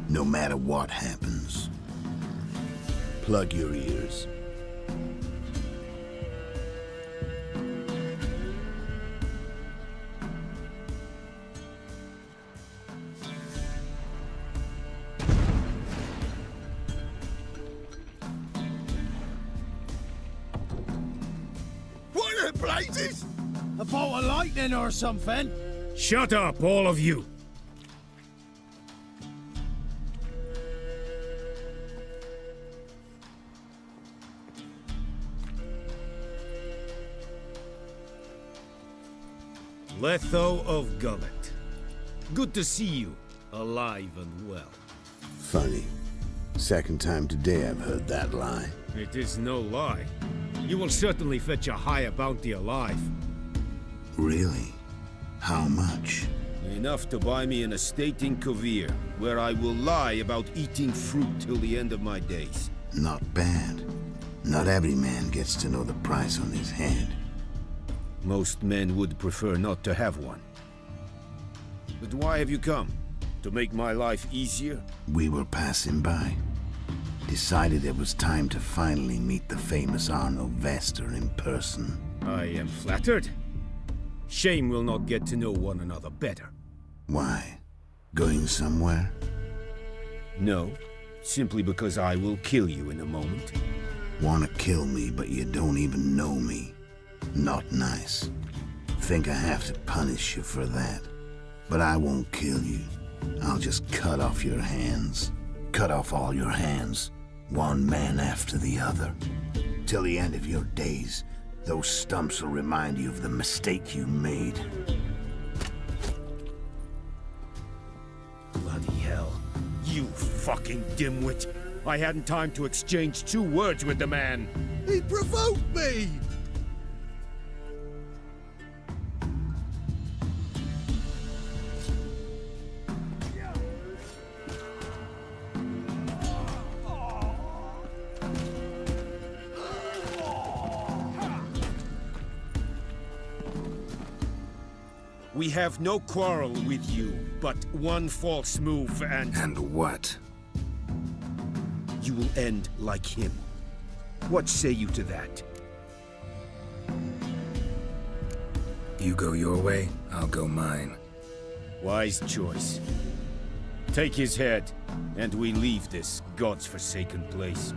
S6: no matter what happens. Plug your ears.
S7: What the blazes?
S9: A
S3: A bolt of lightning or something?
S4: Shut up, all of you! Letho of Gullet. Good to see you, alive and well.
S6: Funny. Second time today I've heard that lie.
S4: It is no lie. You will certainly fetch a higher bounty alive.
S6: Really? How much?
S4: Enough to buy me an estate in Kovir, where I will lie about eating fruit till the end of my days.
S6: Not bad. Not every man gets to know the price on his head.
S4: Most men would prefer not to have one. But why have you come? To make my life easier?
S6: We were passing by. Decided it was time to finally meet the famous Arno Vester in person.
S4: I am flattered. Shame we'll not get to know one another better.
S6: Why? Going somewhere?
S4: No, simply because I will kill you in a moment.
S6: Wanna kill me, but you don't even know me. Not nice. Think I have to punish you for that. But I won't kill you. I'll just cut off your hands. Cut off all your hands. One man after the other. Till the end of your days, those stumps will remind you of the mistake you made.
S4: Bloody hell. You fucking dimwit. I hadn't time to exchange 2 words with the man.
S2: He provoked me!
S4: We have no quarrel with you, but one false move and...
S1: And what?
S4: You will end like him. What say you to that?
S1: You go your way, I'll go mine.
S4: Wise choice. Take his head, and we leave this God's forsaken place.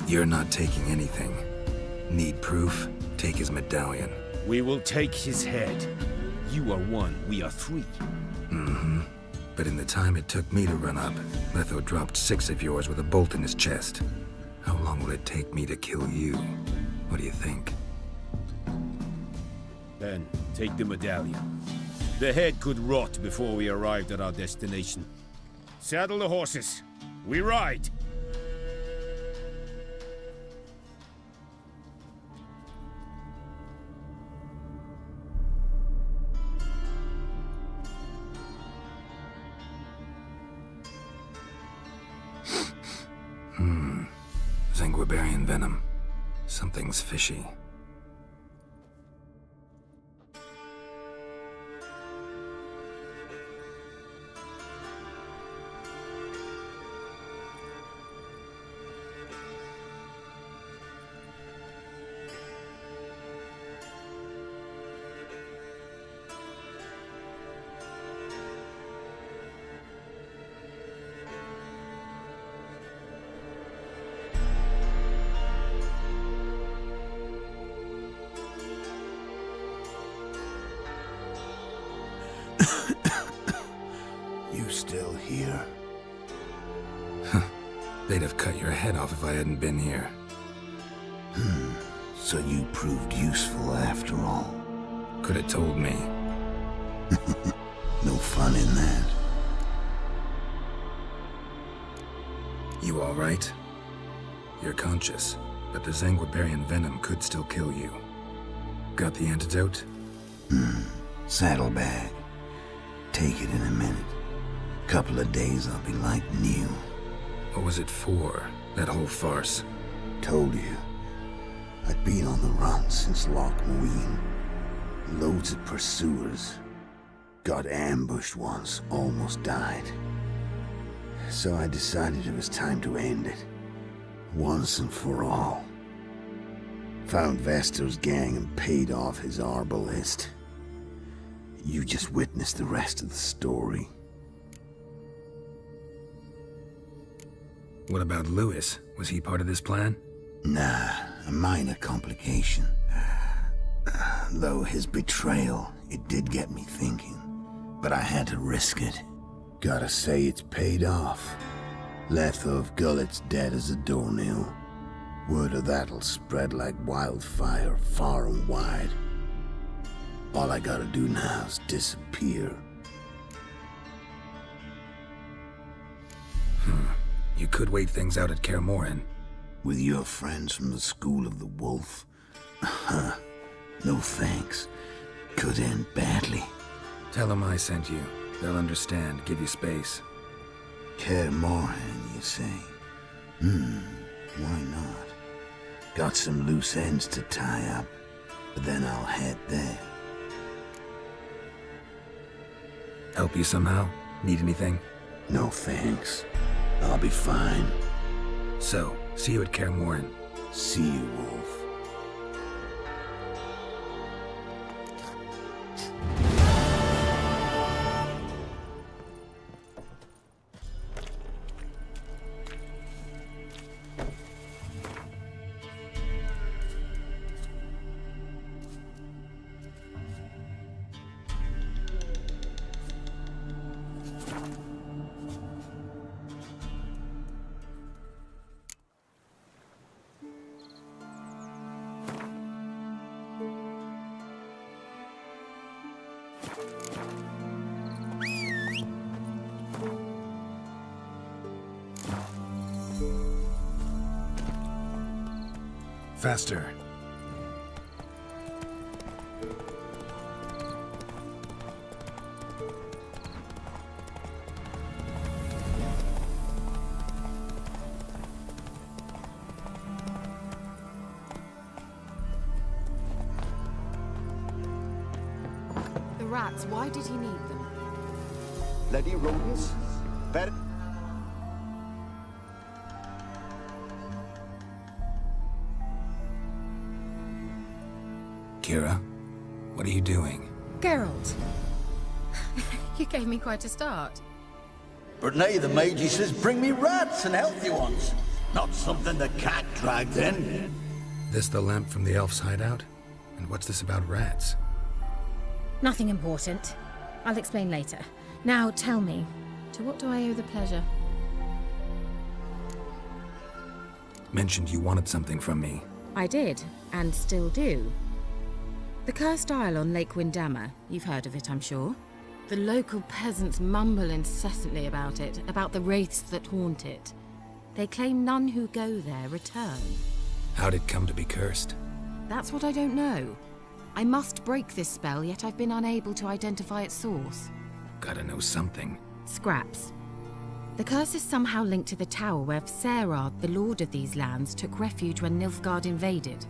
S1: You're not taking anything. Need proof? Take his medallion.
S4: We will take his head. You are 1, we are 3.
S1: Mm-hmm. But in the time it took me to run up, Letho dropped 6 of yours with a bolt in his chest. How long will it take me to kill you? What do you think?
S4: Then, take the medallion. The head could rot before we arrived at our destination. Saddle the horses. We ride!
S1: Sanguibarian venom. Something's fishy.
S6: You still here?
S1: They'd have cut your head off if I hadn't been here.
S6: So you proved useful after all.
S1: Could have told me.
S6: No fun in that.
S1: You all right? You're conscious, but the Sanguibarian venom could still kill you. Got the antidote?
S6: Saddlebag. Take it in a minute. Couple of days I'll be like new.
S1: What was it for, that whole farce?
S6: Told you. I'd been on the run since Loch Muin. Loads of pursuers. Got ambushed once, almost died. So I decided it was time to end it. Once and for all. Found Vester's gang and paid off his arbalist. You just witnessed the rest of the story.
S1: What about Lewis? Was he part of this plan?
S6: Nah, a minor complication. Though his betrayal, it did get me thinking. But I had to risk it. Gotta say it's paid off. Letho of Gullet's dead as a doornail. Word of that'll spread like wildfire far and wide. All I gotta do now is disappear.
S1: You could wait things out at Kaer Morhen.
S6: With your friends from the School of the Wolf? No thanks. Could end badly.
S1: Tell them I sent you. They'll understand, give you space.
S6: Kaer Morhen, you say? Why not? Got some loose ends to tie up, but then I'll head there.
S1: Help you somehow? Need anything?
S6: No thanks. I'll be fine.
S1: So, see you at Kaer Morhen.
S6: See you, Wolf.
S1: Faster.
S21: The rats, why did he need them?
S13: Bloody rodents? Better.
S1: Kira, what are you doing?
S21: Geralt. You gave me quite a start.
S2: But now the Magi says bring me rats and healthy ones. Not something the cat dragged in.
S1: This the lamp from the elf's hideout? And what's this about rats?
S21: Nothing important. I'll explain later. Now tell me, to what do I owe the pleasure?
S1: Mentioned you wanted something from me.
S21: I did, and still do. The Cursed Isle on Lake Windammer. You've heard of it, I'm sure. The local peasants mumble incessantly about it, about the wraiths that haunt it. They claim none who go there return.
S1: How'd it come to be cursed?
S21: That's what I don't know. I must break this spell, yet I've been unable to identify its source.
S1: Gotta know something.
S21: Scraps. The curse is somehow linked to the tower where Serard, the lord of these lands, took refuge when Nilfgaard invaded.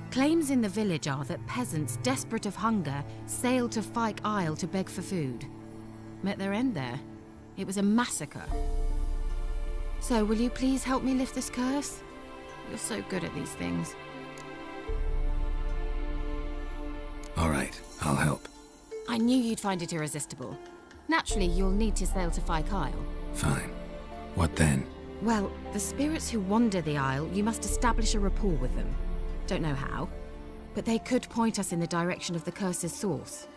S21: Claims in the village are that peasants, desperate of hunger, sailed to Fyke Isle to beg for food. Met their end there. It was a massacre. So, will you please help me lift this curse? You're so good at these things.
S1: All right, I'll help.
S21: I knew you'd find it irresistible. Naturally, you'll need to sail to Fyke Isle.
S1: Fine. What then?
S21: Well, the spirits who wander the Isle, you must establish a rapport with them. Don't know how, but they could point us in the direction of the curse's source.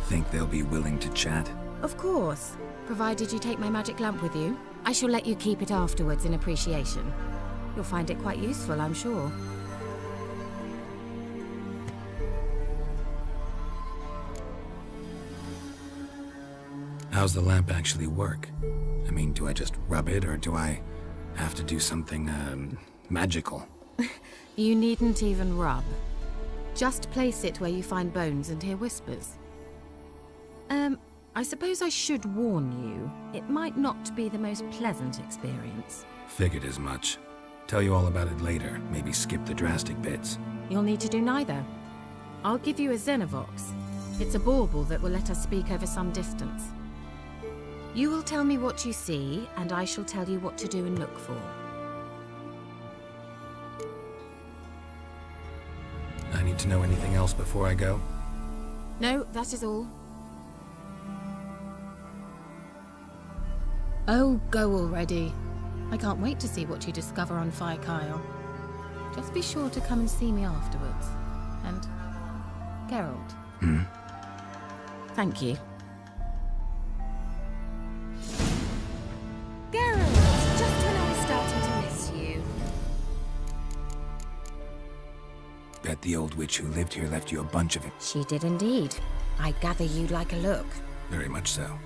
S1: Think they'll be willing to chat?
S21: Of course, provided you take my magic lamp with you. I shall let you keep it afterwards in appreciation. You'll find it quite useful, I'm sure.
S1: How's the lamp actually work? I mean, do I just rub it, or do I have to do something, magical?
S21: You needn't even rub. Just place it where you find bones and hear whispers. I suppose I should warn you, it might not be the most pleasant experience.
S1: Figured as much. Tell you all about it later, maybe skip the drastic bits.
S21: You'll need to do neither. I'll give you a Xenovox. It's a bauble that will let us speak over some distance. You will tell me what you see, and I shall tell you what to do and look for.
S1: I need to know anything else before I go?
S21: No, that is all. Oh, go already. I can't wait to see what you discover on Fyke Isle. Just be sure to come and see me afterwards. And Geralt. Thank you.
S15: Geralt, just when I was starting to miss you.
S1: Bet the old witch who lived here left you a bunch of it.
S19: She did indeed. I gather you'd like a look.
S1: Very much so.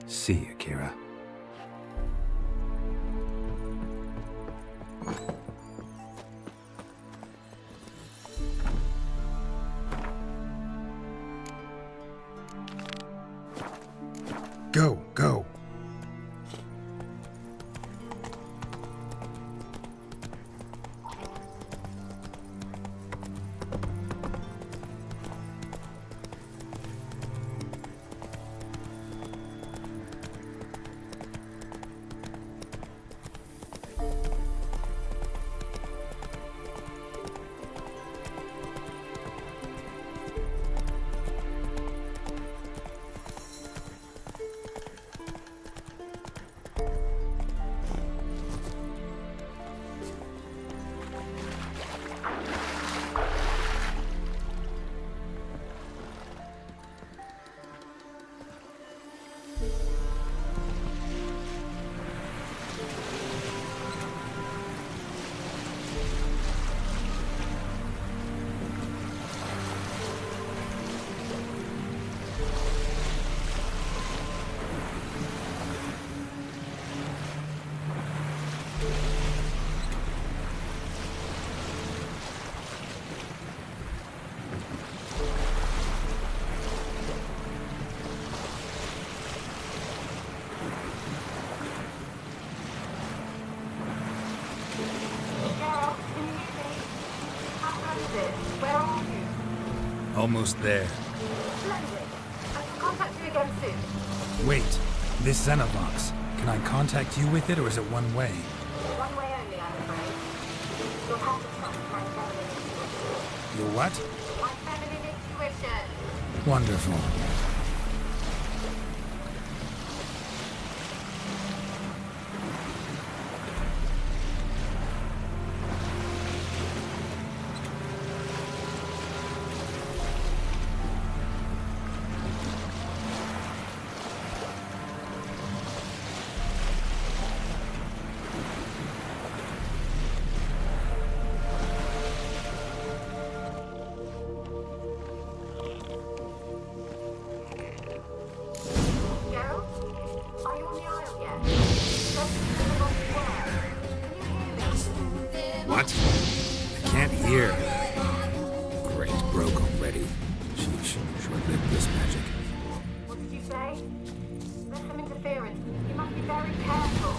S1: See you, Kira. Go, go. Almost there.
S20: Splendid. I can contact you again soon.
S1: Wait, this Xenovox. Can I contact you with it, or is it one way?
S20: One way only, I'm afraid. You'll have to trust my feminine intuition.
S1: Your what?
S20: My feminine intuition.
S1: Wonderful. What? I can't hear. Great, broke already. Sheesh, short-lived this magic.
S20: What did you say? There's some interference. You must be very careful.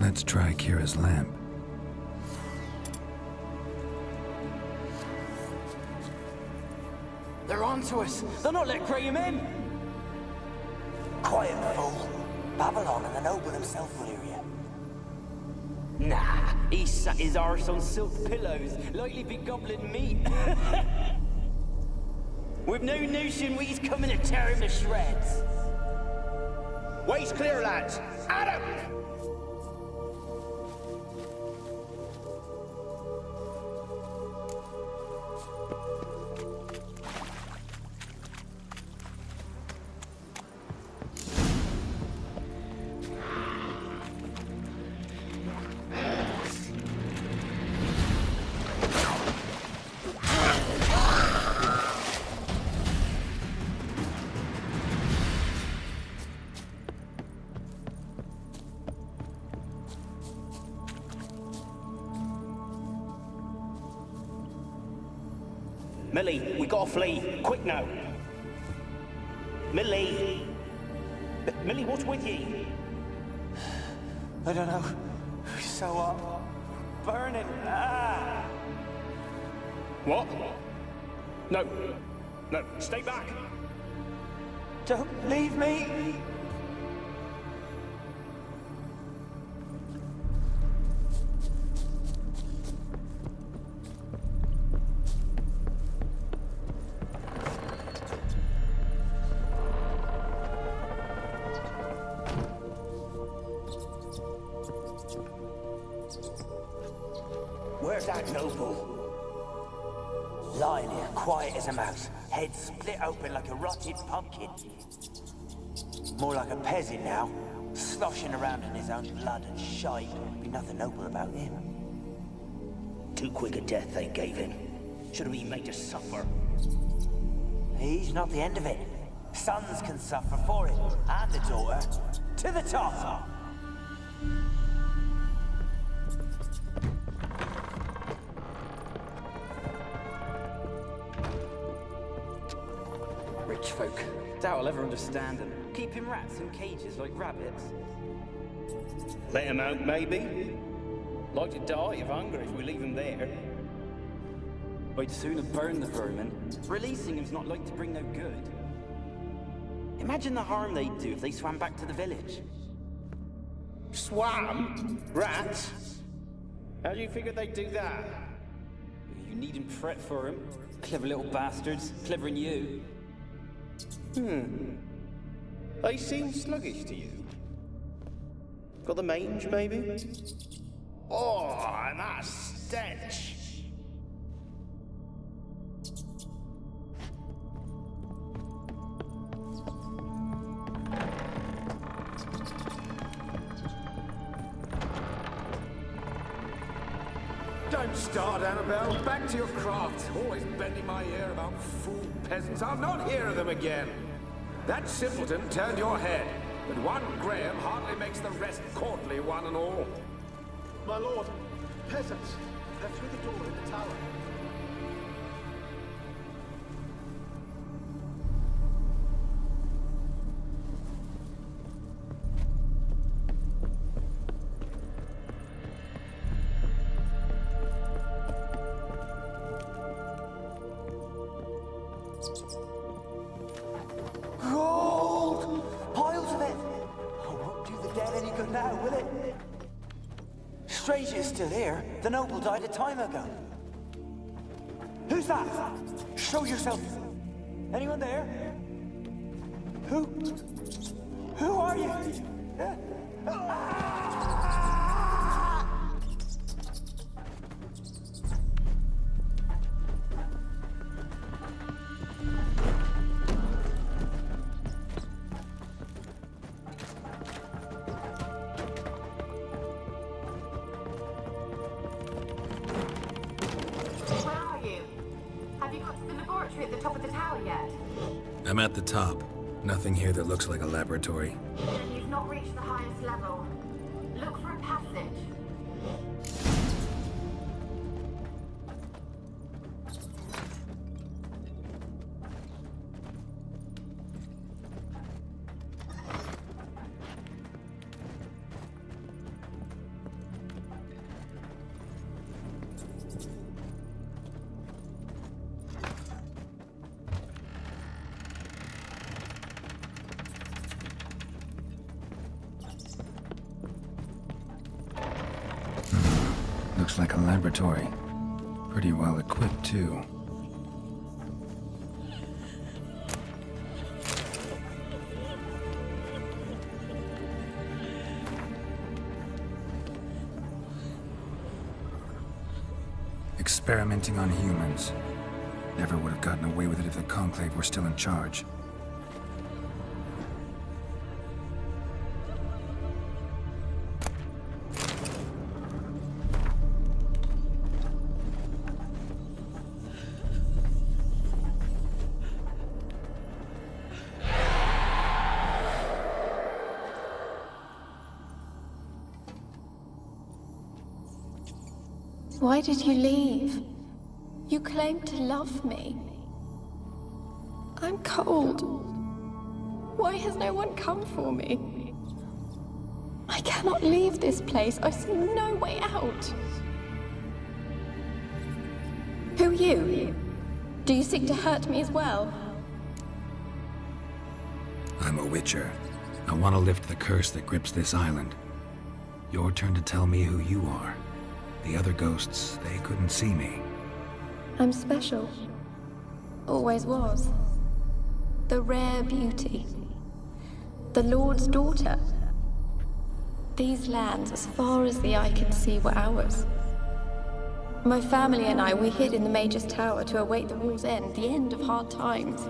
S1: Let's try Kira's lamp.
S23: They're on to us. They're not letting Graham in.
S24: Quiet, fool. Babylon and the noble himself will hear you.
S12: Nah, he sat his arse on silk pillows, likely be gobbling meat. With no notion we's coming to tear him to shreds.
S4: Way's clear, lads. Adam!
S12: Millie, we gotta flee. Quick now. Millie! Millie, what's with ye? I don't know. So burning. Ah!
S4: What? No. No, stay back.
S12: Don't leave me! Where's that noble? Lying here, quiet as a mouse, head split open like a rotted pumpkin. More like a peasant now, sloshing around in his own blood and shite. Be nothing noble about him. Too quick a death they gave him. Should have been made to suffer. He's not the end of it. Sons can suffer for it, and the daughter. To the top! Rich folk. Doubt I'll ever understand them. Keeping rats in cages like rabbits.
S4: Let him out, maybe. Like to die of hunger if we leave him there.
S12: I'd sooner burn the vermin. Releasing him's not like to bring no good. Imagine the harm they'd do if they swam back to the village.
S4: Swam? Rats? How do you figure they'd do that?
S12: You needn't fret for him. Clever little bastards. Clever than you.
S4: They seem sluggish to you. Got the mange, maybe? Oh, and that stench!
S14: Don't start, Annabelle. Back to your craft. Always bending my ear about fool peasants. I'll not hear of them again. That simpleton turned your head, but one Graham hardly makes the rest courtly, one and all.
S18: My lord, peasants. They're through the door in the tower.
S12: Gold! Piles of it! Oh, won't do the dead any good now, will it? Strange it's still here. The noble died a time ago. Who's that? Show yourself. Anyone there? Who are you?
S20: Where are you? Have you got to the laboratory at the top of the tower yet?
S1: I'm at the top. Nothing here that looks like a laboratory.
S20: Then you've not reached the highest level. Look for a passage.
S1: like a laboratory. Pretty well equipped, too. Experimenting on humans. Never would have gotten away with it if the Conclave were still in charge.
S8: Why did you leave? You claimed to love me. I'm cold. Why has no one come for me? I cannot leave this place. I see no way out. Who are you? Do you seek to hurt me as well?
S1: I'm a Witcher. I want to lift the curse that grips this island. Your turn to tell me who you are. The other ghosts, they couldn't see me.
S8: I'm special. Always was. The rare beauty. The Lord's daughter. These lands, as far as the eye can see, were ours. My family and I, we hid in the Mage's Tower to await the war's end, the end of hard times.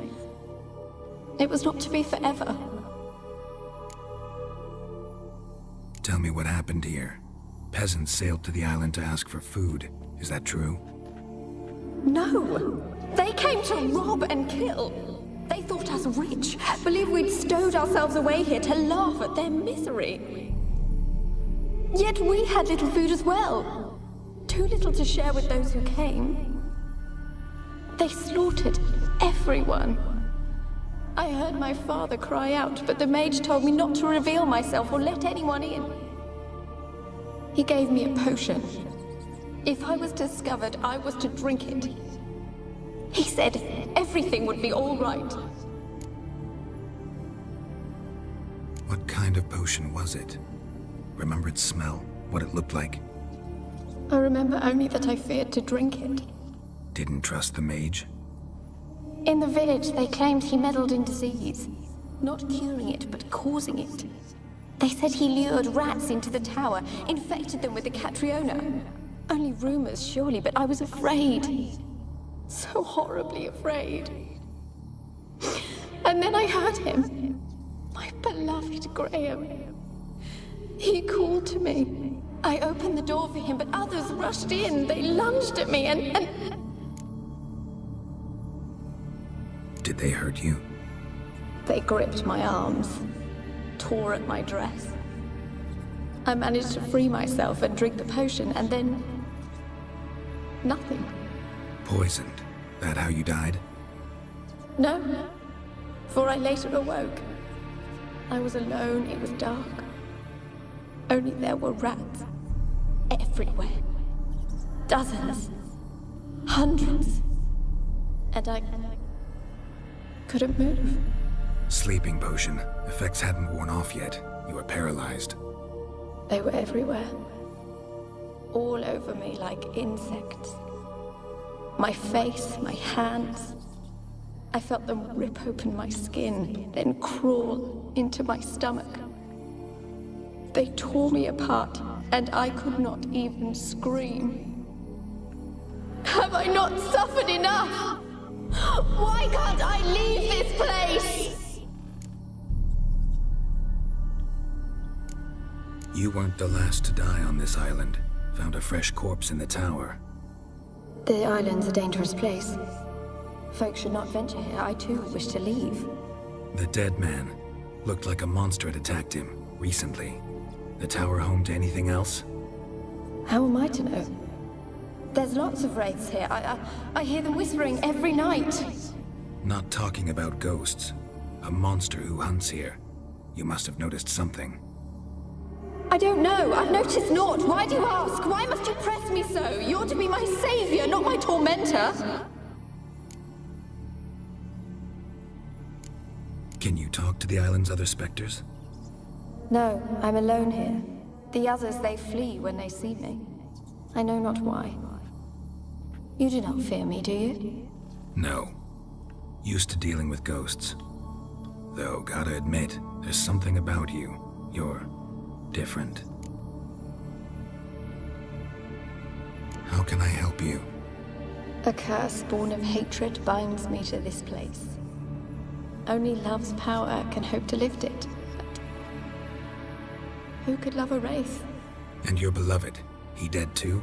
S8: It was not to be forever.
S1: Tell me what happened here. Peasants sailed to the island to ask for food. Is that true?
S8: No! They came to rob and kill. They thought us rich, believed we'd stowed ourselves away here to laugh at their misery. Yet we had little food as well. Too little to share with those who came. They slaughtered everyone. I heard my father cry out, but the mage told me not to reveal myself or let anyone in. He gave me a potion. If I was discovered, I was to drink it. He said everything would be all right.
S1: What kind of potion was it? Remember its smell? What it looked like?
S8: I remember only that I feared to drink it.
S1: Didn't trust the mage?
S8: In the village, they claimed he meddled in disease. Not curing it, but causing it. They said he lured rats into the tower, infected them with the Catriona. Only rumors, surely, but I was afraid. So horribly afraid. And then I heard him. My beloved Graham. He called to me. I opened the door for him, but others rushed in. They lunged at me and...
S1: Did they hurt you?
S8: They gripped my arms, tore at my dress. I managed to free myself and drink the potion, and then... nothing.
S1: Poisoned. That how you died?
S8: No, for I later awoke. I was alone, it was dark. Only there were rats. Everywhere. Dozens. Hundreds. And I couldn't move.
S1: Sleeping potion. Effects hadn't worn off yet. You were paralyzed.
S8: They were everywhere. All over me like insects. My face, my hands. I felt them rip open my skin, then crawl into my stomach. They tore me apart, and I could not even scream. Have I not suffered enough? Why can't I leave this place?
S1: You weren't the last to die on this island. Found a fresh corpse in the tower.
S8: The island's a dangerous place. Folks should not venture here. I too wish to leave.
S1: The dead man. Looked like a monster had attacked him, recently. The tower home to anything else?
S8: How am I to know? There's lots of wraiths here. I hear them whispering every night.
S1: Not talking about ghosts. A monster who hunts here. You must have noticed something.
S8: I don't know. I've noticed naught. Why do you ask? Why must you press me so? You're to be my savior, not my tormentor.
S1: Can you talk to the island's other specters?
S8: No, I'm alone here. The others, they flee when they see me. I know not why. You do not fear me, do you?
S1: No. Used to dealing with ghosts. Though, gotta admit, there's something about you. You're different. How can I help you?
S8: A curse born of hatred binds me to this place. Only love's power can hope to lift it. But who could love a wraith?
S1: And your beloved, he dead too?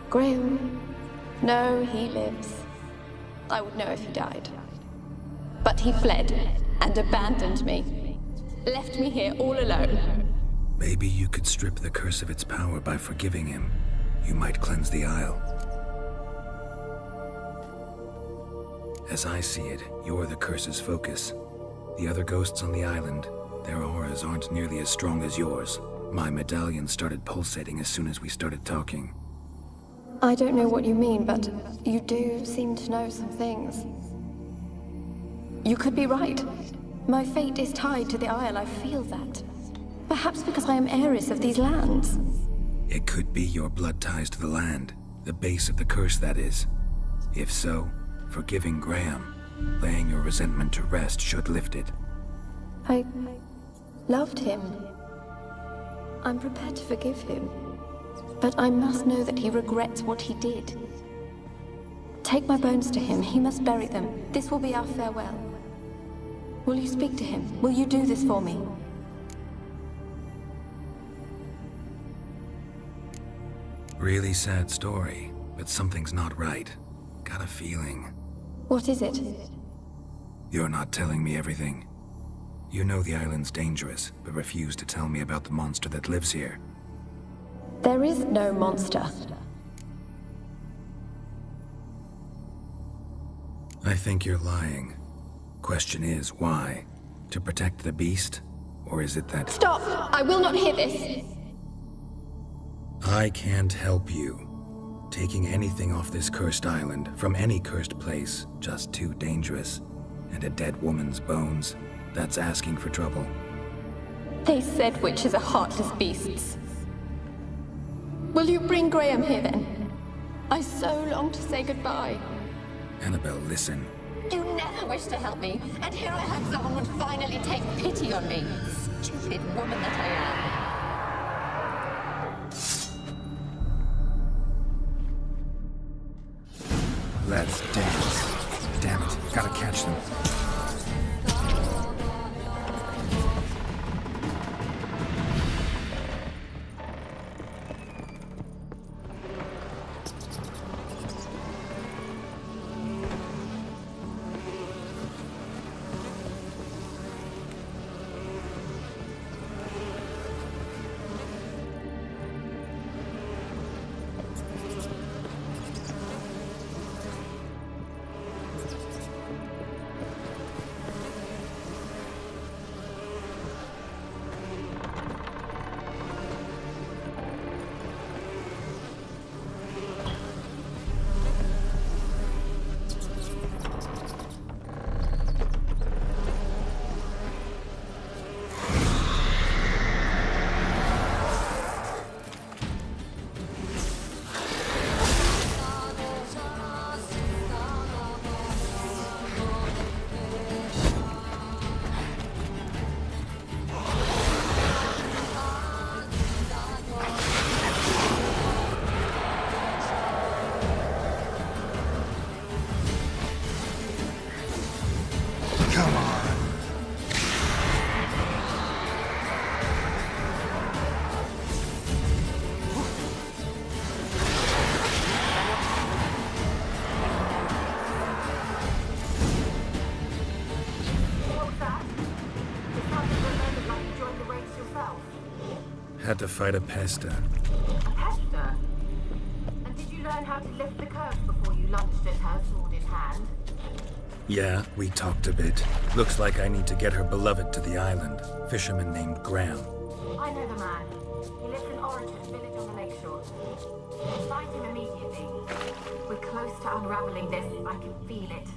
S8: Graham? No, he lives. I would know if he died. But he fled and abandoned me. Left me here all alone.
S1: Maybe you could strip the curse of its power by forgiving him. You might cleanse the Isle. As I see it, you're the curse's focus. The other ghosts on the island, their auras aren't nearly as strong as yours. My medallion started pulsating as soon as we started talking.
S8: I don't know what you mean, but you do seem to know some things. You could be right. My fate is tied to the Isle, I feel that. Perhaps because I am heiress of these lands.
S1: It could be your blood ties to the land, the base of the curse, that is. If so, forgiving Graham, laying your resentment to rest should lift it.
S8: I loved him. I'm prepared to forgive him. But I must know that he regrets what he did. Take my bones to him. He must bury them. This will be our farewell. Will you speak to him? Will you do this for me?
S1: Really sad story, but something's not right. Got a feeling.
S8: What is it?
S1: You're not telling me everything. You know the island's dangerous, but refuse to tell me about the monster that lives here.
S8: There is no monster.
S1: I think you're lying. Question is, why? To protect the beast? Or is it that—
S8: Stop! I will not hear this!
S1: I can't help you. Taking anything off this cursed island, from any cursed place, just too dangerous. And a dead woman's bones, that's asking for trouble.
S8: They said witches are heartless beasts. Will you bring Graham here then? I so long to say goodbye.
S1: Annabelle, listen.
S8: You never wished to help me, and here I have someone would finally take pity on me. Stupid woman that I am.
S1: Let's dance. Damn it, gotta catch them. Had to fight a pester.
S20: Hester? And did you learn how to lift the curse before you lunged at her, sword in hand?
S1: Yeah, we talked a bit. Looks like I need to get her beloved to the island. Fisherman named Graham.
S20: I know the man. He lives in Origin, village on the lakeshore. Find him immediately. We're close to unraveling this. I can feel it.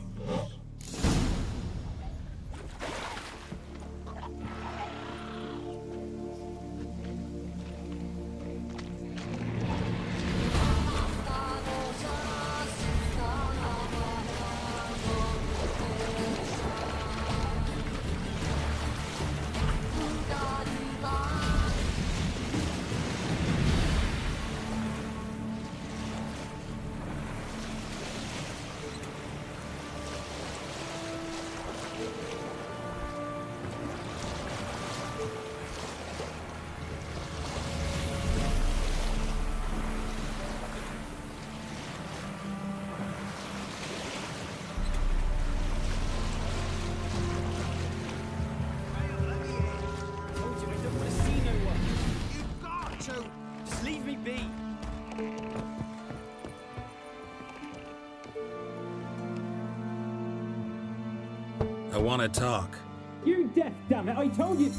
S1: I want to talk.
S11: You're deaf, damn it! I told you.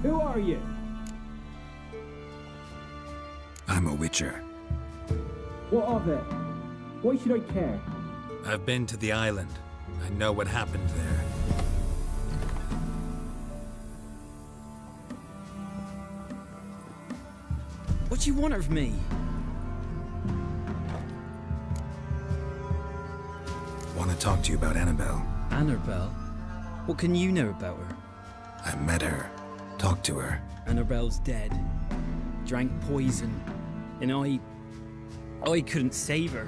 S11: Who are you?
S1: I'm a witcher.
S11: What of it? Why should I care?
S1: I've been to the island. I know what happened there.
S17: What do you want of me?
S1: Want to talk to you about Annabelle.
S17: Annabelle? What can you know about her?
S1: I met her. Talked to her.
S17: Annabelle's dead. Drank poison. And I couldn't save her.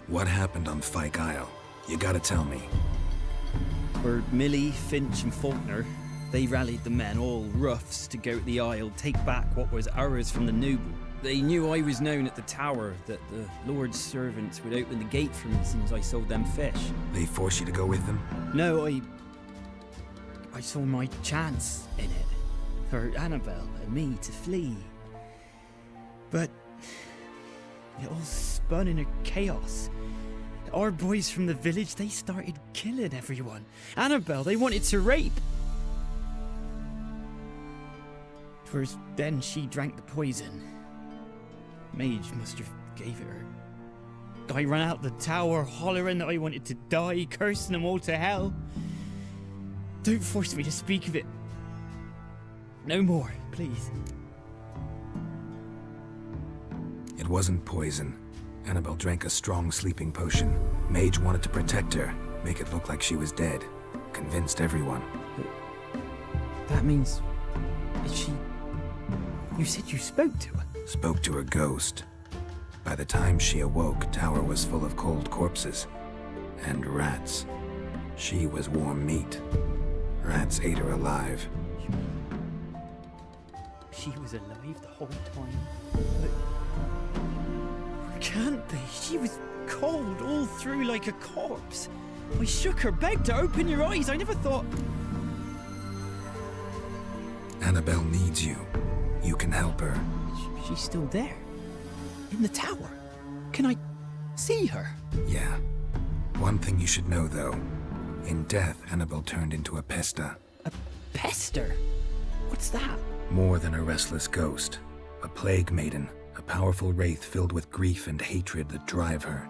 S1: What happened on Fyke Isle? You gotta tell me.
S17: For Millie, Finch and Faulkner, they rallied the men, all roughs, to go to the Isle, take back what was ours from the noble. They knew I was known at the tower, that the Lord's servants would open the gate for me as soon as I sold them fish.
S1: They forced you to go with them?
S17: No, I saw my chance in it. For Annabelle and me to flee. But it all spun in a chaos. Our boys from the village, they started killing everyone. Annabelle, they wanted to rape. First, then she drank the poison. Mage must have gave it her. I ran out the tower, hollering that I wanted to die, cursing them all to hell. Don't force me to speak of it. No more, please.
S1: It wasn't poison. Annabelle drank a strong sleeping potion. Mage wanted to protect her, make it look like she was dead. Convinced everyone.
S17: That means... she... You said you spoke to her?
S1: Spoke to her ghost. By the time she awoke, tower was full of cold corpses. And rats. She was warm meat. Rats ate her alive.
S17: She was alive the whole time? But... Can't be. She was cold all through like a corpse. I shook her, begged her, open your eyes. I never thought...
S1: Annabelle needs you. You can help her.
S17: She's still there. In the tower. Can I see her?
S1: Yeah. One thing you should know, though. In death, Annabelle turned into a pesta.
S17: A pester? What's that?
S1: More than a restless ghost. A plague maiden. A powerful wraith filled with grief and hatred that drive her.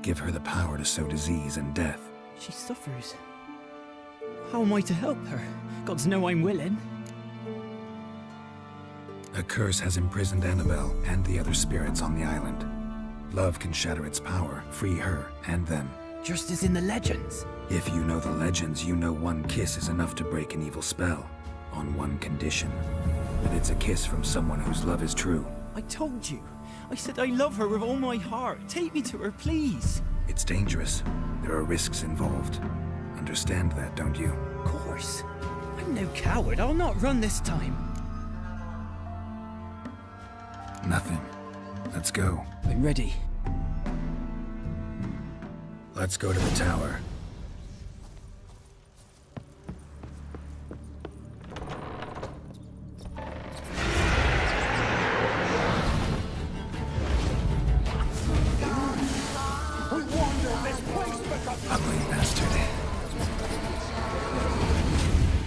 S1: Give her the power to sow disease and death.
S17: She suffers. How am I to help her? Gods know I'm willing.
S1: A curse has imprisoned Annabelle and the other spirits on the island. Love can shatter its power, free her and them.
S17: Just as in the legends.
S1: If you know the legends, you know one kiss is enough to break an evil spell. On one condition. That it's a kiss from someone whose love is true.
S17: I told you. I said I love her with all my heart. Take me to her, please.
S1: It's dangerous. There are risks involved. Understand that, don't you?
S17: Of course. I'm no coward. I'll not run this time.
S1: Nothing. Let's go.
S17: I'm ready.
S1: Let's go to the tower. Ugly bastard.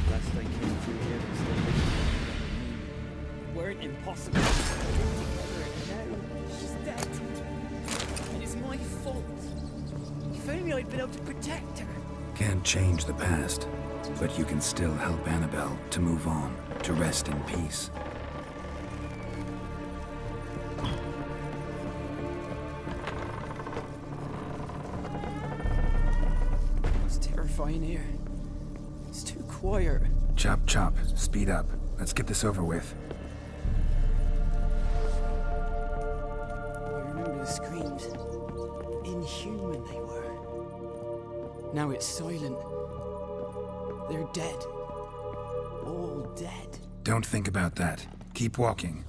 S17: Last I came through here, they weren't impossible. She's dead. And it's my fault. If only I'd been able to protect her.
S1: Can't change the past, but you can still help Annabelle to move on, to rest in peace.
S17: It's terrifying here. It's too quiet.
S1: Chop, chop. Speed up. Let's get this over with.
S17: I remember the screams. Inhuman they were. Now it's silent. They're dead. All dead.
S1: Don't think about that. Keep walking.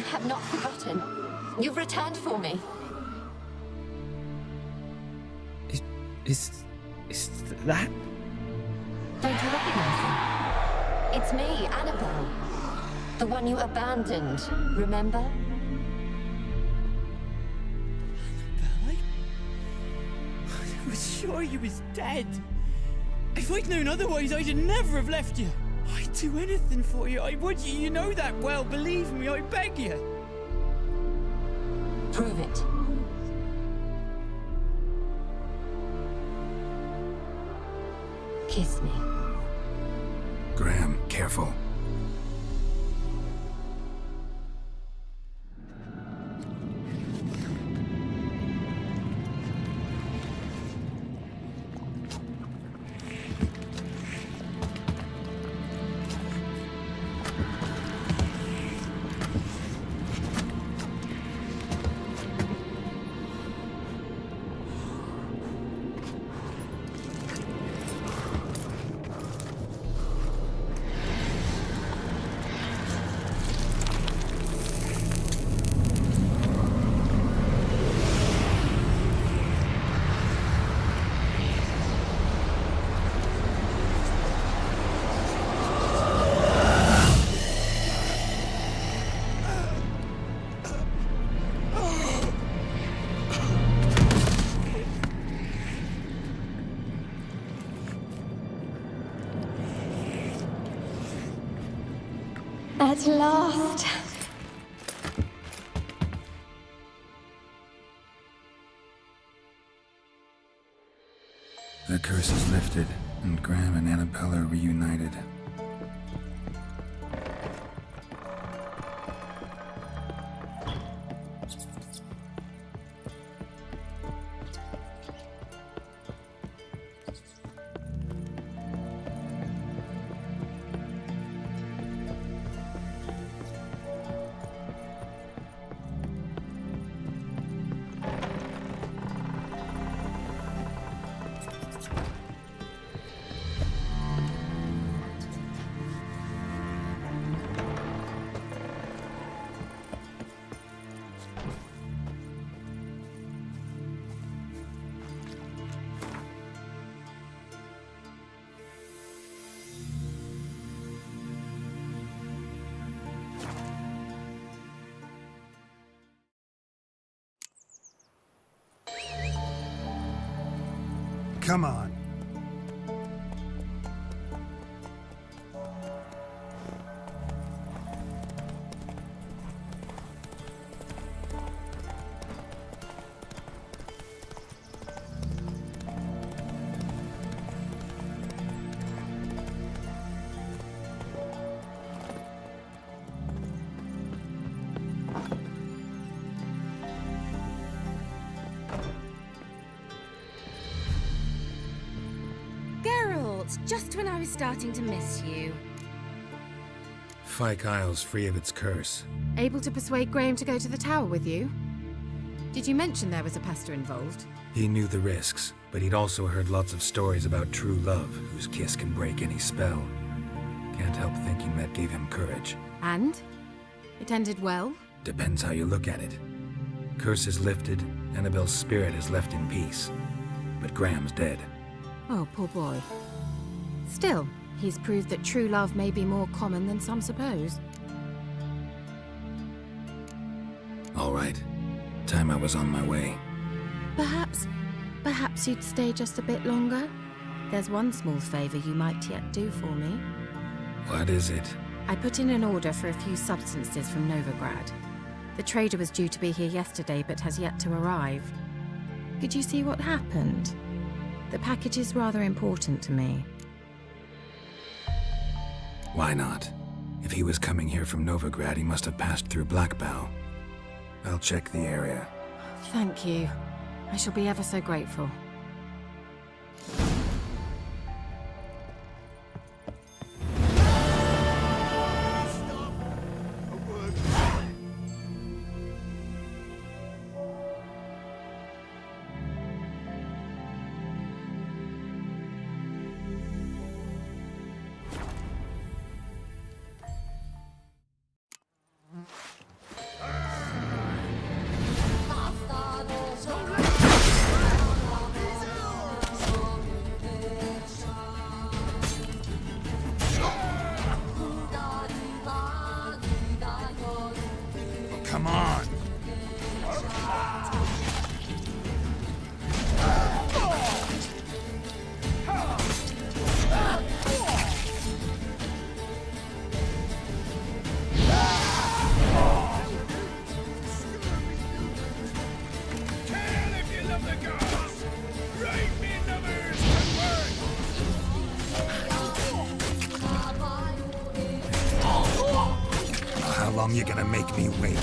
S8: have not forgotten. You've returned for me.
S17: Is that?
S8: Don't you recognize me? It's me, Annabelle. The one you abandoned, remember?
S17: I was sure you was dead. If I'd known otherwise, I'd never have left you. I'd do anything for you. I would. You know that well. Believe me, I beg you.
S8: Prove it. Kiss me.
S1: Graham, careful.
S8: At last.
S1: The curse is lifted, and Graham and Annabelle are reunited.
S7: Come on.
S21: Just when I was starting to miss you.
S1: Fyke Isle's free of its curse.
S21: Able to persuade Graham to go to the tower with you? Did you mention there was a pester involved?
S1: He knew the risks, but he'd also heard lots of stories about true love, whose kiss can break any spell. Can't help thinking that gave him courage.
S21: And? It ended well?
S1: Depends how you look at it. Curse is lifted, Annabelle's spirit is left in peace. But Graham's dead.
S21: Oh, poor boy. Still, he's proved that true love may be more common than some suppose.
S1: All right. Time I was on my way.
S21: Perhaps you'd stay just a bit longer? There's one small favor you might yet do for me.
S1: What is it?
S21: I put in an order for a few substances from Novigrad. The trader was due to be here yesterday, but has yet to arrive. Could you see what happened? The package is rather important to me.
S1: Why not? If he was coming here from Novigrad, he must have passed through Blackbow. I'll check the area.
S21: Thank you. I shall be ever so grateful.
S1: long you gonna make me wait?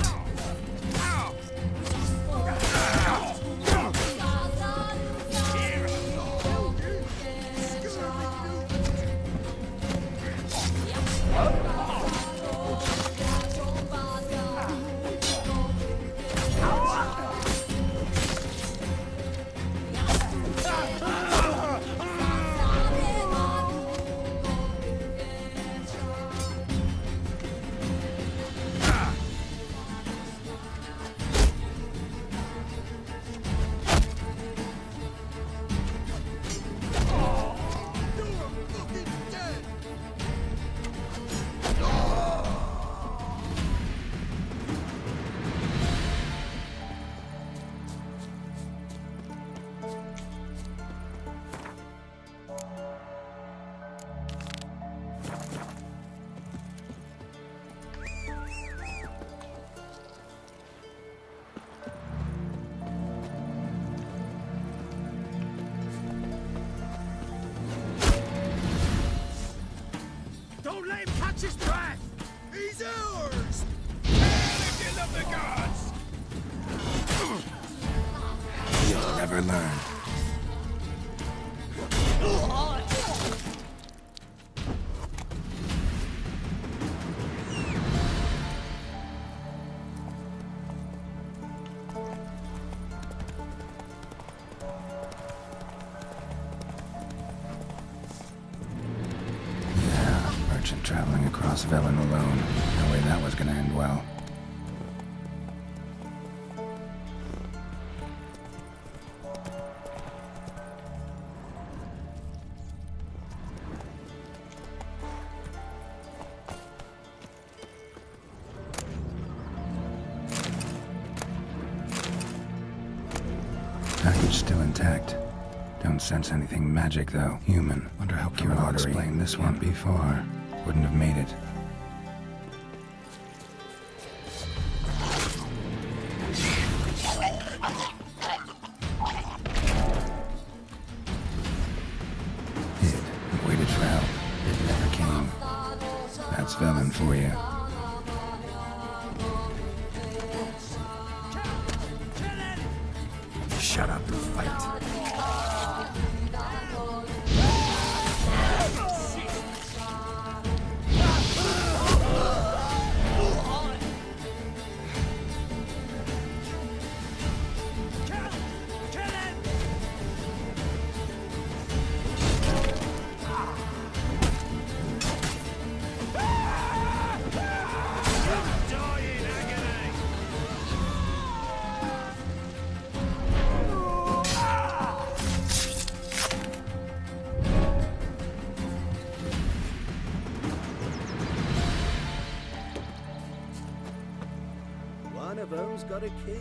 S7: Don't let him catch his breath! He's ours! If you love the gods!
S1: You'll never learn. Merchant traveling across Velen alone. No way that was gonna end well. Package still intact. Don't sense anything magic, though. Human. Wonder how Kira explained this one before. Wouldn't have made it. Hid and waited for help. It never came. That's Velen for you. Shut up and fight.
S4: One of them's got a key.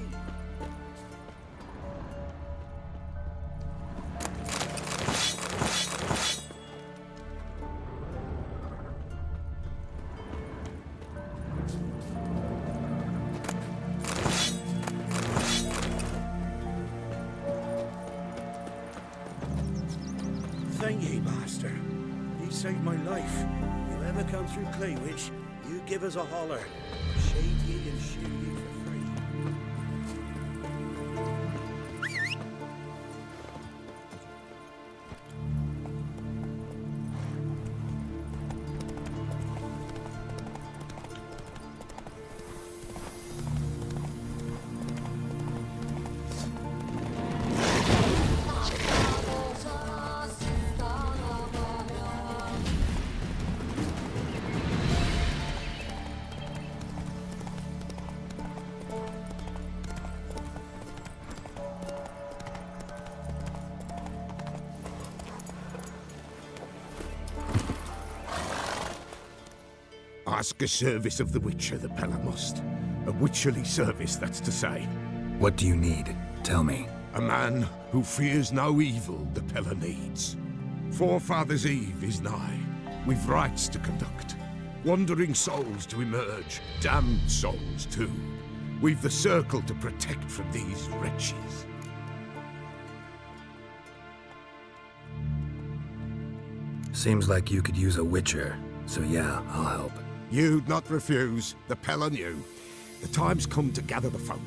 S7: Thank ye, Master. Ye saved my life. You ever come through Claywich, you give us a holler. Shave ye and shoe ye for free.
S14: Ask a service of the Witcher, the Pella must. A witcherly service, that's to say.
S1: What do you need? Tell me.
S14: A man who fears no evil the Pella needs. Forefathers' Eve is nigh. We've rites to conduct. Wandering souls to emerge. Damned souls, too. We've the circle to protect from these wretches.
S1: Seems like you could use a witcher, so yeah, I'll help.
S14: You'd not refuse, the Pella knew. The time's come to gather the folk.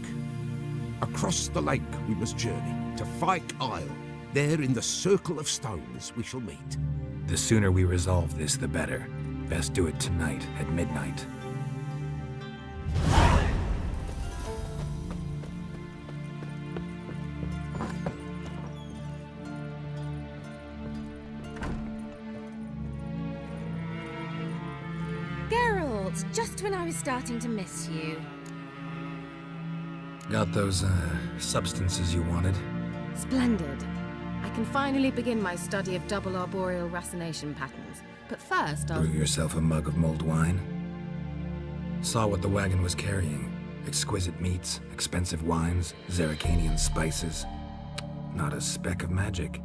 S14: Across the lake we must journey, to Fyke Isle. There in the circle of stones we shall meet.
S1: The sooner we resolve this, the better. Best do it tonight, at midnight.
S21: Geralt, just when I was starting to miss you.
S1: Got those, substances you wanted?
S21: Splendid. I can finally begin my study of double arboreal racination patterns. But first, I'll...
S1: Brew yourself a mug of mulled wine. Saw what the wagon was carrying. Exquisite meats, expensive wines, Zerrikanian spices. Not a speck of magic.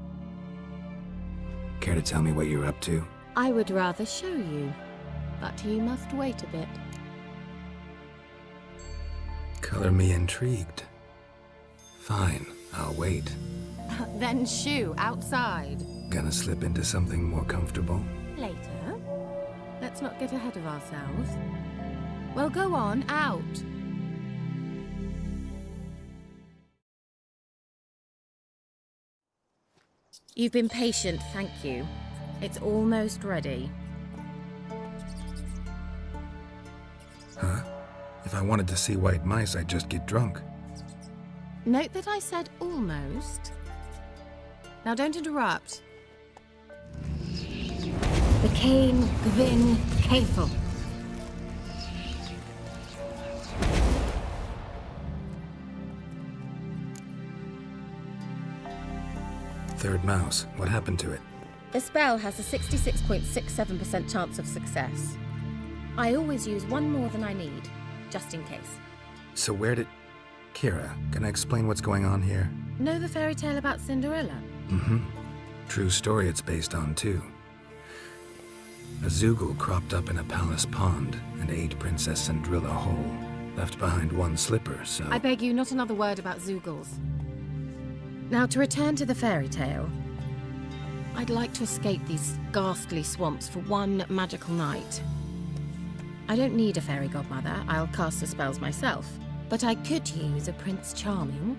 S1: Care to tell me what you're up to?
S21: I would rather show you, but you must wait a bit.
S1: Color me intrigued. Fine, I'll wait.
S21: Then shoo, outside.
S1: Gonna slip into something more comfortable?
S21: Later. Let's not get ahead of ourselves. Well, go on, out. You've been patient, thank you. It's almost ready.
S1: Huh? If I wanted to see white mice, I'd just get drunk.
S21: Note that I said almost. Now don't interrupt. The Cain Gvin Cathel.
S1: Third mouse. What happened to it?
S21: The spell has a 66.67% chance of success. I always use one more than I need, just in case.
S1: So where did... Kira, can I explain what's going on here?
S21: Know the fairy tale about Cinderella?
S1: Mm-hmm. True story it's based on, too. A Zoogle cropped up in a palace pond and ate Princess Cinderella whole. Left behind one slipper, so...
S21: I beg you, not another word about Zoogles. Now, to return to the fairy tale, I'd like to escape these ghastly swamps for one magical night. I don't need a fairy godmother, I'll cast the spells myself, but I could use a Prince Charming.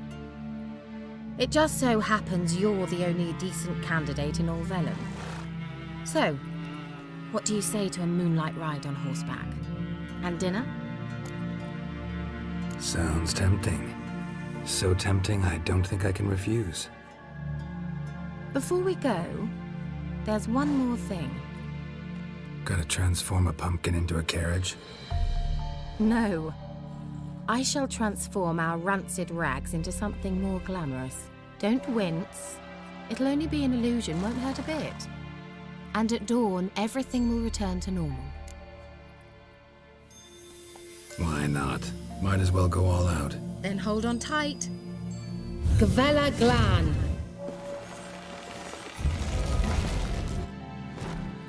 S21: It just so happens you're the only decent candidate in all Velen. So, what do you say to a moonlight ride on horseback? And dinner?
S1: Sounds tempting. So tempting, I don't think I can refuse.
S21: Before we go, there's one more thing.
S1: Gotta transform a pumpkin into a carriage?
S21: No. I shall transform our rancid rags into something more glamorous. Don't wince. It'll only be an illusion, won't hurt a bit. And at dawn, everything will return to normal.
S1: Why not? Might as well go all out.
S21: Then hold on tight. Gavella Glan.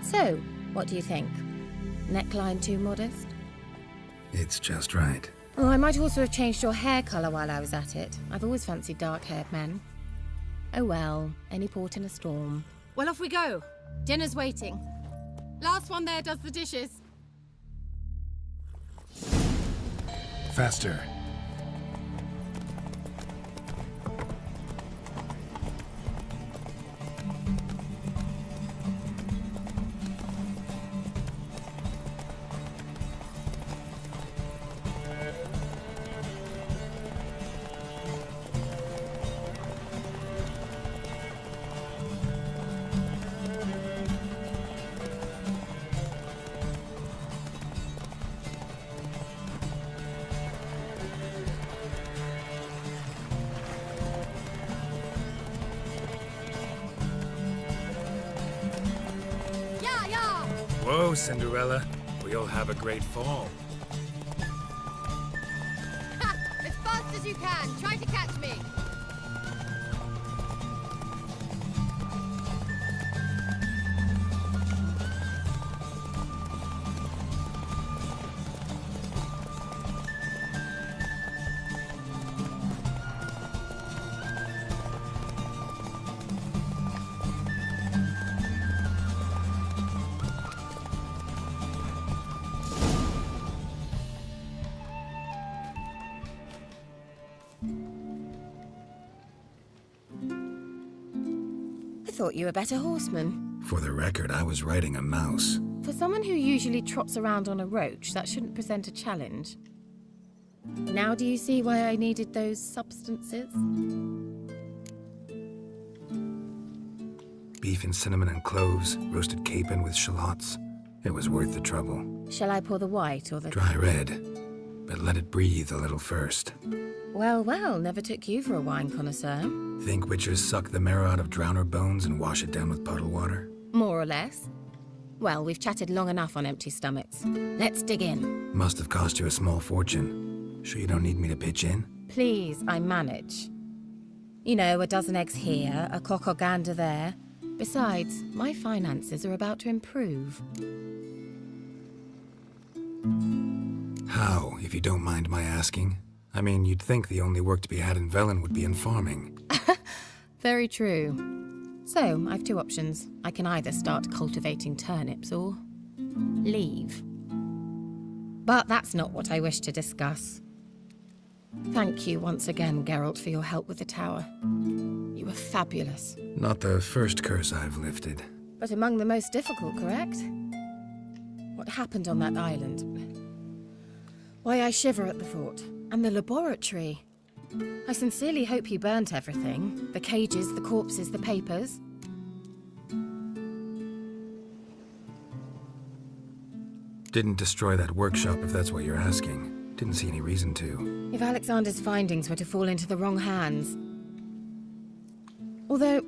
S21: So, what do you think? Neckline too modest?
S1: It's just right.
S21: Oh, I might also have changed your hair colour while I was at it. I've always fancied dark-haired men. Oh well, any port in a storm. Well, off we go. Dinner's waiting. Last one there does the dishes.
S1: Faster. Whoa, Cinderella. We'll have a great fall.
S21: Ha! As fast as you can. Try to catch me. thought you were a better horseman.
S1: For the record, I was riding a mouse.
S21: For someone who usually trots around on a roach, that shouldn't present a challenge. Now do you see why I needed those substances?
S1: Beef and cinnamon and cloves, roasted capon with shallots. It was worth the trouble.
S21: Shall I pour the white or the...
S1: Dry red, but let it breathe a little first.
S21: Well, well, never took you for a wine connoisseur.
S1: Think witchers suck the marrow out of drowner bones and wash it down with puddle water?
S21: More or less. Well, we've chatted long enough on empty stomachs. Let's dig in.
S1: Must have cost you a small fortune. Sure you don't need me to pitch in?
S21: Please, I manage. You know, a dozen eggs here, a cock or gander there. Besides, my finances are about to improve.
S1: How, if you don't mind my asking? I mean, you'd think the only work to be had in Velen would be in farming.
S21: Very true. So, I've two options. I can either start cultivating turnips or leave. But that's not what I wish to discuss. Thank you once again, Geralt, for your help with the tower. You were fabulous.
S1: Not the first curse I've lifted.
S21: But among the most difficult, correct? What happened on that island? Why, I shiver at the thought. And the laboratory. I sincerely hope you burnt everything. The cages, the corpses, the papers.
S1: Didn't destroy that workshop, if that's what you're asking. Didn't see any reason to.
S21: If Alexander's findings were to fall into the wrong hands. Although,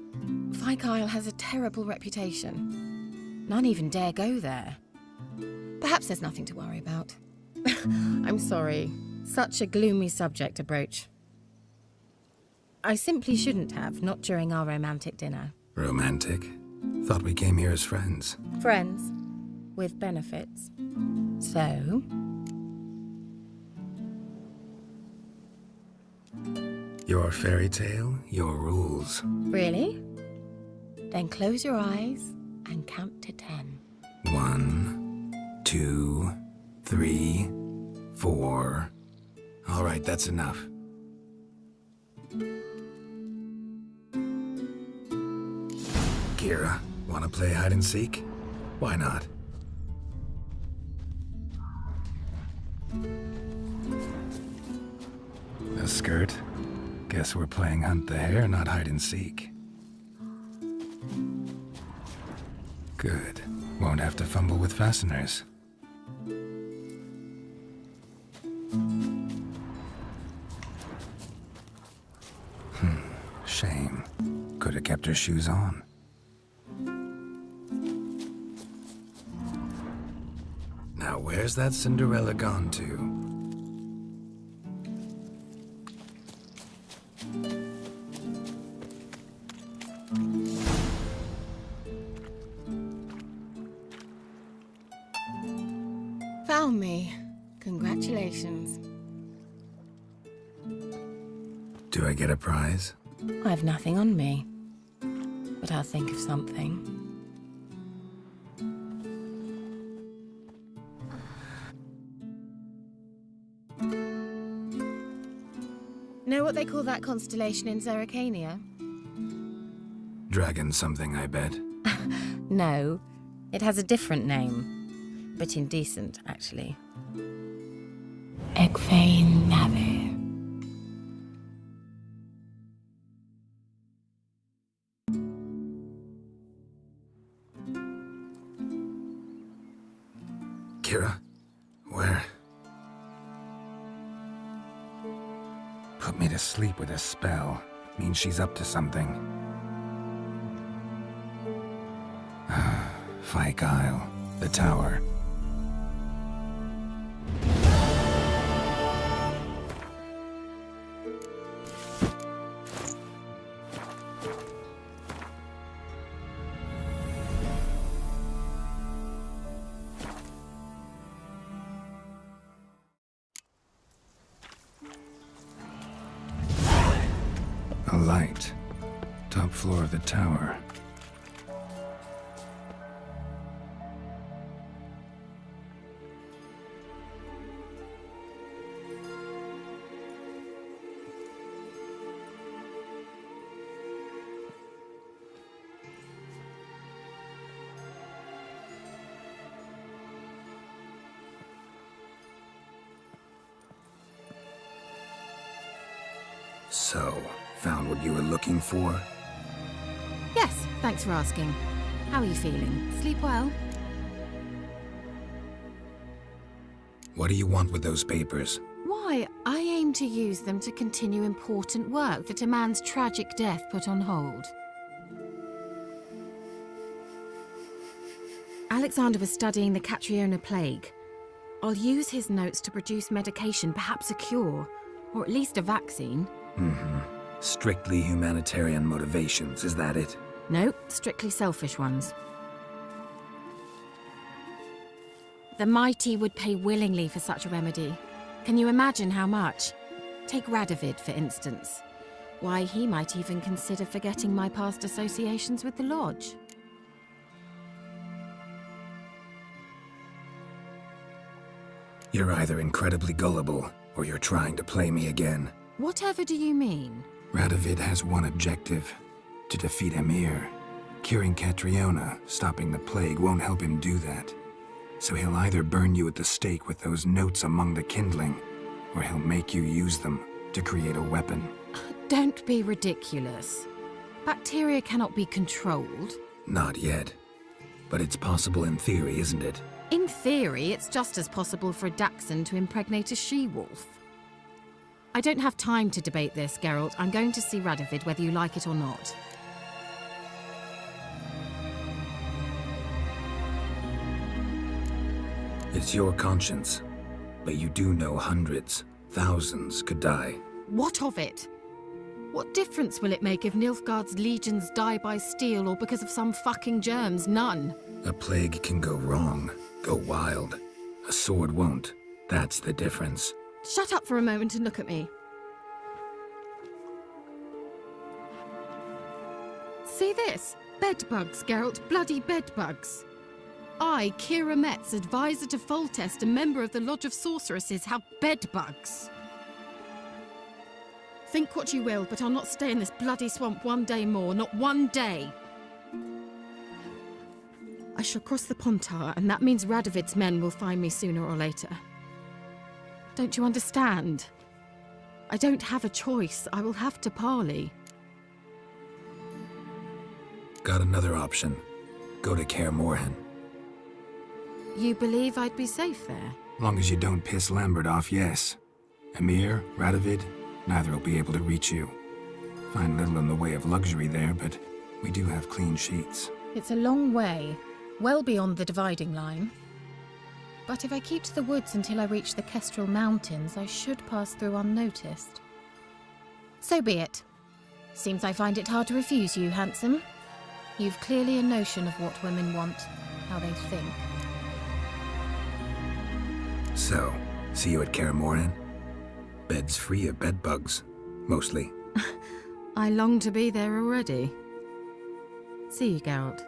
S21: Fyke Isle has a terrible reputation. None even dare go there. Perhaps there's nothing to worry about. I'm sorry. Such a gloomy subject to broach. I simply shouldn't have, not during our romantic dinner.
S1: Romantic? Thought we came here as friends.
S21: Friends. With benefits. So...
S1: Your fairy tale, your rules.
S21: Really? Then close your eyes and count to 10.
S1: 1, 2, 3, 4. All right, that's enough. Kira, wanna play hide and seek? Why not? A skirt? Guess we're playing hunt the hare, not hide and seek. Good. Won't have to fumble with fasteners. Shame. Could have kept her shoes on. Now where's that Cinderella gone to?
S21: Found me. Congratulations.
S1: Do I get a prize?
S21: I have nothing on me. But I'll think of something. Know what they call that constellation in Zerrikania?
S1: Dragon something, I bet.
S21: No. It has a different name. But indecent, actually. Egfain Nave.
S1: Kira? Where? Put me to sleep with a spell. Means she's up to something. Fyke Isle. The tower. A light. Top floor of the tower. So, found what you were looking for?
S21: Yes, thanks for asking. How are you feeling? Sleep well?
S1: What do you want with those papers?
S21: Why, I aim to use them to continue important work that a man's tragic death put on hold. Alexander was studying the Catriona plague. I'll use his notes to produce medication, perhaps a cure, or at least a vaccine.
S1: Strictly humanitarian motivations, is that it?
S21: Nope, strictly selfish ones. The mighty would pay willingly for such a remedy. Can you imagine how much? Take Radovid, for instance. Why, he might even consider forgetting my past associations with the Lodge.
S1: You're either incredibly gullible, or you're trying to play me again.
S21: Whatever do you mean?
S1: Radovid has one objective: to defeat Emir. Curing Catriona, stopping the plague, won't help him do that. So he'll either burn you at the stake with those notes among the kindling, or he'll make you use them to create a weapon.
S21: Don't be ridiculous. Bacteria cannot be controlled.
S1: Not yet. But it's possible in theory, isn't it?
S21: In theory, it's just as possible for a Dachshund to impregnate a she-wolf. I don't have time to debate this, Geralt. I'm going to see Radovid whether you like it or not.
S1: It's your conscience. But you do know hundreds, thousands could die.
S21: What of it? What difference will it make if Nilfgaard's legions die by steel or because of some fucking germs? None.
S1: A plague can go wrong, go wild. A sword won't. That's the difference.
S21: Shut up for a moment and look at me. See this? Bedbugs, Geralt. Bloody bedbugs. I, Kira Metz, advisor to Foltest and member of the Lodge of Sorceresses, have bedbugs. Think what you will, but I'll not stay in this bloody swamp one day more. Not one day. I shall cross the Pontar, and that means Radovid's men will find me sooner or later. Don't you understand? I don't have a choice. I will have to parley.
S1: Got another option. Go to Kaer Morhen.
S21: You believe I'd be safe there?
S1: Long as you don't piss Lambert off, yes. Emir, Radovid, neither will be able to reach you. Find little in the way of luxury there, but we do have clean sheets.
S21: It's a long way, well beyond the dividing line. But if I keep to the woods until I reach the Kestrel Mountains, I should pass through unnoticed. So be it. Seems I find it hard to refuse you, handsome. You've clearly a notion of what women want, how they think.
S1: So, see you at Kaer Morhen? Beds free of bedbugs, mostly.
S21: I long to be there already. See you, Geralt.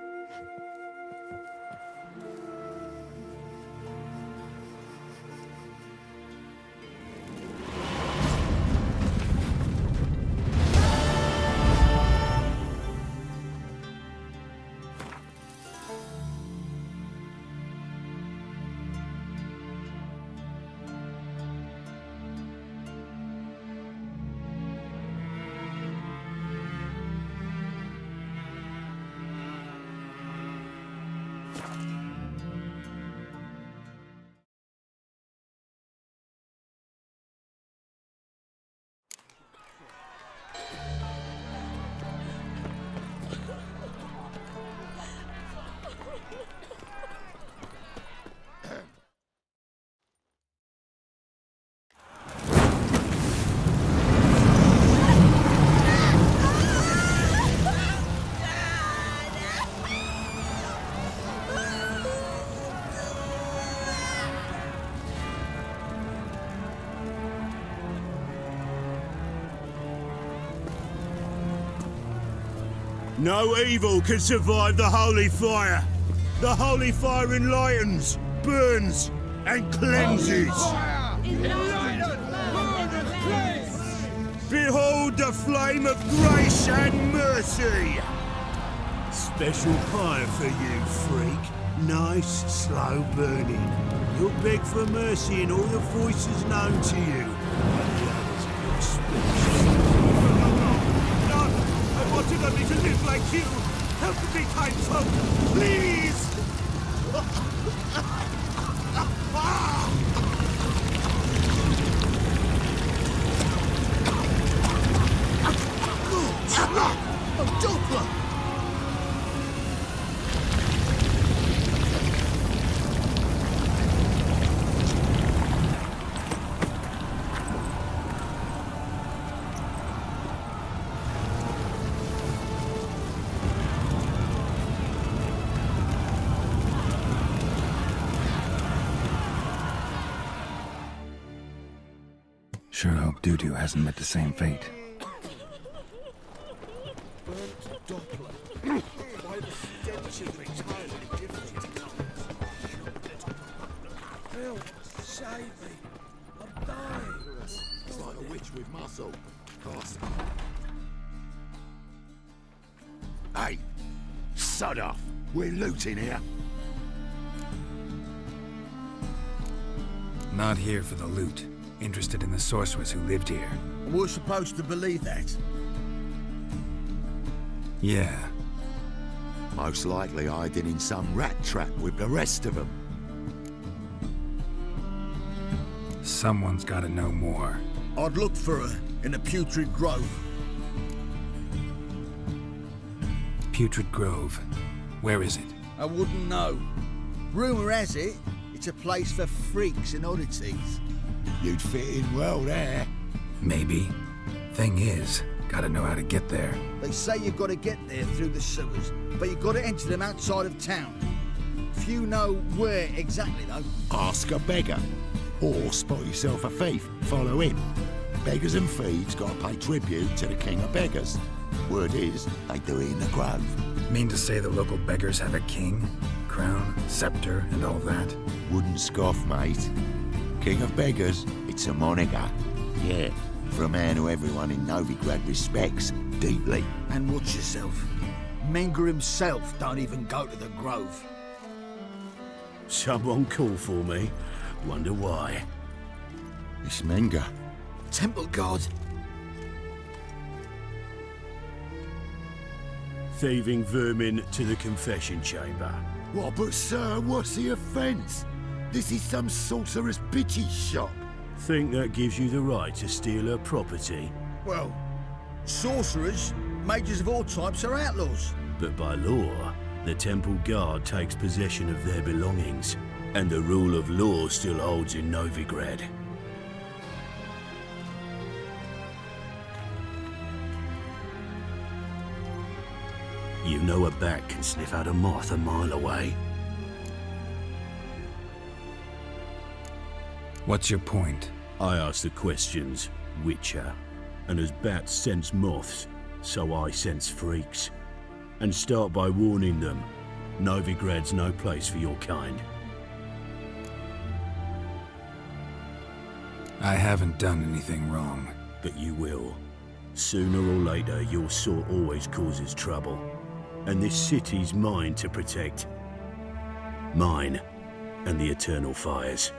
S10: No evil can survive the holy fire. The holy fire enlightens, burns, and cleanses. Behold the flame of grace and mercy. Special fire for you, freak. Nice, slow burning. You'll beg for mercy in all the voices known to you. And the others of your speech. like you! Help the big kind folk! Please!
S2: Oh, Doppler!
S1: Sure hope Doo-Doo hasn't met the same fate.
S18: Burnt Doppler. By the stench of entirely different. Help! Save me! I'm dying! It's like a witch with muscle. Cost. Hey! Sod off! We're looting here.
S1: Not here for the loot. Interested in the sorceress who lived here.
S2: We're supposed to believe that.
S1: Yeah.
S18: Most likely hiding in some rat trap with the rest of them.
S1: Someone's gotta know more.
S2: I'd look for her in a putrid grove.
S1: Putrid Grove. Where is it?
S2: I wouldn't know. Rumour has it, it's a place for freaks and oddities.
S18: You'd fit in well there.
S1: Maybe. Thing is, gotta know how to get there.
S2: They say you've got to get there through the sewers, but you've got to enter them outside of town. Few know where exactly, though.
S18: Ask a beggar. Or spot yourself a thief. Follow him. Beggars and thieves gotta pay tribute to the king of beggars. Word is, they do it in the grove.
S1: Mean to say the local beggars have a king, crown, scepter, and all that?
S18: Wouldn't scoff, mate. King of beggars, it's a moniker. Yeah, for a man who everyone in Novigrad respects deeply.
S2: And watch yourself. Menger himself don't even go to the grove.
S10: Someone call for me. Wonder why.
S18: It's Menger.
S2: Temple God.
S10: Thieving vermin to the confession chamber.
S18: What, but sir, what's the offence? This is some sorcerer's bitchy shop.
S10: Think that gives you the right to steal her property?
S2: Well, sorcerers, mages of all types are outlaws.
S10: But by law, the temple guard takes possession of their belongings, and the rule of law still holds in Novigrad. You know a bat can sniff out a moth a mile away.
S1: What's your point?
S10: I ask the questions, Witcher. And as bats sense moths, so I sense freaks. And start by warning them, Novigrad's no place for your kind.
S1: I haven't done anything wrong.
S10: But you will. Sooner or later, your sort always causes trouble. And this city's mine to protect. Mine and the eternal fires.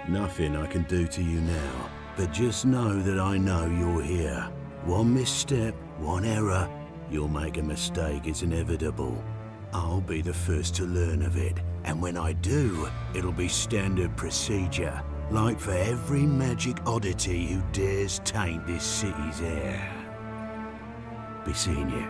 S10: Nothing I can do to you now, but just know that I know you're here. One misstep, one error, you'll make a mistake, it's inevitable. I'll be the first to learn of it, and when I do, it'll be standard procedure, like for every magic oddity who dares taint this city's air. Be seeing you.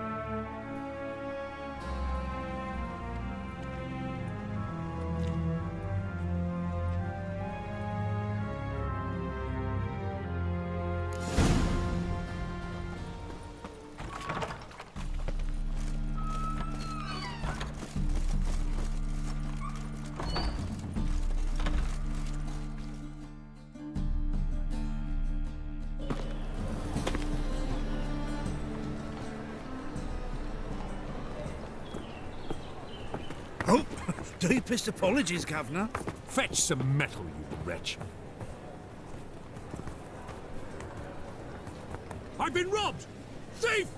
S7: Oh, deepest apologies, Governor.
S5: Fetch some metal, you wretch. I've been robbed! Thief!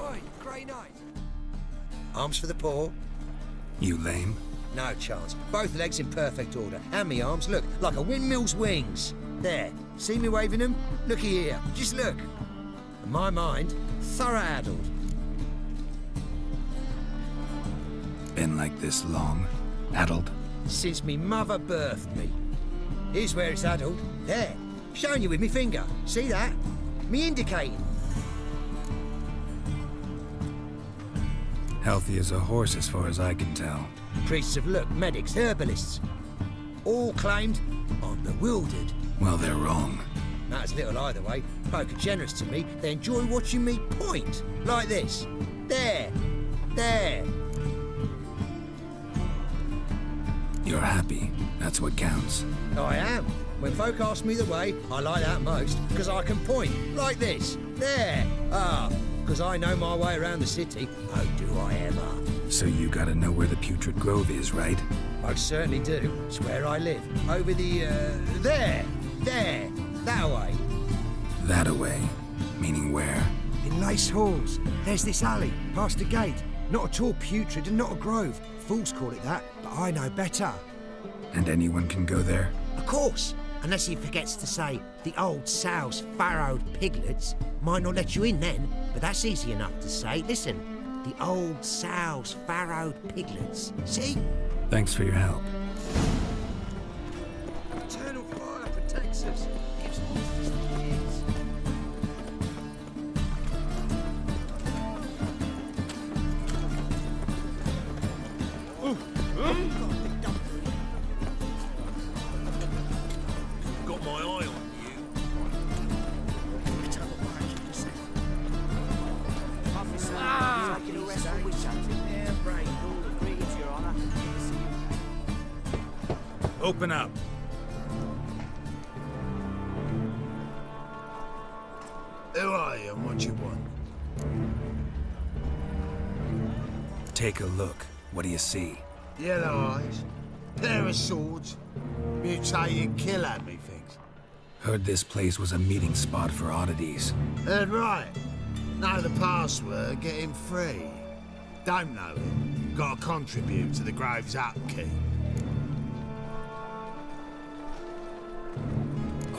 S7: Oi, Grey Knight. Arms for the poor?
S1: You lame?
S7: No chance. Both legs in perfect order. And me arms, look, like a windmill's wings. There. See me waving them? Looky here. Just look. And my mind, thorough addled.
S1: Been like this long? Addled?
S7: Since me mother birthed me. Here's where it's addled. There. Showing you with me finger. See that? Me indicating.
S1: Healthy as a horse as far as I can tell.
S7: Priests of look, medics, herbalists. All claimed I'm bewildered.
S1: Well, they're wrong.
S7: Matters little either way. Folk are generous to me. They enjoy watching me point. Like this. There. There.
S1: You're happy. That's what counts.
S7: I am. When folk ask me the way, I like that most, because I can point. Like this. There. Ah. Because I know my way around the city. Oh, do I ever.
S1: So you gotta know where the Putrid Grove is, right?
S7: I certainly do. It's where I live. Over the, there. There. That way.
S1: That-a-way? Meaning where?
S7: In Lace Halls. There's this alley, past the gate. Not at all putrid and not a grove. Fools call it that, but I know better.
S1: And anyone can go there?
S7: Of course. Unless he forgets to say, the old sow's farrowed piglets might not let you in then, but that's easy enough to say. Listen, the old sow's farrowed piglets. See?
S1: Thanks for your help.
S7: Eternal fire protects us. Gives horses the years.
S5: Got my eye on you. Open up.
S18: Who are you and what you want?
S1: Take a look. What do you see?
S18: Yellow eyes, pair of swords, mutated killer, methinks.
S1: Heard this place was a meeting spot for oddities.
S18: Heard right. Know the password, get him free. Don't know it. Gotta contribute to the Grove's upkeep.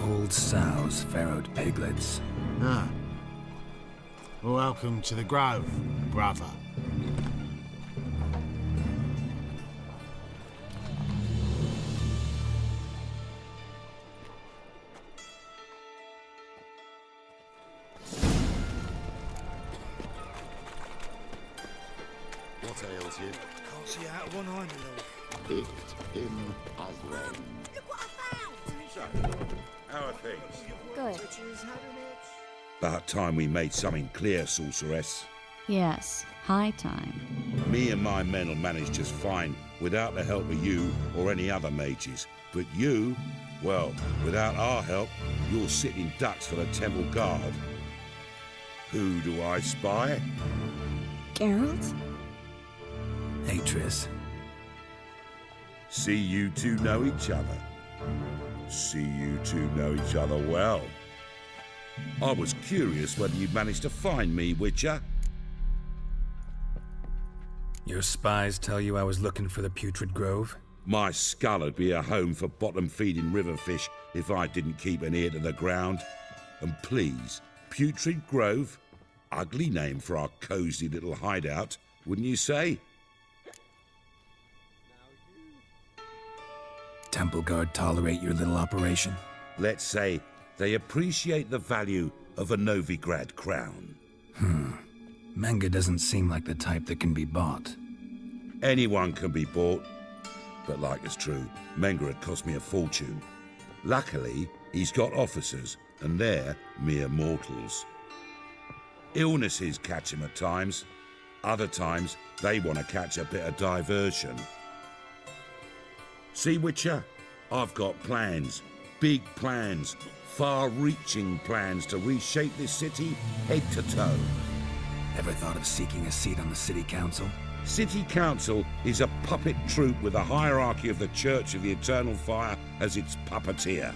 S1: Old sows, farrowed piglets.
S18: Ah. Welcome to the Grove, brother.
S6: What ails you?
S7: Can't see out of one eye, my lord.
S6: Picked him as well.
S14: So, how are things?
S15: Good.
S14: About time we made something clear, sorceress.
S9: Yes, high time.
S14: Me and my men will manage just fine without the help of you or any other mages. But you, well, without our help, you're sitting ducks for the temple guard. Who do I spy?
S9: Geralt?
S1: Hey, Triss.
S14: See you two know each other. See you two know each other well. I was curious whether you'd managed to find me, Witcher.
S1: Your spies tell you I was looking for the Putrid Grove?
S14: My skull would be a home for bottom-feeding river fish if I didn't keep an ear to the ground. And please, Putrid Grove? Ugly name for our cosy little hideout, wouldn't you say?
S1: Temple Guard tolerate your little operation?
S14: Let's say they appreciate the value of a Novigrad crown.
S1: Menga doesn't seem like the type that can be bought.
S14: Anyone can be bought. But like it's true, Menga had cost me a fortune. Luckily, he's got officers, and they're mere mortals. Illnesses catch him at times. Other times, they want to catch a bit of diversion. See, Witcher? I've got plans. Big plans. Far-reaching plans to reshape this city head to toe.
S1: Ever thought of seeking a seat on the city council?
S3: City Council is a puppet troupe with a hierarchy of the Church of the Eternal Fire as its puppeteer.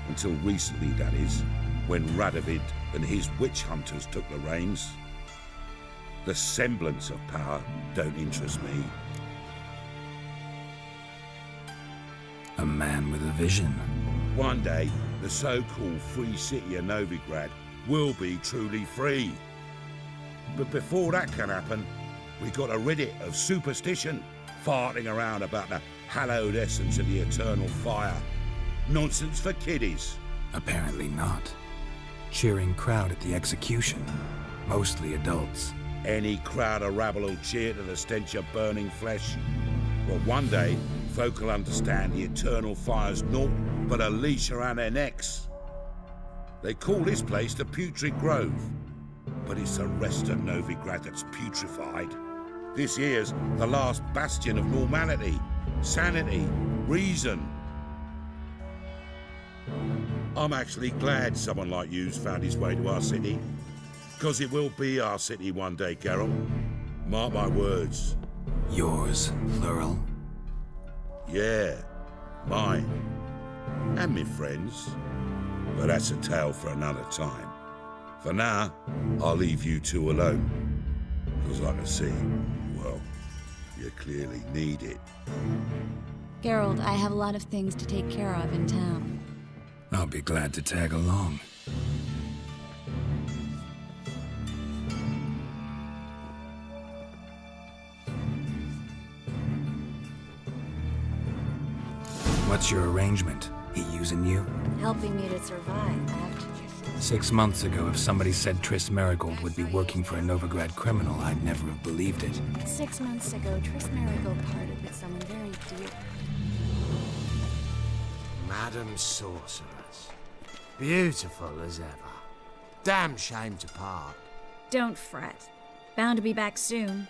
S3: Until recently, that is, when Radovid and his witch hunters took the reins. The semblance of power don't interest me.
S1: A man with a vision.
S3: One day, the so-called free city of Novigrad will be truly free. But before that can happen, we got to rid it of superstition, farting around about the hallowed essence of the eternal fire. Nonsense for kiddies.
S1: Apparently not. Cheering crowd at the execution. Mostly adults.
S3: Any crowd of rabble will cheer to the stench of burning flesh. But one day, folk will understand the eternal fire's naught but a leash around their necks. They call this place the Putrid Grove, but it's the rest of Novigrad that's putrefied. This here's the last bastion of normality, sanity, reason. I'm actually glad someone like you's found his way to our city, because it will be our city one day, Geralt. Mark my words.
S1: Yours, plural?
S3: Yeah, mine. And me friends. But that's a tale for another time. For now, I'll leave you two alone. Because I can see, well, you clearly need it.
S9: Geralt, I have a lot of things to take care of in town.
S1: I'll be glad to tag along. What's your arrangement? He using you?
S9: Helping me to survive, Act.
S1: 6 months ago, if somebody said Triss Marigold would be working for a Novigrad criminal, I'd never have believed it.
S9: 6 months ago, Triss Marigold parted with someone very dear.
S7: Madam Sorceress. Beautiful as ever. Damn shame to part.
S9: Don't fret. Bound to be back soon.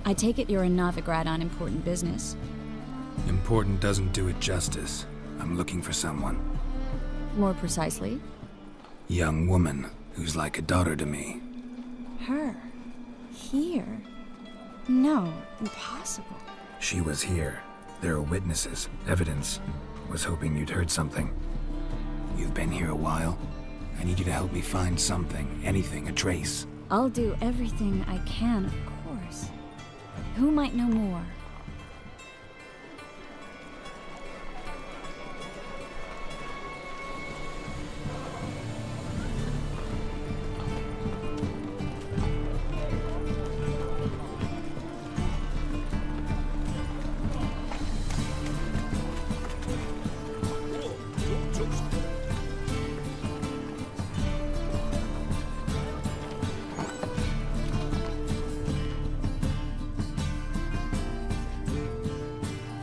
S9: I take it you're in Novigrad on important business.
S1: Important doesn't do it justice. I'm looking for someone.
S9: More precisely?
S1: Young woman who's like a daughter to me.
S9: Her? Here? No, impossible.
S1: She was here. There are witnesses, evidence. Was hoping you'd heard something. You've been here a while. I need you to help me find something, anything, a trace.
S9: I'll do everything I can, of course. Who might know more?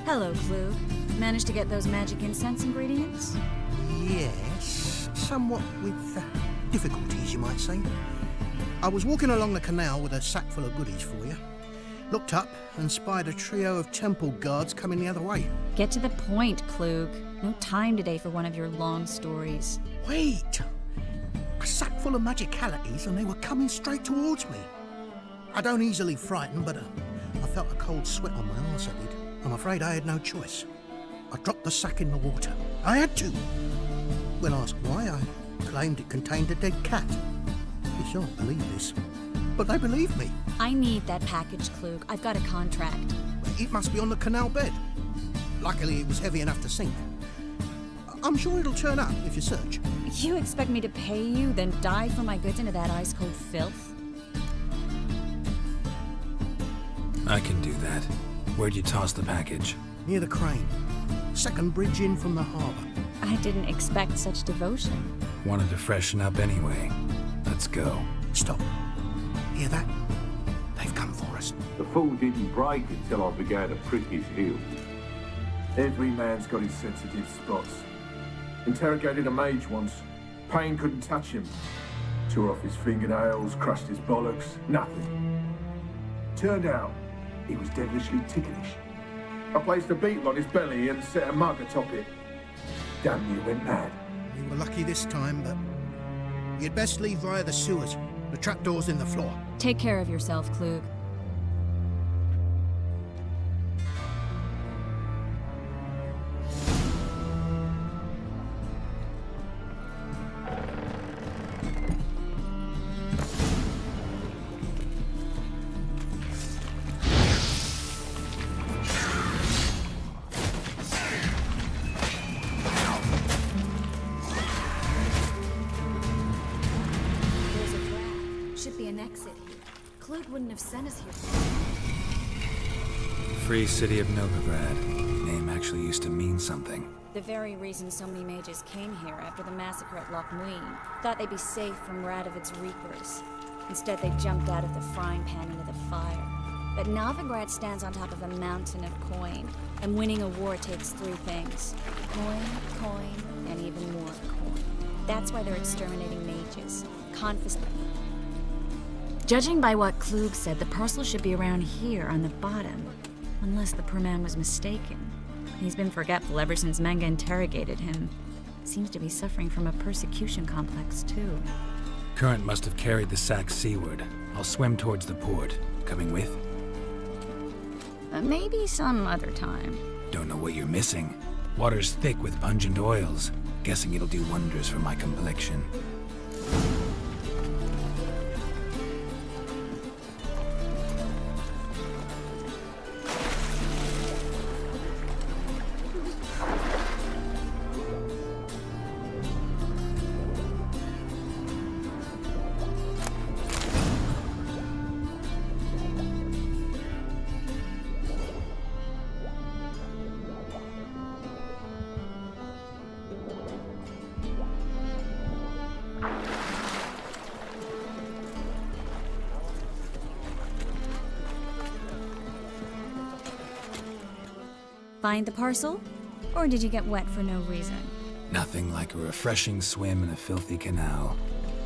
S9: Hello, Clue. Managed to get those magic incense ingredients?
S18: Yes, somewhat with difficulties, you might say. I was walking along the canal with a sack full of goodies for you. Looked up and spied a trio of temple guards coming the other way.
S9: Get to the point, Klug. No time today for one of your long stories.
S18: Wait! A sack full of magicalities and they were coming straight towards me. I don't easily frighten, but I felt a cold sweat on my arse, I did. I'm afraid I had no choice. I dropped the sack in the water. I had to. When asked why, I claimed it contained a dead cat. You shan't believe this, but they believed me.
S9: I need that package, Klug. I've got a contract.
S18: It must be on the canal bed. Luckily, it was heavy enough to sink. I'm sure it'll turn up if you search.
S9: You expect me to pay you, then dive for my goods into that ice-cold filth?
S1: I can do that. Where'd you toss the package?
S18: Near the crane. Second bridge in from the harbour.
S9: I didn't expect such devotion.
S1: Wanted to freshen up anyway. Let's go.
S18: Stop. Hear that? They've come for us.
S16: The fall didn't break until I began to prick his heel. Every man's got his sensitive spots. Interrogated a mage once. Pain couldn't touch him. Tore off his fingernails, crushed his bollocks, nothing. Turned out, he was devilishly ticklish. I placed a beetle on his belly and set a mug atop it. Damn near went mad.
S18: You were lucky this time, but you'd best leave via the sewers. The trapdoor's in the floor.
S9: Take care of yourself, Klug. Klug wouldn't have sent us here.
S1: Free City of Novigrad. Name actually used to mean something.
S9: The very reason so many mages came here after the massacre at Loch Muin. Thought they'd be safe from Radovid's reapers. Instead, they jumped out of the frying pan into the fire. But Novigrad stands on top of a mountain of coin, and winning a war takes three things. Coin, and even more coin. That's why they're exterminating mages. Confiscating. Judging by what Klug said, the parcel should be around here on the bottom. Unless the poor man was mistaken. He's been forgetful ever since Manga interrogated him. Seems to be suffering from a persecution complex, too.
S1: Current must have carried the sack seaward. I'll swim towards the port. Coming with?
S9: Maybe some other time.
S1: Don't know what you're missing. Water's thick with pungent oils. Guessing it'll do wonders for my complexion.
S9: Find the parcel? Or did you get wet for no reason?
S1: Nothing like a refreshing swim in a filthy canal.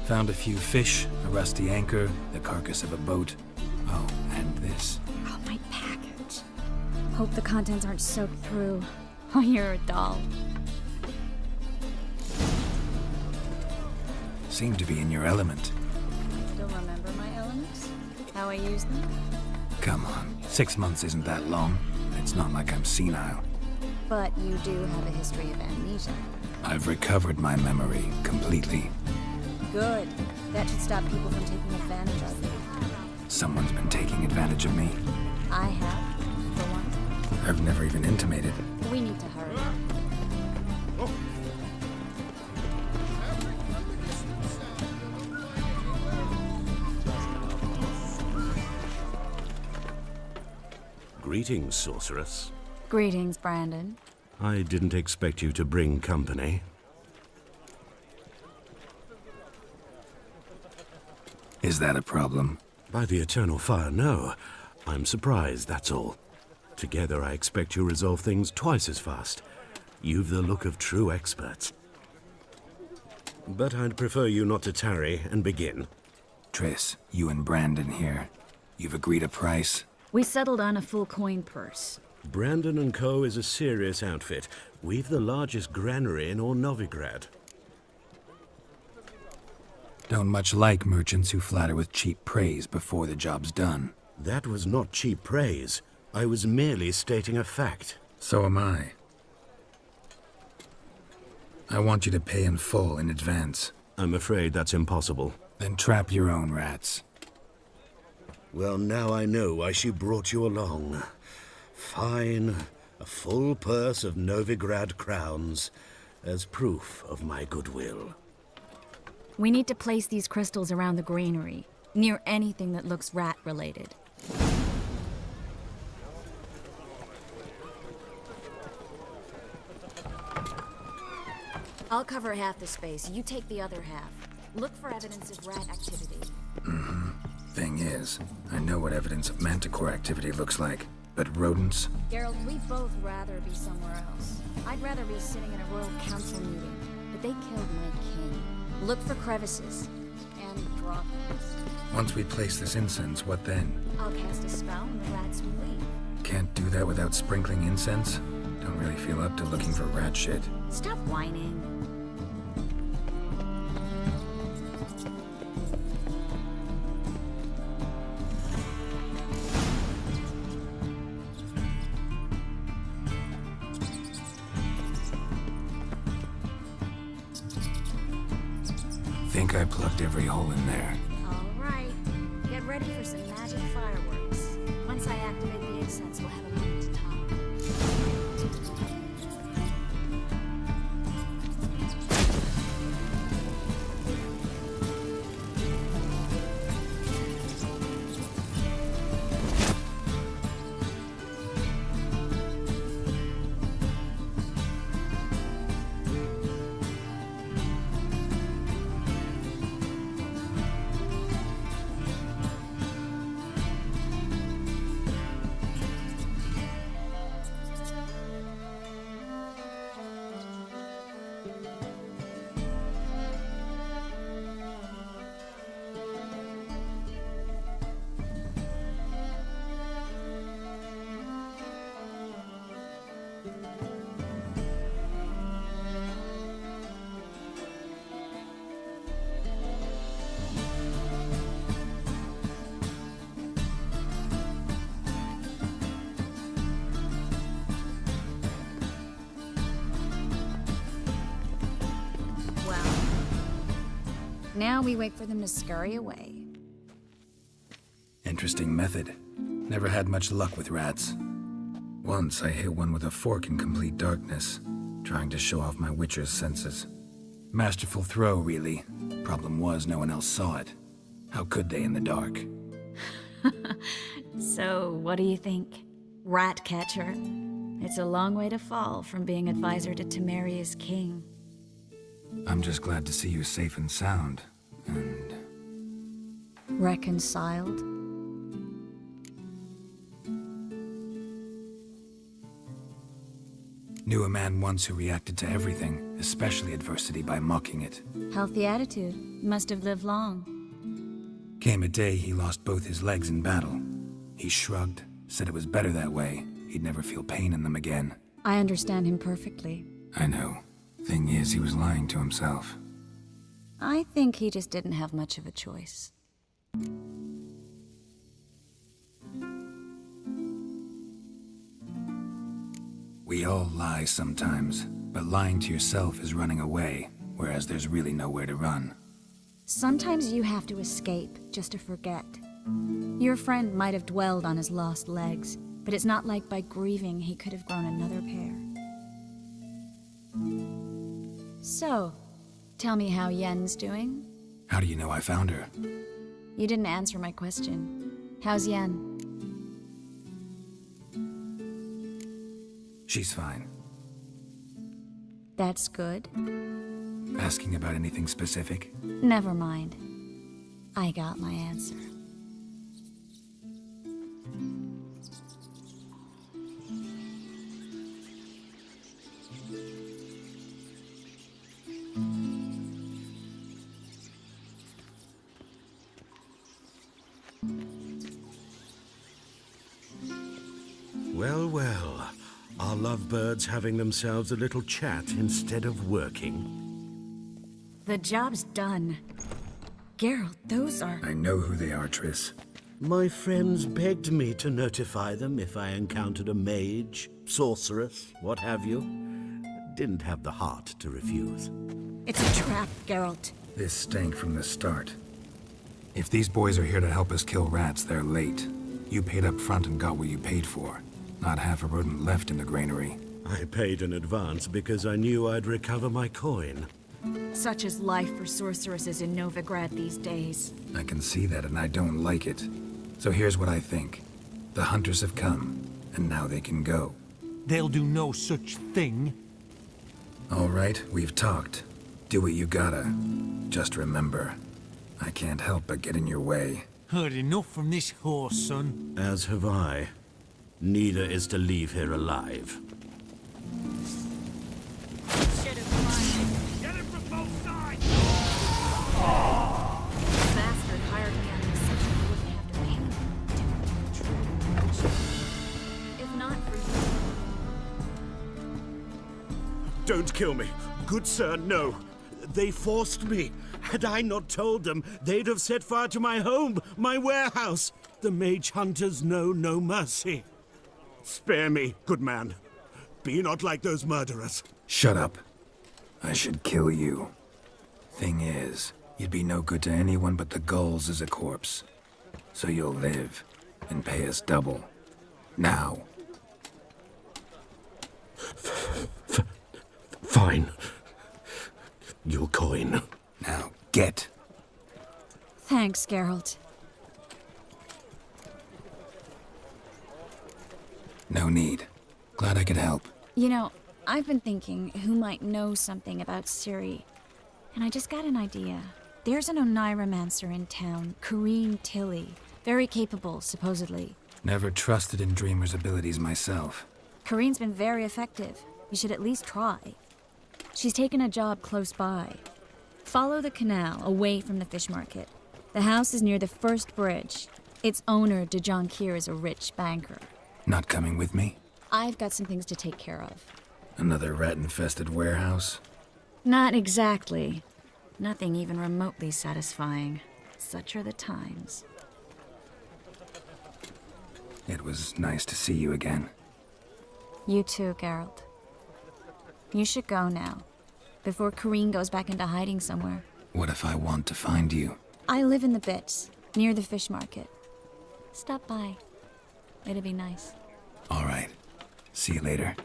S1: Found a few fish, a rusty anchor, the carcass of a boat. Oh, and this.
S9: Oh, my package. Hope the contents aren't soaked through. Oh, you're a doll.
S1: Seem to be in your element.
S9: Still remember my elements? How I use them?
S1: Come on, 6 months isn't that long. It's not like I'm senile.
S9: But you do have a history of amnesia.
S1: I've recovered my memory completely.
S9: Good. That should stop people from taking advantage of you.
S1: Someone's been taking advantage of me.
S9: I have, for one.
S1: I've never even intimated.
S9: We need to hurry.
S10: Greetings, sorceress.
S9: Greetings, Brandon.
S10: I didn't expect you to bring company.
S1: Is that a problem?
S10: By the eternal fire, no. I'm surprised, that's all. Together, I expect you resolve things twice as fast. You've the look of true experts. But I'd prefer you not to tarry and begin.
S1: Triss, you and Brandon here. You've agreed a price?
S9: We settled on a full coin purse.
S10: Brandon & Co. is a serious outfit. We've the largest granary in all Novigrad.
S1: Don't much like merchants who flatter with cheap praise before the job's done.
S10: That was not cheap praise. I was merely stating a fact.
S1: So am I. I want you to pay in full in advance.
S10: I'm afraid that's impossible.
S1: Then trap your own rats.
S10: Well, now I know why she brought you along. Fine. A full purse of Novigrad crowns as proof of my goodwill.
S9: We need to place these crystals around the granary, near anything that looks rat-related. I'll cover half the space. You take the other half. Look for evidence of rat activity.
S1: Thing is, I know what evidence of manticore activity looks like, but rodents?
S9: Geralt, we'd both rather be somewhere else. I'd rather be sitting in a royal council meeting, but they killed my king. Look for crevices, and drop it.
S1: Once we place this incense, what then?
S9: I'll cast a spell and the rats will leave.
S1: Can't do that without sprinkling incense? Don't really feel up to looking for rat shit.
S9: Stop whining.
S1: think I plugged every hole in there.
S9: All right. Get ready for some magic fireworks. Once I activate the incense, we'll have a moment to talk. Now we wait for them to scurry away.
S1: Interesting method. Never had much luck with rats. Once I hit one with a fork in complete darkness, trying to show off my witcher's senses. Masterful throw, really. Problem was, no one else saw it. How could they in the dark?
S9: So, what do you think? Rat catcher? It's a long way to fall from being advisor to Temeria's king.
S1: I'm just glad to see you safe and sound, and...
S9: Reconciled?
S1: Knew a man once who reacted to everything, especially adversity, by mocking it.
S9: Healthy attitude. Must have lived long.
S1: Came a day he lost both his legs in battle. He shrugged, said it was better that way. He'd never feel pain in them again.
S9: I understand him perfectly.
S1: I know. Thing is, he was lying to himself.
S9: I think he just didn't have much of a choice.
S1: We all lie sometimes, but lying to yourself is running away, whereas there's really nowhere to run.
S9: Sometimes you have to escape just to forget. Your friend might have dwelled on his lost legs, but it's not like by grieving he could have grown another pair. So, tell me how Yen's doing?
S1: How do you know I found her?
S9: You didn't answer my question. How's Yen?
S1: She's fine.
S9: That's good.
S1: Asking about anything specific?
S9: Never mind. I got my answer.
S10: Well, well. Are lovebirds having themselves a little chat instead of working?
S9: The job's done. Geralt, those are...
S1: I know who they are, Triss.
S10: My friends begged me to notify them if I encountered a mage, sorceress, what have you. Didn't have the heart to refuse.
S9: It's a trap, Geralt.
S1: This stank from the start. If these boys are here to help us kill rats, they're late. You paid up front and got what you paid for. Not half a rodent left in the granary.
S10: I paid in advance because I knew I'd recover my coin.
S9: Such is life for sorceresses in Novigrad these days.
S1: I can see that, and I don't like it. So here's what I think. The hunters have come, and now they can go.
S13: They'll do no such thing.
S1: All right, we've talked. Do what you gotta. Just remember, I can't help but get in your way.
S13: Heard enough from this horse, son.
S10: As have I. Neither is to leave here alive.
S9: Get it from both sides! The bastard hired me on this so he wouldn't have to pay me. If not for you...
S10: Don't kill me. Good sir, no. They forced me. Had I not told them, they'd have set fire to my home, my warehouse. The mage hunters know no mercy. Spare me, good man. Be not like those murderers.
S1: Shut up. I should kill you. Thing is, You'd be no good to anyone but the gulls as a corpse. So you'll live and pay us double. Now.
S10: Fine. Your coin.
S1: Now, get.
S9: Thanks, Geralt.
S1: No need. Glad I could help.
S9: You know, I've been thinking who might know something about Ciri. And I just got an idea. There's an Oneiromancer in town, Corrine Tilly. Very capable, supposedly.
S1: Never trusted in Dreamer's abilities myself.
S9: Corrine's been very effective. You should at least try. She's taken a job close by. Follow the canal away from the fish market. The house is near the first bridge. Its owner, Dejon Kier, is a rich banker.
S1: Not coming with me?
S9: I've got some things to take care of.
S1: Another rat-infested warehouse?
S9: Not exactly. Nothing even remotely satisfying. Such are the times.
S1: It was nice to see you again.
S9: You too, Geralt. You should go now, before Corrine goes back into hiding somewhere.
S1: What if I want to find you?
S9: I live in the Bits, near the fish market. Stop by. It'd be nice.
S1: All right. See you later.